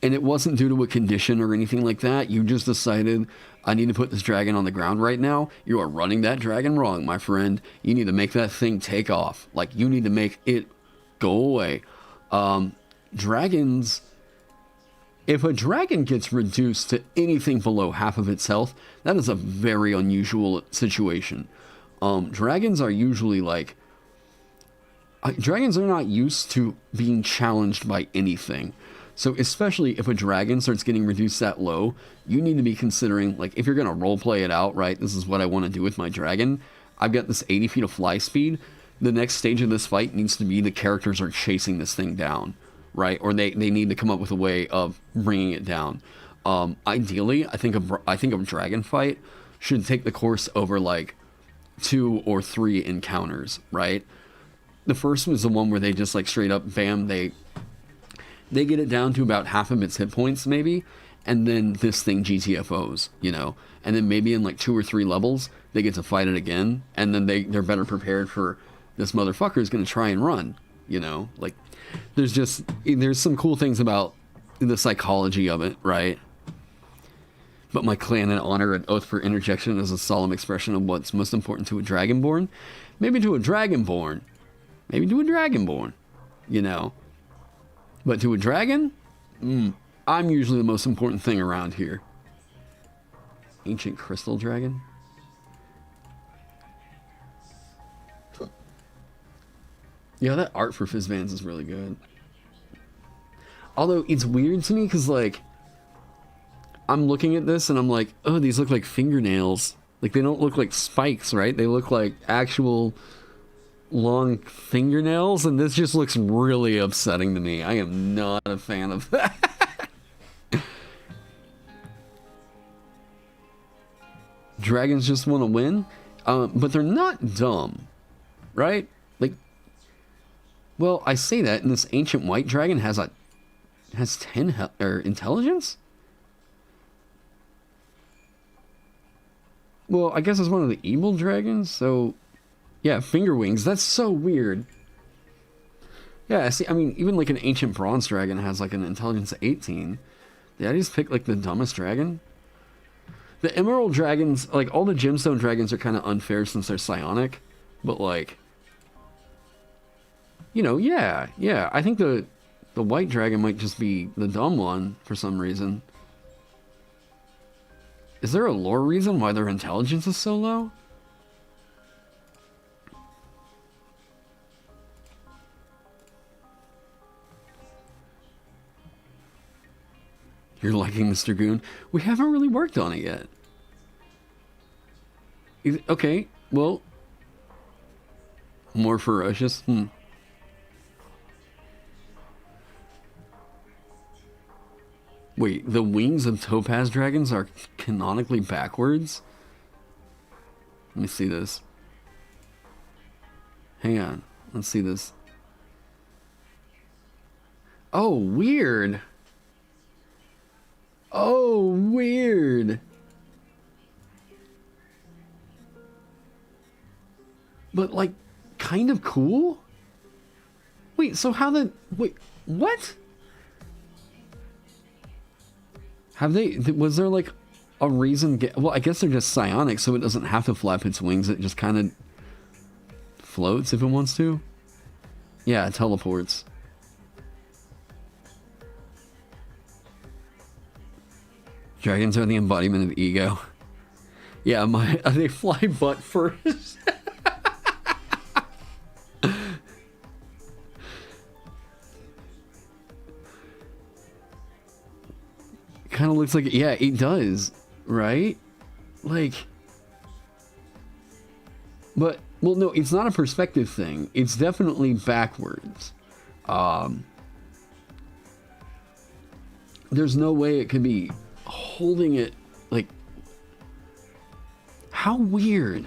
and it wasn't due to a condition or anything like that, you just decided, I need to put this dragon on the ground right now, you are running that dragon wrong, my friend. You need to make that thing take off. Like, you need to make it go away. Dragons... If a dragon gets reduced to anything below half of its health, that is a very unusual situation. Dragons are usually like... dragons are not used to being challenged by anything. So especially if a dragon starts getting reduced that low, you need to be considering, like, if you're going to roleplay it out, right, this is what I want to do with my dragon. I've got this 80 feet of fly speed. The next stage of this fight needs to be the characters are chasing this thing down. Right, or they need to come up with a way of bringing it down. Ideally, I think a dragon fight should take the course over, like, 2 or 3 encounters. Right, the first was the one where they just, like, straight up, bam, they get it down to about half of its hit points, maybe, and then this thing GTFOs, you know, and then maybe in, like, 2 or 3 levels they get to fight it again, and then they're better prepared for this motherfucker is going to try and run, you know, like. There's some cool things about the psychology of it, right? But my clan and honor and oath for interjection is a solemn expression of what's most important to a dragonborn. Maybe to a dragonborn. Maybe to a dragonborn. You know? But to a dragon? I'm usually the most important thing around here. Ancient crystal dragon? Yeah, that art for Fizzvans is really good. Although, it's weird to me, because, like, I'm looking at this, and I'm like, oh, these look like fingernails. Like, they don't look like spikes, right? They look like actual long fingernails, and this just looks really upsetting to me. I am not a fan of that. Dragons just want to win, but they're not dumb, right? Like, well, I say that, and this ancient white dragon has 10 intelligence? Well, I guess it's one of the evil dragons, so... Yeah, finger wings, that's so weird. Yeah, see, I mean, even like an ancient bronze dragon has like an intelligence of 18. Did I just pick like the dumbest dragon? The emerald dragons, like all the gemstone dragons are kind of unfair since they're psionic, but like... You know, yeah, I think the white dragon might just be the dumb one for some reason. Is there a lore reason why their intelligence is so low? You're liking Mr. Goon? We haven't really worked on it yet. Okay, well... More ferocious? Wait, the wings of topaz dragons are canonically backwards? Let me see this. Hang on, let's see this. Oh, weird. Oh, weird. But, like, kind of cool? Wait, so how the... Wait, what? Have they... Was there, like, a reason... Well, I guess they're just psionic, so it doesn't have to flap its wings. It just kind of floats if it wants to. Yeah, it teleports. Dragons are the embodiment of ego. Yeah, they fly butt first. Kind of looks like it. Yeah, it does, right? Like, but well, no, it's not a perspective thing. It's definitely backwards. There's no way it could be holding it like. How weird.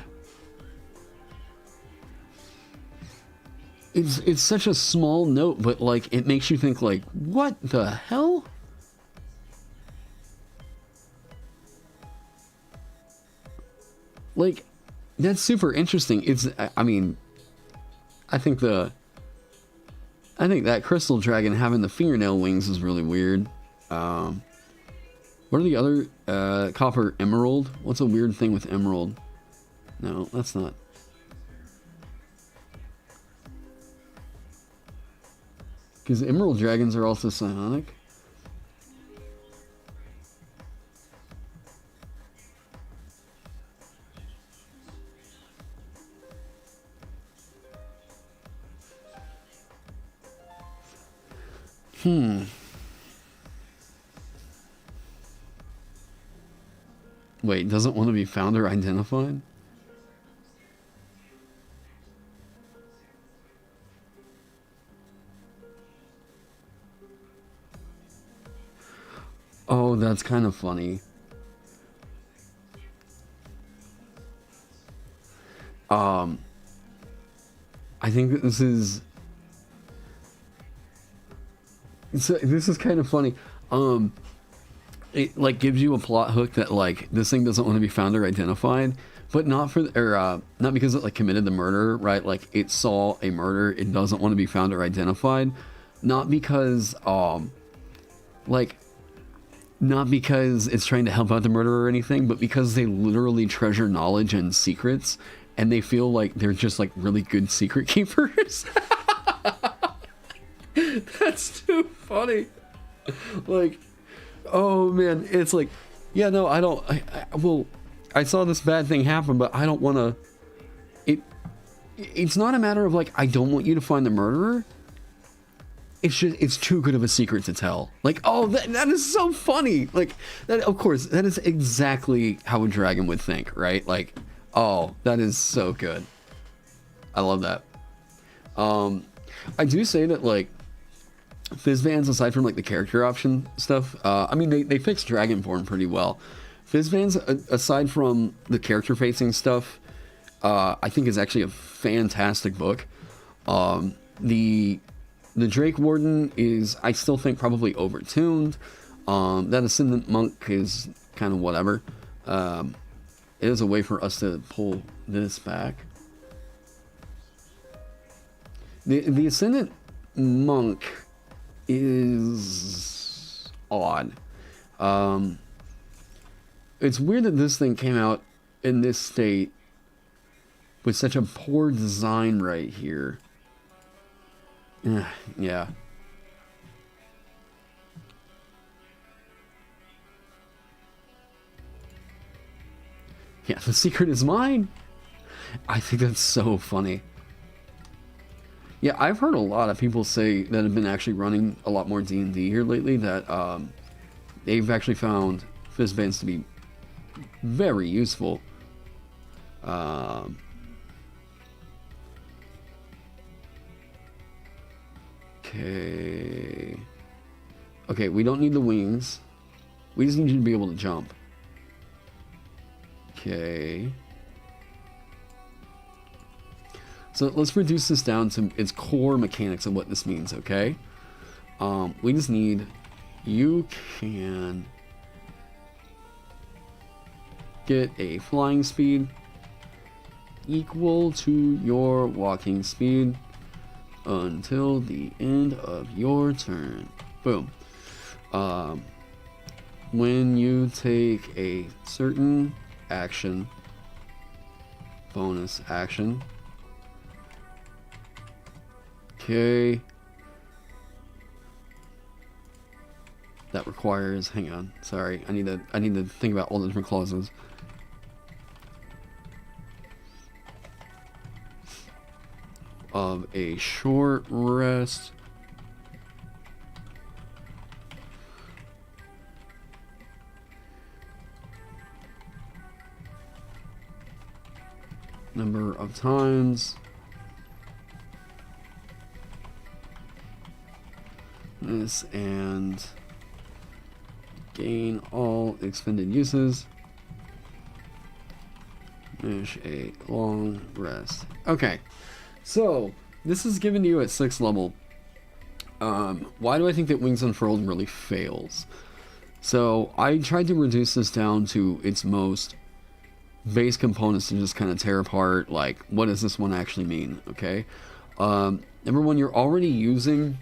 It's such a small note, but like it makes you think like, what the hell? Like, that's super interesting. I mean, I think that crystal dragon having the fingernail wings is really weird. What are the other, copper emerald? What's a weird thing with emerald? No, that's not. Because emerald dragons are also psionic. Wait, doesn't want to be found or identified? Oh, that's kind of funny. I think that this is... So this is kind of funny. It like gives you a plot hook that like this thing doesn't want to be found or identified, but not because it like committed the murder, right? Like it saw a murder, it doesn't want to be found or identified, not because it's trying to help out the murderer or anything, but because they literally treasure knowledge and secrets, and they feel like they're just like really good secret keepers. That's too funny. Like, oh man, it's like, yeah, no, I saw this bad thing happen, but I don't want to. It's not a matter of like I don't want you to find the murderer. It's just it's too good of a secret to tell. Like, oh, that is so funny. Like that, of course, that is exactly how a dragon would think, right? Like, oh, that is so good. I love that. I do say that like. Fizzbands, aside from like the character option stuff, I mean they fixed Dragonborn pretty well. Fizzbands, aside from the character facing stuff, I think is actually a fantastic book. The Drake Warden is, I still think, probably overtuned. That Ascendant Monk is kind of whatever. It is a way for us to pull this back. The Ascendant Monk is odd. It's weird that this thing came out in this state with such a poor design right here. Yeah. Yeah, the secret is mine. I think that's so funny. Yeah, I've heard a lot of people say that have been actually running a lot more D&D here lately that they've actually found fist bands to be very useful. Okay. Okay, we don't need the wings. We just need you to be able to jump. Okay. So let's reduce this down to its core mechanics of what this means, okay? We just need... You can get a flying speed equal to your walking speed until the end of your turn. Boom. When you take a certain action, bonus action. Okay. That requires, hang on, sorry, I need to think about all the different clauses. Of a short rest. Number of times. This and gain all expended uses. Finish a long rest. Okay, so this is given to you at 6th level. Why do I think that Wings Unfurled really fails? So I tried to reduce this down to its most base components to just kind of tear apart, like, what does this one actually mean, okay? Number one, you're already using,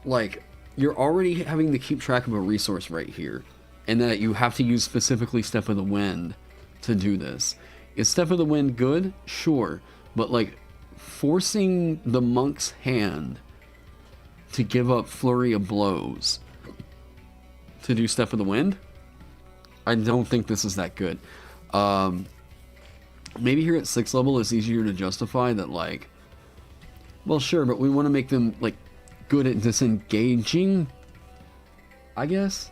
like, you're already having to keep track of a resource right here, and that you have to use specifically Step of the Wind to do this. Is Step of the Wind good? Sure, but, like, forcing the monk's hand to give up Flurry of Blows to do Step of the Wind? I don't think this is that good. Maybe here at 6th level it's easier to justify that, like, well, sure, but we want to make them, like, good at disengaging, I guess.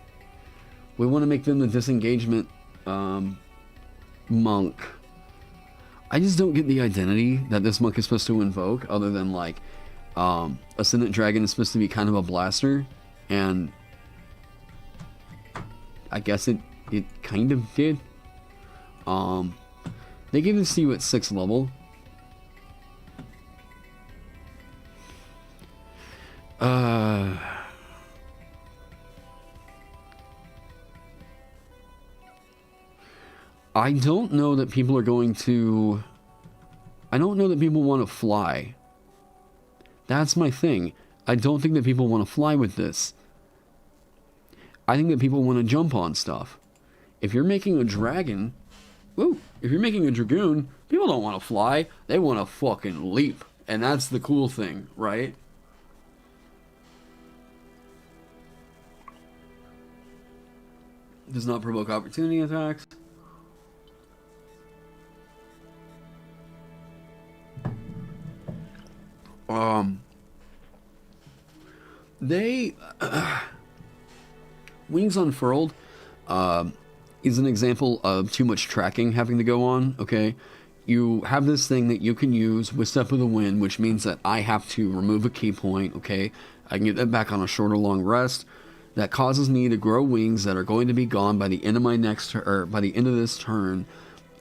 We want to make them the disengagement monk. I just don't get the identity that this monk is supposed to invoke, other than, like, Ascendant Dragon is supposed to be kind of a blaster, and I guess it kind of did. They gave this to you at 6th level. I don't know that people are going to... I don't know that people want to fly. That's my thing. I don't think that people want to fly with this. I think that people want to jump on stuff. If you're making a dragon... Woo! If you're making a dragoon, people don't want to fly. They want to fucking leap. And that's the cool thing, right? Does not provoke opportunity attacks. Wings Unfurled is an example of too much tracking having to go on, okay? You have this thing that you can use with Step of the Wind, which means that I have to remove a key point, okay? I can get that back on a short or long rest. That causes me to grow wings that are going to be gone by the end of my next or by the end of this turn,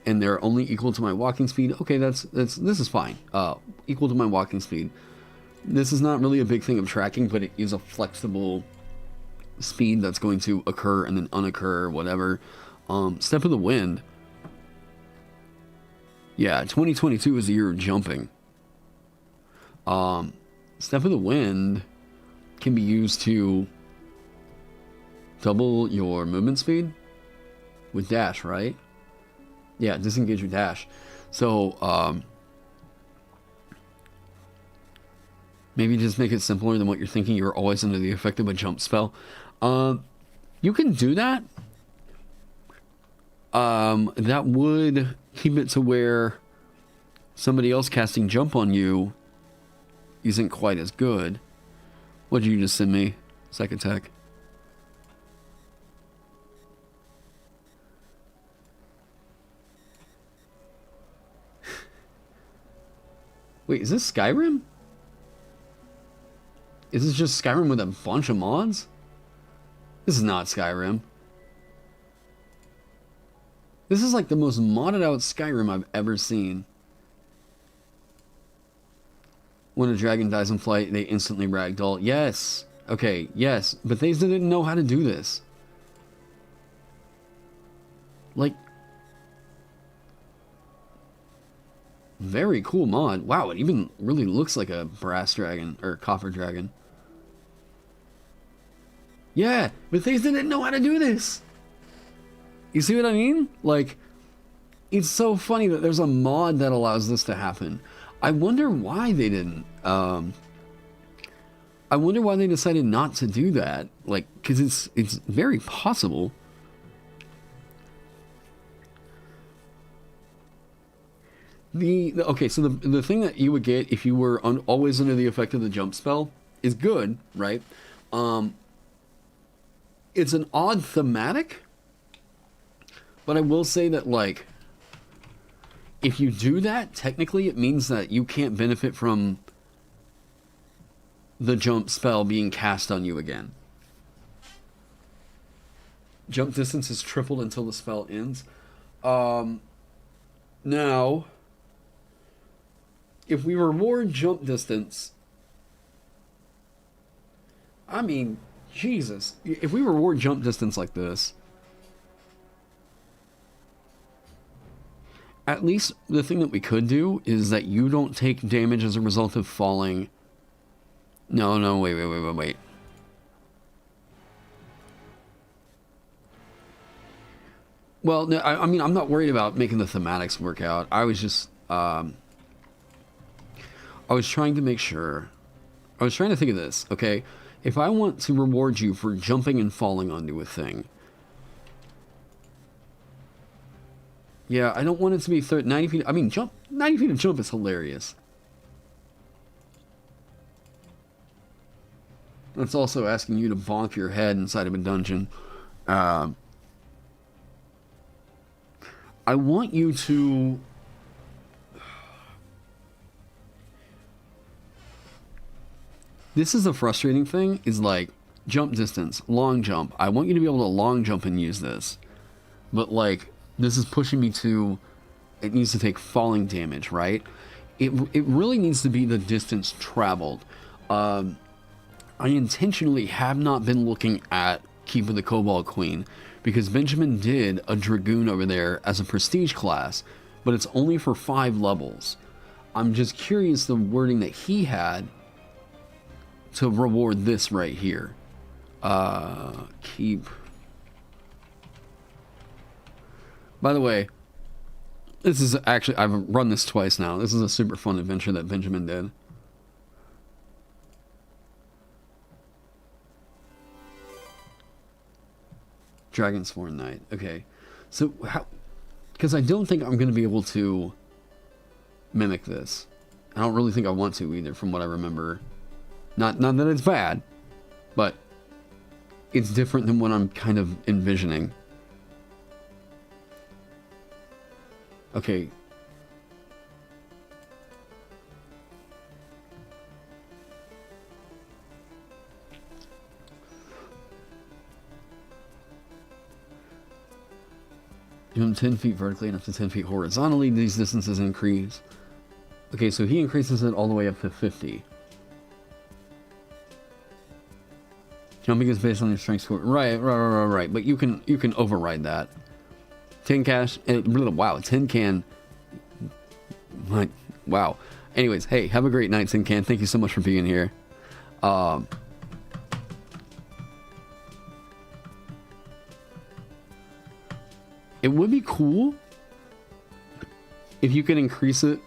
and they're only equal to my walking speed. Okay, this is fine. Equal to my walking speed. This is not really a big thing of tracking, but it is a flexible speed that's going to occur and then unoccur, whatever. Step of the Wind. Yeah, 2022 is the year of jumping. Step of the Wind can be used to double your movement speed with dash, right? Yeah, disengage your dash. So, maybe just make it simpler than what you're thinking. You're always under the effect of a jump spell. You can do that. That would keep it to where somebody else casting jump on you isn't quite as good. What did you just send me? Psych attack. Wait, is this Skyrim? Is this just Skyrim with a bunch of mods? This is not Skyrim. This is like the most modded out Skyrim I've ever seen. When a dragon dies in flight, they instantly ragdoll. Yes. Okay, yes. Bethesda didn't know how to do this. Like... Very cool mod. Wow, it even really looks like a brass dragon, or copper dragon. Yeah, Bethesda didn't know how to do this. You see what I mean? Like, it's so funny that there's a mod that allows this to happen. I wonder why they didn't. I wonder why they decided not to do that. Like, because it's very possible. Okay, so the thing that you would get if you were always under the effect of the jump spell is good, right? It's an odd thematic, but I will say that, like, if you do that, technically it means that you can't benefit from the jump spell being cast on you again. Jump distance is tripled until the spell ends. Now, if we reward jump distance, I mean, Jesus, if we reward jump distance like this, at least the thing that we could do is that you don't take damage as a result of falling. No, wait. Well, no, I mean, I'm not worried about making the thematics work out. I was just, I was trying to make sure. I was trying to think of this, okay? If I want to reward you for jumping and falling onto a thing. Yeah, I don't want it to be 90 feet. I mean, 90 feet of jump is hilarious. That's also asking you to bonk your head inside of a dungeon. I want you to... This is the frustrating thing, is like, jump distance, long jump. I want you to be able to long jump and use this. But, like, this is pushing me to... It needs to take falling damage, right? It really needs to be the distance traveled. I intentionally have not been looking at Keeper the Cobalt Queen, because Benjamin did a Dragoon over there as a prestige class, but it's only for 5 levels. I'm just curious the wording that he had to reward this right here. Keep. By the way, this is actually, I've run this twice now. This is a super fun adventure that Benjamin did. Dragonsworn Knight. Okay. So, how... Because I don't think I'm going to be able to mimic this. I don't really think I want to either, from what I remember. Not that it's bad, but it's different than what I'm kind of envisioning. Okay. Jump 10 feet vertically and up to 10 feet horizontally. These distances increase. Okay, so he increases it all the way up to 50. Jumping is based on your strength score. Right. But you can override that. 10 cash. Wow, 10 can. Wow. Anyways, hey, have a great night, Tin Can. Thank you so much for being here. It would be cool if you could increase it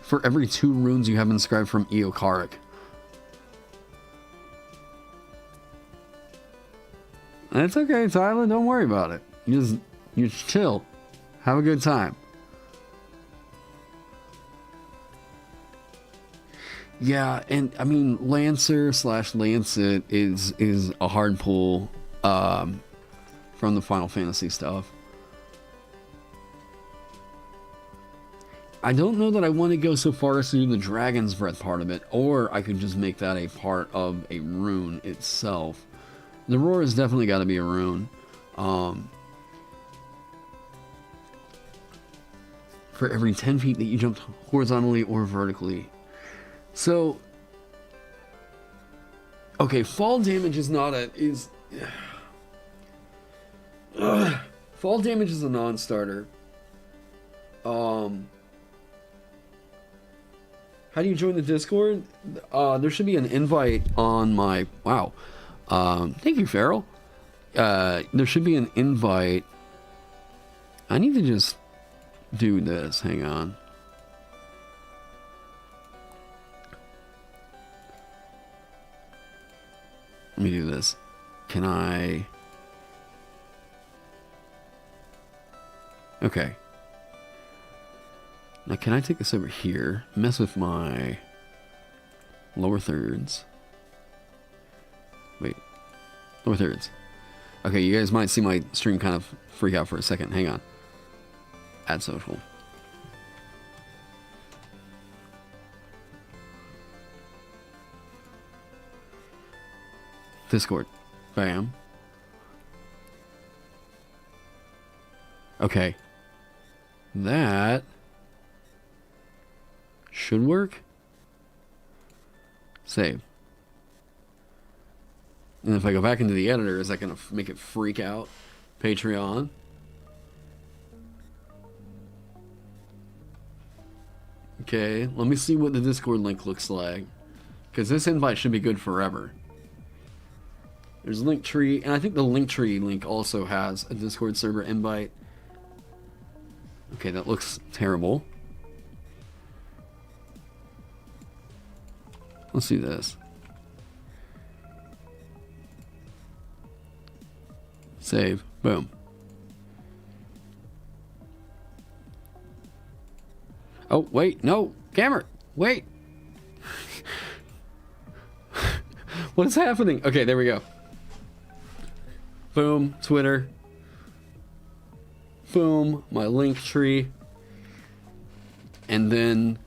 for every 2 runes you have inscribed from Eokaric. That's okay, Tyler. Don't worry about it. You just chill. Have a good time. Yeah, and I mean, Lancer / Lancet is a hard pull from the Final Fantasy stuff. I don't know that I want to go so far as to do the Dragon's Breath part of it, or I could just make that a part of a rune itself. The Roar has definitely got to be a rune. For every 10 feet that you jumped horizontally or vertically. So, okay, fall damage is not a... fall damage is a non-starter. How do you join the Discord? There should be an invite on my... Wow. Thank you, Farrell. There should be an invite. I need to just do this. Hang on. Let me do this. Can I... Okay. Now, can I take this over here? Mess with my lower thirds. Wait. Lower thirds. Okay, you guys might see my stream kind of freak out for a second. Hang on. Add social. Discord. Bam. Okay. That should work. Save. And if I go back into the editor, is that going to make it freak out? Patreon. Okay, let me see what the Discord link looks like. Because this invite should be good forever. There's Linktree, and I think the Linktree link also has a Discord server invite. Okay, that looks terrible. Let's do this. Save. Boom. Oh, wait. No. Camera. Wait. What is happening? Okay, there we go. Boom. Twitter. Boom. My link tree. And then...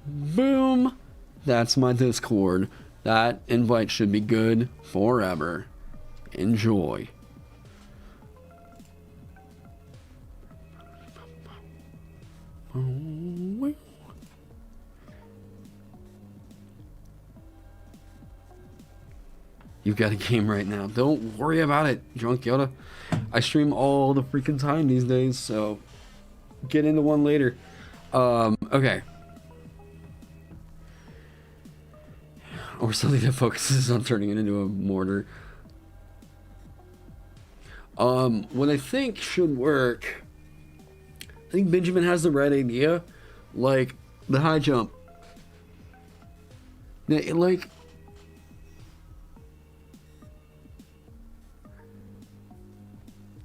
boom. That's my Discord. That invite should be good forever. Enjoy. You've got a game right now. Don't worry about it, Drunk Yoda. I stream all the freaking time these days, so get into one later. Okay. Or something that focuses on turning it into a mortar. What I think should work... I think Benjamin has the right idea. Like, the high jump. Like...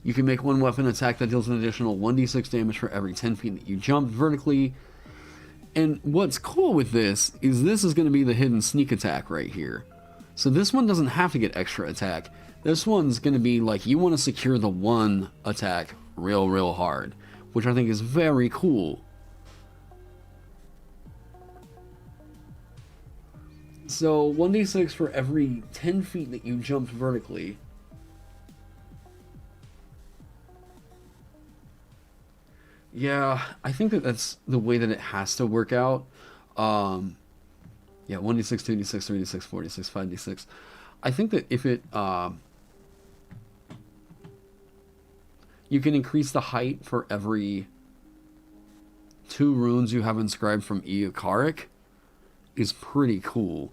you can make one weapon attack that deals an additional 1d6 damage for every 10 feet that you jump vertically. And what's cool with this is going to be the hidden sneak attack right here. So this one doesn't have to get extra attack. This one's going to be like, you want to secure the one attack real hard, which I think is very cool. So 1d6 for every 10 feet that you jump vertically. Yeah, I think that's the way that it has to work out. Yeah, 1d6, 2d6, 3d6, 4d6, 5d6. I think that if it... you can increase the height for every 2 runes you have inscribed from Eokaric is pretty cool.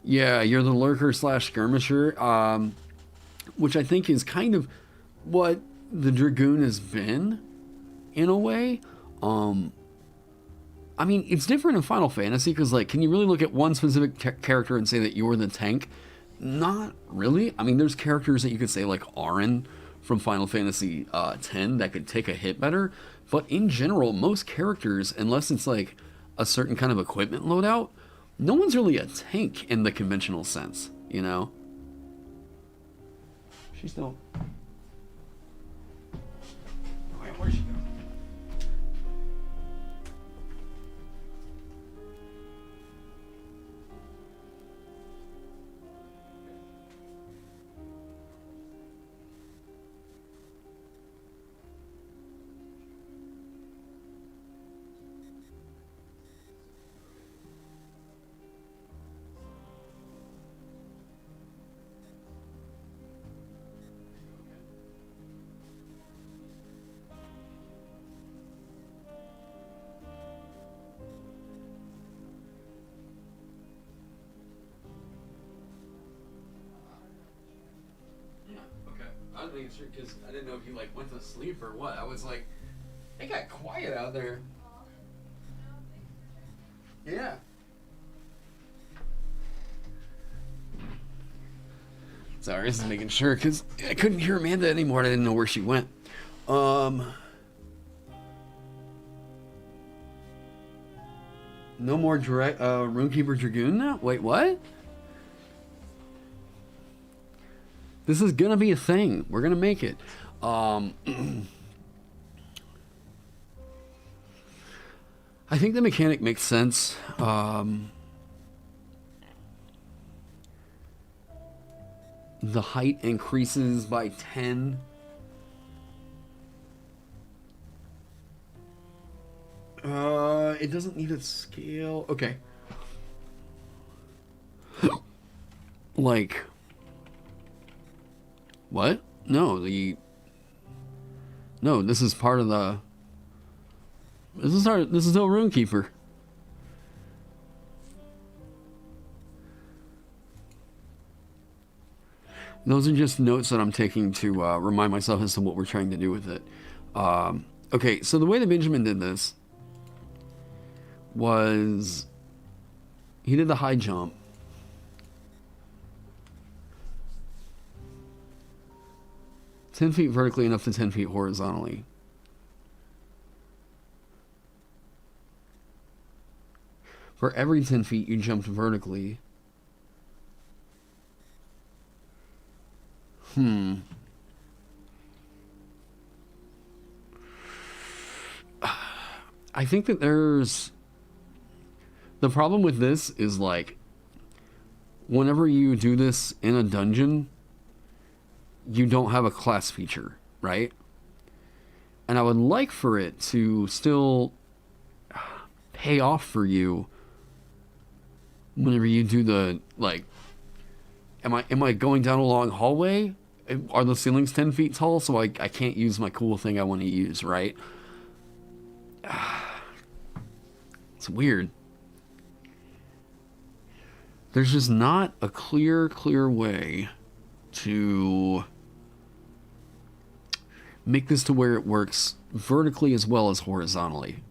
Yeah, you're the lurker slash skirmisher, which I think is kind of what the Dragoon has been, in a way. I mean, it's different in Final Fantasy, because, like, can you really look at one specific character and say that you're the tank? Not really. I mean, there's characters that you could say, like Auron from Final Fantasy X, that could take a hit better, but in general, most characters, unless it's, like, a certain kind of equipment loadout, no one's really a tank in the conventional sense, you know? She's still... Wait, where'd she go? I was making sure because I didn't know if you like went to sleep or what. I was like, it got quiet out there. Yeah. Sorry, just making sure because I couldn't hear Amanda anymore. And I didn't know where she went. No more Runekeeper Dragoon now? Wait, what? This is gonna be a thing. We're gonna make it. I think the mechanic makes sense. The height increases by 10. It doesn't need a scale. Okay. Like... What? No, No, this is part of the... This is still Runekeeper. Those are just notes that I'm taking to remind myself as to what we're trying to do with it. Okay, so the way that Benjamin did this was... He did the high jump. "10 feet vertically and up to 10 feet horizontally." For every 10 feet you jumped vertically. I think that there's... The problem with this is like, whenever you do this in a dungeon, you don't have a class feature, right? And I would like for it to still pay off for you whenever you do the, like, am I going down a long hallway? Are the ceilings 10 feet tall so I can't use my cool thing I want to use, right? It's weird. There's just not a clear way to make this to where it works vertically as well as horizontally.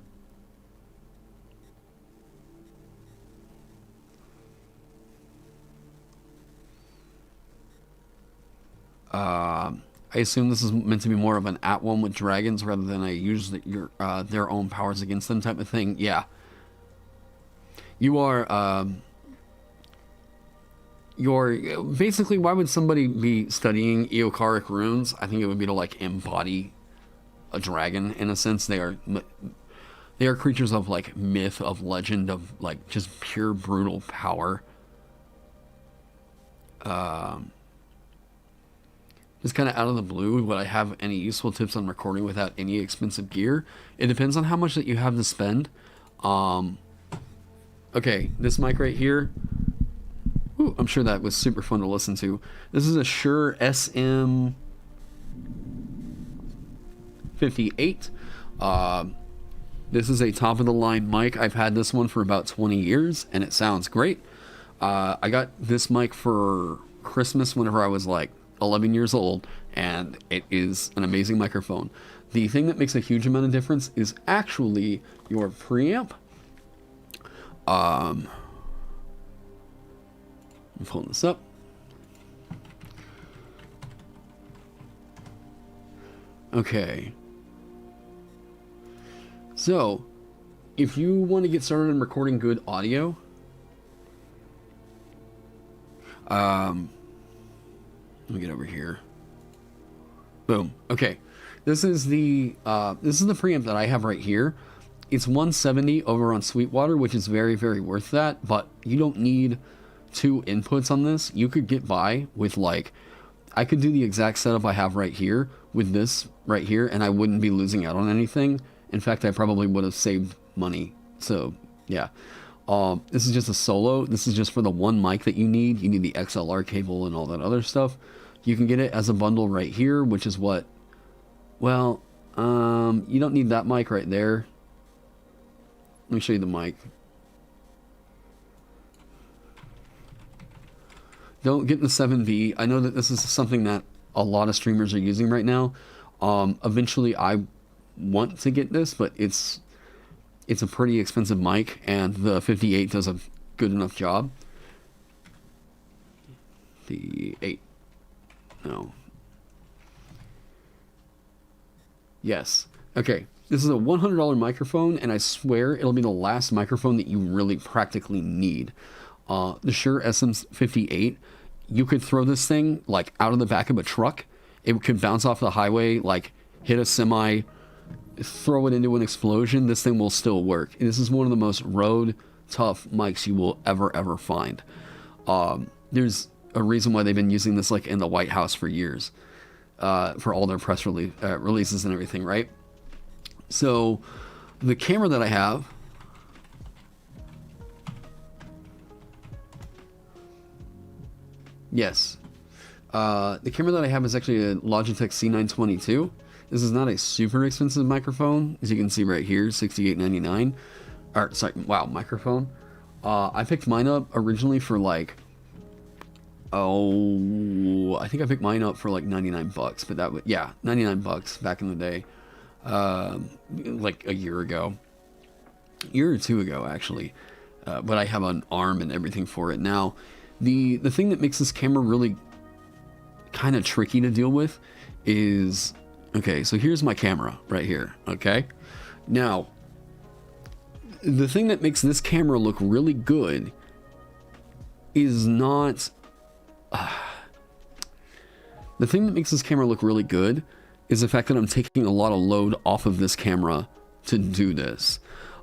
I assume this is meant to be more of an at one with dragons rather than a use their own powers against them type of thing. Yeah. You're basically, why would somebody be studying Eokaric runes? I think it would be to like embody a dragon in a sense. They are creatures of like myth, of legend, of like just pure brutal power. Just kind of out of the blue, would I have any useful tips on recording without any expensive gear? It depends on how much that you have to spend. Okay, this mic right here. Ooh, I'm sure that was super fun to listen to. This is a Shure SM58. This is a top of the line mic. I've had this one for about 20 years and it sounds great. I got this mic for Christmas whenever I was like 11 years old, and it is an amazing microphone. The thing that makes a huge amount of difference is actually your preamp. I'm pulling this up. Okay. So, if you want to get started in recording good audio, let me get over here. Boom. Okay. This is the preamp that I have right here. It's 170 over on Sweetwater, which is very, very worth that, but you don't need 2 inputs on this. You could get by with like, I could do the exact setup I have right here with this right here, and I wouldn't be losing out on anything. In fact, I probably would have saved money. So yeah, this is just a solo. This is just for the one mic that you need. You need the XLR cable and all that other stuff. You can get it as a bundle right here, which is what, well, you don't need that mic right there. Let me show you the mic. Don't get the 7B. I know that this is something that a lot of streamers are using right now. Eventually I want to get this, but it's a pretty expensive mic, and the 58 does a good enough job. The 8. No. Yes. Okay. This is a $100 microphone, and I swear it'll be the last microphone that you really practically need. The Shure SM58, you could throw this thing like out of the back of a truck. It could bounce off the highway, like hit a semi, throw it into an explosion. This thing will still work. This is one of the most road tough mics you will ever find. There's a reason why they've been using this like in the White House for years, for all their press releases and everything, right? So the camera that I have, yes, the camera that I have is actually a Logitech C922. This is not a super expensive microphone, as you can see right here, $68.99. Or sorry, wow, microphone. I picked mine up originally for like, I think I picked mine up for like 99 bucks, but that would, yeah, 99 bucks back in the day. Like a year or two ago actually, but I have an arm and everything for it now. The thing that makes this camera really kind of tricky to deal with is, okay, so here's my camera right here. Okay, now the thing that makes this camera look really good is not the thing that makes this camera look really good is the fact that I'm taking a lot of load off of this camera to do this.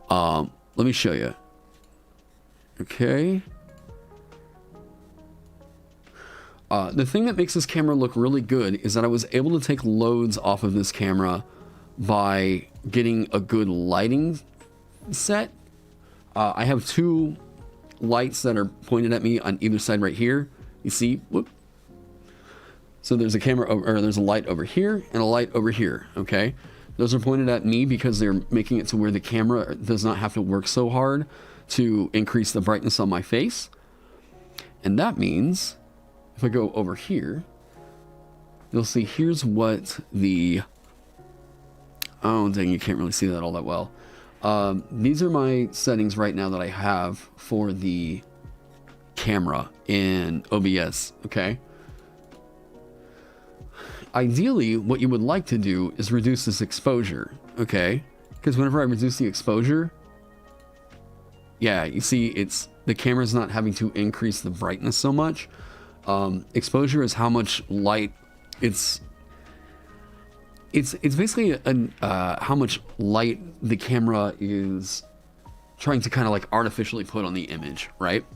Let me show you. Okay. The thing that makes this camera look really good is that I was able to take loads off of this camera by getting a good lighting set. I have 2 lights that are pointed at me on either side right here. You see? Whoop. So there's a camera or there's a light over here and a light over here, okay? Those are pointed at me because they're making it to where the camera does not have to work so hard to increase the brightness on my face. And that means if I go over here, you'll see here's what the, oh dang, you can't really see that all that well. These are my settings right now that I have for the camera in OBS, okay? Ideally, what you would like to do is reduce this exposure, okay? Because whenever I reduce the exposure, yeah, you see, it's the camera's not having to increase the brightness so much. Exposure is how much light it's basically how much light the camera is trying to kind of like artificially put on the image, right?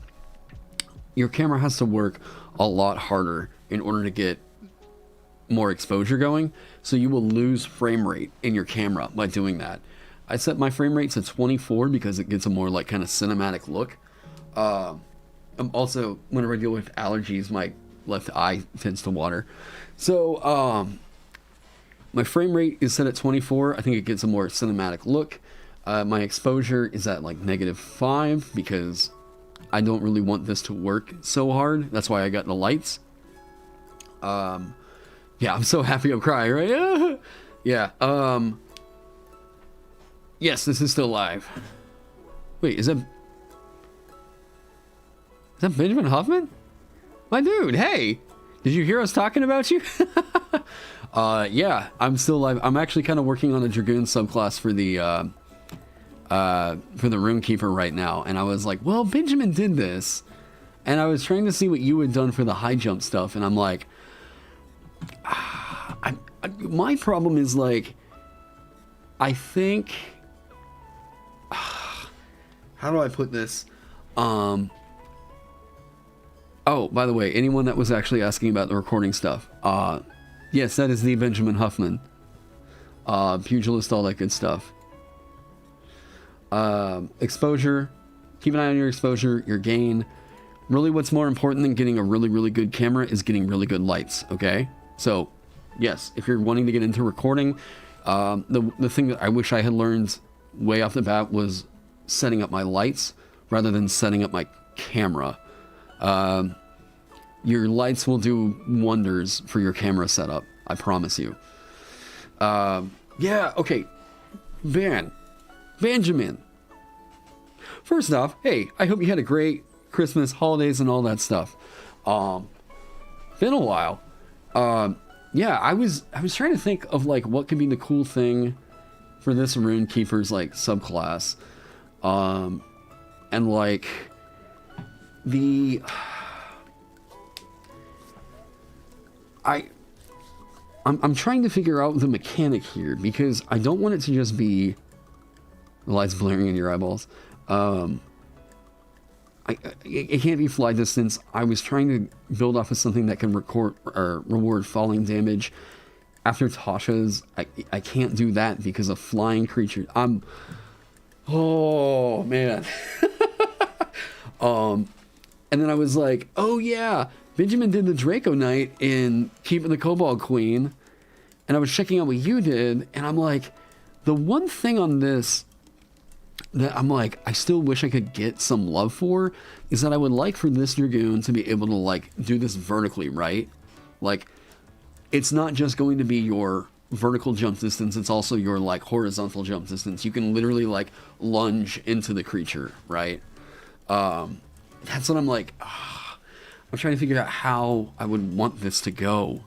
Your camera has to work a lot harder in order to get more exposure going, so you will lose frame rate in your camera by doing that. I set my frame rate to 24 because it gets a more like kind of cinematic look. Also, whenever I deal with allergies, my left eye tends to water. So my frame rate is set at 24. I think it gets a more cinematic look. My exposure is at like -5 because I don't really want this to work so hard. That's why I got the lights. Yeah, I'm so happy I'm crying, right? Yeah. Yes, this is still live. Wait, is that Benjamin Huffman? My dude, hey! Did you hear us talking about you? Yeah, I'm still live. I'm actually kind of working on a Dragoon subclass for the Rune Keeper right now, and I was like, well, Benjamin did this, and I was trying to see what you had done for the high jump stuff, and I'm like, my problem is like, I think, how do I put this? Oh, by the way, anyone that was actually asking about the recording stuff, yes, that is the Benjamin Huffman, pugilist, all that good stuff. Exposure, keep an eye on your exposure, your gain. Really, what's more important than getting a really, really good camera is getting really good lights, okay? So, yes, if you're wanting to get into recording, the thing that I wish I had learned way off the bat was setting up my lights rather than setting up my camera. Your lights will do wonders for your camera setup, I promise you. Yeah, okay. Benjamin. First off, hey, I hope you had a great Christmas, holidays, and all that stuff. Been a while. Yeah, I was trying to think of like what could be the cool thing for this Rune Keeper's like subclass. And like I'm trying to figure out the mechanic here because I don't want it to just be the lights blaring in your eyeballs. It can't be fly distance. I was trying to build off of something that can record or reward falling damage. After Tasha's, I can't do that because of flying creatures. Oh man. And then I was like, oh yeah, Benjamin did the Draco Knight in Keeping the Cobalt Queen, and I was checking out what you did, and I'm like, the one thing on this that I'm like, I still wish I could get some love for is that I would like for this Dragoon to be able to like do this vertically, right? Like, it's not just going to be your vertical jump distance, it's also your like horizontal jump distance. You can literally like lunge into the creature, right? That's what I'm like, I'm trying to figure out how I would want this to go.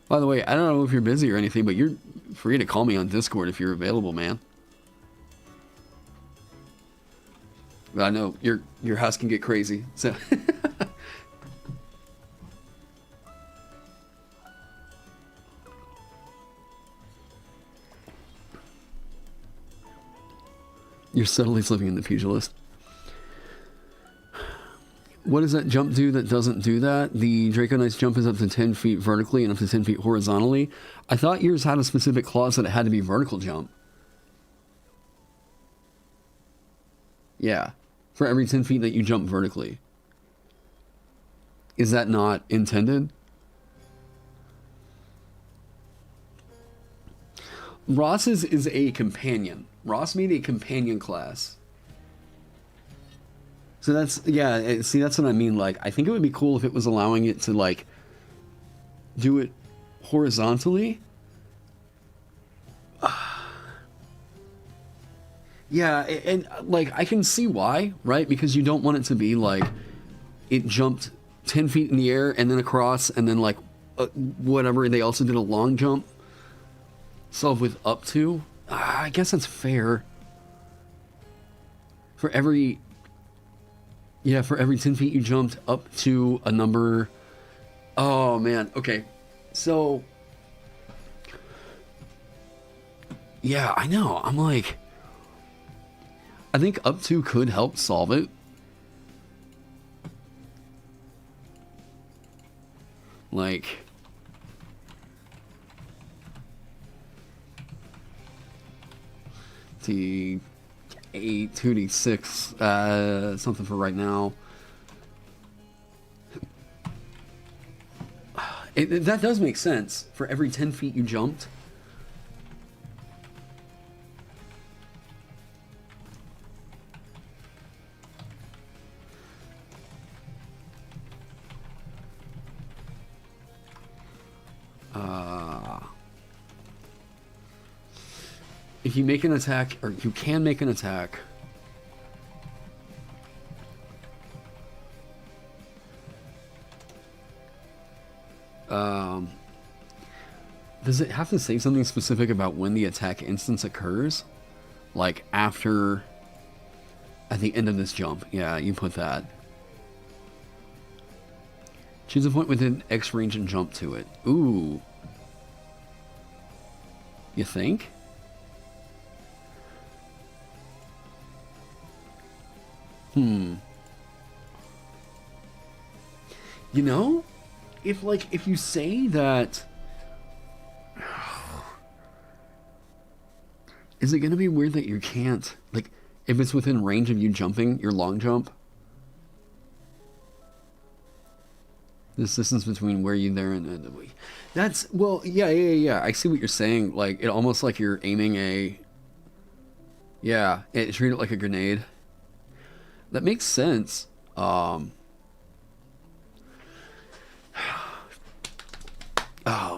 By the way, I don't know if you're busy or anything, but you're free to call me on Discord if you're available, man. But I know your house can get crazy, so. You're subtly slipping in the pugilist. What does that jump do that doesn't do that? The Draco Knight's jump is up to 10 feet vertically and up to 10 feet horizontally. I thought yours had a specific clause that it had to be vertical jump. Yeah. For every 10 feet that you jump vertically. Is that not intended? Ross's is a companion. Ross made a companion class. So that's, yeah, see, that's what I mean. Like, I think it would be cool if it was allowing it to, like, do it horizontally. Yeah, and, like, I can see why, right? Because you don't want it to be, like, it jumped 10 feet in the air and then across and then, like, whatever. They also did a long jump. So with up to, I guess that's fair. For every 10 feet you jumped up to a number. Oh man, okay. So, yeah, I know. I'm like, I think up to could help solve it. Like, the 2d6, something for right now. That does make sense. For every 10 feet you jumped. If you make an attack, or you can make an attack. Does it have to say something specific about when the attack instance occurs? Like after At the end of this jump. Yeah, you put that. Choose a point within X range and jump to it. Ooh. You think? You know, if you say that, is it gonna be weird that you can't, like, if it's within range of you jumping your long jump? This distance between where you there and the that's, well, yeah. I see what you're saying. Like, it almost like you're aiming a, yeah, treat it like a grenade. That makes sense. Oh,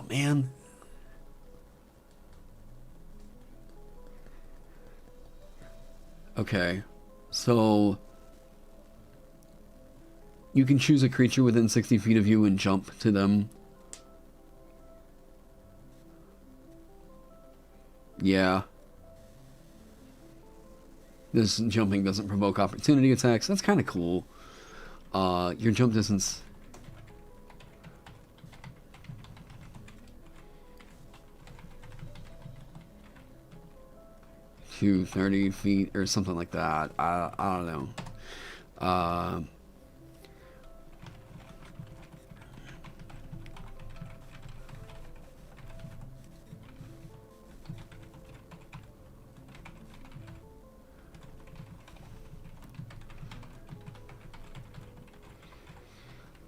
man. Okay. So, you can choose a creature within 60 feet of you and jump to them. Yeah. This jumping doesn't provoke opportunity attacks. That's kind of cool. Your jump distance... to 30 feet or something like that. I don't know.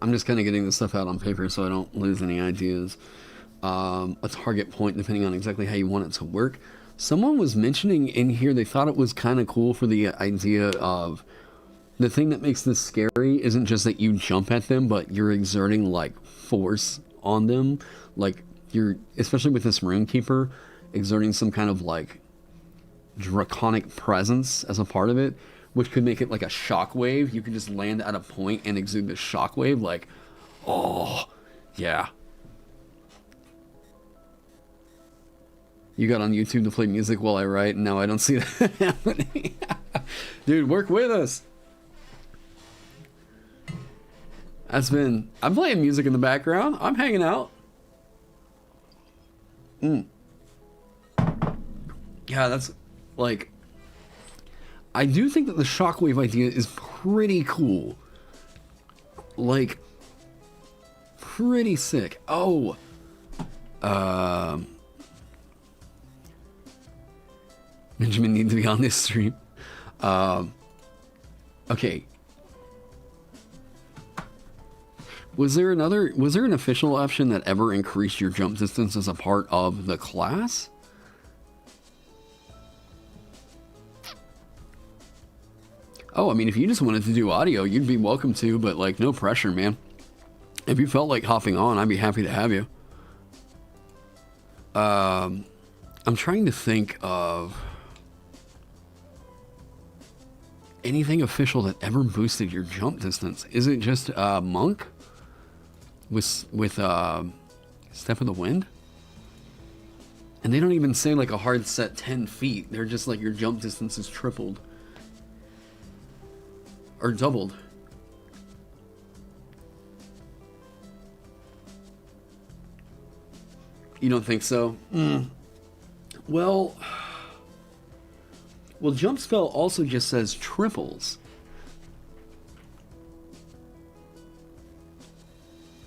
I'm just kind of getting this stuff out on paper so I don't lose any ideas. A target point, depending on exactly how you want it to work. Someone was mentioning in here they thought it was kind of cool for the idea of the thing that makes this scary isn't just that you jump at them, but you're exerting like force on them. Like you're, especially with this Rune Keeper, exerting some kind of like draconic presence as a part of it, which could make it like a shockwave. You could just land at a point and exude the shockwave, like, oh, yeah. You got on YouTube to play music while I write, and now I don't see that happening. Dude, work with us. I'm playing music in the background. I'm hanging out. Yeah, that's, like, I do think that the shockwave idea is pretty cool. Like, pretty sick. Oh. Benjamin needs to be on this stream. Okay. Was there an official option that ever increased your jump distance as a part of the class? Oh, I mean, if you just wanted to do audio, you'd be welcome to, but like, no pressure, man. If you felt like hopping on, I'd be happy to have you. I'm trying to think of anything official that ever boosted your jump distance. Is it just Monk with Step of the Wind? And they don't even say like a hard set 10 feet. They're just like your jump distance is tripled. Or doubled. You don't think so? Well, jump spell also just says triples.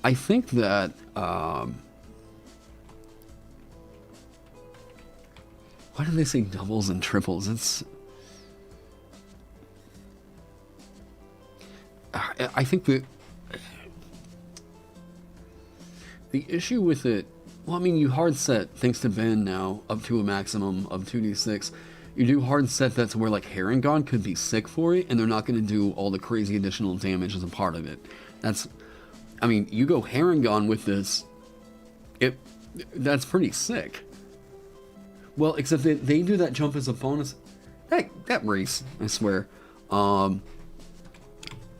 I think that why do they say doubles and triples? It's I think that the issue with it, well, I mean, you hard set, thanks to Ben now, up to a maximum of 2d6. You do hard set that to where, like, Herringon could be sick for it, and they're not going to do all the crazy additional damage as a part of it. That's, I mean, you go Herringon with this, that's pretty sick. Well, except that they do that jump as a bonus. That race, I swear.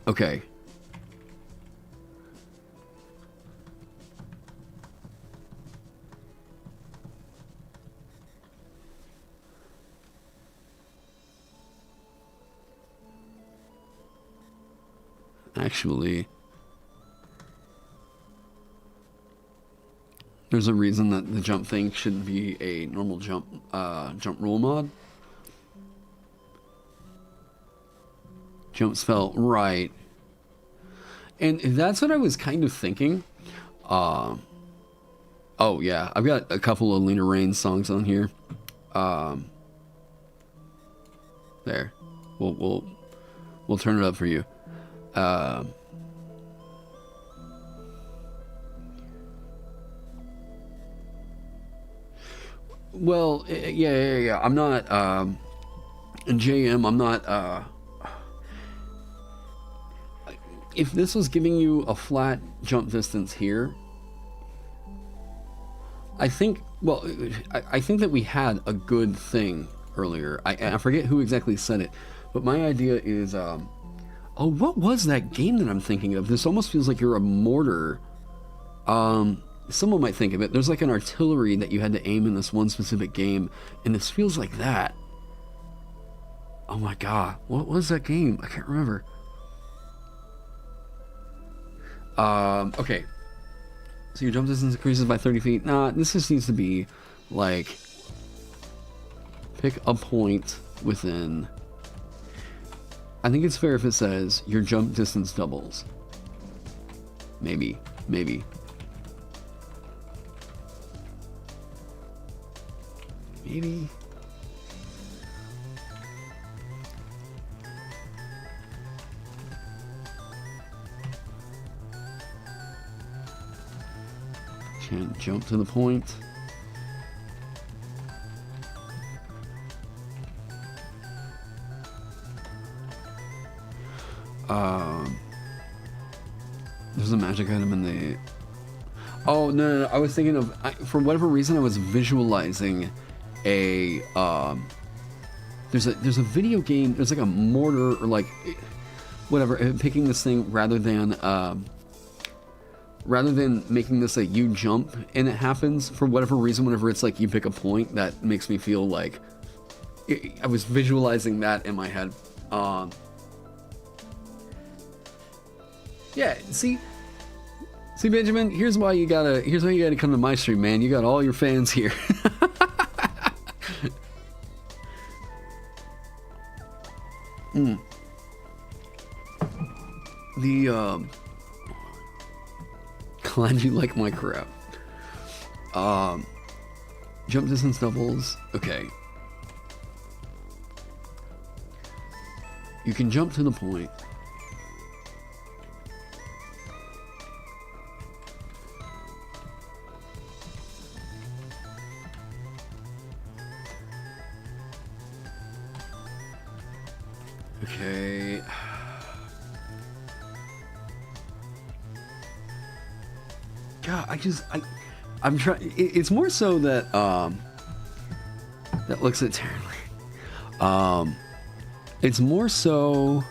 Okay. Actually, there's a reason that the jump thing shouldn't be a normal jump rule mod. Jump spell, right. And that's what I was kind of thinking. Oh yeah, I've got a couple of Lena Raine songs on here. There, we'll turn it up for you. Well, yeah. I'm not JM. I'm not. If this was giving you a flat jump distance here, I think. Well, I think that we had a good thing earlier. I forget who exactly said it, but my idea is, oh, what was that game that I'm thinking of? This almost feels like you're a mortar. Someone might think of it. There's like an artillery that you had to aim in this one specific game, and this feels like that. Oh my god, what was that game? I can't remember. Okay. So your jump distance increases by 30 feet. Nah, this just needs to be like, pick a point within. I think it's fair if it says your jump distance doubles. Maybe. Maybe. Can't jump to the point. There's a magic item in the... Oh, no. I was thinking of... for whatever reason, I was visualizing a... There's a video game... There's like a mortar or like... Whatever. Picking this thing rather than making this a you jump and it happens, for whatever reason, whenever it's like you pick a point, that makes me feel like... I was visualizing that in my head. Yeah, see, Benjamin, here's why you gotta come to my stream, man. You got all your fans here. Glad you like my crap. Jump distance doubles. Okay. You can jump to the point. Okay. God, I'm trying. It's more so that that looks at terribly. It's more so.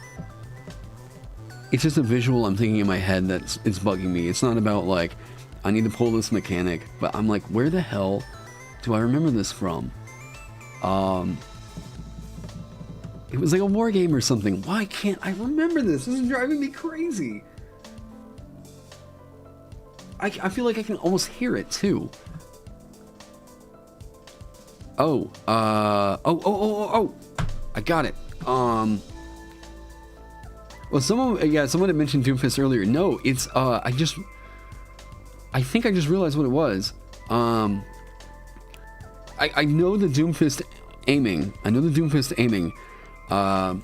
It's just a visual I'm thinking in my head it's bugging me. It's not about like I need to pull this mechanic, but I'm like, where the hell do I remember this from? It was like a war game or something. Why can't I remember this? This is driving me crazy. I feel like I can almost hear it too. Oh, I got it. Well, someone had mentioned Doomfist earlier. No, it's, I think I just realized what it was. I know the Doomfist aiming. Oh,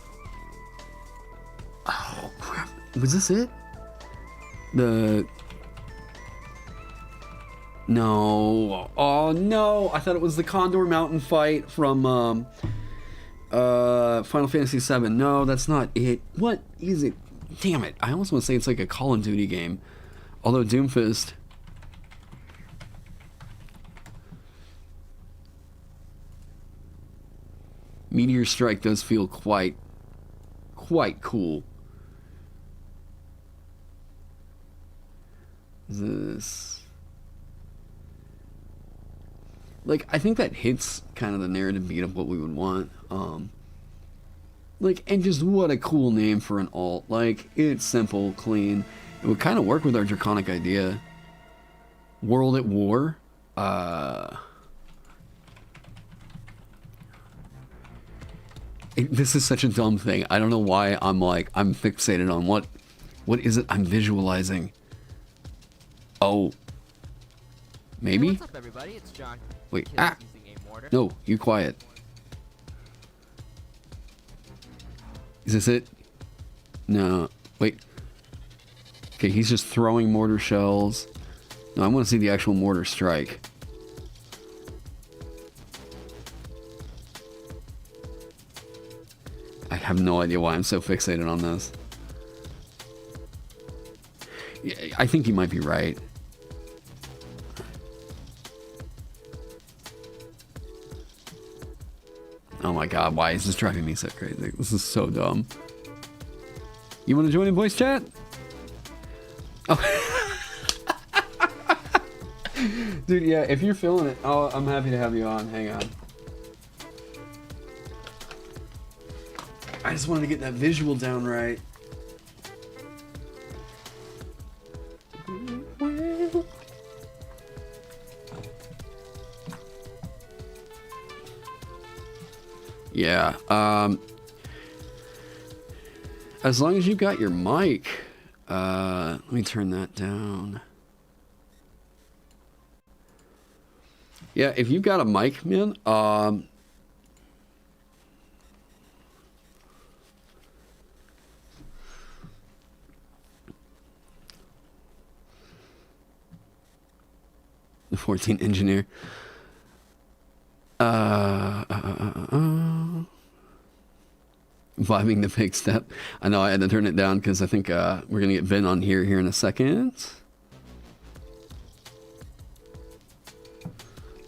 crap. Was this it? No. Oh, no. I thought it was the Condor Mountain fight from, Final Fantasy VII. No, that's not it. What is it? Damn it. I almost want to say it's like a Call of Duty game. Although Doomfist... Meteor Strike does feel quite cool. This... Like, I think that hits kind of the narrative beat of what we would want. Like, and just what a cool name for an alt. Like, it's simple, clean. It would kind of work with our draconic idea. World at War. This is such a dumb thing. I don't know why I'm fixated on what is it I'm visualizing. Oh. Maybe? Hey, what's up, everybody? It's John. Wait, Kids using a mortar. No, you quiet. Is this it? No. Wait. Okay, he's just throwing mortar shells. No, I want to see the actual mortar strike. I have no idea why I'm so fixated on this. Yeah, I think you might be right. Oh my god, why is this driving me so crazy? This is so dumb. You want to join in voice chat? Oh. Dude, yeah, if you're feeling it, oh, I'm happy to have you on. Hang on. I just wanted to get that visual down right. Yeah, as long as you got your mic, let me turn that down. Yeah, if you've got a mic, man, the 14 engineer. Vibing the big step. I know I had to turn it down because I think we're gonna get Ben on here in a second.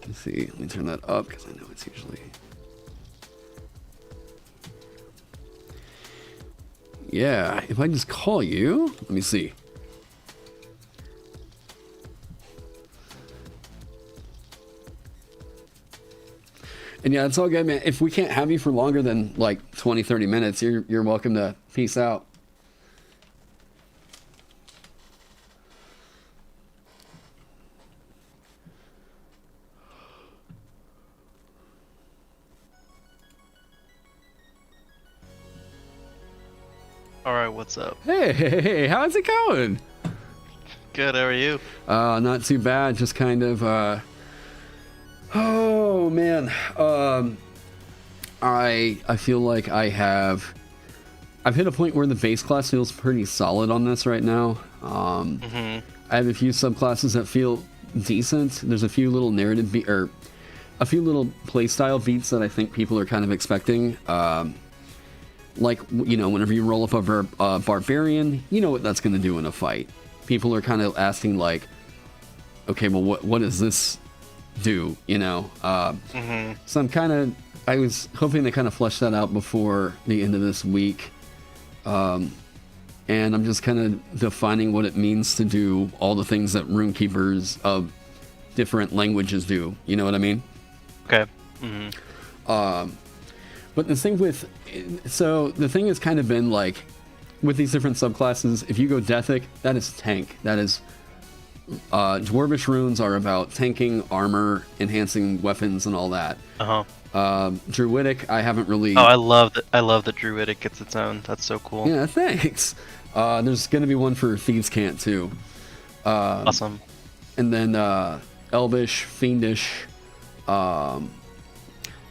Let's see. Let me turn that up because I know it's usually. Yeah, if I just call you, let me see. And yeah, it's all good, man. If we can't have you for longer than like 20, 30 minutes, you're welcome to peace out. Alright, what's up? Hey, how's it going? Good, how are you? Not too bad. Just kind of, oh man, I feel like I've hit a point where the base class feels pretty solid on this right now. I have a few subclasses that feel decent. There's a few little narrative or a few little playstyle beats that I think people are kind of expecting. Like, you know, whenever you roll up a barbarian, you know what that's going to do in a fight. People are kind of asking like, okay, well, what does this do, you know? So I was hoping to kind of flesh that out before the end of this week. And I'm just kind of defining what it means to do all the things that Runekeepers of different languages do. You know what I mean? Okay. But the thing the thing has kind of been like, with these different subclasses, if you go Deathic, that is tank. That is, Dwarvish runes are about tanking, armor, enhancing weapons, and all that. Druidic, I haven't really... Oh, I love that Druidic gets its own. That's so cool. Yeah, thanks. There's going to be one for Thieves' Cant, too. Awesome. And then Elvish, Fiendish. The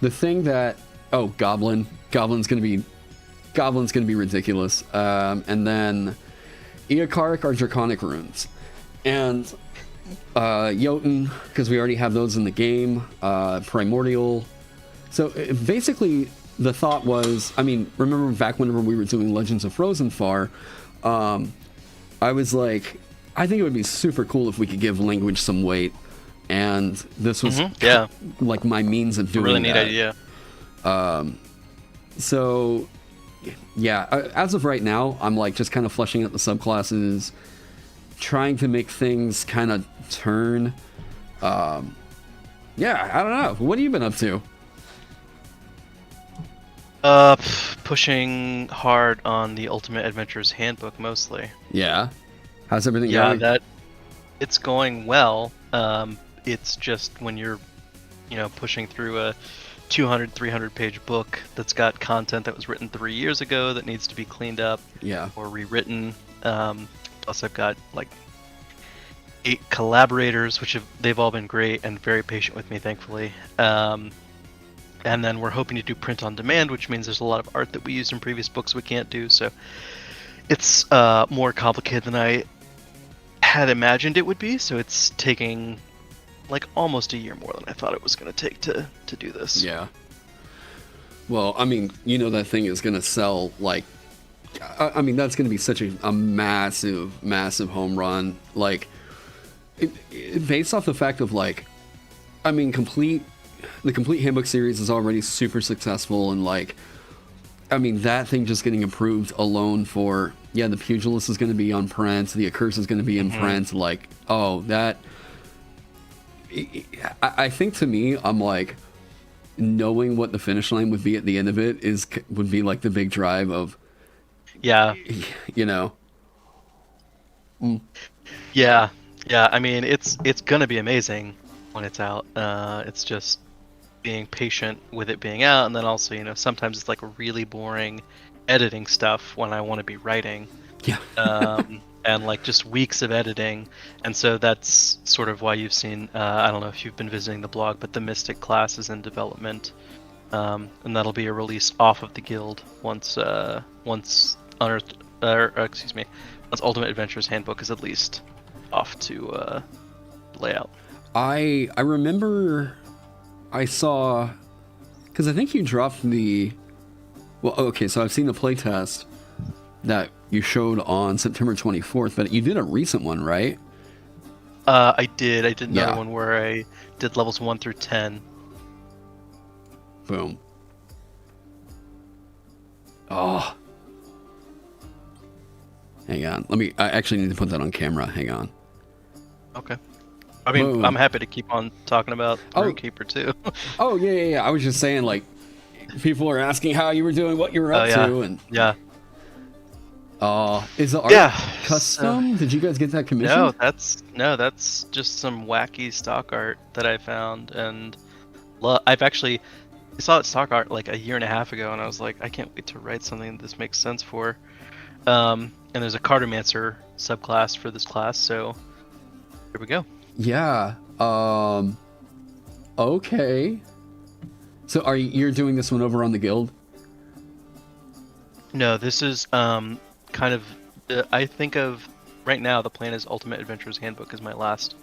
thing that... Oh, Goblin. Goblin's going to be ridiculous. And then Eocharic are Draconic runes. And Jotun, because we already have those in the game. Primordial. So basically, the thought was, I mean, remember back whenever we were doing Legends of Frozenfar, I was like, I think it would be super cool if we could give language some weight. And this was like my means of doing really neat that. idea. So, yeah, as of right now, I'm like just kind of fleshing out the subclasses, trying to make things kind of turn. Yeah, I don't know. What have you been up to? Pushing hard on the Ultimate Adventurer's Handbook mostly. Yeah. How's everything Yeah, going? it's going well. It's just when you're, pushing through a 200, 300 page book that's got content that was written 3 years ago that needs to be cleaned up or rewritten. Plus, I've got like 8 collaborators, they've all been great and very patient with me, thankfully. And then we're hoping to do print on demand, which means there's a lot of art that we used in previous books we can't do. So it's more complicated than I had imagined it would be. So it's taking like almost a year more than I thought it was going to take to do this. Yeah. Well, I mean, that thing is going to sell like, I mean, that's going to be such a massive, massive home run. Like, based off the fact of like, I mean, the complete handbook series is already super successful, and like, I mean, that thing just getting approved alone for, the Pugilist is going to be on print, the Accurse is going to be in print, like, that, I think to me, I'm like, knowing what the finish line would be at the end of it would be like the big drive of, Yeah. Yeah. I mean, it's gonna be amazing when it's out. It's just being patient with it being out, and then also, sometimes it's like really boring editing stuff when I want to be writing. Yeah. And like just weeks of editing, and so that's sort of why you've seen. I don't know if you've been visiting the blog, but the Mystic class is in development, and that'll be a release off of the guild once Unearthed, once Ultimate Adventurer's Handbook is at least off to layout. I remember I saw, because I think you dropped so I've seen the playtest that you showed on September 24th, but you did a recent one, right? I did another one where I did levels 1 through 10. Boom. Oh. Hang on. I actually need to put that on camera. Hang on. Okay. I mean, boom. I'm happy to keep on talking about Runekeeper too. Oh, yeah. I was just saying, like, people are asking how you were doing, what you were up to, and... Yeah. Is the art custom? Did you guys get that commission? No, that's just some wacky stock art that I found, and I saw that stock art like a year and a half ago, and I was like, I can't wait to write something this makes sense for. And there's a Cartomancer subclass for this class, so here we go. Yeah. Okay. So you're doing this one over on the guild? No, this is kind of. I think of right now the plan is Ultimate Adventurer's Handbook is my last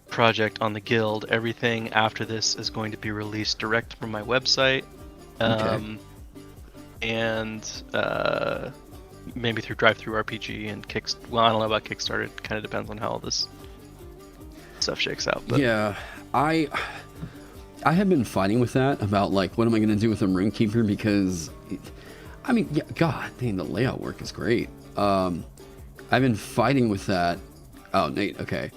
project on the guild. Everything after this is going to be released direct from my website, and maybe through DriveThruRPG and Well, I don't know about Kickstarter. It kind of depends on how all this stuff shakes out. But. Yeah, I have been fighting with that about like what am I going to do with the Runekeeper, because I mean, yeah, God, dang, the layout work is great. I've been fighting with that. Oh, Nate, okay.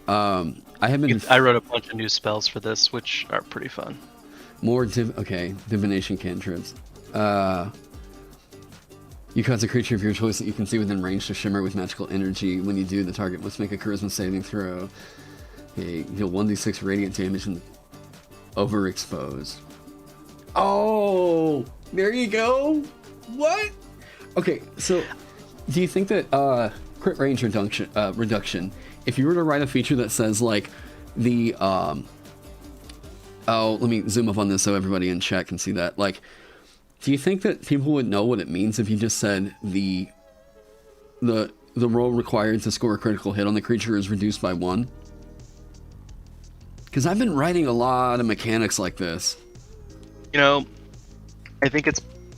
I wrote a bunch of new spells for this, which are pretty fun. More divination cantrips. You cause a creature of your choice that you can see within range to shimmer with magical energy. When you do, the target must make a charisma saving throw. Okay, deal 1d6 radiant damage and overexposed. Oh, there you go. What? Okay, so do you think that crit range reduction, if you were to write a feature that says like the let me zoom up on this so everybody in chat can see that. Like, do you think that people would know what it means if you just said the roll required to score a critical hit on the creature is reduced by 1? Because I've been writing a lot of mechanics like this.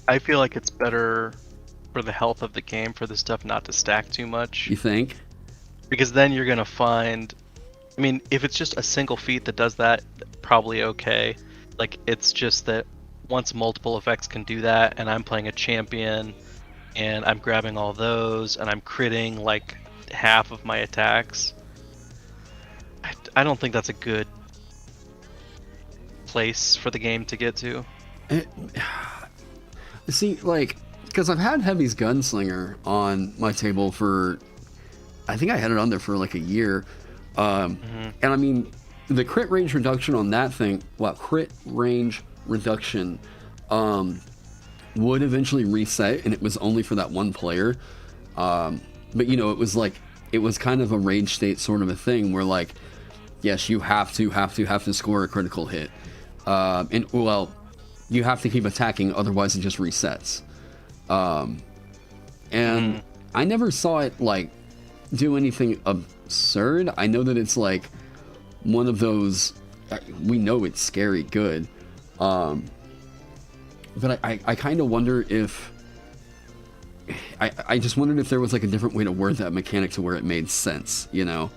I feel like it's better for the health of the game for this stuff not to stack too much. You think? Because then you're going to find... I mean, if it's just a single feat that does that, probably okay. Like, it's just that once multiple effects can do that, and I'm playing a champion, and I'm grabbing all those, and I'm critting, like, half of my attacks, I don't think that's a good place for the game to get to. See, like, because I've had Heavy's Gunslinger on my table for, I think I had it on there for like a year. And I mean, the crit range reduction on that thing, crit range reduction would eventually reset, and it was only for that one player. But, you know, it was kind of a rage state sort of a thing where, like, yes, you have to score a critical hit. And, well, you have to keep attacking, otherwise it just resets. And I never saw it, like, do anything absurd. I know that it's, like, one of those, we know it's scary good. But I kind of wonder if, I just wondered if there was, like, a different way to word that mechanic to where it made sense, you know?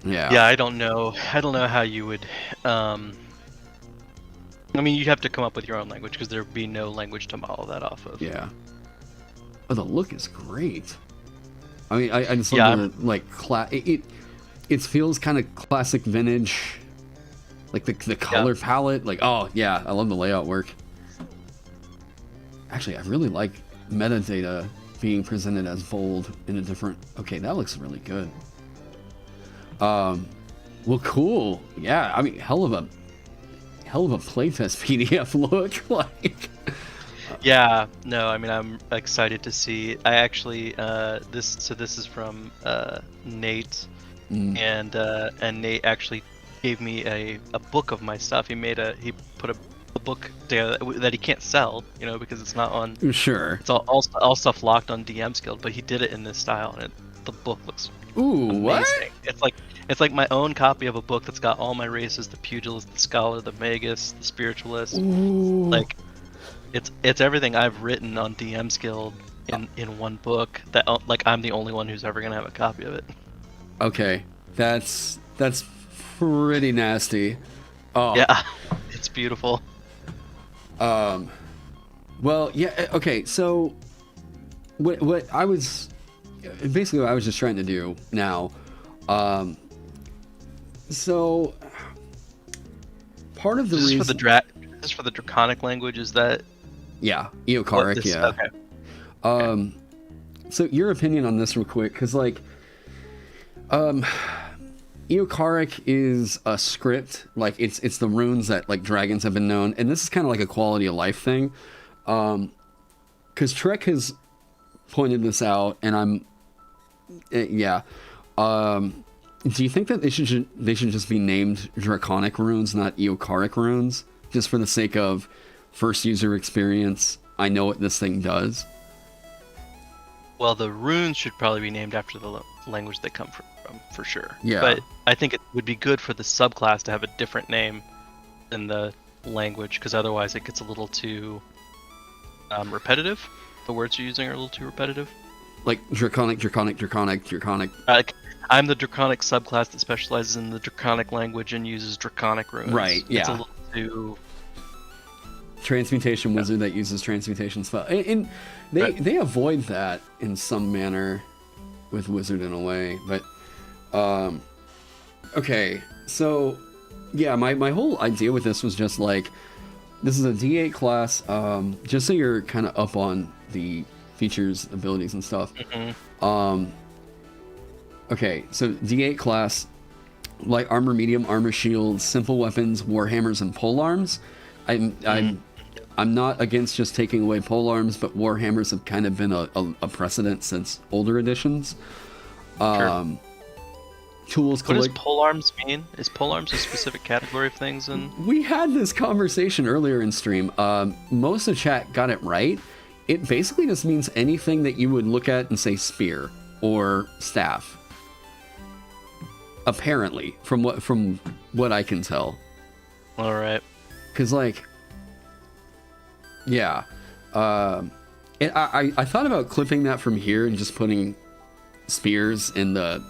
Yeah, I don't know how you would, I mean, you'd have to come up with your own language, because there would be no language to model that off of. Yeah. Oh, the look is great. I mean, I just love the, like, it feels kind of classic vintage, like the color palette. Like, oh yeah, I love the layout work. Actually, I really like metadata being presented as bold in a different. Okay, that looks really good. Well, cool. Yeah, I mean, hell of a playtest PDF look. Like, yeah, no, I mean, I'm excited to see. I actually this is from Nate, and Nate actually gave me a book of my stuff. He put a book together that he can't sell, you know, because it's not on. Sure. It's all stuff locked on DM's Guild, but he did it in this style, and the book looks amazing. What? It's like my own copy of a book that's got all my races: the pugilist, the scholar, the magus, the spiritualist. Ooh. Like, it's everything I've written on DM's Guild in one book. That, like, I'm the only one who's ever gonna have a copy of it. Okay, that's pretty nasty. Oh yeah, it's beautiful. Well, yeah. Okay, so what I was just trying to do now. So part of the reason this is for the Draconic language, is that? Yeah, Eocaric. Yeah. Okay. So your opinion on this, real quick, because like, Eocaric is a script, like it's the runes that like dragons have been known, and this is kind of like a quality of life thing, because Trek has pointed this out, and do you think that they should just be named Draconic runes, not Eocaric runes, just for the sake of first user experience? I know what this thing does. Well, the runes should probably be named after the language they come from, for sure. Yeah. But I think it would be good for the subclass to have a different name than the language, because otherwise it gets a little too repetitive. The words you're using are a little too repetitive. Like Draconic. I'm the Draconic subclass that specializes in the Draconic language and uses Draconic runes. Right, yeah. It's a little too... Transmutation wizard that uses transmutation spell. And they avoid that in some manner with wizard in a way. But, okay. So, yeah, my whole idea with this was just like, this is a D8 class, just so you're kind of up on the features, abilities, and stuff. Okay, so D8 class, light armor, medium armor, shields, simple weapons, warhammers, and polearms. I'm not against just taking away polearms, but warhammers have kind of been a precedent since older editions. Sure. Tools. What does polearms mean? Is polearms a specific category of things? And we had this conversation earlier in stream. Most of the chat got it right. It basically just means anything that you would look at and say spear or staff. Apparently, from what I can tell. All right. Because, like, yeah, I thought about clipping that from here and just putting spears in the.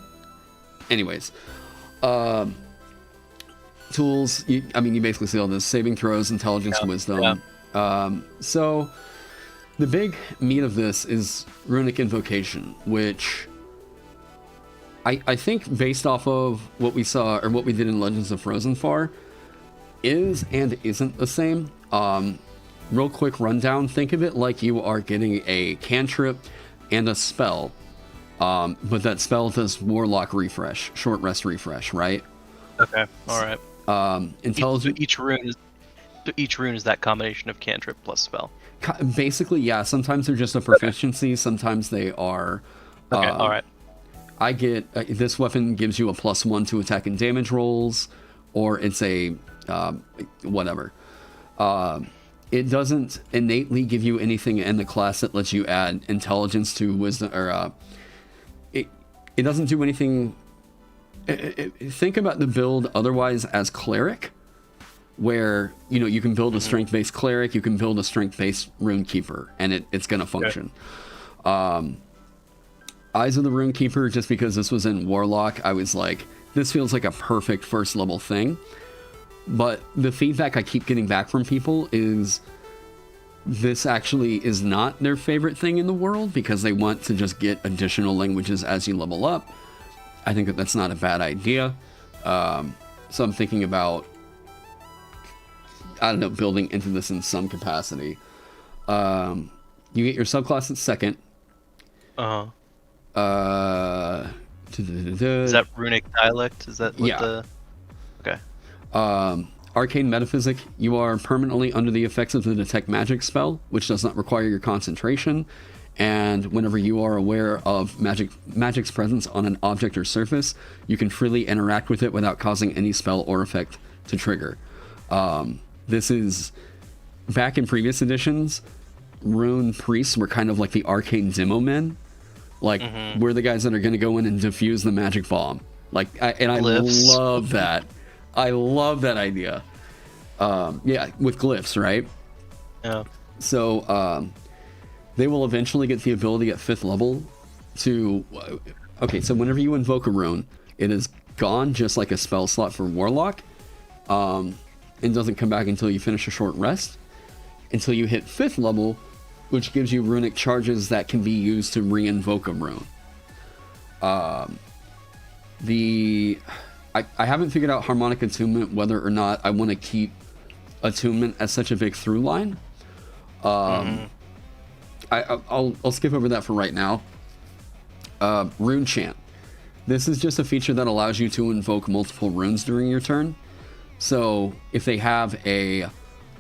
Anyways, tools. You basically see all this: saving throws, intelligence, wisdom. Yeah. So the big meat of this is runic invocation, which I think, based off of what we saw or what we did in Legends of Frozen Far, is and isn't the same. real quick rundown, think of it like you are getting a cantrip and a spell, but that spell does Warlock refresh, short rest refresh, right? Okay, all right. Intelligent. Each rune is that combination of cantrip plus spell. Basically, yeah. Sometimes they're just a proficiency. Sometimes they are. Okay, all right. I get this weapon gives you a +1 to attack and damage rolls, or it's a whatever. It doesn't innately give you anything in the class that lets you add intelligence to wisdom, or it doesn't do anything. Think about the build otherwise as cleric, where you can build a strength-based cleric, you can build a strength-based Rune Keeper, and it's going to function. Okay. Eyes of the Rune Keeper, just because this was in Warlock, I was like, this feels like a perfect first level thing. But the feedback I keep getting back from people is this actually is not their favorite thing in the world, because they want to just get additional languages as you level up. I think that's not a bad idea. So I'm thinking about, I don't know, building into this in some capacity. You get your subclass at second. Is that runic dialect? Is that what the... Okay. Arcane Metaphysic, you are permanently under the effects of the Detect Magic spell, which does not require your concentration, and whenever you are aware of magic's presence on an object or surface, you can freely interact with it without causing any spell or effect to trigger. This is, back in previous editions, Rune Priests were kind of like the Arcane Demo Men. Like, we're the guys that are going to go in and diffuse the magic bomb. Like, I love that. I love that idea. Yeah, with glyphs, right? Yeah. So, they will eventually get the ability at 5th level to... Okay, so whenever you invoke a rune, it is gone, just like a spell slot for Warlock. It doesn't come back until you finish a short rest. Until you hit 5th level, which gives you runic charges that can be used to re-invoke a rune. I haven't figured out Harmonic Attunement, whether or not I want to keep Attunement as such a big through line. I'll skip over that for right now. Rune Chant. This is just a feature that allows you to invoke multiple runes during your turn. So if they have a,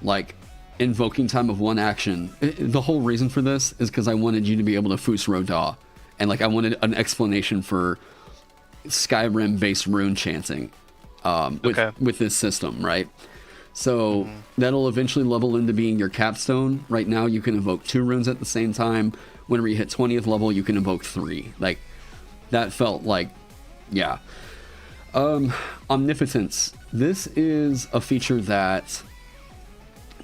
like, invoking time of 1 action, the whole reason for this is because I wanted you to be able to Fus Roda, and like I wanted an explanation for Skyrim-based rune chanting with this system, right? So that'll eventually level into being your capstone. Right now you can invoke 2 runes at the same time. Whenever you hit 20th level, you can invoke 3. Like, that felt like, yeah. Omnipotence. This is a feature that...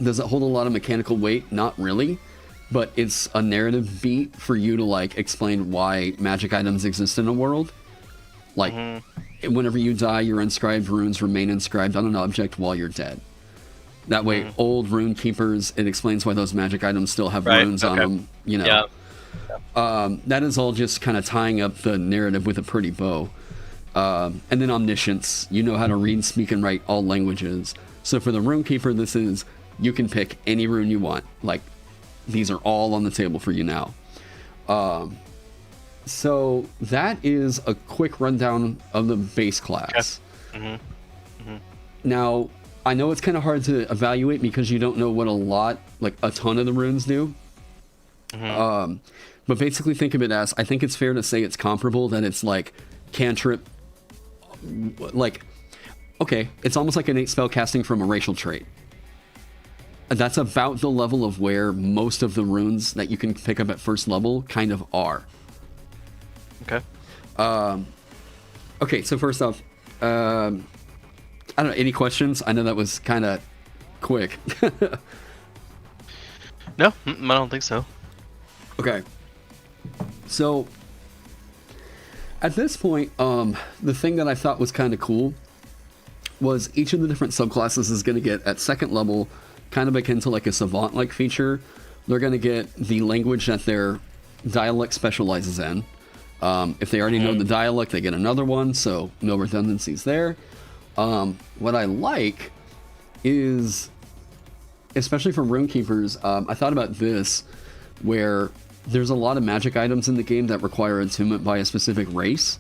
Does it hold a lot of mechanical weight? Not really, but it's a narrative beat for you to like explain why magic items exist in a world. Like, whenever you die, your inscribed runes remain inscribed on an object while you're dead. That way, old rune keepers, it explains why those magic items still have runes on them. You know, that is all just kind of tying up the narrative with a pretty bow. And then omniscience. You know how to read, speak, and write all languages. So for the Runekeeper, this is, you can pick any rune you want. Like, these are all on the table for you now. So that is a quick rundown of the base class. Now, I know it's kind of hard to evaluate because you don't know what a ton of the runes do. But basically think of it as, I think it's fair to say it's comparable, that it's like cantrip, like, okay, it's almost like innate spell casting from a racial trait. That's about the level of where most of the runes that you can pick up at first level kind of are. Okay. Okay, so first off, I don't know, any questions? I know that was kind of quick. No, I don't think so. Okay. So, at this point, the thing that I thought was kind of cool was each of the different subclasses is going to get, at second level, kind of akin to like a savant-like feature. They're going to get the language that their dialect specializes in. If they already know the dialect, they get another one, so no redundancies there. What I like is especially for Runekeepers, I thought about this, where there's a lot of magic items in the game that require attunement by a specific race,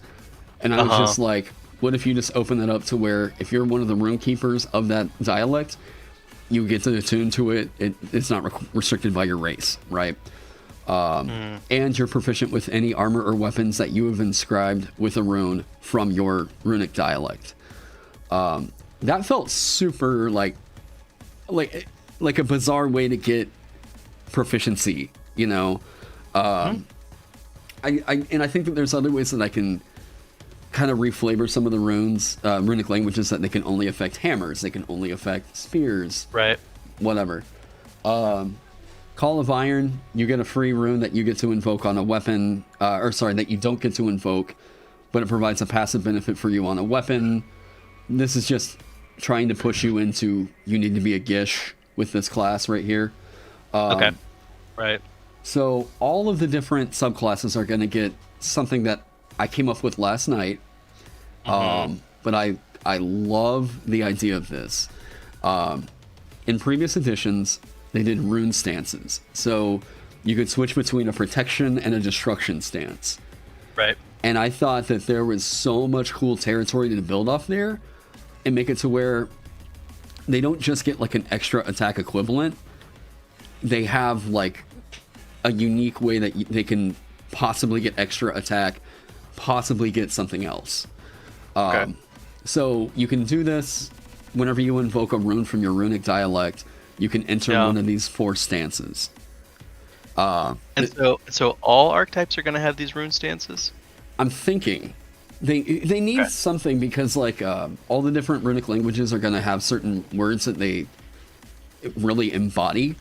and I was just like, what if you just open that up to where if you're one of the Runekeepers of that dialect, you get to attune to it. It's not restricted by your race, right? And you're proficient with any armor or weapons that you have inscribed with a rune from your runic dialect. That felt super like a bizarre way to get proficiency, you know. I think that there's other ways that I can kind of reflavor some of the runes, runic languages, that they can only affect hammers, they can only affect spears, right? Whatever. Call of Iron, you get a free rune that you get to invoke on a weapon, that you don't get to invoke, but it provides a passive benefit for you on a weapon. This is just trying to push you into, you need to be a Gish with this class right here. Okay, right. So all of the different subclasses are going to get something that I came up with last night, but I love the idea of this. In previous editions, they did rune stances. So you could switch between a protection and a destruction stance. Right. And I thought that there was so much cool territory to build off there and make it to where they don't just get like an extra attack equivalent. They have like a unique way that they can possibly get extra attack, possibly get something else. Okay. So you can do this whenever you invoke a rune from your runic dialect. You can enter one of these 4 stances. And so all archetypes are going to have these rune stances? I'm thinking they need something, because like all the different runic languages are going to have certain words that they really embody.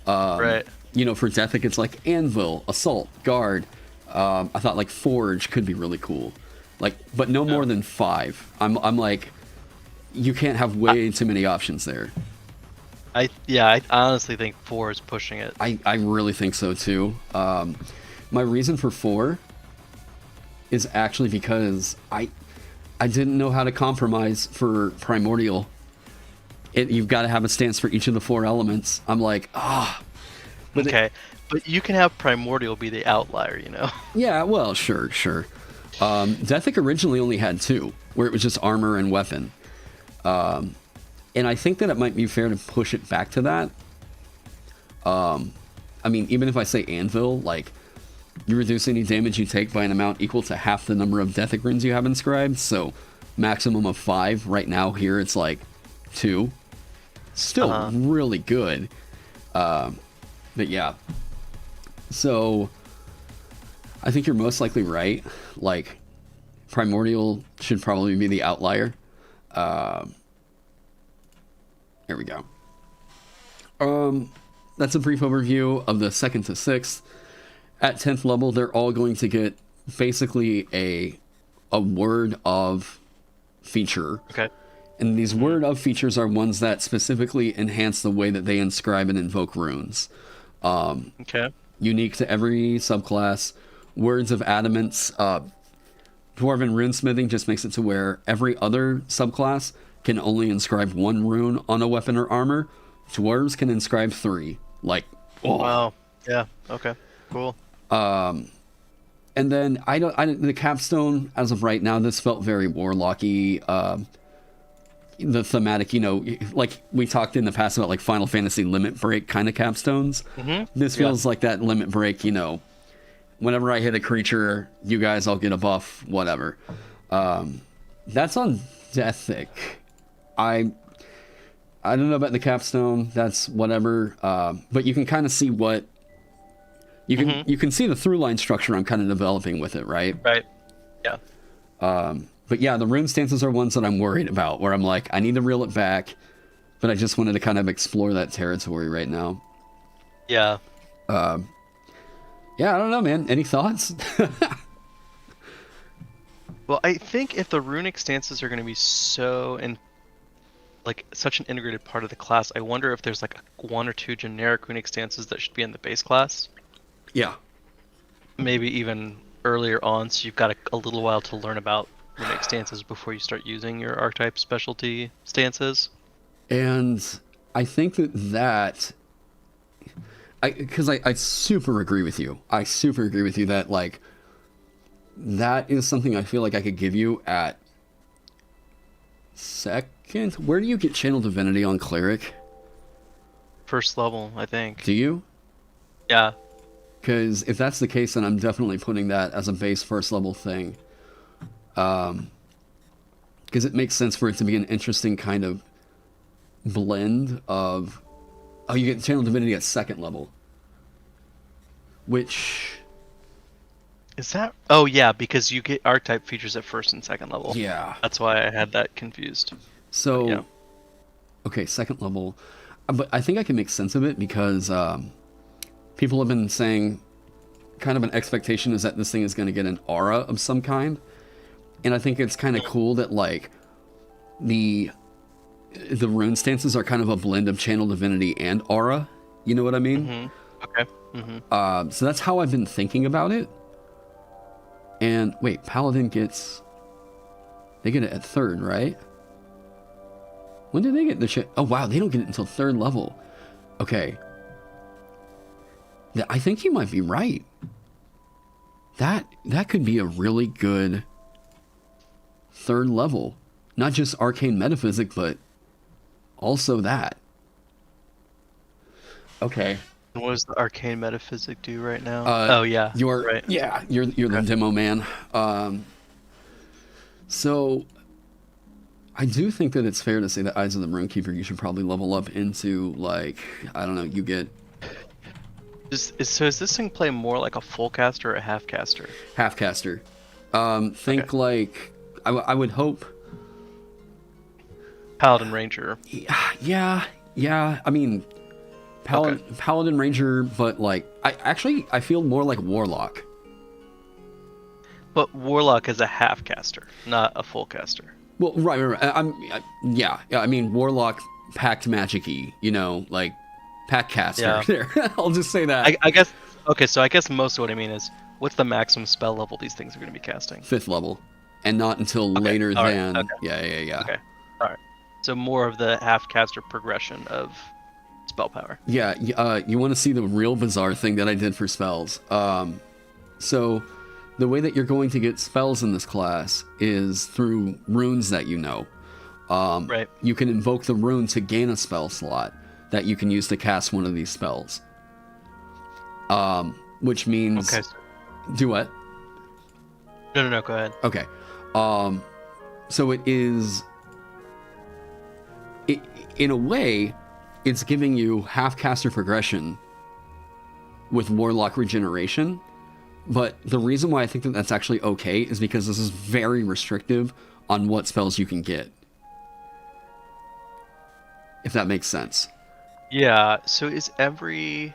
Right. You know, for Deathic, it's like anvil, assault, guard. I thought like forge could be really cool, like, but no more than 5. I'm like, you can't have way too many options there. I honestly think 4 is pushing it. I really think so too. My reason for 4 is actually because I didn't know how to compromise for primordial. You've got to have a stance for each of the 4 elements. I'm like, but but you can have primordial be the outlier, you know. Yeah, well, sure. Deathic originally only had 2, where it was just armor and weapon. And I think that it might be fair to push it back to that. I mean, even if I say anvil, like, you reduce any damage you take by an amount equal to half the number of Deathic runes you have inscribed. So maximum of 5. Right now here it's like 2. Still really good. But yeah. So I think you're most likely right. Like, primordial should probably be the outlier. Here we go. That's a brief overview of the 2nd to 6th. At 10th level, they're all going to get basically a word of feature. Okay. And these word of features are ones that specifically enhance the way that they inscribe and invoke runes. Okay. Unique to every subclass. Words of adamants. Dwarven runesmithing just makes it to where every other subclass can only inscribe 1 rune on a weapon or armor. Dwarves can inscribe 3. Like, oh. Wow. Yeah. Okay. Cool. And then the capstone, as of right now, this felt very warlocky. The thematic, you know, like we talked in the past about like Final Fantasy limit break kind of capstones. This feels like that limit break, you know, whenever I hit a creature, you guys all get a buff, whatever. That's on Deathic. I don't know about the capstone. That's whatever. But you can kind of see what you can see the through line structure I'm kind of developing with it, right? Right. Yeah. But yeah, the rune stances are ones that I'm worried about, where I'm like, I need to reel it back, but I just wanted to kind of explore that territory right now. Yeah. Yeah, I don't know, man. Any thoughts? Well, I think if the runic stances are going to be such an integrated part of the class, I wonder if there's like 1 or 2 generic runic stances that should be in the base class. Yeah. Maybe even earlier on, so you've got a little while to learn about runic stances before you start using your archetype specialty stances. And I think that because I super agree with you. I super agree with you that like that is something I feel like I could give you at second. Where do you get Channel Divinity on Cleric? First level, I think. Do you? Yeah. Because if that's the case, then I'm definitely putting that as a base first level thing. Because it makes sense for it to be an interesting kind of blend of... Oh, you get Channel Divinity at second level. Which... Is that... Oh, yeah, because you get archetype features at first and second level. Yeah. That's why I had that confused. So... Yeah. Okay, second level. But I think I can make sense of it because people have been saying kind of an expectation is that this thing is going to get an aura of some kind. And I think it's kind of cool that, like, the rune stances are kind of a blend of Channel Divinity and aura. You know what I mean? Mm-hmm. Okay. Mm-hmm. So that's how I've been thinking about it. And, wait, Paladin gets... They get it at third, right? When do they get the shit? Oh, wow, they don't get it until third level. Okay. I think you might be right. That could be a really good third level. Not just Arcane Metaphysic, but also that. Okay. What does the Arcane Metaphysic do right now? Oh yeah. You're right. Yeah, you're the demo man. So I do think that it's fair to say that Eyes of the Runekeeper you should probably level up into, like, I don't know, you get... So is this thing play more like a full caster or a half caster? Half caster. Think like... I would hope... Paladin Ranger. Yeah. I mean, Paladin Ranger, but like... I feel more like Warlock. But Warlock is a half caster, not a full caster. Well, right. Yeah. I mean, Warlock packed magic-y, you know, like pack caster. Yeah. There, I'll just say that. I guess. Okay, so I guess most of what I mean is, what's the maximum spell level these things are going to be casting? 5th level, and not until later all right, than. okay. Yeah. Okay. All right. So more of the half caster progression of spell power. Yeah. You want to see the real bizarre thing that I did for spells? So. The way that you're going to get spells in this class is through runes that you know. Right. You can invoke the rune to gain a spell slot that you can use to cast one of these spells. Which means... Okay. Do what? No, go ahead. Okay. So it is... in a way, it's giving you half caster progression with Warlock regeneration. But the reason why I think that that's actually okay is because this is very restrictive on what spells you can get. If that makes sense. Yeah, so is every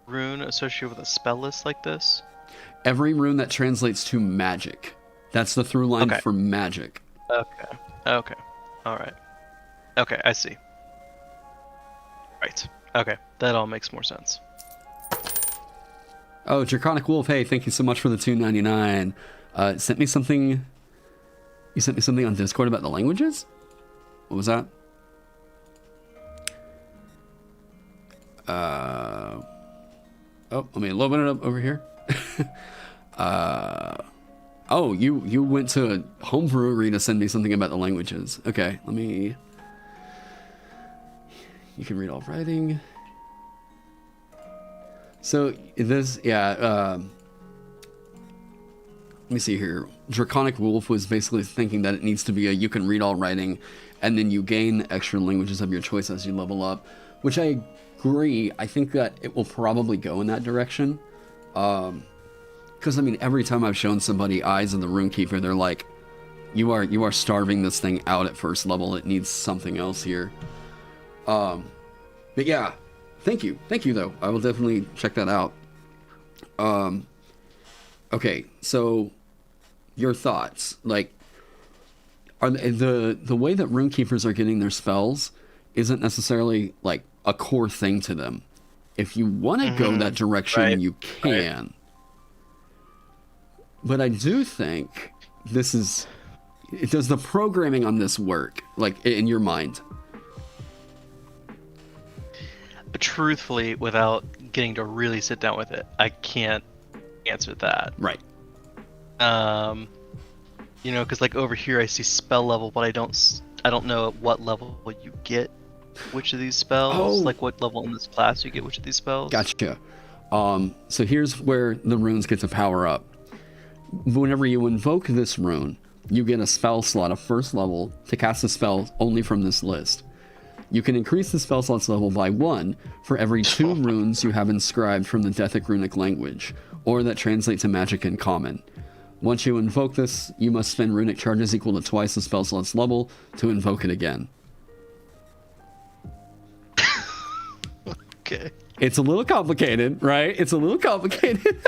rune associated with a spell list like this? Every rune that translates to magic. That's the through line for magic. Okay. Alright. Okay, I see. Right. Okay, that all makes more sense. Oh, Draconic Wolf, hey, thank you so much for the $2.99. Sent me something... You sent me something on Discord about the languages? What was that? Oh, let me open it up over here. Oh, you went to a home brewery to send me something about the languages. Okay, let me... You can read all writing... So this, let me see here. Draconic Wolf was basically thinking that it needs to be you can read all writing, and then you gain extra languages of your choice as you level up, which I agree. I think that it will probably go in that direction. Because I mean, every time I've shown somebody Eyes of the Runekeeper, they're like, you are starving this thing out at first level. It needs something else here. But yeah. Thank you, though. I will definitely check that out. Okay, so your thoughts, like, are the way that Runekeepers are getting their spells isn't necessarily like a core thing to them. If you want to go that direction, you can. Right. But I do think does the programming on this work, like in your mind? truthfully, without getting to really sit down with it, I can't answer that. Right. Because like over here I see spell level, but I don't know at what level you get which of these spells. Like what level in this class you get which of these spells. Gotcha. So here's where the runes get to power up. Whenever you invoke this rune, you get a spell slot of first level to cast a spell only from this list. You can increase the spell slot's level by 1 for every 2 runes you have inscribed from the Dethic runic language, or that translate to magic in common. Once you invoke this, you must spend runic charges equal to twice the spell slot's level to invoke it again. Okay. It's a little complicated, right? It's a little complicated.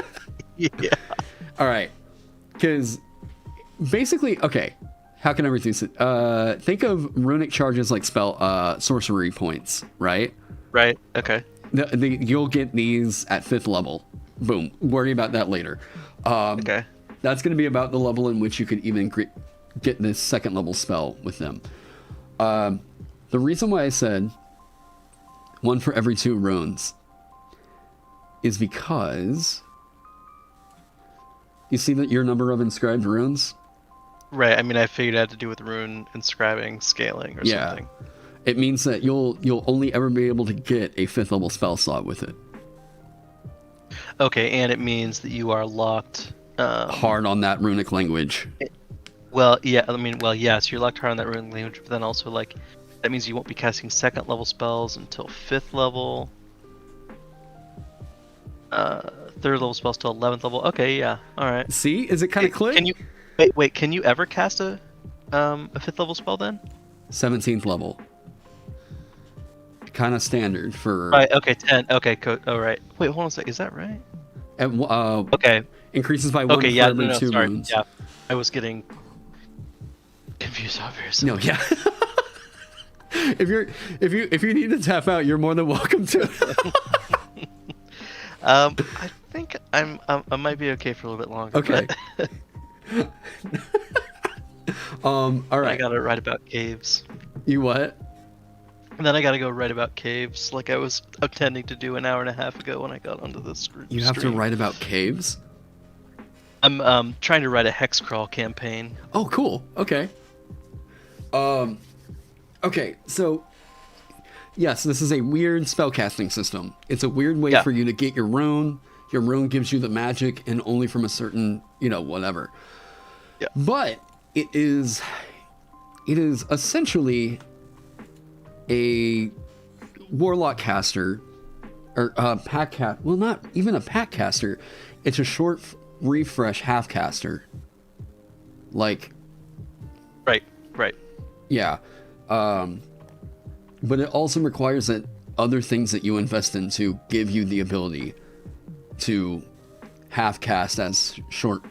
Yeah. All right. Because basically, okay, how can I reduce it? Think of runic charges like spell sorcery points, right? Right. Okay. You'll get these at 5th level. Boom. Worry about that later. Okay. That's going to be about the level in which you could even get this 2nd level spell with them. The reason why I said 1 for every 2 runes is because you see that your number of inscribed runes? Right. I mean, I figured it had to do with rune inscribing scaling or something. It means that you'll only ever be able to get a 5th level spell slot with it. Okay, and it means that you are locked hard on that runic language. Well, yeah. I mean, well, yes, you're locked hard on that runic language, but then also like that means you won't be casting 2nd level spells until 5th level. 3rd level spells till 11th level. Okay, yeah, all right. See, is it kind of clear? Can you wait? Can you ever cast a 5th level spell then? 17th level. Kind of standard for. Right. Okay. 10. Okay. All right. Wait. Hold on a sec. Is that right? Okay. Increases by 1 for every 2 sorry. runes. Yeah. I was getting confused obviously. No. Yeah. if you need to tap out, you're more than welcome to. I think I might be okay for a little bit longer. Okay. All right. I gotta write about caves. You what? And then I gotta go write about caves, like I was intending to do an hour and a half ago when I got onto this stream. You have to write about caves? I'm trying to write a hex crawl campaign. Oh, cool. Okay. Okay, so yes, this is a weird spellcasting system. It's a weird way for you to get your rune. Your rune gives you the magic, and only from a certain, whatever. Yeah. But it is essentially a warlock caster, or a pack cast. Well, not even a pack caster. It's a short refresh half caster. Like. Right. Yeah. But it also requires that other things that you invest in to give you the ability to half cast as short.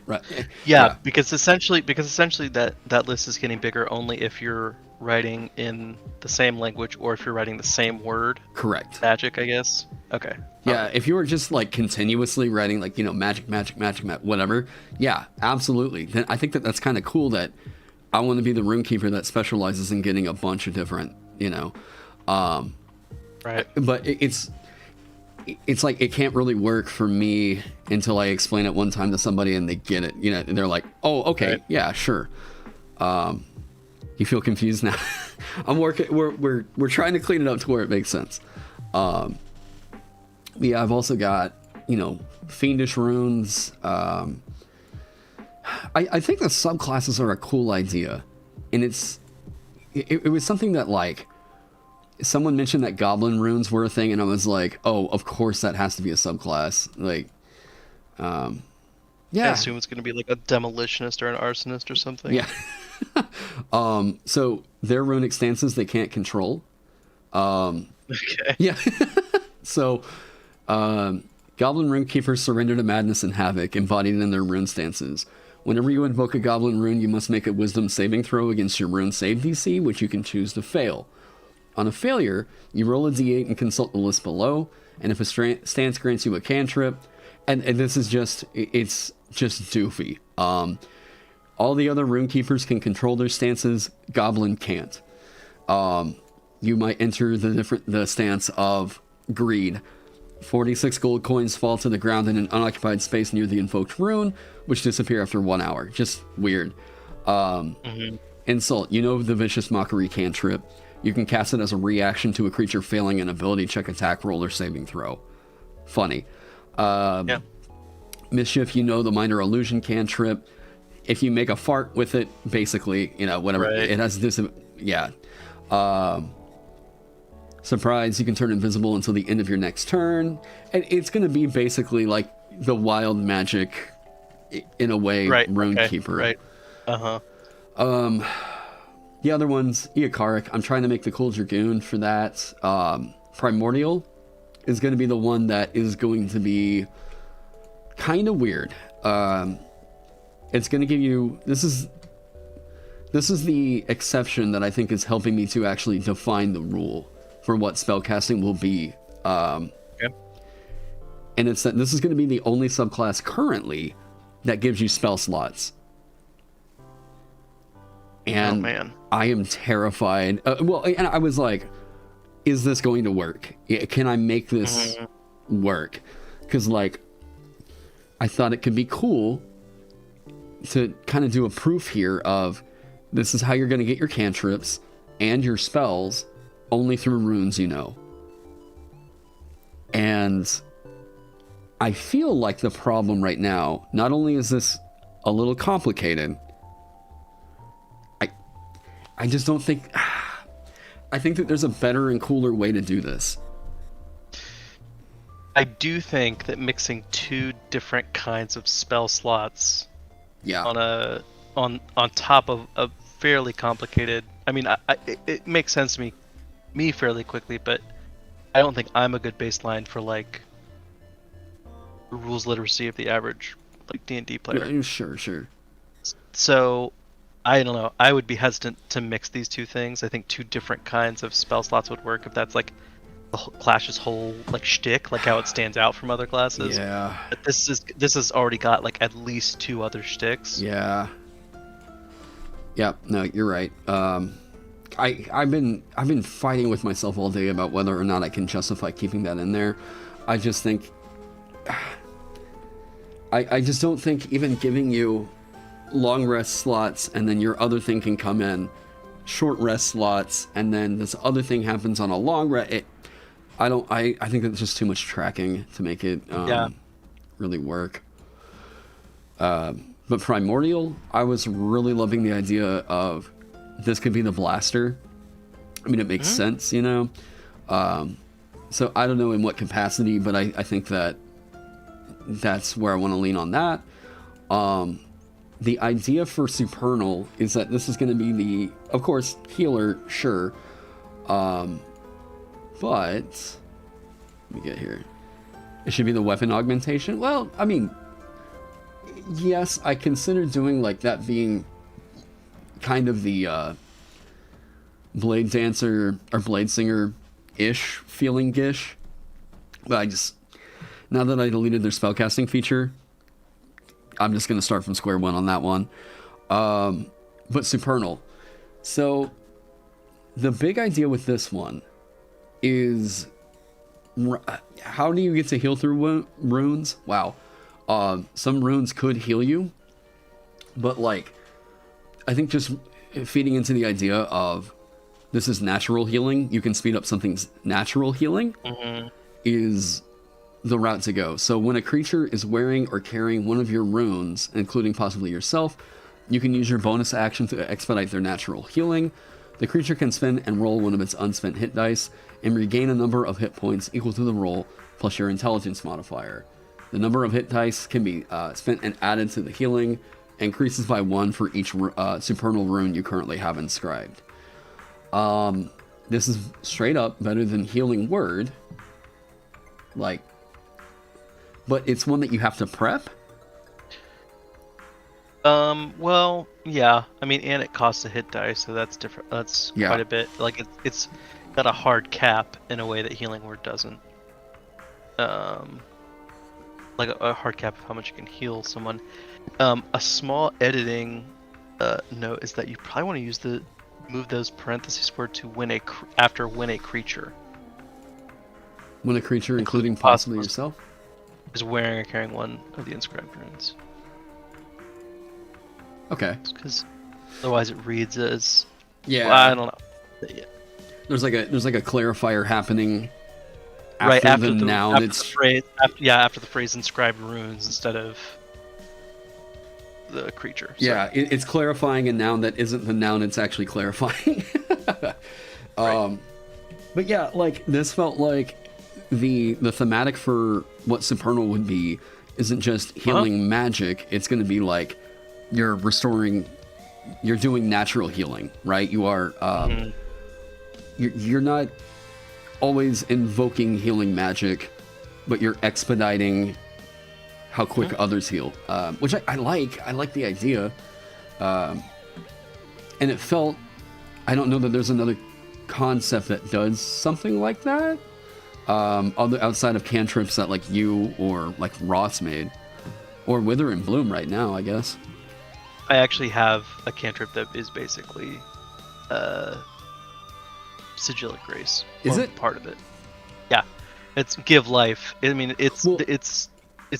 Yeah, because essentially that list is getting bigger only if you're writing in the same language or if you're writing the same word. Correct. Magic, I guess. Okay. Yeah, if you were just like continuously writing like, magic, whatever. Yeah, absolutely. Then I think that's kind of cool that I want to be the Runekeeper that specializes in getting a bunch of different, right. But it's like it can't really work for me until I explain it one time to somebody and they get it, and they're like, oh, okay, right. Yeah, sure. You feel confused now? I'm working. We're trying to clean it up to where it makes sense. Yeah, I've also got fiendish runes. I think the subclasses are a cool idea, and it was something that like someone mentioned that goblin runes were a thing, and I was like, oh, of course that has to be a subclass. Like, yeah. I assume it's going to be like a demolitionist or an arsonist or something. Yeah. So their runic stances they can't control. Okay. Yeah. So, goblin runekeepers surrender to madness and havoc embodied in their rune stances. Whenever you invoke a goblin rune, you must make a wisdom saving throw against your rune save DC, which you can choose to fail. On a failure, you roll a d8 and consult the list below, and if a stance grants you a cantrip, and this is it's just doofy. All the other runekeepers can control their stances, goblin can't. You might enter the stance of Greed. 46 gold coins fall to the ground in an unoccupied space near the invoked rune, which disappear after 1 hour. Just weird. Insult. You know the Vicious Mockery cantrip. You can cast it as a reaction to a creature failing an ability check, attack roll, or saving throw. Funny. Yeah. Mischief. You know the Minor Illusion cantrip. If you make a fart with it, basically, whatever. Right. It has this... Yeah. Surprise, you can turn invisible until the end of your next turn. And it's going to be basically like the wild magic, in a way, Right. Rune Okay. Keeper. Right. Uh-huh. The other one's Eokaric. I'm trying to make the Cold Dragoon for that. Primordial is going to be the one that is going to be kind of weird. It's going to give you... This is the exception that I think is helping me to actually define the rule for what spellcasting will be. Okay. And it's that this is going to be the only subclass currently that gives you spell slots. And Oh, man. I am terrified. And I was like, is this going to work? Can I make this work? Because, like, I thought it could be cool to kind of do a proof here of this is how you're going to get your cantrips and your spells only through runes you know. And I feel like the problem right now, not only is this a little complicated, I just don't think... I think that there's a better and cooler way to do this. I do think that mixing two different kinds of spell slots on top of a fairly complicated... I mean, it makes sense to me fairly quickly, but I don't think I'm a good baseline for, like, rules literacy of the average, like, D&D player. Sure. So, I don't know. I would be hesitant to mix these two things. I think two different kinds of spell slots would work if that's, like, the Clash's whole, like, shtick, like how it stands out from other classes. Yeah. But this has already got, like, at least two other shticks. Yeah. No, you're right. I've been fighting with myself all day about whether or not I can justify keeping that in there. I just think... I just don't think even giving you long rest slots and then your other thing can come in, short rest slots, and then this other thing happens on a long rest. I think that's just too much tracking to make it really work. But Primordial, I was really loving the idea of this could be the blaster. I mean, it makes sense, you know? So I don't know in what capacity, but I think that that's where I want to lean on that. The idea for Supernal is that this is going to be the, of course, healer, sure. But, let me get here. It should be the weapon augmentation. Well, I mean, yes, I consider doing like that being kind of the Blade Dancer or Blade Singer-ish feeling gish. But I just, now that I deleted their spellcasting feature, I'm just going to start from square one on that one. But Supernal. So, the big idea with this one is, how do you get to heal through runes? Wow. Some runes could heal you, but like, I think just feeding into the idea of this is natural healing, you can speed up something's natural healing, is the route to go. So when a creature is wearing or carrying one of your runes, including possibly yourself, you can use your bonus action to expedite their natural healing. The creature can spend and roll one of its unspent hit dice and regain a number of hit points equal to the roll plus your intelligence modifier. The number of hit dice can be spent and added to the healing, increases by 1 for each supernal rune you currently have inscribed. This is straight up better than Healing Word, like, but it's one that you have to prep. Well, yeah. I mean, and it costs a hit dice, so that's different. That's quite a bit. Like, it's got a hard cap in a way that Healing Word doesn't. Like a hard cap of how much you can heal someone. A small editing note is that you probably want to move those parentheses word to win a creature. When a creature, including possibly possible. yourself. Is wearing or carrying one of the inscribed runes. Okay. Because otherwise it reads as... Yeah. Well, I don't know. Yeah. There's like a clarifier happening after, Right, after the noun. After the phrase, after the phrase inscribed runes instead of the creature. So. Yeah, it's clarifying a noun that isn't the noun it's actually clarifying. Right. But yeah, like this felt like the thematic for what Supernal would be isn't just healing magic. It's going to be like you're doing natural healing, right? You are you're not always invoking healing magic, but you're expediting how quick others heal, which I like. I like the idea, and it felt. I don't know that there's another concept that does something like that, outside of cantrips that like you or like Ross made, or Wither and Bloom right now, I guess. I actually have a cantrip that is basically Sigillic Grace. Is it part of it? Yeah, it's Give Life. I mean, it's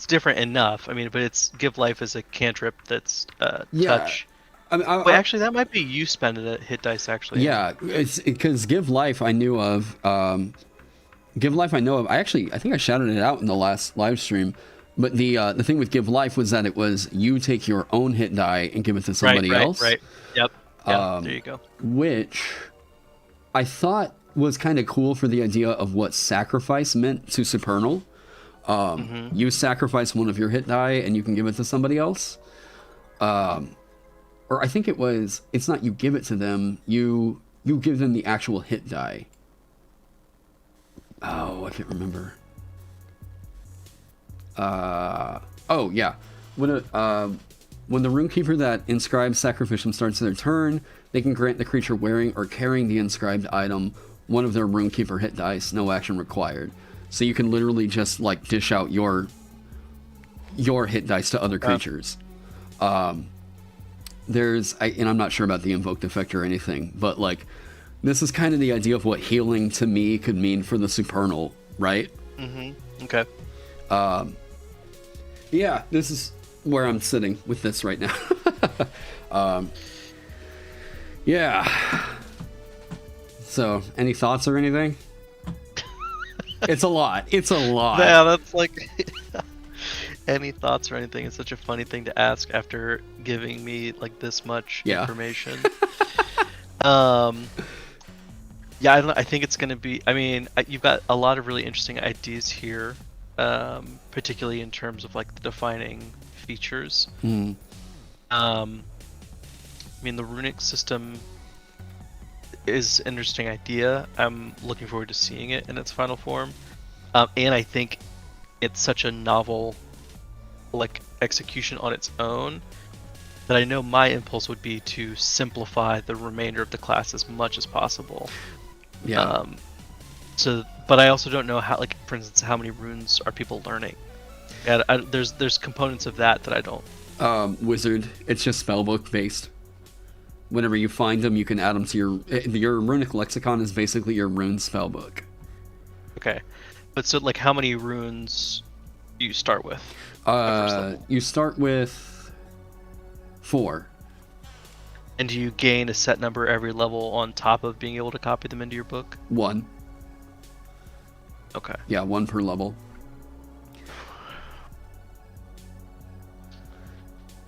different enough. I mean, but it's Give Life is a cantrip that's touch. I mean, Wait, actually, that might be you spending a hit dice. Actually, yeah, it's because Give Life I knew of. Give Life I know of. I think I shouted it out in the last live stream. But the thing with Give Life was that it was you take your own hit die and give it to somebody else. Right. Yep. Yeah, there you go. Which I thought was kind of cool for the idea of what sacrifice meant to Supernal. You sacrifice one of your hit die and you can give it to somebody else. Or I think it's not you give it to them, you give them the actual hit die. Oh, I can't remember. Oh yeah. When the Runekeeper that inscribes sacrificium starts their turn, they can grant the creature wearing or carrying the inscribed item one of their Runekeeper hit dice, no action required. So you can literally just like dish out your hit dice to other creatures. And I'm not sure about the invoked effect or anything, but like this is kind of the idea of what healing to me could mean for the Supernal, right? Okay. Yeah, this is where I'm sitting with this right now. Yeah. So, any thoughts or anything? It's a lot. Yeah, that's like any thoughts or anything. It's such a funny thing to ask after giving me like this much information. Yeah, I don't know. I think it's going to be. I mean, you've got a lot of really interesting ideas here, particularly in terms of like the defining features. I mean, the runic system is an interesting idea. I'm looking forward to seeing it in its final form, and I think it's such a novel, like execution on its own, that I know my impulse would be to simplify the remainder of the class as much as possible. Yeah. But I also don't know how, like, for instance, how many runes are people learning? And there's components of that I don't. Wizard. It's just spellbook based. Whenever you find them, you can add them to your runic lexicon is basically your rune spellbook. Okay, but so like, how many runes do you start with? You start with 4. And do you gain a set number every level on top of being able to copy them into your book? 1. Okay. Yeah, 1 per level.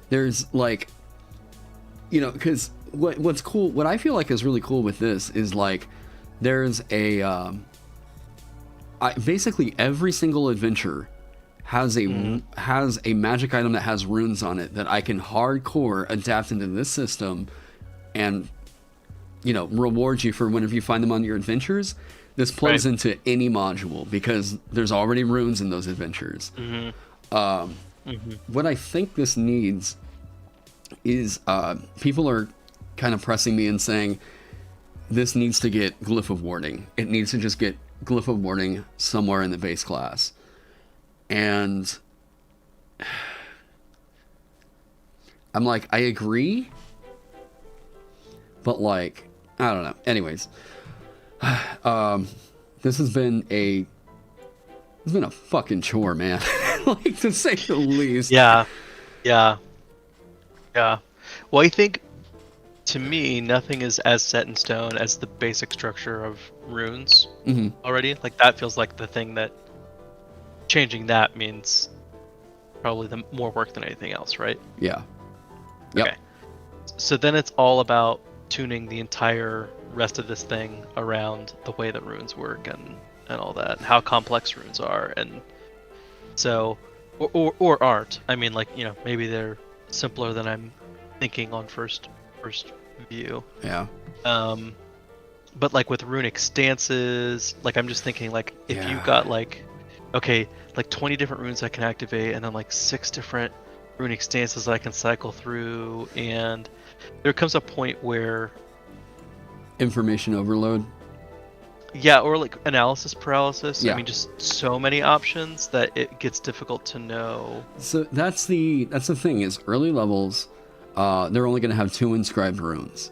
There's like, because what's cool, what I feel like is really cool with this is like, there's a, basically every single adventure has a magic item that has runes on it that I can hardcore adapt into this system and reward you for whenever you find them on your adventures. This plugs into any module because there's already runes in those adventures. What I think this needs is people are kind of pressing me and saying this needs to get Glyph of Warding. It needs to just get Glyph of Warding somewhere in the base class. And I'm like, I agree, but like, I don't know. Anyways, this has been a it's been a fucking chore, man. Like, to say the least. Yeah. Well, I think, to me, nothing is as set in stone as the basic structure of runes already. Like, that feels like the thing that changing that means probably the more work than anything else, right? Yeah. Yep. Okay. So then it's all about tuning the entire rest of this thing around the way that runes work and all that, how complex runes are, and so or aren't. I mean, like, maybe they're simpler than I'm thinking on first view. Yeah. But like with runic stances, like I'm just thinking, like, if you've got like 20 different runes I can activate, and then like 6 different runic stances that I can cycle through, and there comes a point where information overload. Yeah, or like analysis paralysis. Yeah. I mean, just so many options that it gets difficult to know. So that's the thing, is early levels, they're only going to have 2 inscribed runes.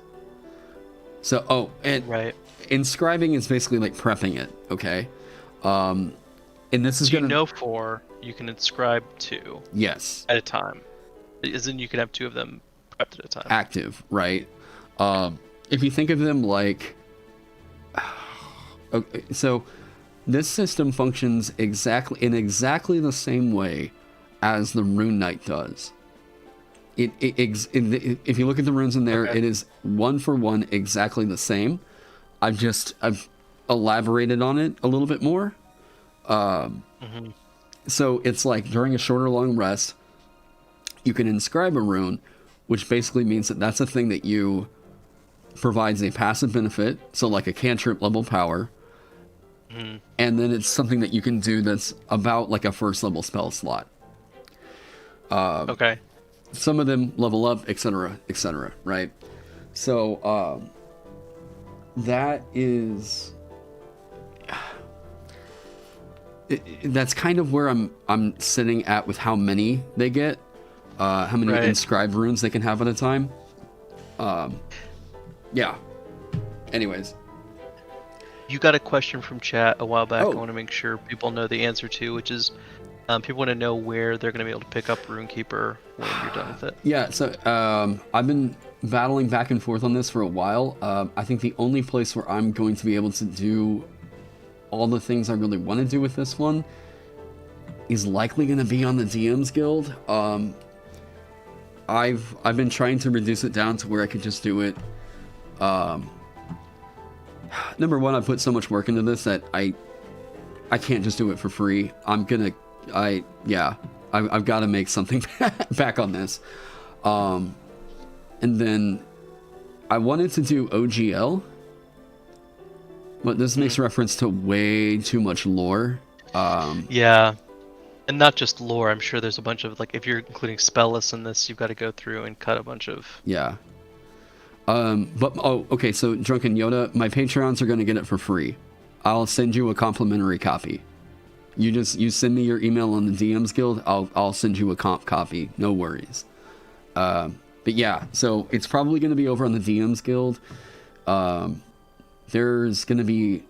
So, right. Inscribing is basically like prepping it, okay? And this is going to... 4, you can inscribe 2. Yes. At a time. As in, you can have 2 of them prepped at a time. Active, right? If you think of them like... Okay, so this system functions in exactly the same way as the Rune Knight does. If you look at the runes in there, it is 1 for 1 exactly the same. I've elaborated on it a little bit more. So it's like during a short or long rest, you can inscribe a rune, which basically means that that's a thing that you provides a passive benefit, so like a cantrip level power. And then it's something that you can do that's about like a first level spell slot. Okay. Some of them level up, etc., right? So that is... that's kind of where I'm sitting at with how many they get, how many inscribed runes they can have at a time. Yeah. Anyways. You got a question from chat a while back. Oh. I want to make sure people know the answer to, which is people want to know where they're going to be able to pick up Runekeeper when you're done with it. Yeah, so I've been battling back and forth on this for a while. I think the only place where I'm going to be able to do all the things I really want to do with this one is likely going to be on the DM's Guild. I've been trying to reduce it down to where I could just do it. Number one, I put so much work into this that I can't just do it for free. I've got to make something back on this. And then I wanted to do OGL, but this makes reference to way too much lore. Yeah. And not just lore. I'm sure there's a bunch of, like, if you're including spell lists in this, you've got to go through and cut a bunch of... Yeah. Okay, so Drunken Yoda, my Patreons are going to get it for free. I'll send you a complimentary copy. You send me your email on the DM's Guild, I'll send you a comp copy, no worries. But yeah, so it's probably going to be over on the DM's Guild. There's going to be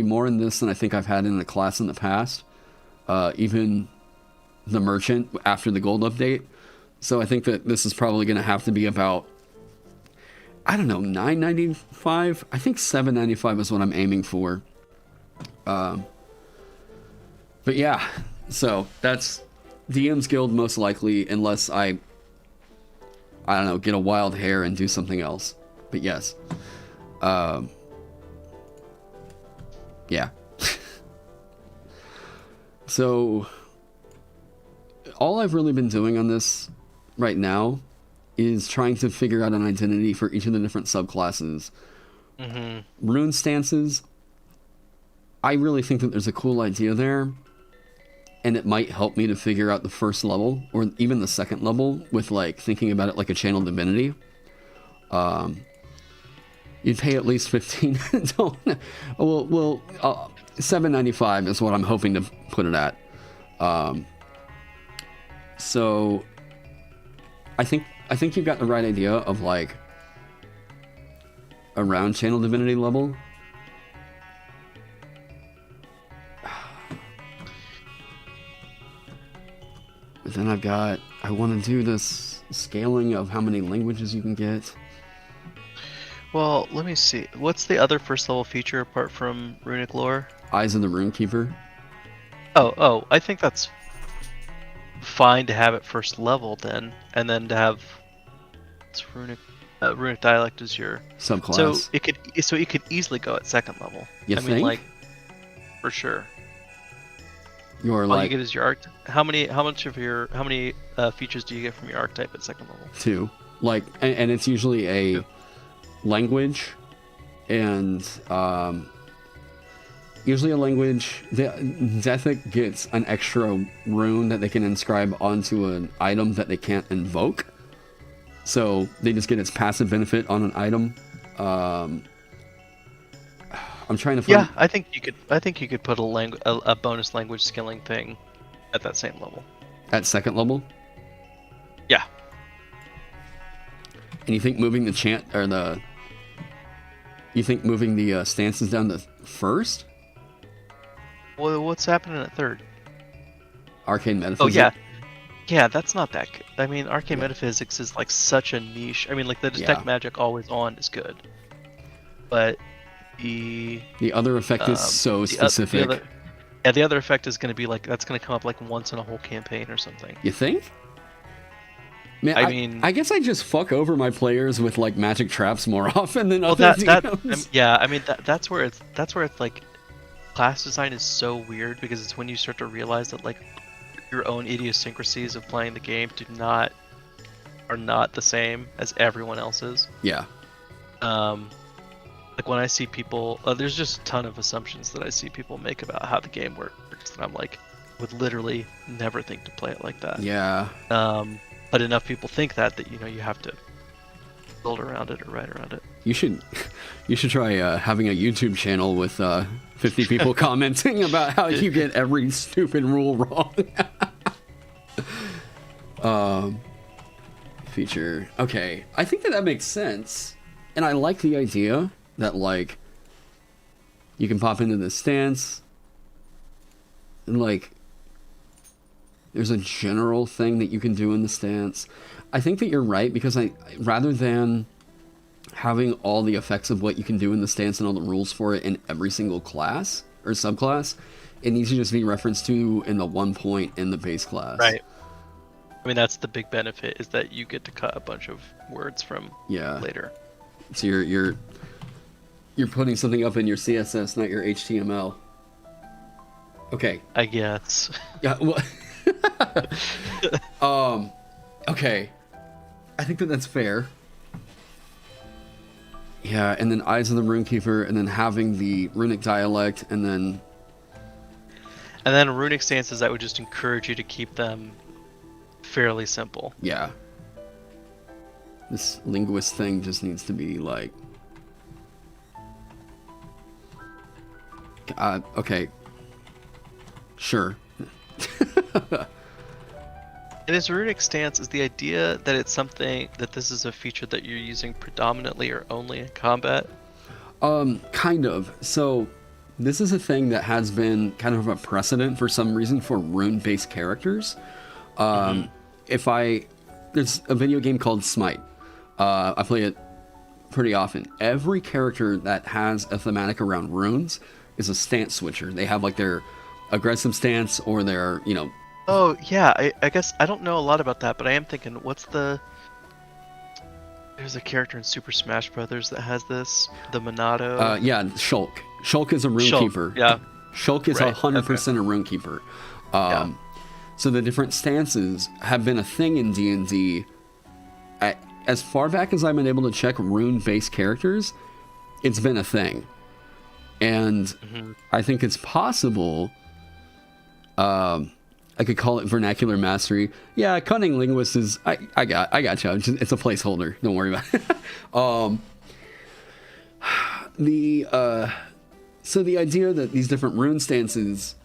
more in this than I think I've had in a class in the past. Even the merchant after the gold update. So I think that this is probably going to have to be about, I don't know, $9.95? I think $7.95 is what I'm aiming for. But yeah, so that's DM's Guild most likely, unless I don't know, get a wild hair and do something else. But yes. Yeah. So all I've really been doing on this right now is trying to figure out an identity for each of the different subclasses. Rune stances, I really think that there's a cool idea there, and it might help me to figure out the first level, or even the second level, with like thinking about it like a channel divinity. You'd pay at least $15. Well, $7.95 is what I'm hoping to put it at. So I think you've got the right idea of like around channel divinity level. then I want to do this scaling of how many languages you can get. Well, let me see. What's the other first level feature apart from Runic Lore? Eyes of the Runekeeper. Oh, I think that's fine to have at first level then, and then to have Runic Dialect is your subclass. So it could easily go at second level. You I think? mean, like, for sure. You're All you get is your arc. How many features do you get from your archetype at second level? 2. Like, and it's usually a language, and usually a language. The Zethic gets an extra rune that they can inscribe onto an item that they can't invoke. So they just get its passive benefit on an item. I'm trying to find... Yeah, I think you could put a bonus language skilling thing at that same level. At second level? Yeah. And you think moving the chant or the... You think moving the stances down to first? Well, what's happening at third? Arcane Metaphysics? Oh, yeah. Yeah, that's not that good. I mean, Arcane Metaphysics is like such a niche. I mean, like the Detect Magic Always On is good. But the other effect is so specific. The other effect is going to be like, that's going to come up like once in a whole campaign or something. You think? Man, I mean, I guess I just fuck over my players with like magic traps more often than other DMs. Yeah, I mean that's where it's like class design is so weird, because it's when you start to realize that like your own idiosyncrasies of playing the game are not the same as everyone else's. Yeah. Like when I see people, there's just a ton of assumptions that I see people make about how the game works, and I'm like, would literally never think to play it like that. Yeah. But enough people think that you have to build around it or write around it. You should try having a YouTube channel with 50 people commenting about how you get every stupid rule wrong. Feature. Okay, I think that makes sense, and I like the idea that like you can pop into the stance, and like there's a general thing that you can do in the stance. I think that you're right, because rather than having all the effects of what you can do in the stance and all the rules for it in every single class or subclass, it needs to just be referenced to in the one point in the base class. Right. I mean, that's the big benefit, is that you get to cut a bunch of words from later. So you're putting something up in your CSS, not your HTML. Okay. I guess. Yeah. Well. Okay. I think that's fair. Yeah, and then Eyes of the Runekeeper, and then having the Runic Dialect, and then Runic stances, I would just encourage you to keep them fairly simple. Yeah. This linguist thing just needs to be like... okay. Sure. And this Runic stance, is the idea that it's something, that this is a feature that you're using predominantly or only in combat? Kind of. So, this is a thing that has been kind of a precedent for some reason for rune-based characters. There's a video game called Smite. I play it pretty often. Every character that has a thematic around runes is a stance switcher. They have like their aggressive stance or their, Oh, yeah, I guess I don't know a lot about that, but I am thinking, there's a character in Super Smash Brothers that has this, the Monado. Yeah, Shulk. Shulk is a Runekeeper. Yeah. Shulk is 100% a Runekeeper. So the different stances have been a thing in D&D. As far back as I've been able to check rune-based characters, it's been a thing. And I think it's possible... I could call it vernacular mastery. Yeah, cunning linguist is... I got you. It's a placeholder. Don't worry about it. So the idea that these different rune stances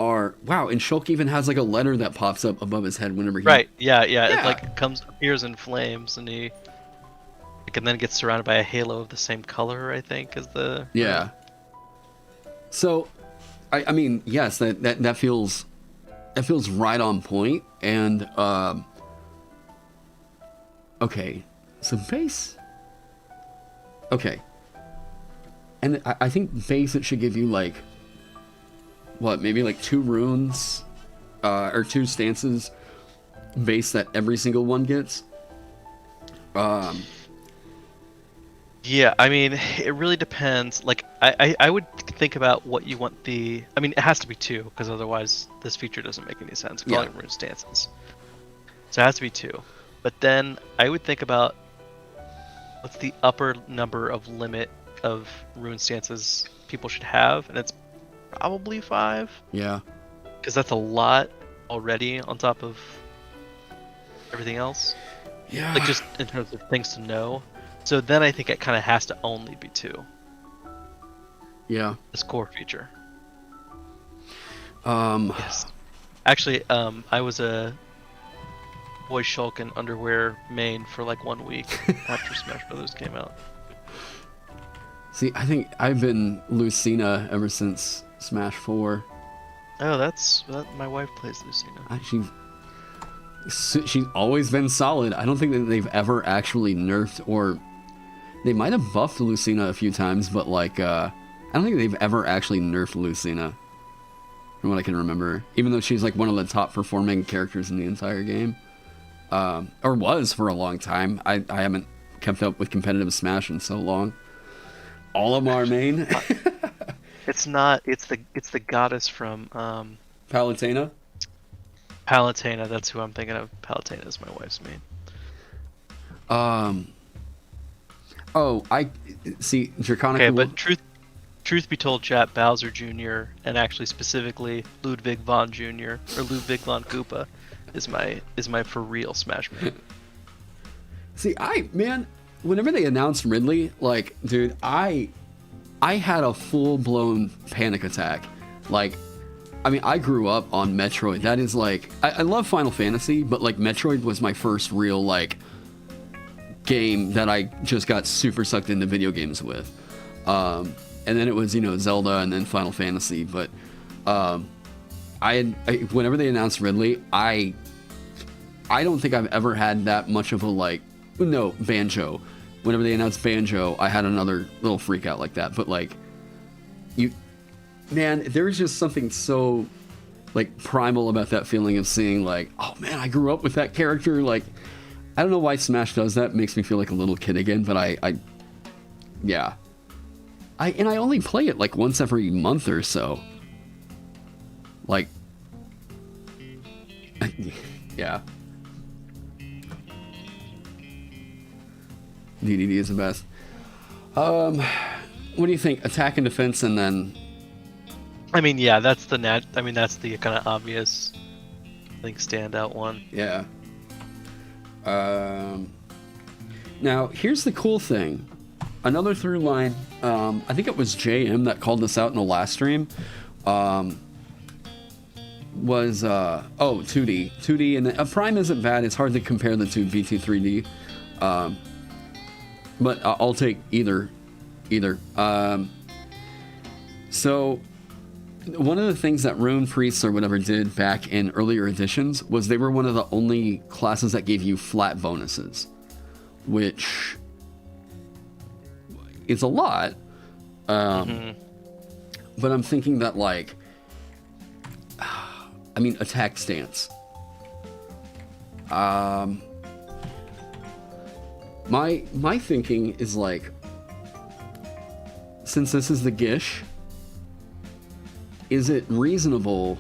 are... Wow, and Shulk even has like a letter that pops up above his head whenever he... Right, yeah. It like appears in flames, and he... and then gets surrounded by a halo of the same color, I think, as the... Yeah. So, I mean, yes, that feels it feels right on point. And okay, so base. Okay, and I think base it should give you like what, maybe like 2 runes, or 2 stances base that every single one gets. Yeah, I mean, it really depends. Like, I would think about what you want the... I mean, it has to be 2, because otherwise this feature doesn't make any sense, calling rune stances. So it has to be 2. But then I would think about what's the upper number of limit of rune stances people should have, and it's probably 5. Yeah. Because that's a lot already on top of everything else. Yeah. Like, just in terms of things to know. So then I think it kind of has to only be 2. Yeah. This core feature. Yes. Actually, I was a boy Shulkin underwear main for like 1 week after Smash Brothers came out. See, I think I've been Lucina ever since Smash 4. Oh, my wife plays Lucina. She's always been solid. I don't think that they've ever actually nerfed, or they might have buffed Lucina a few times, but like I don't think they've ever actually nerfed Lucina, from what I can remember. Even though she's like one of the top performing characters in the entire game, or was for a long time. I haven't kept up with competitive Smash in so long. All of them are main. It's not. It's the goddess from Palutena. Palutena, that's who I'm thinking of. Palutena is my wife's main. Oh, I see. Draconic. Okay, but truth be told, chat, Bowser Jr. and actually specifically Ludwig von Jr. or Ludwig von Koopa is my for real Smash main. See, whenever they announced Ridley, like, dude, I had a full blown panic attack. Like, I mean, I grew up on Metroid. That is like, I love Final Fantasy, but like Metroid was my first real like game that I just got super sucked into video games with. And then it was, Zelda and then Final Fantasy. But whenever they announced Ridley, I don't think I've ever had that much of a Banjo. Whenever they announced Banjo, I had another little freak out like that. But like, man, there's just something so like primal about that feeling of seeing like, oh man, I grew up with that character. Like, I don't know why Smash does that. It makes me feel like a little kid again, but I only play it like once every month or so. Like, yeah. DDD is the best. What do you think? Attack and defense, and then... I mean, yeah, that's the kind of obvious, I think, standout one. Yeah. Now, here's the cool thing. Another through line, I think it was JM that called this out in the last stream, was 2D. 2D, and Prime isn't bad. It's hard to compare the two, BT 3D. But I'll take either. So, one of the things that Rune Priests or whatever did back in earlier editions was they were one of the only classes that gave you flat bonuses, which is a lot. But I'm thinking that, like, attack stance. My thinking is like, since this is the Gish, is it reasonable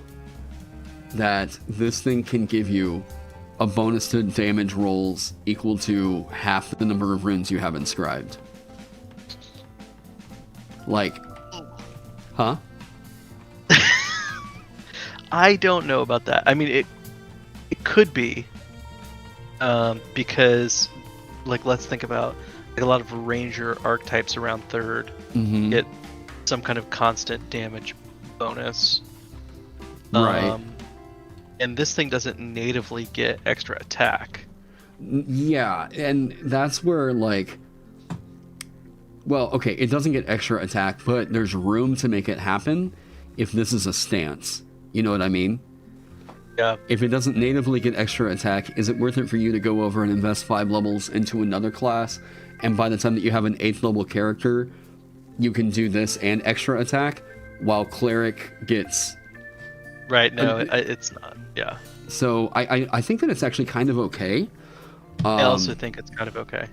that this thing can give you a bonus to damage rolls equal to half the number of runes you have inscribed? Like, huh? I don't know about that. I mean, it could be, because, like, let's think about like a lot of ranger archetypes around third get some kind of constant damage bonus, right? And this thing doesn't natively get extra attack. Yeah, and that's where, like, well, okay, it doesn't get extra attack, but there's room to make it happen if this is a stance. You know what I mean? Yeah. If it doesn't natively get extra attack, is it worth it for you to go over and invest 5 levels into another class, and by the time that you have an 8th level character, you can do this and extra attack, while Cleric gets... Right, no, it's not, yeah. So I think that it's actually kind of okay. I also think it's kind of okay.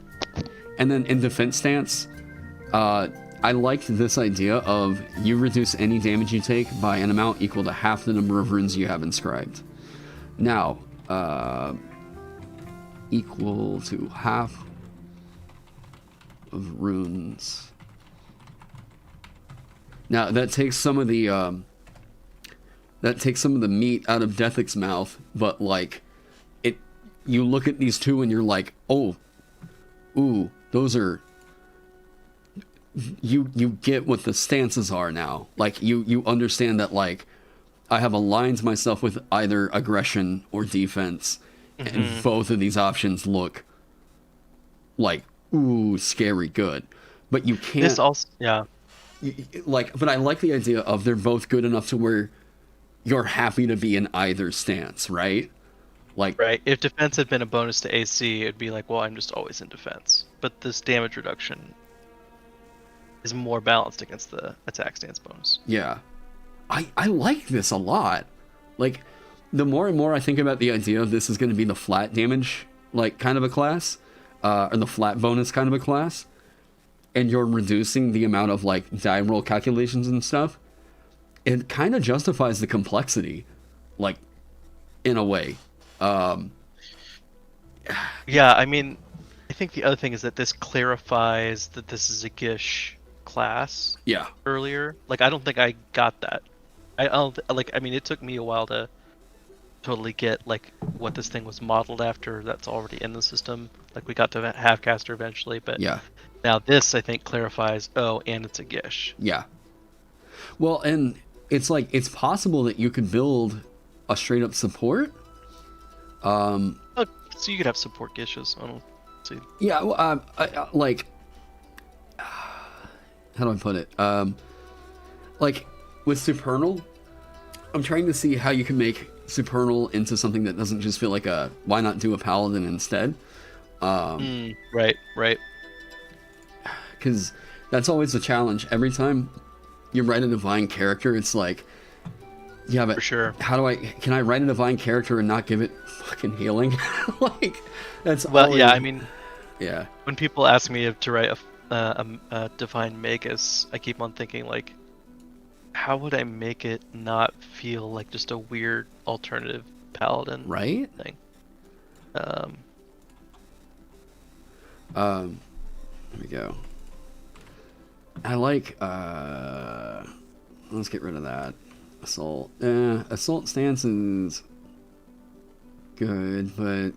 And then in defense stance, I liked this idea of you reduce any damage you take by an amount equal to half the number of runes you have inscribed. Now, equal to half of runes. Now that takes some of the meat out of Deathic's mouth, but like you look at these two and you're like, oh, ooh, those are... You get what the stances are now. Like, you understand that, like, I have aligned myself with either aggression or defense, and both of these options look like, ooh, scary good. But you can't... This also... Yeah. But I like the idea of they're both good enough to where you're happy to be in either stance, right? Like, right. If defense had been a bonus to AC, it'd be like, well, I'm just always in defense. But this damage reduction is more balanced against the attack stance bonus. Yeah. I like this a lot. Like, the more and more I think about the idea of this is going to be the flat damage, like, kind of a class, or the flat bonus kind of a class, and you're reducing the amount of, like, die roll calculations and stuff, it kind of justifies the complexity, like, in a way. Yeah, I mean, I think the other thing is that this clarifies that this is a Gish class. Yeah. Earlier, like, I don't think I got that. I don't like. I mean, it took me a while to totally get like what this thing was modeled after. That's already in the system. Like, we got to Halfcaster eventually, but yeah. Now this, I think, clarifies. Oh, and it's a Gish. Yeah. Well, and it's like it's possible that you could build a straight up support. Oh, so you could have support Gishes. I don't see. Yeah. Well, like, how do I put it? Like with Supernal, I'm trying to see how you can make Supernal into something that doesn't just feel like a why not do a paladin instead. Right. Because that's always the challenge. Every time you write a divine character, it's like, yeah, but for sure. Can I write a divine character and not give it fucking healing? Like, that's well, always... yeah. I mean, yeah. When people ask me to write a divine magus, I keep on thinking like, how would I make it not feel like just a weird alternative paladin right thing? There we go. I like let's get rid of that. Assault. Assault stance is good, but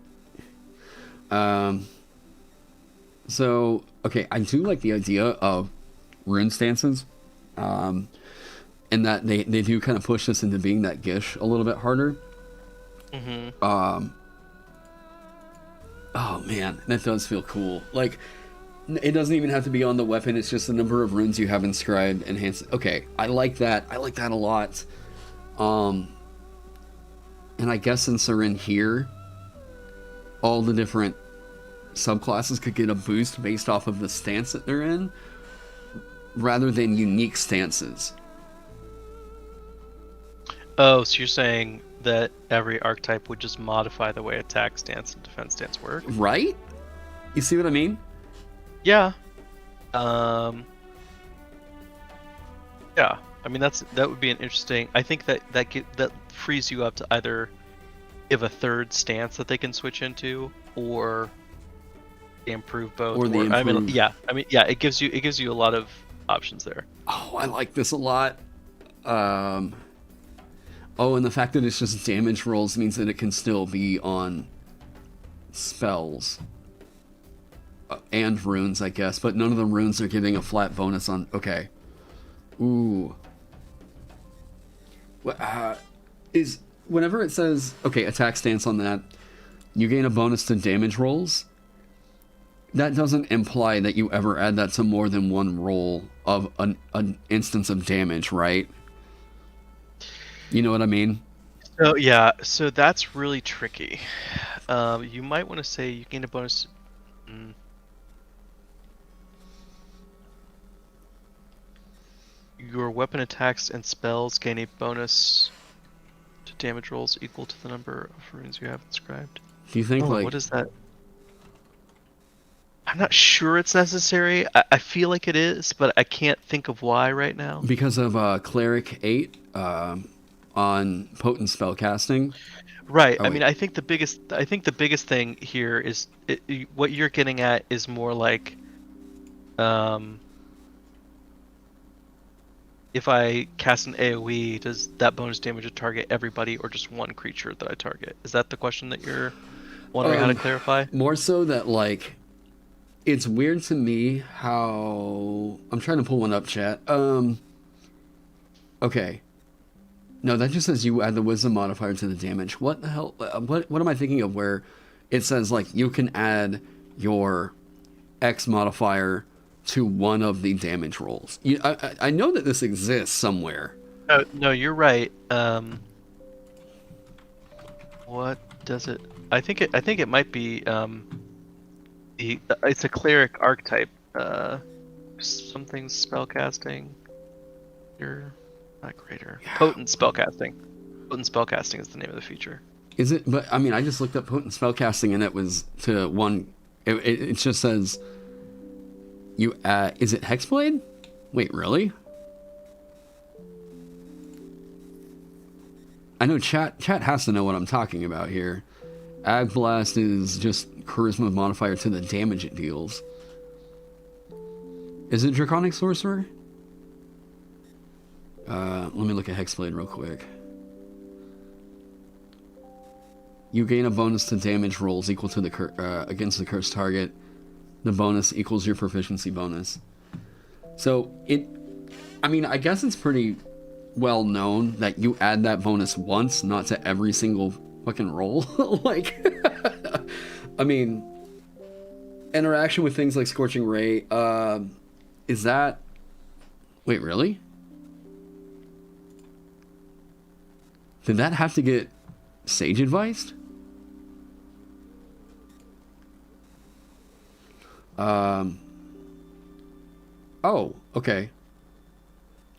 so okay, I do like the idea of rune stances. And that they do kind of push this into being that Gish a little bit harder. Oh man, that does feel cool. Like, it doesn't even have to be on the weapon, it's just the number of runes you have inscribed, enhanced. Okay, I like that. I like that a lot. And I guess since they're in here, all the different subclasses could get a boost based off of the stance that they're in, rather than unique stances. Oh, so you're saying that every archetype would just modify the way attack stance and defense stance work? Right? You see what I mean? Yeah. Yeah. I mean, that would be an interesting. I think that frees you up to either give a third stance that they can switch into, or improve both. Or I mean, yeah. It gives you a lot of options there. Oh, I like this a lot. Oh, and the fact that it's just damage rolls means that it can still be on spells. And runes, I guess. But none of the runes are getting a flat bonus on... Okay. Ooh. Whenever it says... Okay, attack stance on that, you gain a bonus to damage rolls. That doesn't imply that you ever add that to more than one roll of an instance of damage, right? You know what I mean? So yeah, so that's really tricky. You might want to say you gain a bonus. Your weapon attacks and spells gain a bonus to damage rolls equal to the number of runes you have inscribed. Do you think What is that? I'm not sure it's necessary. I feel like it is, but I can't think of why right now. Because of Cleric 8 on potent spell casting? Right. Oh, I mean, I think the biggest thing here is what you're getting at is more like, if I cast an AoE, does that bonus damage a target everybody or just one creature that I target? Is that the question that you're wondering how to clarify? More so that, like, it's weird to me how... I'm trying to pull one up, chat. Okay. No, that just says you add the wisdom modifier to the damage. What the hell? What am I thinking of where it says, like, you can add your X modifier to one of the damage rolls? I know that this exists somewhere. No, you're right. What does it? I think it might be it's a cleric archetype. Something spellcasting. You're not greater. Potent spellcasting. Potent spellcasting is the name of the feature. Is it? But I mean, I just looked up potent spellcasting and it was to one. It just says you. Is it Hexblade? Wait, really? I know chat has to know what I'm talking about here. Ag Blast is just charisma modifier to the damage it deals. Is it Draconic Sorcerer? Let me look at Hexblade real quick. You gain a bonus to damage rolls equal to the against the cursed target. The bonus equals your proficiency bonus. So I mean, I guess it's pretty well known that you add that bonus once, not to every single fucking roll. Like, I mean, interaction with things like Scorching Ray, is that... Wait, really? Did that have to get sage advised? Oh, okay.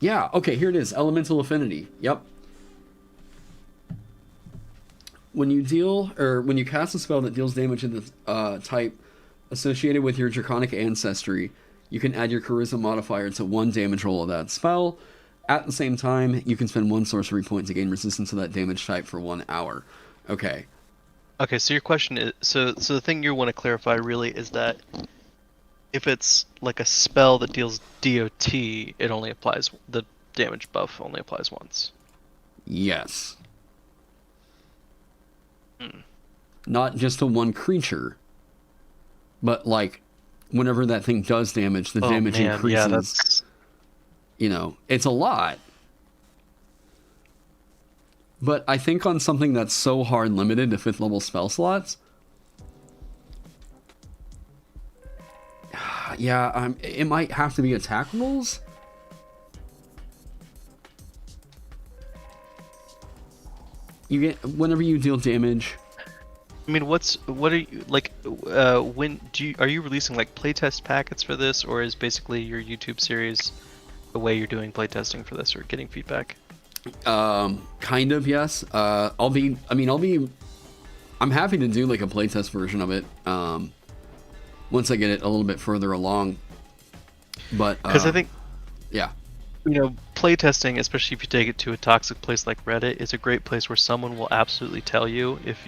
Yeah, okay, here it is. Elemental Affinity. Yep. When you cast a spell that deals damage to the type associated with your draconic ancestry, you can add your charisma modifier to one damage roll of that spell. At the same time, you can spend one sorcery point to gain resistance to that damage type for 1 hour. Okay. Okay, so your question is, so the thing you want to clarify really is that if it's like a spell that deals DOT, it only applies, the damage buff only applies once. Yes. Not just to one creature, but like whenever that thing does damage, the damage increases. Yeah, that's... You know, it's a lot. But I think on something that's so hard limited to 5th level spell slots, yeah, it might have to be attack rolls. You get whenever you deal damage. I mean, what are you like? Are you releasing like playtest packets for this, or is basically your YouTube series the way you're doing playtesting for this, or getting feedback? Kind of, yes. I'm happy to do like a playtest version of it. Once I get it a little bit further along. But because I think, yeah, you know, playtesting, especially if you take it to a toxic place like Reddit, is a great place where someone will absolutely tell you if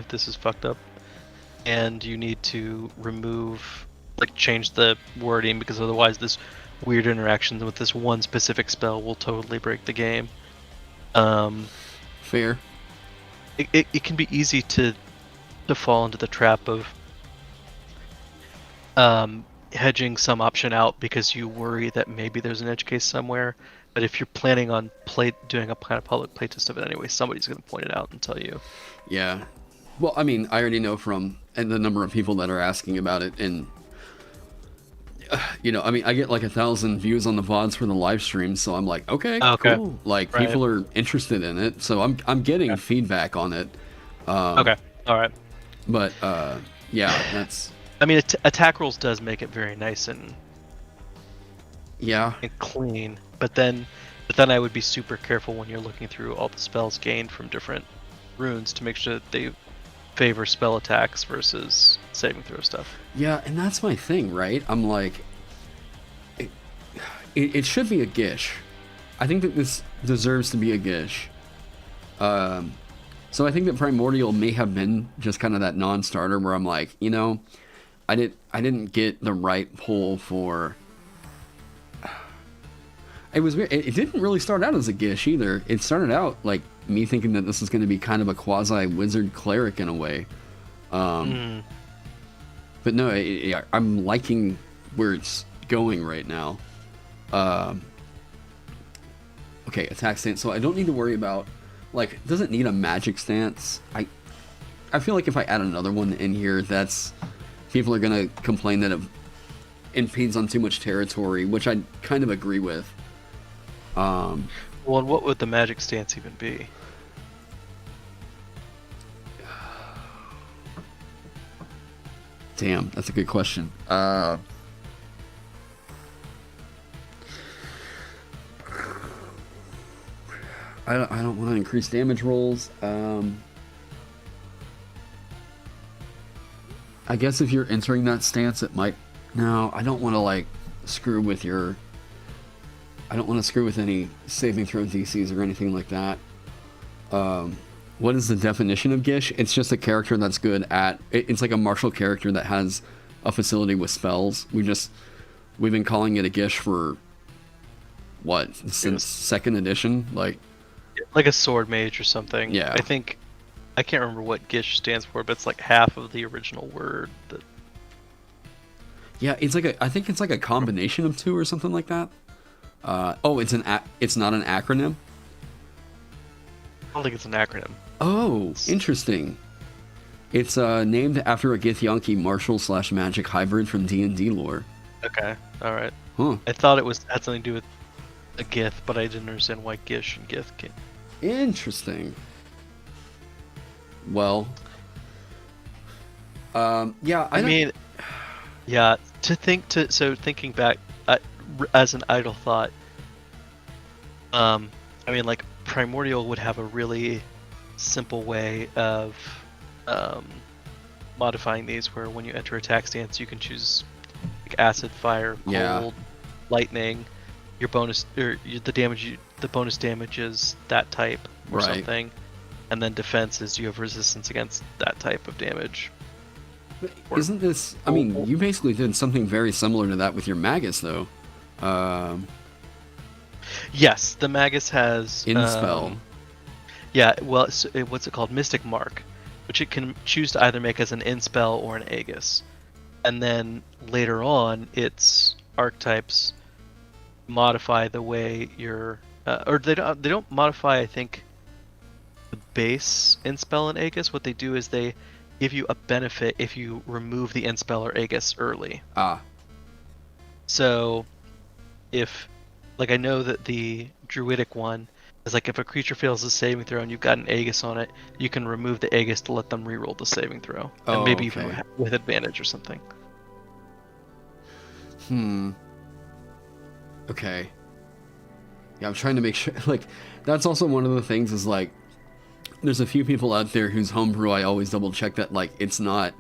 this is fucked up, and you need to change the wording, because otherwise this weird interaction with this one specific spell will totally break the game. Fair. It can be easy to fall into the trap of hedging some option out because you worry that maybe there's an edge case somewhere. But if you're planning on doing a kind of public playtest of it anyway, somebody's going to point it out and tell you. Yeah. Well, I mean, I already know from the number of people that are asking about it, and I mean, I get like 1,000 views on the VODs for the live stream, so I'm like, okay, Okay. cool. Like Right. people are interested in it, so I'm getting feedback on it. Okay. All right. But yeah, that's I mean, attack rolls does make it very nice and yeah. clean, but then I would be super careful when you're looking through all the spells gained from different runes to make sure that they favor spell attacks versus saving throw stuff. Yeah, and that's my thing, right? I'm like, it should be a Gish. I think that this deserves to be a Gish. So I think that Primordial may have been just kind of that non-starter where I'm like, I didn't get the right pull for. It was weird. It didn't really start out as a Gish either. It started out like me thinking that this is going to be kind of a quasi wizard cleric in a way. But no, I'm liking where it's going right now. Okay, attack stance. So I don't need to worry about, like, it doesn't need a magic stance. I feel like if I add another one in here, people are gonna complain that it impedes on too much territory, which I kind of agree with. Well, and what would the magic stance even be? Damn, that's a good question. I don't want to increase damage rolls. I guess if you're entering that stance, it might. No, I don't want to like screw with your. I don't want to screw with any saving throw DCs or anything like that. What is the definition of Gish? It's just a character that's good at. It's like a martial character that has a facility with spells. We've been calling it a Gish for what, since second edition, like a sword mage or something. Yeah. I can't remember what Gish stands for, but it's like half of the original word. Yeah, I think it's like a combination of two or something like that. It's not an acronym. I don't think it's an acronym. Oh, interesting. It's named after a Githyanki martial / magic hybrid from D&D lore. Okay, all right. Huh. I thought it had something to do with a Gith, but I didn't understand why Gish and Gith came. Interesting. Well, yeah. Thinking back, as an idle thought, like Primordial would have a really simple way of modifying these, where when you enter attack stance, you can choose like acid, fire, cold, lightning. Your bonus or the bonus damage is that type or something, and then defense is you have resistance against that type of damage. Isn't this? I mean, you basically did something very similar to that with your Magus, though. Yes, the Magus has Inspell. Yeah, well, what's it called? Mystic Mark, which it can choose to either make as an Inspell or an Aegis, and then later on, its archetypes modify the way you're, or they don't modify. I think the base Inspell and Aegis. What they do is they give you a benefit if you remove the Inspell or Aegis early. So, I know that the Druidic one is like if a creature fails a saving throw and you've got an Aegis on it, you can remove the Aegis to let them reroll the saving throw, and maybe even with advantage or something. Okay. Yeah, I'm trying to make sure. Like, that's also one of the things is like, there's a few people out there whose homebrew I always double check that like it's not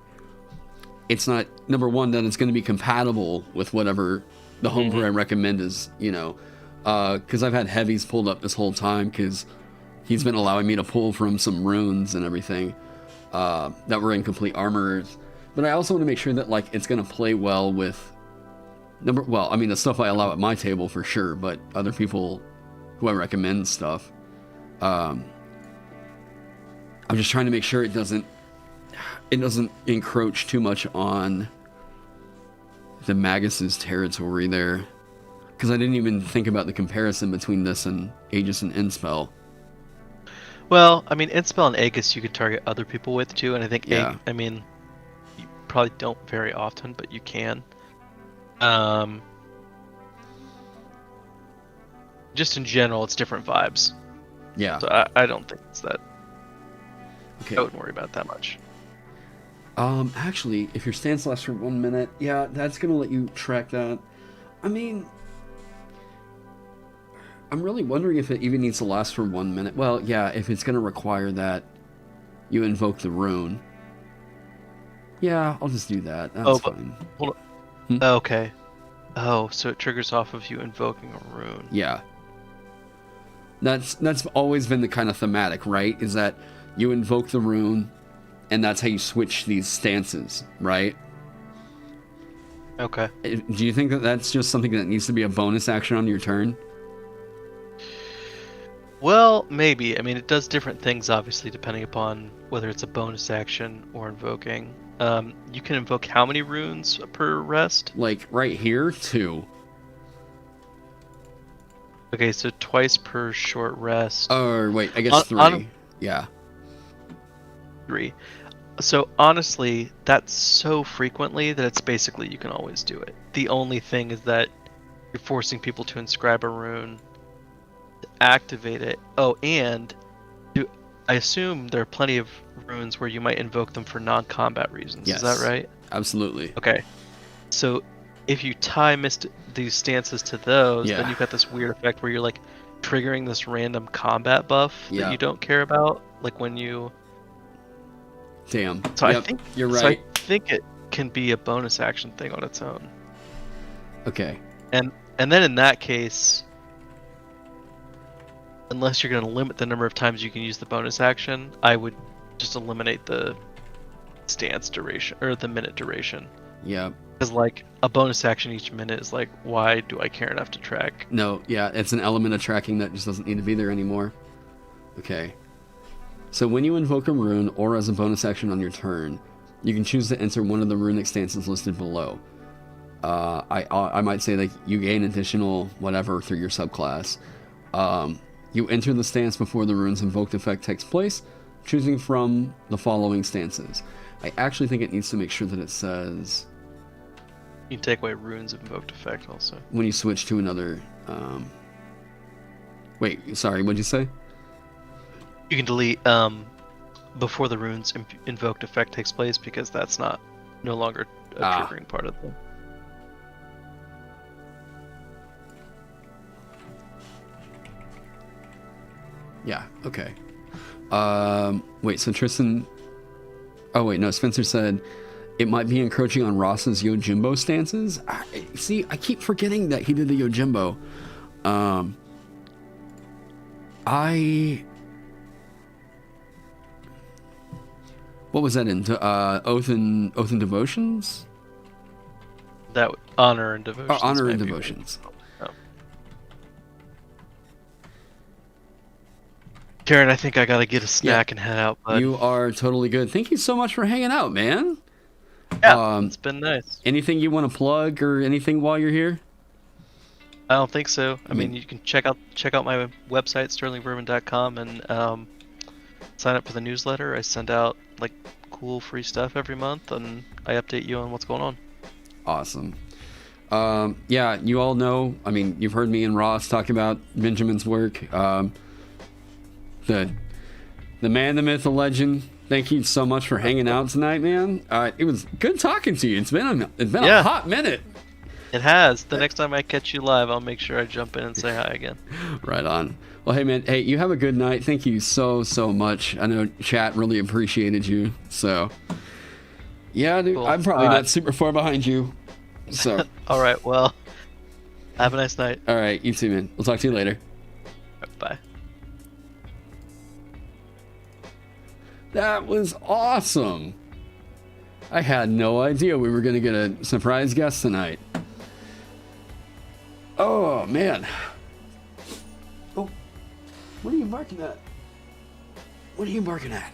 number one that it's going to be compatible with whatever the homebrew I recommend is, because I've had heavies pulled up this whole time because he's been allowing me to pull from some runes and everything that were in complete armors. But I also want to make sure that like it's going to play well with the stuff I allow at my table for sure, but other people who I recommend stuff. I'm just trying to make sure it doesn't encroach too much on the Magus's territory there, because I didn't even think about the comparison between this and Aegis and Inspell. Well, I mean, Inspell and Aegis you could target other people with too, and I think you probably don't very often, but you can. Just in general, it's different vibes. Yeah. So I don't think it's that. Okay. I wouldn't worry about that much. Actually, if your stance lasts for 1 minute, yeah, that's gonna let you track that. I mean, I'm really wondering if it even needs to last for 1 minute. Well, yeah, if it's gonna require that you invoke the rune. Yeah, I'll just do that. That's fine. Hold on. Okay. Oh, so it triggers off of you invoking a rune. Yeah. That's always been the kind of thematic, right? Is that you invoke the rune, and that's how you switch these stances, right? Okay. Do you think that that's just something that needs to be a bonus action on your turn? Well, maybe. I mean, it does different things, obviously, depending upon whether it's a bonus action or invoking. You can invoke how many runes per rest? Like, right here, 2. Okay, so twice per short rest. Or, wait, I guess 3. Yeah. 3. So, honestly, that's so frequently that it's basically you can always do it. The only thing is that you're forcing people to inscribe a rune, to activate it. Oh, and I assume there are plenty of runes where you might invoke them for non-combat reasons. Yes, is that right? Absolutely. Okay. So if you tie these stances to those, then you've got this weird effect where you're like triggering this random combat buff that you don't care about, like when you. Damn. So I think you're right. So I think it can be a bonus action thing on its own. Okay. And then in that case, unless you're going to limit the number of times you can use the bonus action, I would just eliminate the stance duration or the minute duration. Yeah. Because like a bonus action each minute is like, why do I care enough to track? No, yeah, it's an element of tracking that just doesn't need to be there anymore. Okay. So when you invoke a rune or as a bonus action on your turn, you can choose to enter one of the runic stances listed below. I might say that you gain additional whatever through your subclass. You enter the stance before the rune's invoked effect takes place, choosing from the following stances. I actually think it needs to make sure that it says... You can take away rune's invoked effect also. When you switch to another... Wait, sorry, what'd you say? You can delete before the rune's invoked effect takes place because that's no longer a triggering part of them. Yeah, okay. Wait, so Tristan... Oh, wait, no, Spencer said it might be encroaching on Ross's Yojimbo stances. See, I keep forgetting that he did the Yojimbo. What was that in? Oath and Devotions? That Honor and Devotions. Honor and Devotions. Karen, I think I gotta get a snack and head out, bud. You are totally good. Thank you so much for hanging out, man. Yeah, it's been nice. Anything you want to plug or anything while you're here? I don't think so. I mean, you can check out my website, sterlingbourbon.com, and sign up for the newsletter. I send out like cool free stuff every month, and I update you on what's going on. Awesome. Yeah, you all know. I mean, you've heard me and Ross talk about Benjamin's work. The man, the myth, the legend. Thank you so much for hanging out tonight, man. It was good talking to you. It's been a hot minute. It has. The next time I catch you live, I'll make sure I jump in and say hi again. Right on. Well, hey, man. Hey, you have a good night. Thank you so much. I know chat really appreciated you. So, yeah, dude, cool. I'm probably not super far behind you. So. All right. Well, have a nice night. All right. You too, man. We'll talk to you later. Bye. That was awesome. I had no idea we were going to get a surprise guest tonight. Oh, man. Oh, what are you barking at? What are you barking at?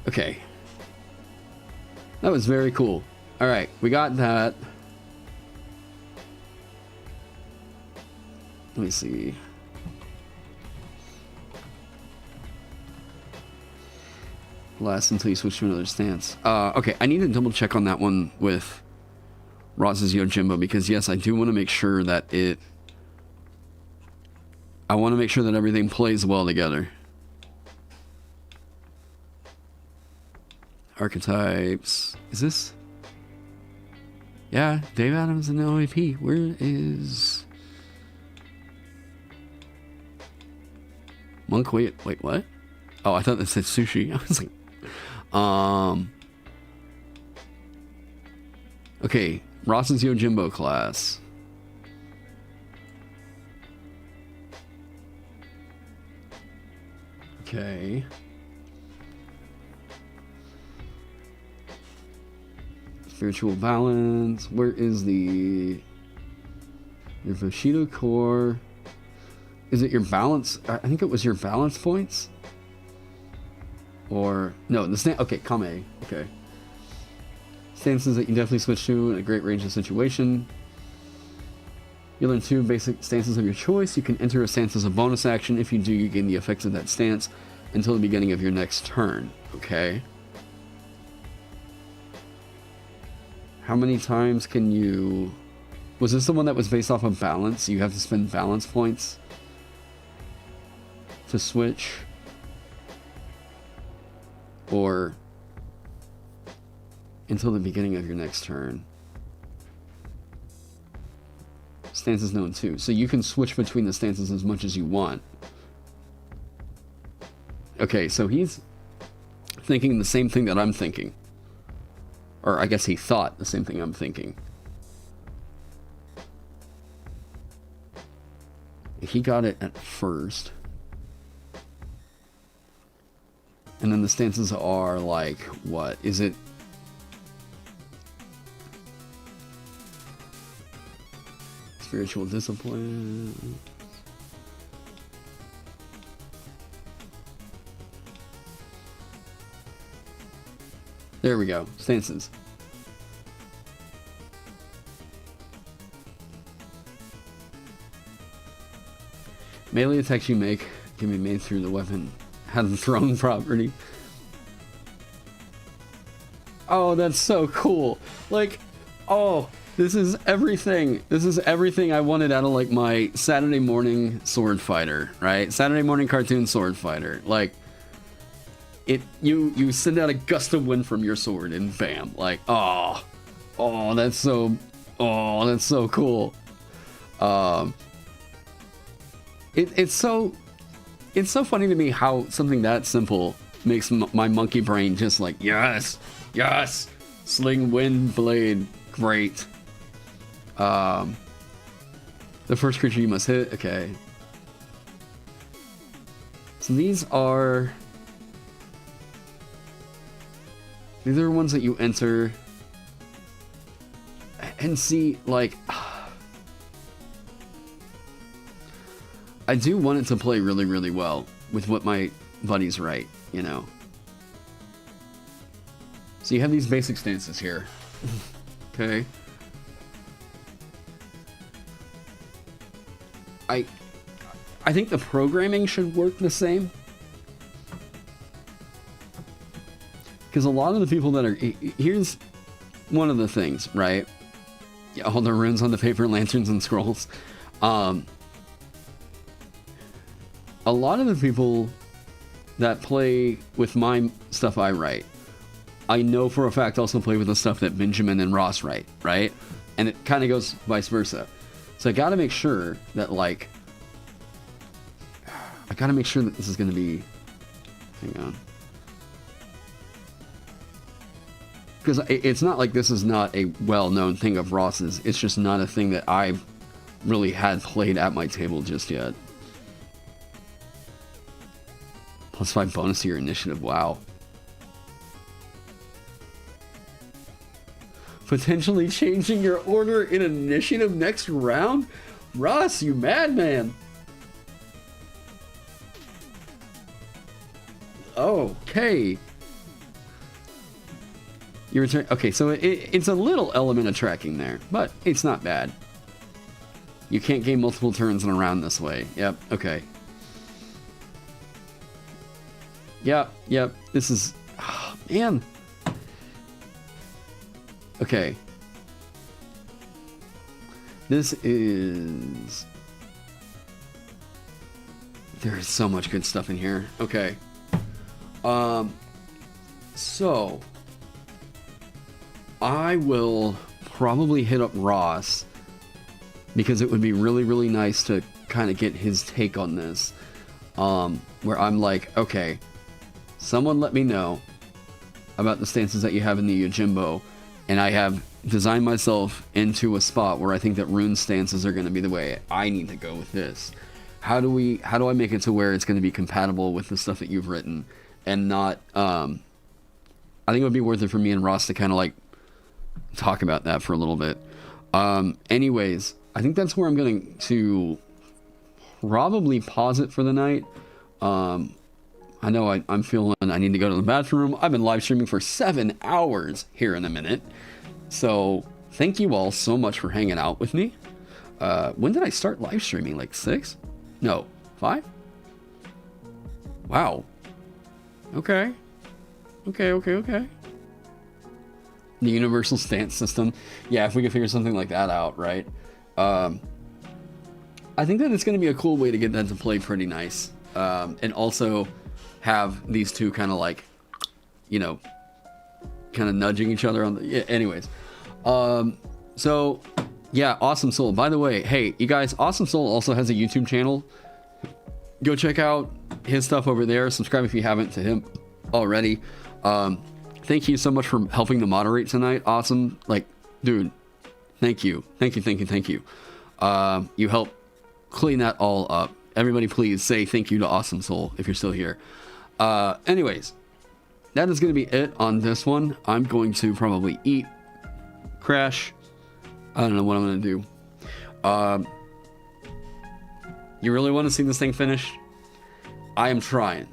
Okay. That was very cool. All right, we got that. Let me see. Last until you switch to another stance. Okay, I need to double check on that one with Ross's Yojimbo, because yes, I do want to make sure that I want to make sure that everything plays well together. Archetypes. Is this? Yeah, Dave Adams and LAP. Where is Monk? Wait, what? Oh, I thought that said sushi. I was like, okay, Ross's Yojimbo class. Okay. Spiritual balance. Where is your Bushido core? Is it your balance? I think it was your balance points. Or no, okay, Kame. Okay. Stances that you definitely switch to in a great range of situation. You learn 2 basic stances of your choice. You can enter a stance as a bonus action. If you do, you gain the effects of that stance until the beginning of your next turn. Okay. How many times can you... Was this the one that was based off of balance? You have to spend balance points to switch? Or until the beginning of your next turn. Stances known too. So you can switch between the stances as much as you want. Okay, so he's thinking the same thing that I'm thinking. Or I guess he thought the same thing I'm thinking. He got it at first. And then the stances are like, what? Is it... Spiritual discipline... There we go. Stances. Melee attacks you make can be made through the weapon has the thrown property. Oh, that's so cool. Like, oh, this is everything. This is everything I wanted out of like my Saturday morning sword fighter, right? Saturday morning cartoon sword fighter. Like, you send out a gust of wind from your sword and bam, like, that's so cool. It's so funny to me how something that simple makes my monkey brain just like, yes, sling wind blade, great. The first creature you must hit, okay. So these are ones that you enter and see, like, I do want it to play really, really well with what my buddies write, you know. So you have these basic stances here. Okay. I think the programming should work the same. Because a lot of the people that are... Here's one of the things, right? Yeah, all the runes on the paper, lanterns, and scrolls. A lot of the people that play with my stuff I write, I know for a fact also play with the stuff that Benjamin and Ross write, right? And it kind of goes vice versa. So I gotta make sure that, like... I gotta make sure that this is gonna be... Hang on. Because it's not like this is not a well-known thing of Ross's. It's just not a thing that I've really had played at my table just yet. +5 bonus to your initiative. Wow. Potentially changing your order in initiative next round? Ross, you madman. Okay. You return. Okay, so it's a little element of tracking there, but it's not bad. You can't gain multiple turns in a round this way. Yep, okay. Yep. This is... Oh, man. Okay. This is... There is so much good stuff in here. Okay. So... I will probably hit up Ross, because it would be really, really nice to kind of get his take on this. Where I'm like, okay, someone let me know about the stances that you have in the Yojimbo, and I have designed myself into a spot where I think that rune stances are going to be the way I need to go with this. How do I make it to where it's going to be compatible with the stuff that you've written, and not, I think it would be worth it for me and Ross to kind of like talk about that for a little bit. Anyways, I think that's where I'm going to probably pause it for the night. I know I'm feeling I need to go to the bathroom. I've been live streaming for 7 hours here in a minute. So thank you all so much for hanging out with me. When did I start live streaming? Like 6? No, 5? Wow. Okay. The universal stance system. Yeah, if we could figure something like that out, right? I think that it's going to be a cool way to get that to play pretty nice. And also have these two kind of like, you know, kind of nudging each other on the... Yeah, anyways. So, yeah, Awesome Soul. By the way, hey, you guys, Awesome Soul also has a YouTube channel. Go check out his stuff over there. Subscribe if you haven't to him already. Thank you so much for helping to moderate tonight. Awesome. Like, dude, thank you. Thank you. You helped clean that all up. Everybody please say thank you to Awesome Soul if you're still here. Anyways, that is going to be it on this one. I'm going to probably eat, crash. I don't know what I'm going to do. You really want to see this thing finished? I am trying.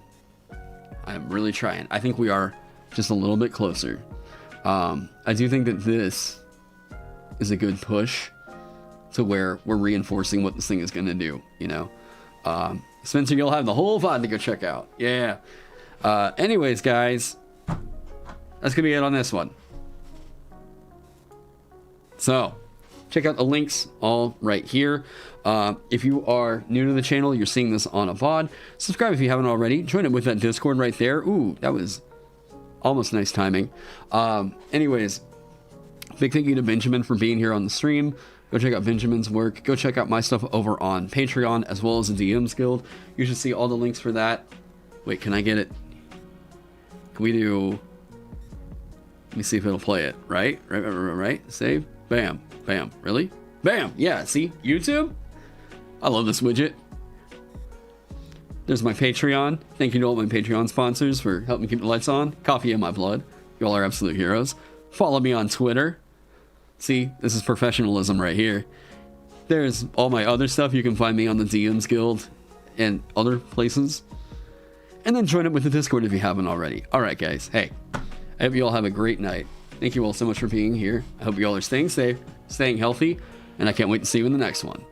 I am really trying. I think we are just a little bit closer. I do think that this is a good push to where we're reinforcing what this thing is going to do, you know? Spencer, you'll have the whole VOD to go check out. Yeah. Anyways, guys, that's going to be it on this one. So, check out the links all right here. If you are new to the channel, you're seeing this on a VOD. Subscribe if you haven't already. Join it with that Discord right there. Ooh, that was almost nice timing. Anyways, big thank you to Benjamin for being here on the stream. Go check out Benjamin's work. Go check out my stuff over on Patreon as well as the DMs Guild. You should see all the links for that. Wait, can I get it? Can we do... Let me see if it'll play it. Right? Save. Bam. Bam. Really? Bam. Yeah, see? YouTube? I love this widget. There's my Patreon. Thank you to all my Patreon sponsors for helping keep the lights on. Coffee in my blood. You all are absolute heroes. Follow me on Twitter. See, this is professionalism right here. There's all my other stuff. You can find me on the DMs Guild and other places. And then join up with the Discord if you haven't already. Alright, guys. Hey, I hope you all have a great night. Thank you all so much for being here. I hope you all are staying safe, staying healthy, and I can't wait to see you in the next one.